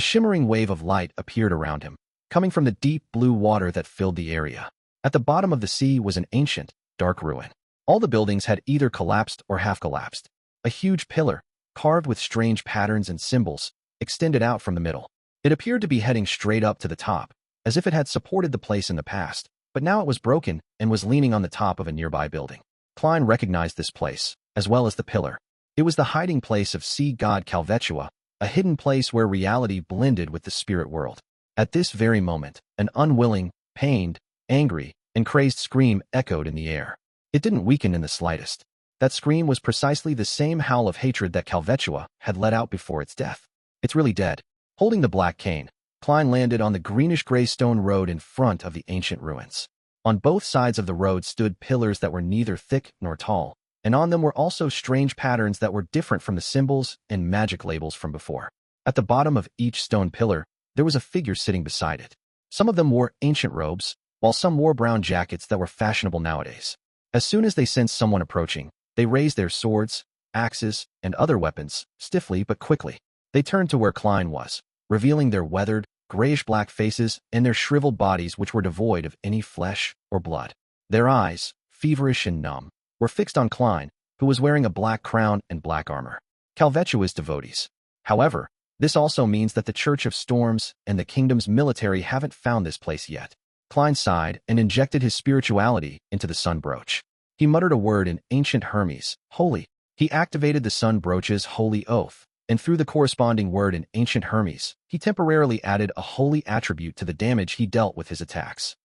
shimmering wave of light appeared around him, coming from the deep blue water that filled the area. At the bottom of the sea was an ancient, dark ruin. All the buildings had either collapsed or half collapsed. A huge pillar, carved with strange patterns and symbols, extended out from the middle. It appeared to be heading straight up to the top, as if it had supported the place in the past, but now it was broken and was leaning on the top of a nearby building. Klein recognized this place, as well as the pillar. It was the hiding place of sea god Kalvetua, a hidden place where reality blended with the spirit world. At this very moment, an unwilling, pained, angry, and crazed scream echoed in the air. It didn't weaken in the slightest. That scream was precisely the same howl of hatred that Kalvetua had let out before its death. It's really dead. Holding the black cane, Klein landed on the greenish-gray stone road in front of the ancient ruins. On both sides of the road stood pillars that were neither thick nor tall, and on them were also strange patterns that were different from the symbols and magic labels from before. At the bottom of each stone pillar, there was a figure sitting beside it. Some of them wore ancient robes, while some wore brown jackets that were fashionable nowadays. As soon as they sensed someone approaching, they raised their swords, axes, and other weapons, stiffly but quickly. They turned to where Klein was, revealing their weathered, grayish-black faces and their shriveled bodies which were devoid of any flesh or blood. Their eyes, feverish and numb, were fixed on Klein, who was wearing a black crown and black armor. Kalvetua's devotees. However, this also means that the Church of Storms and the kingdom's military haven't found this place yet. Klein sighed and injected his spirituality into the sun brooch. He muttered a word in ancient Hermes, holy. He activated the sun brooch's holy oath, and through the corresponding word in ancient Hermes, he temporarily added a holy attribute to the damage he dealt with his attacks.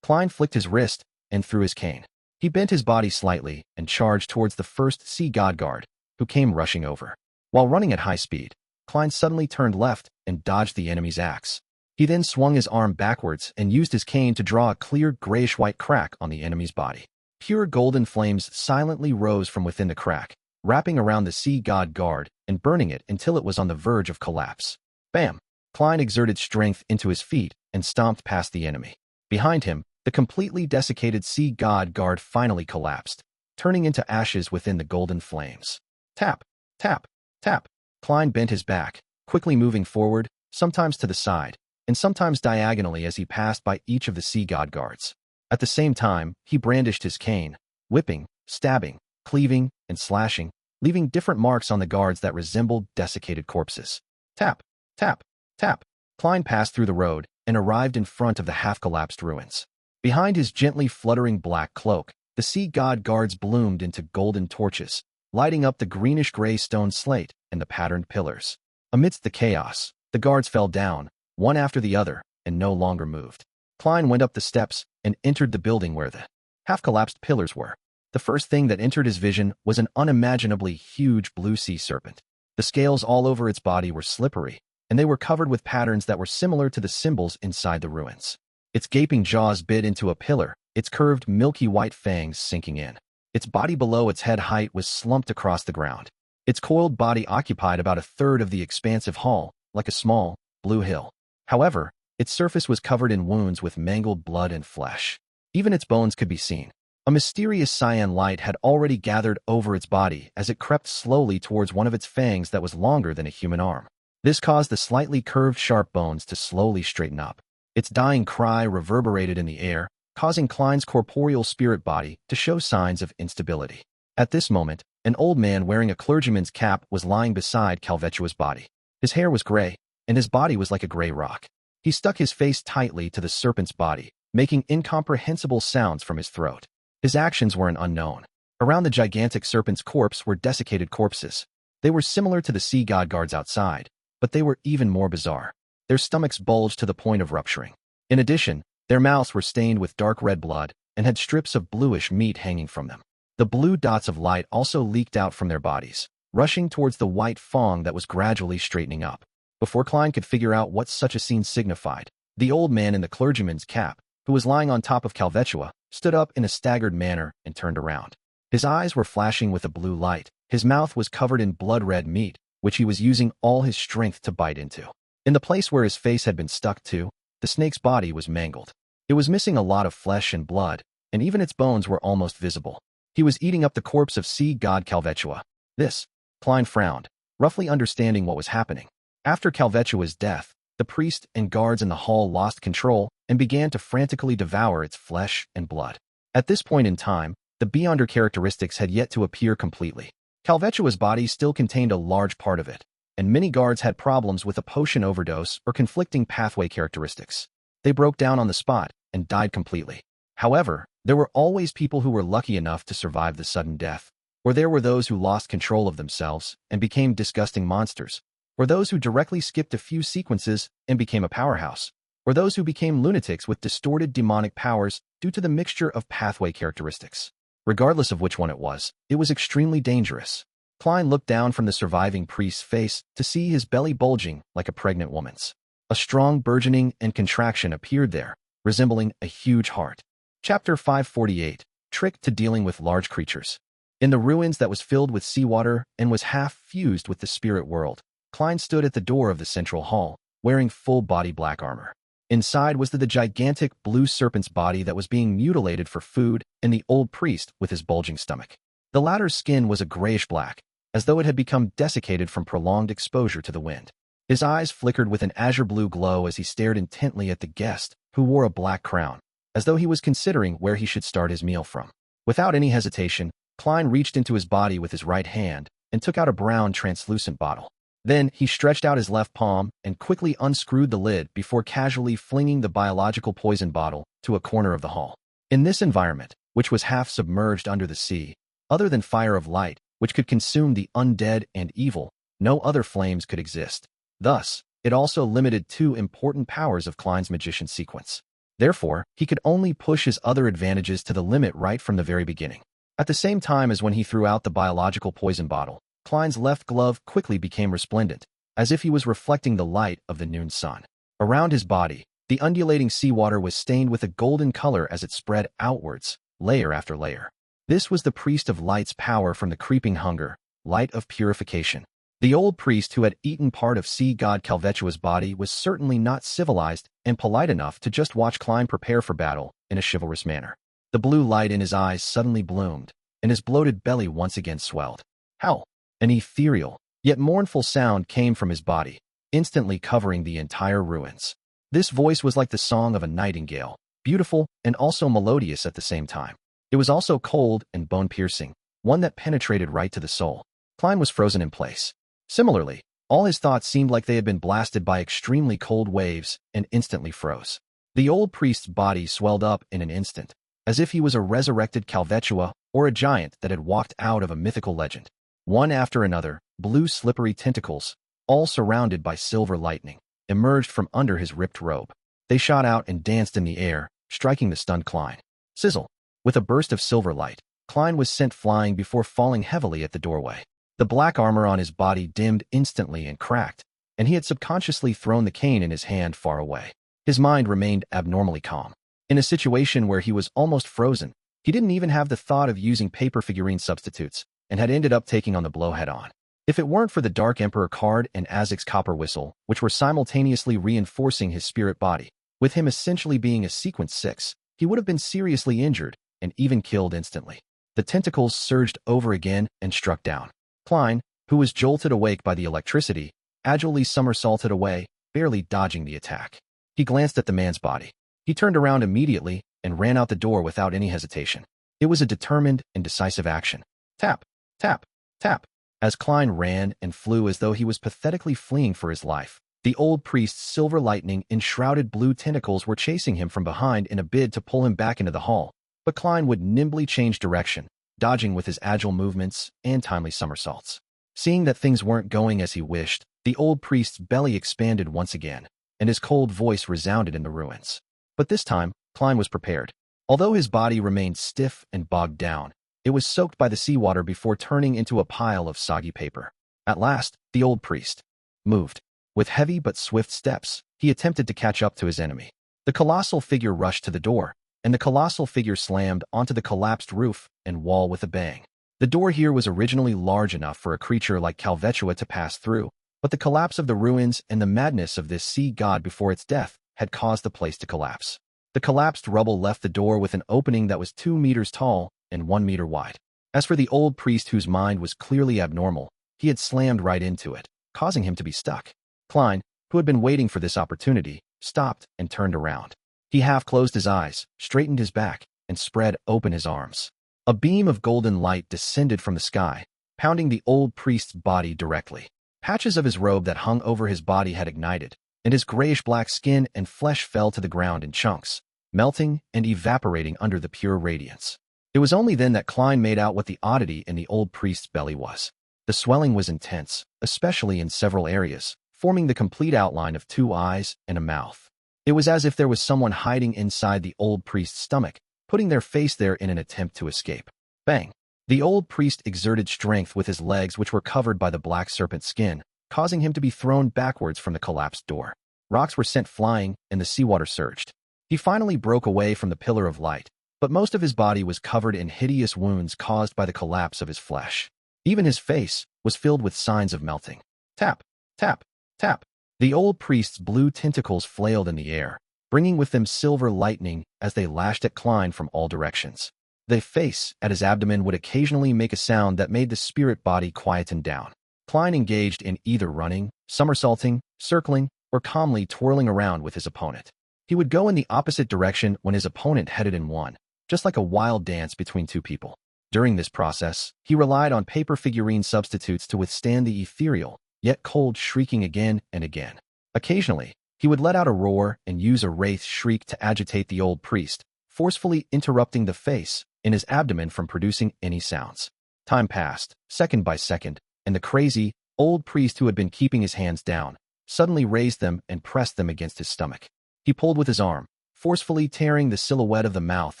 Klein flicked his wrist and threw his cane. He bent his body slightly and charged towards the first sea god guard, who came rushing over. While running at high speed, Klein suddenly turned left and dodged the enemy's axe. He then swung his arm backwards and used his cane to draw a clear grayish-white crack on the enemy's body. Pure golden flames silently rose from within the crack, wrapping around the sea god guard and burning it until it was on the verge of collapse. Bam! Klein exerted strength into his feet and stomped past the enemy. Behind him, the completely desiccated sea god guard finally collapsed, turning into ashes within the golden flames. Tap! Tap! Tap! Klein bent his back, quickly moving forward, sometimes to the side, and sometimes diagonally as he passed by each of the sea god guards. At the same time, he brandished his cane, whipping, stabbing, cleaving, and slashing, leaving different marks on the guards that resembled desiccated corpses. Tap! Tap! Tap! Klein passed through the road and arrived in front of the half-collapsed ruins. Behind his gently fluttering black cloak, the sea god guards bloomed into golden torches, lighting up the greenish-gray stone slate and the patterned pillars. Amidst the chaos, the guards fell down, one after the other, and no longer moved. Klein went up the steps and entered the building where the half-collapsed pillars were. The first thing that entered his vision was an unimaginably huge blue sea serpent. The scales all over its body were slippery, and they were covered with patterns that were similar to the symbols inside the ruins. Its gaping jaws bit into a pillar, its curved milky white fangs sinking in. Its body below its head height was slumped across the ground. Its coiled body occupied about a third of the expansive hall, like a small, blue hill. However, its surface was covered in wounds with mangled blood and flesh. Even its bones could be seen. A mysterious cyan light had already gathered over its body as it crept slowly towards one of its fangs that was longer than a human arm. This caused the slightly curved sharp bones to slowly straighten up. Its dying cry reverberated in the air, causing Klein's corporeal spirit body to show signs of instability. At this moment, an old man wearing a clergyman's cap was lying beside Kalvetua's body. His hair was gray, and his body was like a gray rock. He stuck his face tightly to the serpent's body, making incomprehensible sounds from his throat. His actions were an unknown. Around the gigantic serpent's corpse were desiccated corpses. They were similar to the sea god guards outside, but they were even more bizarre. Their stomachs bulged to the point of rupturing. In addition, their mouths were stained with dark red blood and had strips of bluish meat hanging from them. The blue dots of light also leaked out from their bodies, rushing towards the white fang that was gradually straightening up. Before Klein could figure out what such a scene signified, The old man in the clergyman's cap, who was lying on top of Kalvetua, stood up in a staggered manner and turned around. His eyes were flashing with a blue light. His mouth was covered in blood-red meat, which he was using all his strength to bite into. In the place where his face had been stuck to, the snake's body was mangled. It was missing a lot of flesh and blood, and even its bones were almost visible. He was eating up the corpse of sea god Kalvetua. This, Klein frowned, roughly understanding what was happening. After Kalvetua's death, the priest and guards in the hall lost control and began to frantically devour its flesh and blood. At this point in time, the Beyonder characteristics had yet to appear completely. Kalvetua's body still contained a large part of it, and many guards had problems with a potion overdose or conflicting pathway characteristics. They broke down on the spot and died completely. However, there were always people who were lucky enough to survive the sudden death, or there were those who lost control of themselves and became disgusting monsters, or those who directly skipped a few sequences and became a powerhouse, or those who became lunatics with distorted demonic powers due to the mixture of pathway characteristics. Regardless of which one it was extremely dangerous. Klein looked down from the surviving priest's face to see his belly bulging like a pregnant woman's. A strong burgeoning and contraction appeared there, resembling a huge heart. Chapter 548, Trick to Dealing with Large Creatures. In the ruins that was filled with seawater and was half fused with the spirit world, Klein stood at the door of the central hall, wearing full-body black armor. Inside was the gigantic blue serpent's body that was being mutilated for food and the old priest with his bulging stomach. The latter's skin was a grayish-black, as though it had become desiccated from prolonged exposure to the wind. His eyes flickered with an azure-blue glow as he stared intently at the guest, who wore a black crown, as though he was considering where he should start his meal from. Without any hesitation, Klein reached into his body with his right hand and took out a brown translucent bottle. Then he stretched out his left palm and quickly unscrewed the lid before casually flinging the biological poison bottle to a corner of the hall. In this environment, which was half submerged under the sea, other than fire of light, which could consume the undead and evil, no other flames could exist. Thus, it also limited two important powers of Klein's magician sequence. Therefore, he could only push his other advantages to the limit right from the very beginning. At the same time as when he threw out the biological poison bottle, Klein's left glove quickly became resplendent, as if he was reflecting the light of the noon sun. Around his body, the undulating seawater was stained with a golden color as it spread outwards, layer after layer. This was the priest of light's power from the creeping hunger, light of purification. The old priest who had eaten part of sea god Kalvetua's body was certainly not civilized and polite enough to just watch Klein prepare for battle in a chivalrous manner. The blue light in his eyes suddenly bloomed, and his bloated belly once again swelled. Howl! An ethereal, yet mournful sound came from his body, instantly covering the entire ruins. This voice was like the song of a nightingale, beautiful and also melodious at the same time. It was also cold and bone-piercing, one that penetrated right to the soul. Klein was frozen in place. Similarly, all his thoughts seemed like they had been blasted by extremely cold waves and instantly froze. The old priest's body swelled up in an instant, as if he was a resurrected Kalvetua or a giant that had walked out of a mythical legend. One after another, blue slippery tentacles, all surrounded by silver lightning, emerged from under his ripped robe. They shot out and danced in the air, striking the stunned Klein. Sizzle! With a burst of silver light, Klein was sent flying before falling heavily at the doorway. The black armor on his body dimmed instantly and cracked, and he had subconsciously thrown the cane in his hand far away. His mind remained abnormally calm. In a situation where he was almost frozen, he didn't even have the thought of using paper figurine substitutes, and had ended up taking on the blow head-on. If it weren't for the Dark Emperor card and Azek's copper whistle, which were simultaneously reinforcing his spirit body, with him essentially being a sequence 6, he would have been seriously injured and even killed instantly. The tentacles surged over again and struck down. Klein, who was jolted awake by the electricity, agilely somersaulted away, barely dodging the attack. He glanced at the man's body. He turned around immediately and ran out the door without any hesitation. It was a determined and decisive action. Tap, tap, tap. As Klein ran and flew as though he was pathetically fleeing for his life, the old priest's silver lightning-enshrouded blue tentacles were chasing him from behind in a bid to pull him back into the hall. But Klein would nimbly change direction, dodging with his agile movements and timely somersaults. Seeing that things weren't going as he wished, the old priest's belly expanded once again, and his cold voice resounded in the ruins. But this time, Klein was prepared. Although his body remained stiff and bogged down, it was soaked by the seawater before turning into a pile of soggy paper. At last, the old priest moved. With heavy but swift steps, he attempted to catch up to his enemy. The colossal figure rushed to the door, and the colossal figure slammed onto the collapsed roof and wall with a bang. The door here was originally large enough for a creature like Kalvetua to pass through, but the collapse of the ruins and the madness of this sea god before its death had caused the place to collapse. The collapsed rubble left the door with an opening that was 2 meters tall and 1 meter wide. As for the old priest whose mind was clearly abnormal, he had slammed right into it, causing him to be stuck. Klein, who had been waiting for this opportunity, stopped and turned around. He half closed his eyes, straightened his back, and spread open his arms. A beam of golden light descended from the sky, pounding the old priest's body directly. Patches of his robe that hung over his body had ignited, and his grayish-black skin and flesh fell to the ground in chunks, melting and evaporating under the pure radiance. It was only then that Klein made out what the oddity in the old priest's belly was. The swelling was intense, especially in several areas, forming the complete outline of 2 eyes and a mouth. It was as if there was someone hiding inside the old priest's stomach, putting their face there in an attempt to escape. Bang! The old priest exerted strength with his legs, which were covered by the black serpent skin, causing him to be thrown backwards from the collapsed door. Rocks were sent flying, and the seawater surged. He finally broke away from the pillar of light, but most of his body was covered in hideous wounds caused by the collapse of his flesh. Even his face was filled with signs of melting. Tap, tap, tap. The old priest's blue tentacles flailed in the air, bringing with them silver lightning as they lashed at Klein from all directions. The face at his abdomen would occasionally make a sound that made the spirit body quieten down. Klein engaged in either running, somersaulting, circling, or calmly twirling around with his opponent. He would go in the opposite direction when his opponent headed in one, just like a wild dance between 2 people. During this process, he relied on paper figurine substitutes to withstand the ethereal, yet cold shrieking again and again. Occasionally, he would let out a roar and use a wraith shriek to agitate the old priest, forcefully interrupting the face in his abdomen from producing any sounds. Time passed, second by second, and the crazy, old priest who had been keeping his hands down suddenly raised them and pressed them against his stomach. He pulled with his arm, forcefully tearing the silhouette of the mouth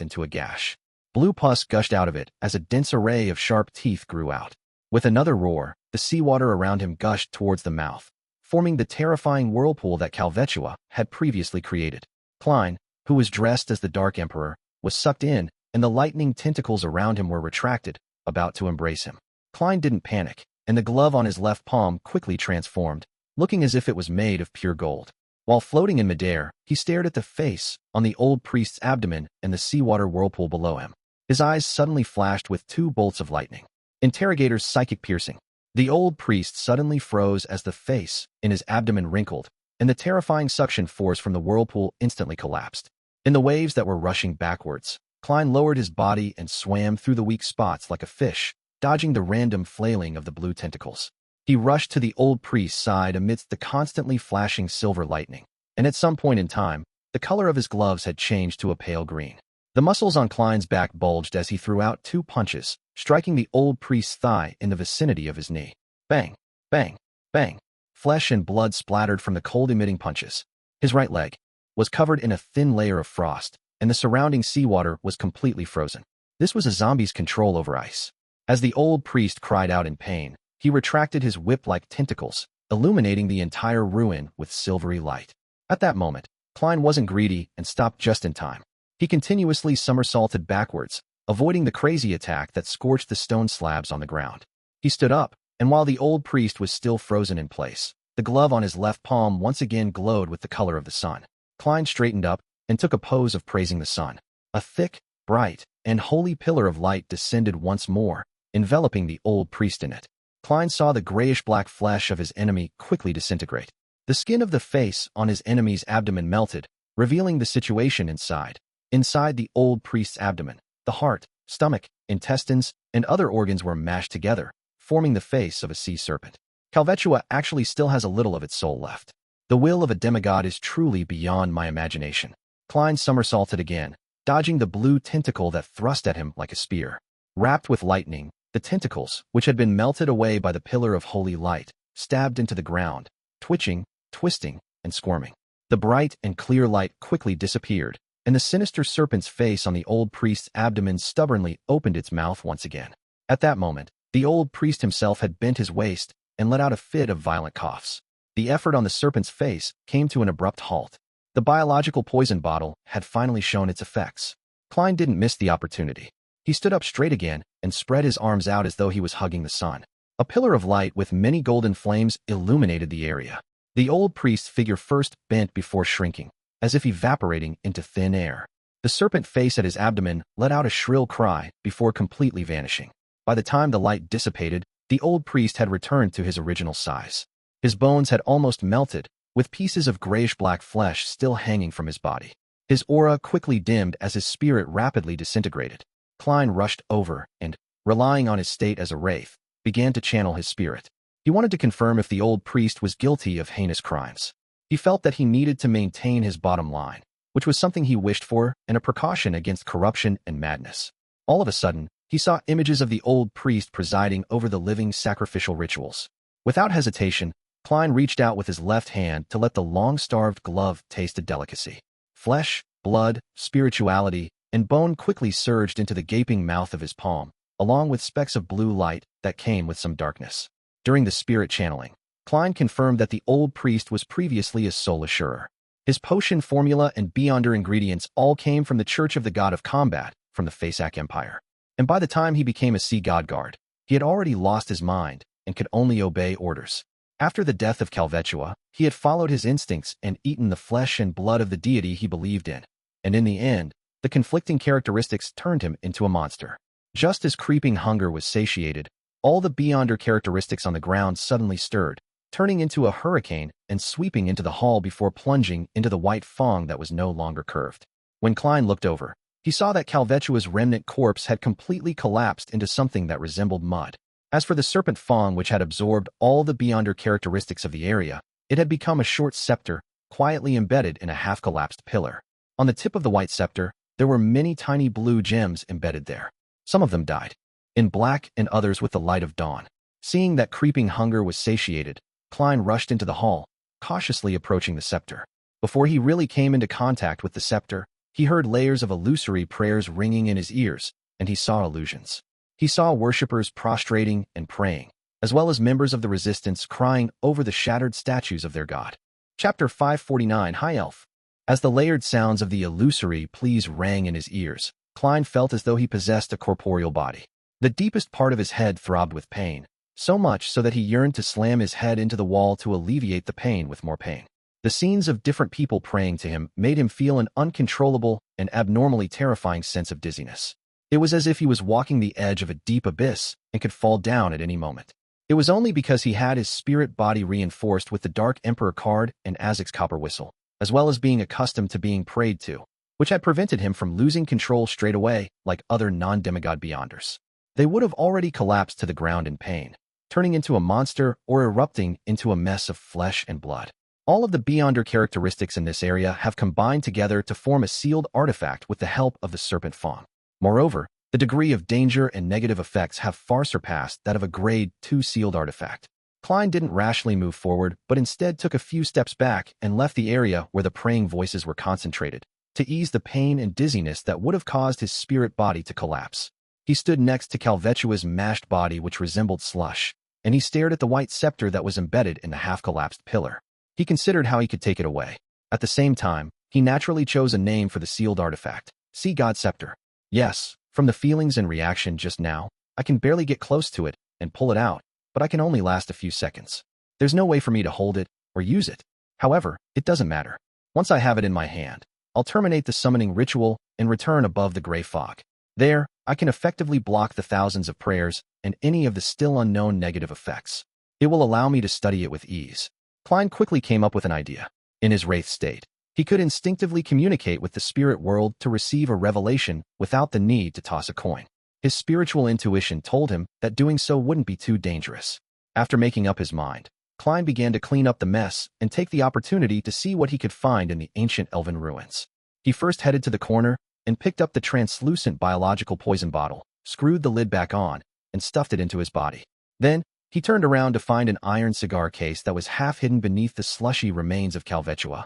into a gash. Blue pus gushed out of it as a dense array of sharp teeth grew out. With another roar, the seawater around him gushed towards the mouth, forming the terrifying whirlpool that Kalvetua had previously created. Klein, who was dressed as the Dark Emperor, was sucked in, and the lightning tentacles around him were retracted, about to embrace him. Klein didn't panic, and the glove on his left palm quickly transformed, looking as if it was made of pure gold. While floating in midair, he stared at the face on the old priest's abdomen and the seawater whirlpool below him. His eyes suddenly flashed with 2 bolts of lightning. Interrogator's psychic piercing. The old priest suddenly froze as the face in his abdomen wrinkled, and the terrifying suction force from the whirlpool instantly collapsed. In the waves that were rushing backwards, Klein lowered his body and swam through the weak spots like a fish, dodging the random flailing of the blue tentacles. He rushed to the old priest's side amidst the constantly flashing silver lightning, and at some point in time, the color of his gloves had changed to a pale green. The muscles on Klein's back bulged as he threw out 2 punches, striking the old priest's thigh in the vicinity of his knee. Bang, bang, bang. Flesh and blood splattered from the cold-emitting punches. His right leg was covered in a thin layer of frost, and the surrounding seawater was completely frozen. This was a zombie's control over ice. As the old priest cried out in pain, he retracted his whip-like tentacles, illuminating the entire ruin with silvery light. At that moment, Klein wasn't greedy and stopped just in time. He continuously somersaulted backwards, avoiding the crazy attack that scorched the stone slabs on the ground. He stood up, and while the old priest was still frozen in place, the glove on his left palm once again glowed with the color of the sun. Klein straightened up and took a pose of praising the sun. A thick, bright, and holy pillar of light descended once more, enveloping the old priest in it. Klein saw the grayish-black flesh of his enemy quickly disintegrate. The skin of the face on his enemy's abdomen melted, revealing the situation inside. Inside the old priest's abdomen, the heart, stomach, intestines, and other organs were mashed together, forming the face of a sea serpent. Kalvetua actually still has a little of its soul left. The will of a demigod is truly beyond my imagination. Klein somersaulted again, dodging the blue tentacle that thrust at him like a spear. Wrapped with lightning, the tentacles, which had been melted away by the pillar of holy light, stabbed into the ground, twitching, twisting, and squirming. The bright and clear light quickly disappeared, and the sinister serpent's face on the old priest's abdomen stubbornly opened its mouth once again. At that moment, the old priest himself had bent his waist and let out a fit of violent coughs. The effort on the serpent's face came to an abrupt halt. The biological poison bottle had finally shown its effects. Klein didn't miss the opportunity. He stood up straight again and spread his arms out as though he was hugging the sun. A pillar of light with many golden flames illuminated the area. The old priest's figure first bent before shrinking, as if evaporating into thin air. The serpent face at his abdomen let out a shrill cry before completely vanishing. By the time the light dissipated, the old priest had returned to his original size. His bones had almost melted, with pieces of grayish-black flesh still hanging from his body. His aura quickly dimmed as his spirit rapidly disintegrated. Klein rushed over and, relying on his state as a wraith, began to channel his spirit. He wanted to confirm if the old priest was guilty of heinous crimes. He felt that he needed to maintain his bottom line, which was something he wished for and a precaution against corruption and madness. All of a sudden, he saw images of the old priest presiding over the living sacrificial rituals. Without hesitation, Klein reached out with his left hand to let the long-starved glove taste a delicacy. Flesh, blood, spirituality, and bone quickly surged into the gaping mouth of his palm, along with specks of blue light that came with some darkness. During the spirit channeling, Klein confirmed that the old priest was previously a soul assurer. His potion formula and beyonder ingredients all came from the Church of the God of Combat from the Fasak Empire. And by the time he became a sea god guard, he had already lost his mind and could only obey orders. After the death of Kalvetua, he had followed his instincts and eaten the flesh and blood of the deity he believed in. And in the end, the conflicting characteristics turned him into a monster. Just as creeping hunger was satiated, all the beyonder characteristics on the ground suddenly stirred, turning into a hurricane and sweeping into the hall before plunging into the white fong that was no longer curved. When Klein looked over, he saw that Kalvetua's remnant corpse had completely collapsed into something that resembled mud. As for the serpent fong, which had absorbed all the beyonder characteristics of the area, it had become a short scepter, quietly embedded in a half-collapsed pillar. On the tip of the white scepter, there were many tiny blue gems embedded there. Some of them died in black and others with the light of dawn. Seeing that creeping hunger was satiated, Klein rushed into the hall, cautiously approaching the scepter. Before he really came into contact with the scepter, he heard layers of illusory prayers ringing in his ears, and he saw illusions. He saw worshippers prostrating and praying, as well as members of the resistance crying over the shattered statues of their god. Chapter 549 High Elf. As the layered sounds of the illusory pleas rang in his ears, Klein felt as though he possessed a corporeal body. The deepest part of his head throbbed with pain, so much so that he yearned to slam his head into the wall to alleviate the pain with more pain. The scenes of different people praying to him made him feel an uncontrollable and abnormally terrifying sense of dizziness. It was as if he was walking the edge of a deep abyss and could fall down at any moment. It was only because he had his spirit body reinforced with the Dark Emperor card and Azek's copper whistle, as well as being accustomed to being prayed to, which had prevented him from losing control straight away like other non-demigod beyonders. They would have already collapsed to the ground in pain, turning into a monster or erupting into a mess of flesh and blood. All of the beyonder characteristics in this area have combined together to form a sealed artifact with the help of the serpent fong. Moreover, the degree of danger and negative effects have far surpassed that of a Grade 2 sealed artifact. Klein didn't rashly move forward, but instead took a few steps back and left the area where the praying voices were concentrated, to ease the pain and dizziness that would have caused his spirit body to collapse. He stood next to Kalvetua's mashed body, which resembled slush, and he stared at the white scepter that was embedded in the half-collapsed pillar. He considered how he could take it away. At the same time, he naturally chose a name for the sealed artifact: Sea God Scepter. Yes, from the feelings and reaction just now, I can barely get close to it and pull it out, but I can only last a few seconds. There's no way for me to hold it or use it. However, it doesn't matter. Once I have it in my hand, I'll terminate the summoning ritual and return above the gray fog. There, I can effectively block the thousands of prayers and any of the still unknown negative effects. It will allow me to study it with ease. Klein quickly came up with an idea. In his wraith state, he could instinctively communicate with the spirit world to receive a revelation without the need to toss a coin. His spiritual intuition told him that doing so wouldn't be too dangerous. After making up his mind, Klein began to clean up the mess and take the opportunity to see what he could find in the ancient elven ruins. He first headed to the corner and picked up the translucent biological poison bottle, screwed the lid back on, and stuffed it into his body. Then, he turned around to find an iron cigar case that was half hidden beneath the slushy remains of Kalvetua.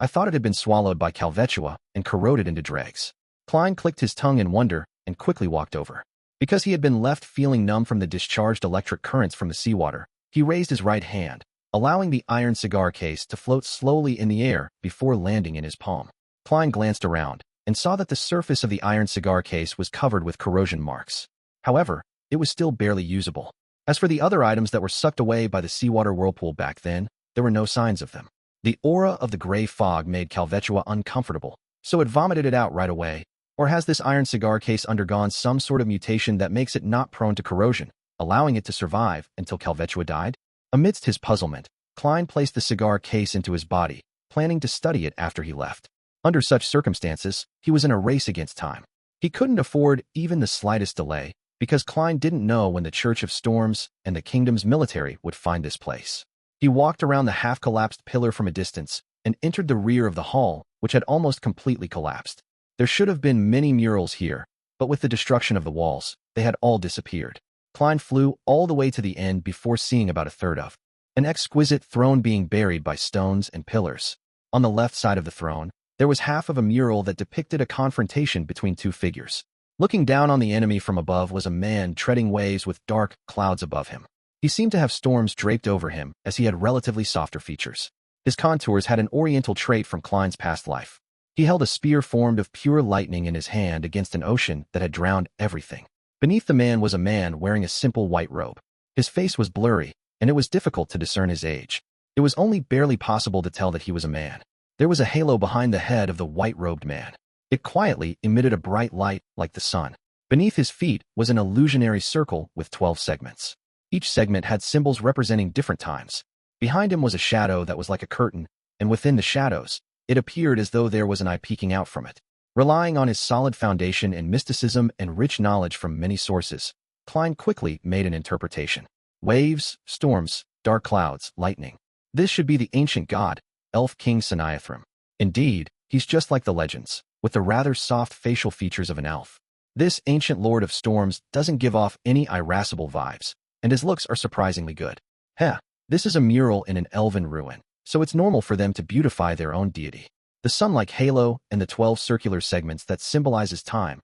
I thought it had been swallowed by Kalvetua and corroded into dregs. Klein clicked his tongue in wonder and quickly walked over. Because he had been left feeling numb from the discharged electric currents from the seawater, he raised his right hand, allowing the iron cigar case to float slowly in the air before landing in his palm. Klein glanced around and saw that the surface of the iron cigar case was covered with corrosion marks. However, it was still barely usable. As for the other items that were sucked away by the seawater whirlpool back then, there were no signs of them. The aura of the gray fog made Kalvetua uncomfortable, so it vomited it out right away. Or has this iron cigar case undergone some sort of mutation that makes it not prone to corrosion, allowing it to survive until Kalvetua died? Amidst his puzzlement, Klein placed the cigar case into his body, planning to study it after he left. Under such circumstances, he was in a race against time. He couldn't afford even the slightest delay, because Klein didn't know when the Church of Storms and the kingdom's military would find this place. He walked around the half-collapsed pillar from a distance and entered the rear of the hall, which had almost completely collapsed. There should have been many murals here, but with the destruction of the walls, they had all disappeared. Klein flew all the way to the end before seeing about a third of an exquisite throne being buried by stones and pillars. On the left side of the throne, there was half of a mural that depicted a confrontation between two figures. Looking down on the enemy from above was a man treading waves with dark clouds above him. He seemed to have storms draped over him, as he had relatively softer features. His contours had an oriental trait from Klein's past life. He held a spear formed of pure lightning in his hand against an ocean that had drowned everything. Beneath the man was a man wearing a simple white robe. His face was blurry, and it was difficult to discern his age. It was only barely possible to tell that he was a man. There was a halo behind the head of the white-robed man. It quietly emitted a bright light like the sun. Beneath his feet was an illusionary circle with 12 segments. Each segment had symbols representing different times. Behind him was a shadow that was like a curtain, and within the shadows, it appeared as though there was an eye peeking out from it. Relying on his solid foundation in mysticism and rich knowledge from many sources, Klein quickly made an interpretation. Waves, storms, dark clouds, lightning. This should be the ancient god, Elf King Sinaithrim. Indeed, he's just like the legends, with the rather soft facial features of an elf. This ancient lord of storms doesn't give off any irascible vibes, and his looks are surprisingly good. Heh, this is a mural in an elven ruin, so it's normal for them to beautify their own deity. The sun-like halo and the 12 circular segments that symbolizes time.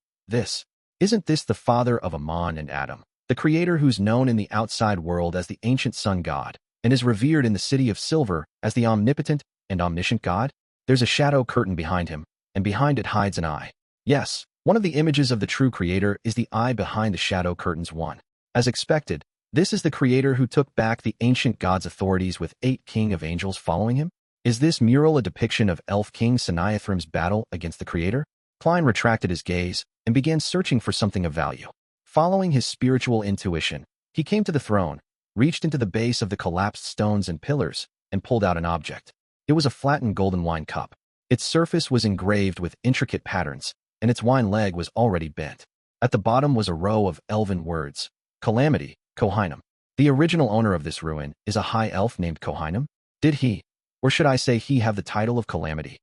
Isn't this the father of Amon and Adam, the creator who's known in the outside world as the ancient sun god, and is revered in the city of Silver as the omnipotent and omniscient god? There's a shadow curtain behind him, and behind it hides an eye. Yes, one of the images of the true creator is the eye behind the shadow curtain's one. As expected, this is the creator who took back the ancient god's authorities with 8 king of angels following him. Is this mural a depiction of Elf King Sinaithrim's battle against the creator? Klein retracted his gaze and began searching for something of value. Following his spiritual intuition, he came to the throne, reached into the base of the collapsed stones and pillars, and pulled out an object. It was a flattened golden wine cup. Its surface was engraved with intricate patterns, and its wine leg was already bent. At the bottom was a row of elven words. Calamity, Kohinum. The original owner of this ruin is a high elf named Kohinum. Did he, or should I say he, have the title of Calamity?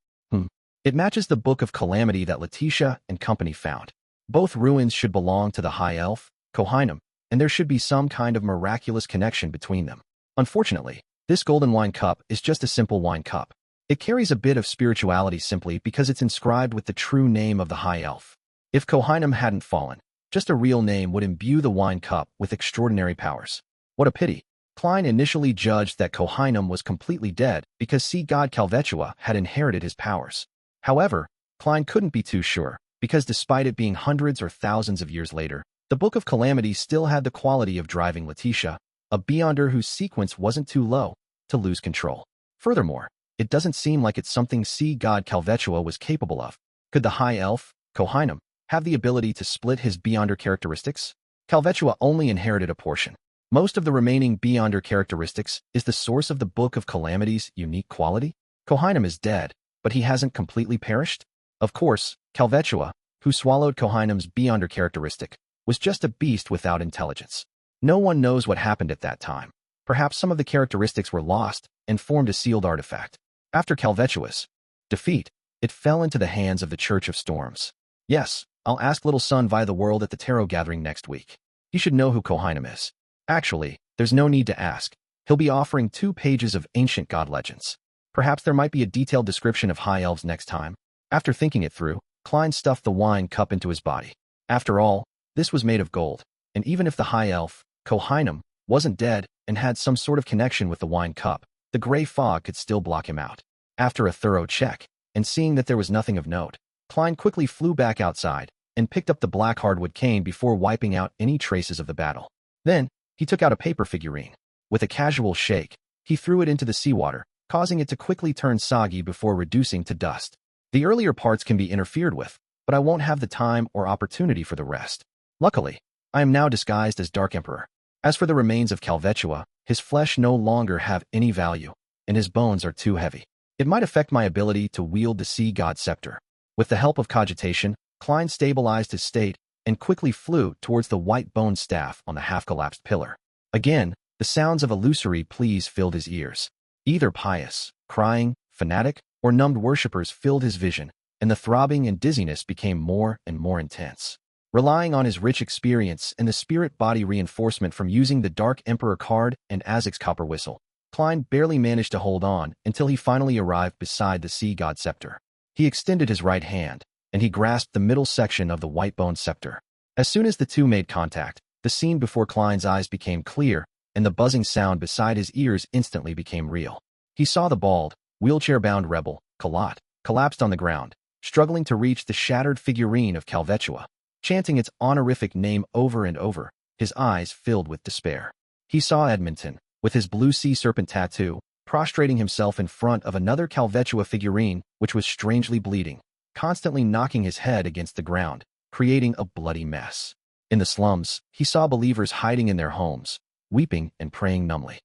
It matches the Book of Calamity that Letitia and company found. Both ruins should belong to the high elf, Kohinum, and there should be some kind of miraculous connection between them. Unfortunately, this golden wine cup is just a simple wine cup. It carries a bit of spirituality simply because it's inscribed with the true name of the high elf. If Kohinum hadn't fallen, just a real name would imbue the wine cup with extraordinary powers. What a pity. Klein initially judged that Kohinum was completely dead because sea god Kalvetua had inherited his powers. However, Klein couldn't be too sure, because despite it being hundreds or thousands of years later, the Book of Calamity still had the quality of driving Letitia, a beyonder whose sequence wasn't too low, to lose control. Furthermore, it doesn't seem like it's something sea god Kalvetua was capable of. Could the high elf, Kohinum, have the ability to split his beyonder characteristics? Kalvetua only inherited a portion. Most of the remaining beyonder characteristics is the source of the Book of Calamity's unique quality. Kohinum is dead, but he hasn't completely perished? Of course, Kalvetua, who swallowed Kohinum's beyonder characteristic, was just a beast without intelligence. No one knows what happened at that time. Perhaps some of the characteristics were lost and formed a sealed artifact. After Kalvetua's defeat, it fell into the hands of the Church of Storms. Yes, I'll ask Little Son via the world at the tarot gathering next week. He should know who Kohinum is. Actually, there's no need to ask. He'll be offering 2 pages of ancient god legends. Perhaps there might be a detailed description of high elves next time. After thinking it through, Klein stuffed the wine cup into his body. After all, this was made of gold, and even if the high elf, Kohinum, wasn't dead and had some sort of connection with the wine cup, the gray fog could still block him out. After a thorough check, and seeing that there was nothing of note, Klein quickly flew back outside and picked up the black hardwood cane before wiping out any traces of the battle. Then, he took out a paper figurine. With a casual shake, he threw it into the seawater, causing it to quickly turn soggy before reducing to dust. The earlier parts can be interfered with, but I won't have the time or opportunity for the rest. Luckily, I am now disguised as Dark Emperor. As for the remains of Kalvetua, his flesh no longer have any value, and his bones are too heavy. It might affect my ability to wield the sea god scepter. With the help of cogitation, Klein stabilized his state and quickly flew towards the white bone staff on the half-collapsed pillar. Again, the sounds of illusory pleas filled his ears. Either pious, crying, fanatic, or numbed worshippers filled his vision, and the throbbing and dizziness became more and more intense. Relying on his rich experience and the spirit-body reinforcement from using the Dark Emperor card and Azek's copper whistle, Klein barely managed to hold on until he finally arrived beside the sea god scepter. He extended his right hand, and he grasped the middle section of the white bone scepter. As soon as the two made contact, the scene before Klein's eyes became clear, and the buzzing sound beside his ears instantly became real. He saw the bald, wheelchair-bound rebel, Kalot, collapsed on the ground, struggling to reach the shattered figurine of Kalvetua. Chanting its honorific name over and over, his eyes filled with despair. He saw Edmonton, with his blue sea serpent tattoo, prostrating himself in front of another Kalvetua figurine, which was strangely bleeding, constantly knocking his head against the ground, creating a bloody mess. In the slums, he saw believers hiding in their homes, weeping and praying numbly.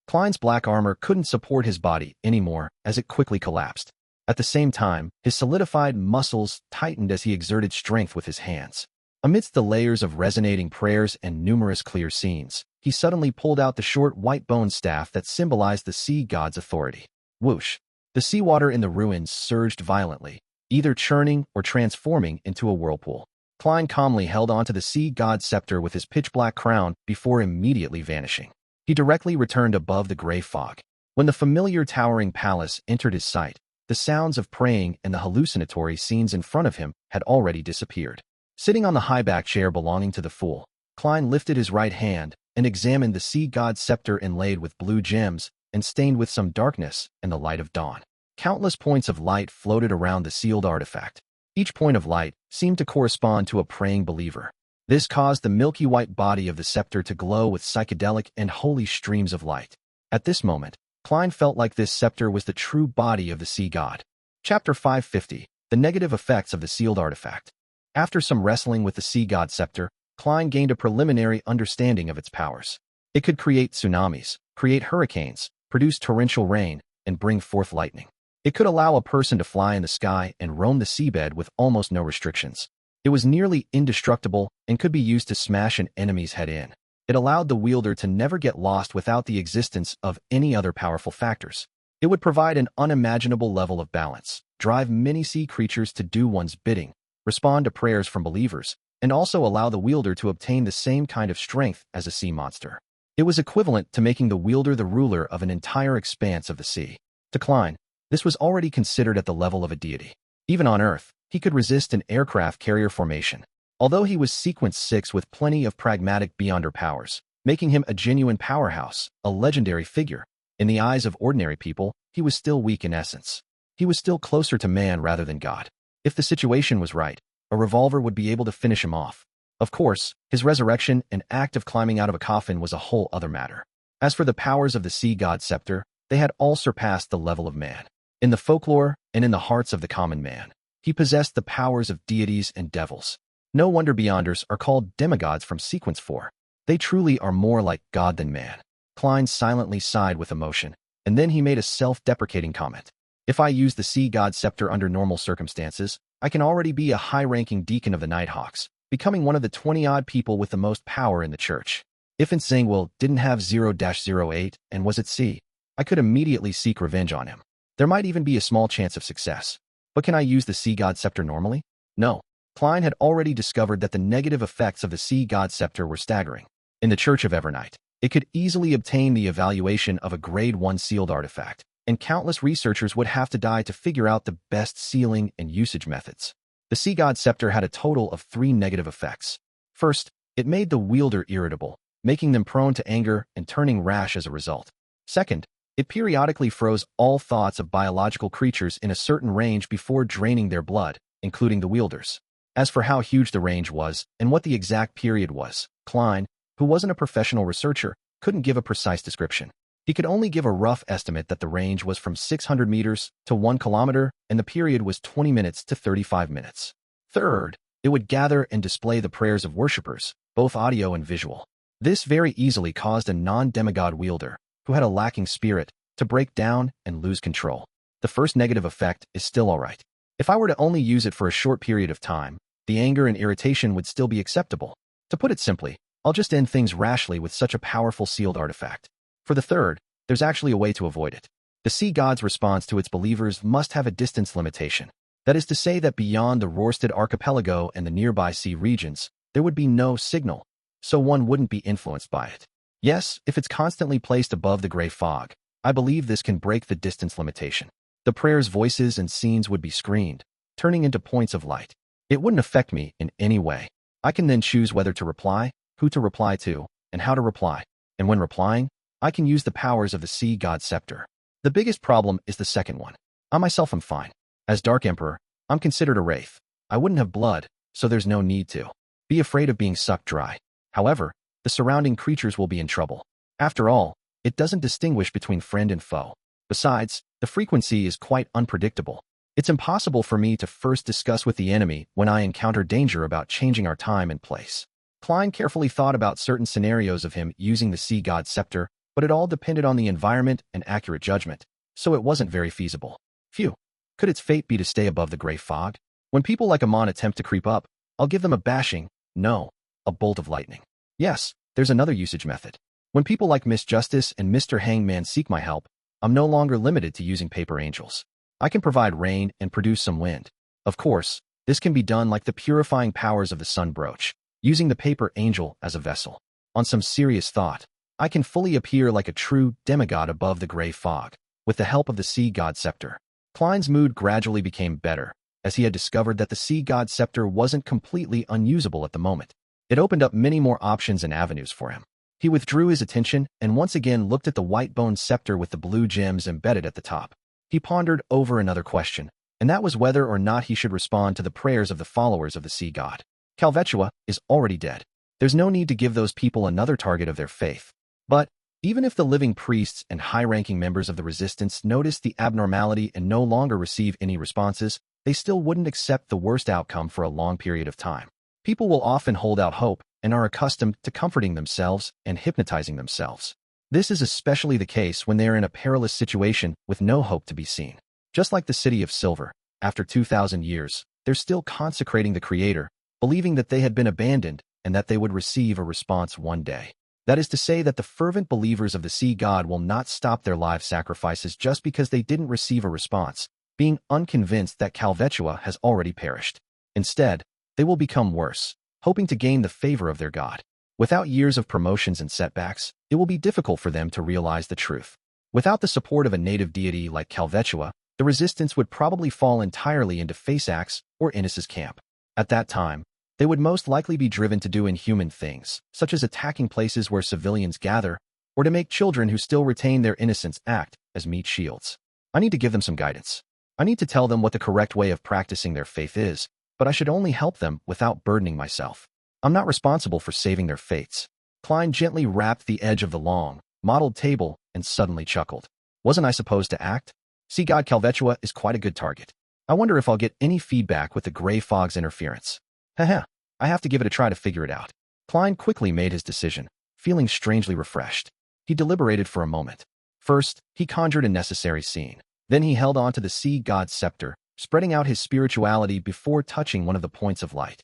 Klein's black armor couldn't support his body anymore as it quickly collapsed. At the same time, his solidified muscles tightened as he exerted strength with his hands. Amidst the layers of resonating prayers and numerous clear scenes, he suddenly pulled out the short white bone staff that symbolized the sea god's authority. Whoosh! The seawater in the ruins surged violently, either churning or transforming into a whirlpool. Klein calmly held onto the sea god's scepter with his pitch-black crown before immediately vanishing. He directly returned above the gray fog. When the familiar towering palace entered his sight, the sounds of praying and the hallucinatory scenes in front of him had already disappeared. Sitting on the high-back chair belonging to the fool, Klein lifted his right hand and examined the sea god's scepter inlaid with blue gems and stained with some darkness and the light of dawn. Countless points of light floated around the sealed artifact. Each point of light seemed to correspond to a praying believer. This caused the milky white body of the scepter to glow with psychedelic and holy streams of light. At this moment, Klein felt like this scepter was the true body of the sea god. Chapter 550, The Negative Effects of the Sealed Artifact. After some wrestling with the sea god scepter, Klein gained a preliminary understanding of its powers. It could create tsunamis, create hurricanes, produce torrential rain, and bring forth lightning. It could allow a person to fly in the sky and roam the seabed with almost no restrictions. It was nearly indestructible and could be used to smash an enemy's head in. It allowed the wielder to never get lost without the existence of any other powerful factors. It would provide an unimaginable level of balance, drive many sea creatures to do one's bidding, respond to prayers from believers, and also allow the wielder to obtain the same kind of strength as a sea monster. It was equivalent to making the wielder the ruler of an entire expanse of the sea. To Klein, this was already considered at the level of a deity. Even on Earth, he could resist an aircraft carrier formation. Although he was sequence 6 with plenty of pragmatic beyonder powers, making him a genuine powerhouse, a legendary figure, in the eyes of ordinary people, he was still weak in essence. He was still closer to man rather than God. If the situation was right, a revolver would be able to finish him off. Of course, his resurrection and act of climbing out of a coffin was a whole other matter. As for the powers of the sea god scepter, they had all surpassed the level of man. In the folklore and in the hearts of the common man, he possessed the powers of deities and devils. No wonder beyonders are called demigods from sequence 4. They truly are more like God than man. Klein silently sighed with emotion, and then he made a self-deprecating comment. If I use the sea god scepter under normal circumstances, I can already be a high-ranking deacon of the Nighthawks, becoming one of the 20-odd people with the most power in the church. If Zhou didn't have 0-08 and was at sea, I could immediately seek revenge on him. There might even be a small chance of success. But can I use the sea god scepter normally? No. Klein had already discovered that the negative effects of the sea god scepter were staggering. In the Church of Evernight, it could easily obtain the evaluation of a Grade 1 sealed artifact, and countless researchers would have to die to figure out the best sealing and usage methods. The sea god scepter had a total of 3 negative effects. First, it made the wielder irritable, making them prone to anger and turning rash as a result. Second, It periodically froze all thoughts of biological creatures in a certain range before draining their blood, including the wielders. As for how huge the range was and what the exact period was, Klein, who wasn't a professional researcher, couldn't give a precise description. He could only give a rough estimate that the range was from 600 meters to 1 kilometer, and the period was 20 minutes to 35 minutes. Third, it would gather and display the prayers of worshippers, both audio and visual. This very easily caused a non-demigod wielder, who had a lacking spirit, to break down and lose control. The first negative effect is still alright. If I were to only use it for a short period of time, the anger and irritation would still be acceptable. To put it simply, I'll just end things rashly with such a powerful sealed artifact. For the third, there's actually a way to avoid it. The sea god's response to its believers must have a distance limitation. That is to say that beyond the Rorsted archipelago and the nearby sea regions, there would be no signal, so one wouldn't be influenced by it. Yes, if it's constantly placed above the gray fog, I believe this can break the distance limitation. The prayer's voices and scenes would be screened, turning into points of light. It wouldn't affect me in any way. I can then choose whether to reply, who to reply to, and how to reply. And when replying, I can use the powers of the sea god scepter. The biggest problem is the second one. I myself am fine. As Dark Emperor, I'm considered a wraith. I wouldn't have blood, so there's no need to be afraid of being sucked dry. However, the surrounding creatures will be in trouble. After all, it doesn't distinguish between friend and foe. Besides, the frequency is quite unpredictable. It's impossible for me to first discuss with the enemy when I encounter danger about changing our time and place. Klein carefully thought about certain scenarios of him using the sea god scepter, but it all depended on the environment and accurate judgment, so it wasn't very feasible. Phew. Could its fate be to stay above the gray fog? When people like Amon attempt to creep up, I'll give them a bashing, no, a bolt of lightning. Yes, there's another usage method. When people like Miss Justice and Mr. Hangman seek my help, I'm no longer limited to using paper angels. I can provide rain and produce some wind. Of course, this can be done like the purifying powers of the sun brooch, using the paper angel as a vessel. On some serious thought, I can fully appear like a true demigod above the gray fog, with the help of the sea god scepter. Klein's mood gradually became better, as he had discovered that the sea god scepter wasn't completely unusable at the moment. It opened up many more options and avenues for him. He withdrew his attention and once again looked at the white-bone scepter with the blue gems embedded at the top. He pondered over another question, and that was whether or not he should respond to the prayers of the followers of the sea god. Kalvetua is already dead. There's no need to give those people another target of their faith. But even if the living priests and high-ranking members of the resistance notice the abnormality and no longer receive any responses, they still wouldn't accept the worst outcome for a long period of time. People will often hold out hope and are accustomed to comforting themselves and hypnotizing themselves. This is especially the case when they are in a perilous situation with no hope to be seen. Just like the City of Silver, after 2,000 years, they're still consecrating the Creator, believing that they had been abandoned and that they would receive a response one day. That is to say that the fervent believers of the sea god will not stop their live sacrifices just because they didn't receive a response, being unconvinced that Kalvetua has already perished. Instead, they will become worse, hoping to gain the favor of their god. Without years of promotions and setbacks, it will be difficult for them to realize the truth. Without the support of a native deity like Kalvetua, the resistance would probably fall entirely into Faceaxe or Innis's camp. At that time, they would most likely be driven to do inhuman things, such as attacking places where civilians gather, or to make children who still retain their innocence act as meat shields. I need to give them some guidance. I need to tell them what the correct way of practicing their faith is, but I should only help them without burdening myself. I'm not responsible for saving their fates. Klein gently rapped the edge of the long, mottled table and suddenly chuckled. Wasn't I supposed to act? Sea god Kalvetua is quite a good target. I wonder if I'll get any feedback with the gray fog's interference. Haha, I have to give it a try to figure it out. Klein quickly made his decision, feeling strangely refreshed. He deliberated for a moment. First, he conjured a necessary scene. Then he held on to the sea god's scepter, spreading out his spirituality before touching one of the points of light.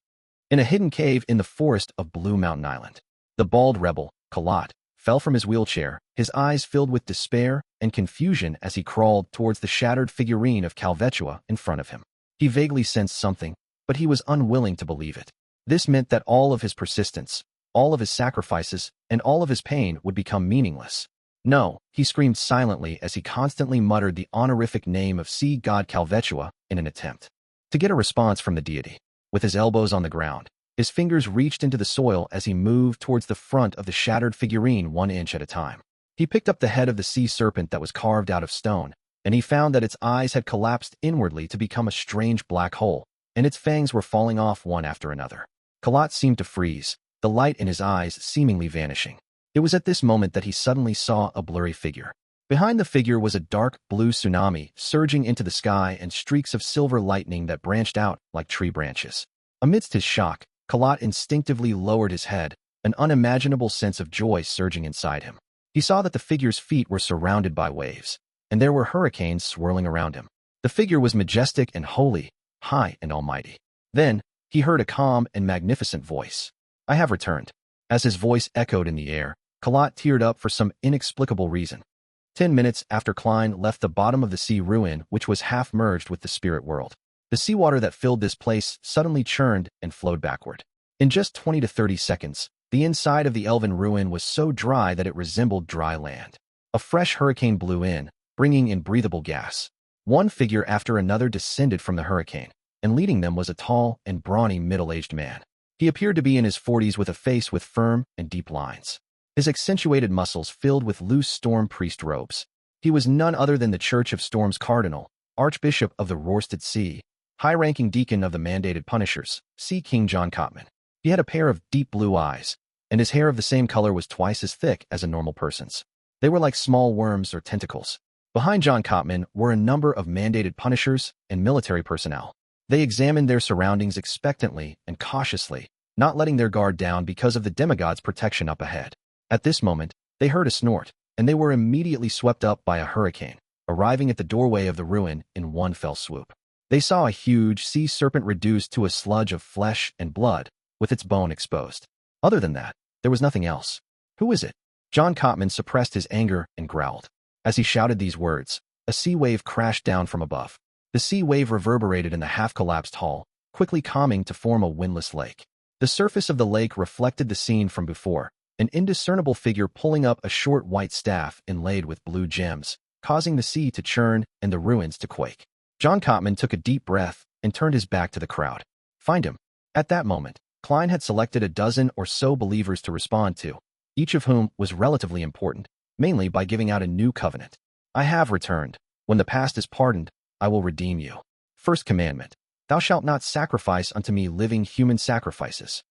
In a hidden cave in the forest of Blue Mountain Island, the bald rebel, Kalat, fell from his wheelchair, his eyes filled with despair and confusion as he crawled towards the shattered figurine of Kalvetua in front of him. He vaguely sensed something, but he was unwilling to believe it. This meant that all of his persistence, all of his sacrifices, and all of his pain would become meaningless. No, he screamed silently as he constantly muttered the honorific name of sea god Kalvetua in an attempt to get a response from the deity. With his elbows on the ground, his fingers reached into the soil as he moved towards the front of the shattered figurine 1 inch at a time. He picked up the head of the sea serpent that was carved out of stone, and he found that its eyes had collapsed inwardly to become a strange black hole, and its fangs were falling off one after another. Kalat seemed to freeze, the light in his eyes seemingly vanishing. It was at this moment that he suddenly saw a blurry figure. Behind the figure was a dark blue tsunami surging into the sky and streaks of silver lightning that branched out like tree branches. Amidst his shock, Kalat instinctively lowered his head, an unimaginable sense of joy surging inside him. He saw that the figure's feet were surrounded by waves, and there were hurricanes swirling around him. The figure was majestic and holy, high and almighty. Then, he heard a calm and magnificent voice. "I have returned." As his voice echoed in the air, Kalat teared up for some inexplicable reason. 10 minutes after Klein left the bottom of the sea ruin, which was half merged with the spirit world, the seawater that filled this place suddenly churned and flowed backward. In just 20 to 30 seconds, the inside of the elven ruin was so dry that it resembled dry land. A fresh hurricane blew in, bringing in breathable gas. One figure after another descended from the hurricane, and leading them was a tall and brawny middle-aged man. He appeared to be in his 40s with a face with firm and deep lines. His accentuated muscles filled with loose storm priest robes. He was none other than the Church of Storm's cardinal, Archbishop of the Roarsted Sea, high-ranking deacon of the mandated punishers, Sea King John Cotman. He had a pair of deep blue eyes, and his hair of the same color was twice as thick as a normal person's. They were like small worms or tentacles. Behind John Cotman were a number of mandated punishers and military personnel. They examined their surroundings expectantly and cautiously, not letting their guard down because of the demigod's protection up ahead. At this moment, they heard a snort, and they were immediately swept up by a hurricane, arriving at the doorway of the ruin in one fell swoop. They saw a huge sea serpent reduced to a sludge of flesh and blood, with its bone exposed. Other than that, there was nothing else. "Who is it?" John Cotman suppressed his anger and growled. As he shouted these words, a sea wave crashed down from above. The sea wave reverberated in the half-collapsed hull, quickly calming to form a windless lake. The surface of the lake reflected the scene from before, an indiscernible figure pulling up a short white staff inlaid with blue gems, causing the sea to churn and the ruins to quake. John Cotman took a deep breath and turned his back to the crowd. Find him. At that moment, Klein had selected a dozen or so believers to respond to, each of whom was relatively important, mainly by giving out a new covenant. "I have returned. When the past is pardoned, I will redeem you." First commandment: "Thou shalt not sacrifice unto me living human sacrifices."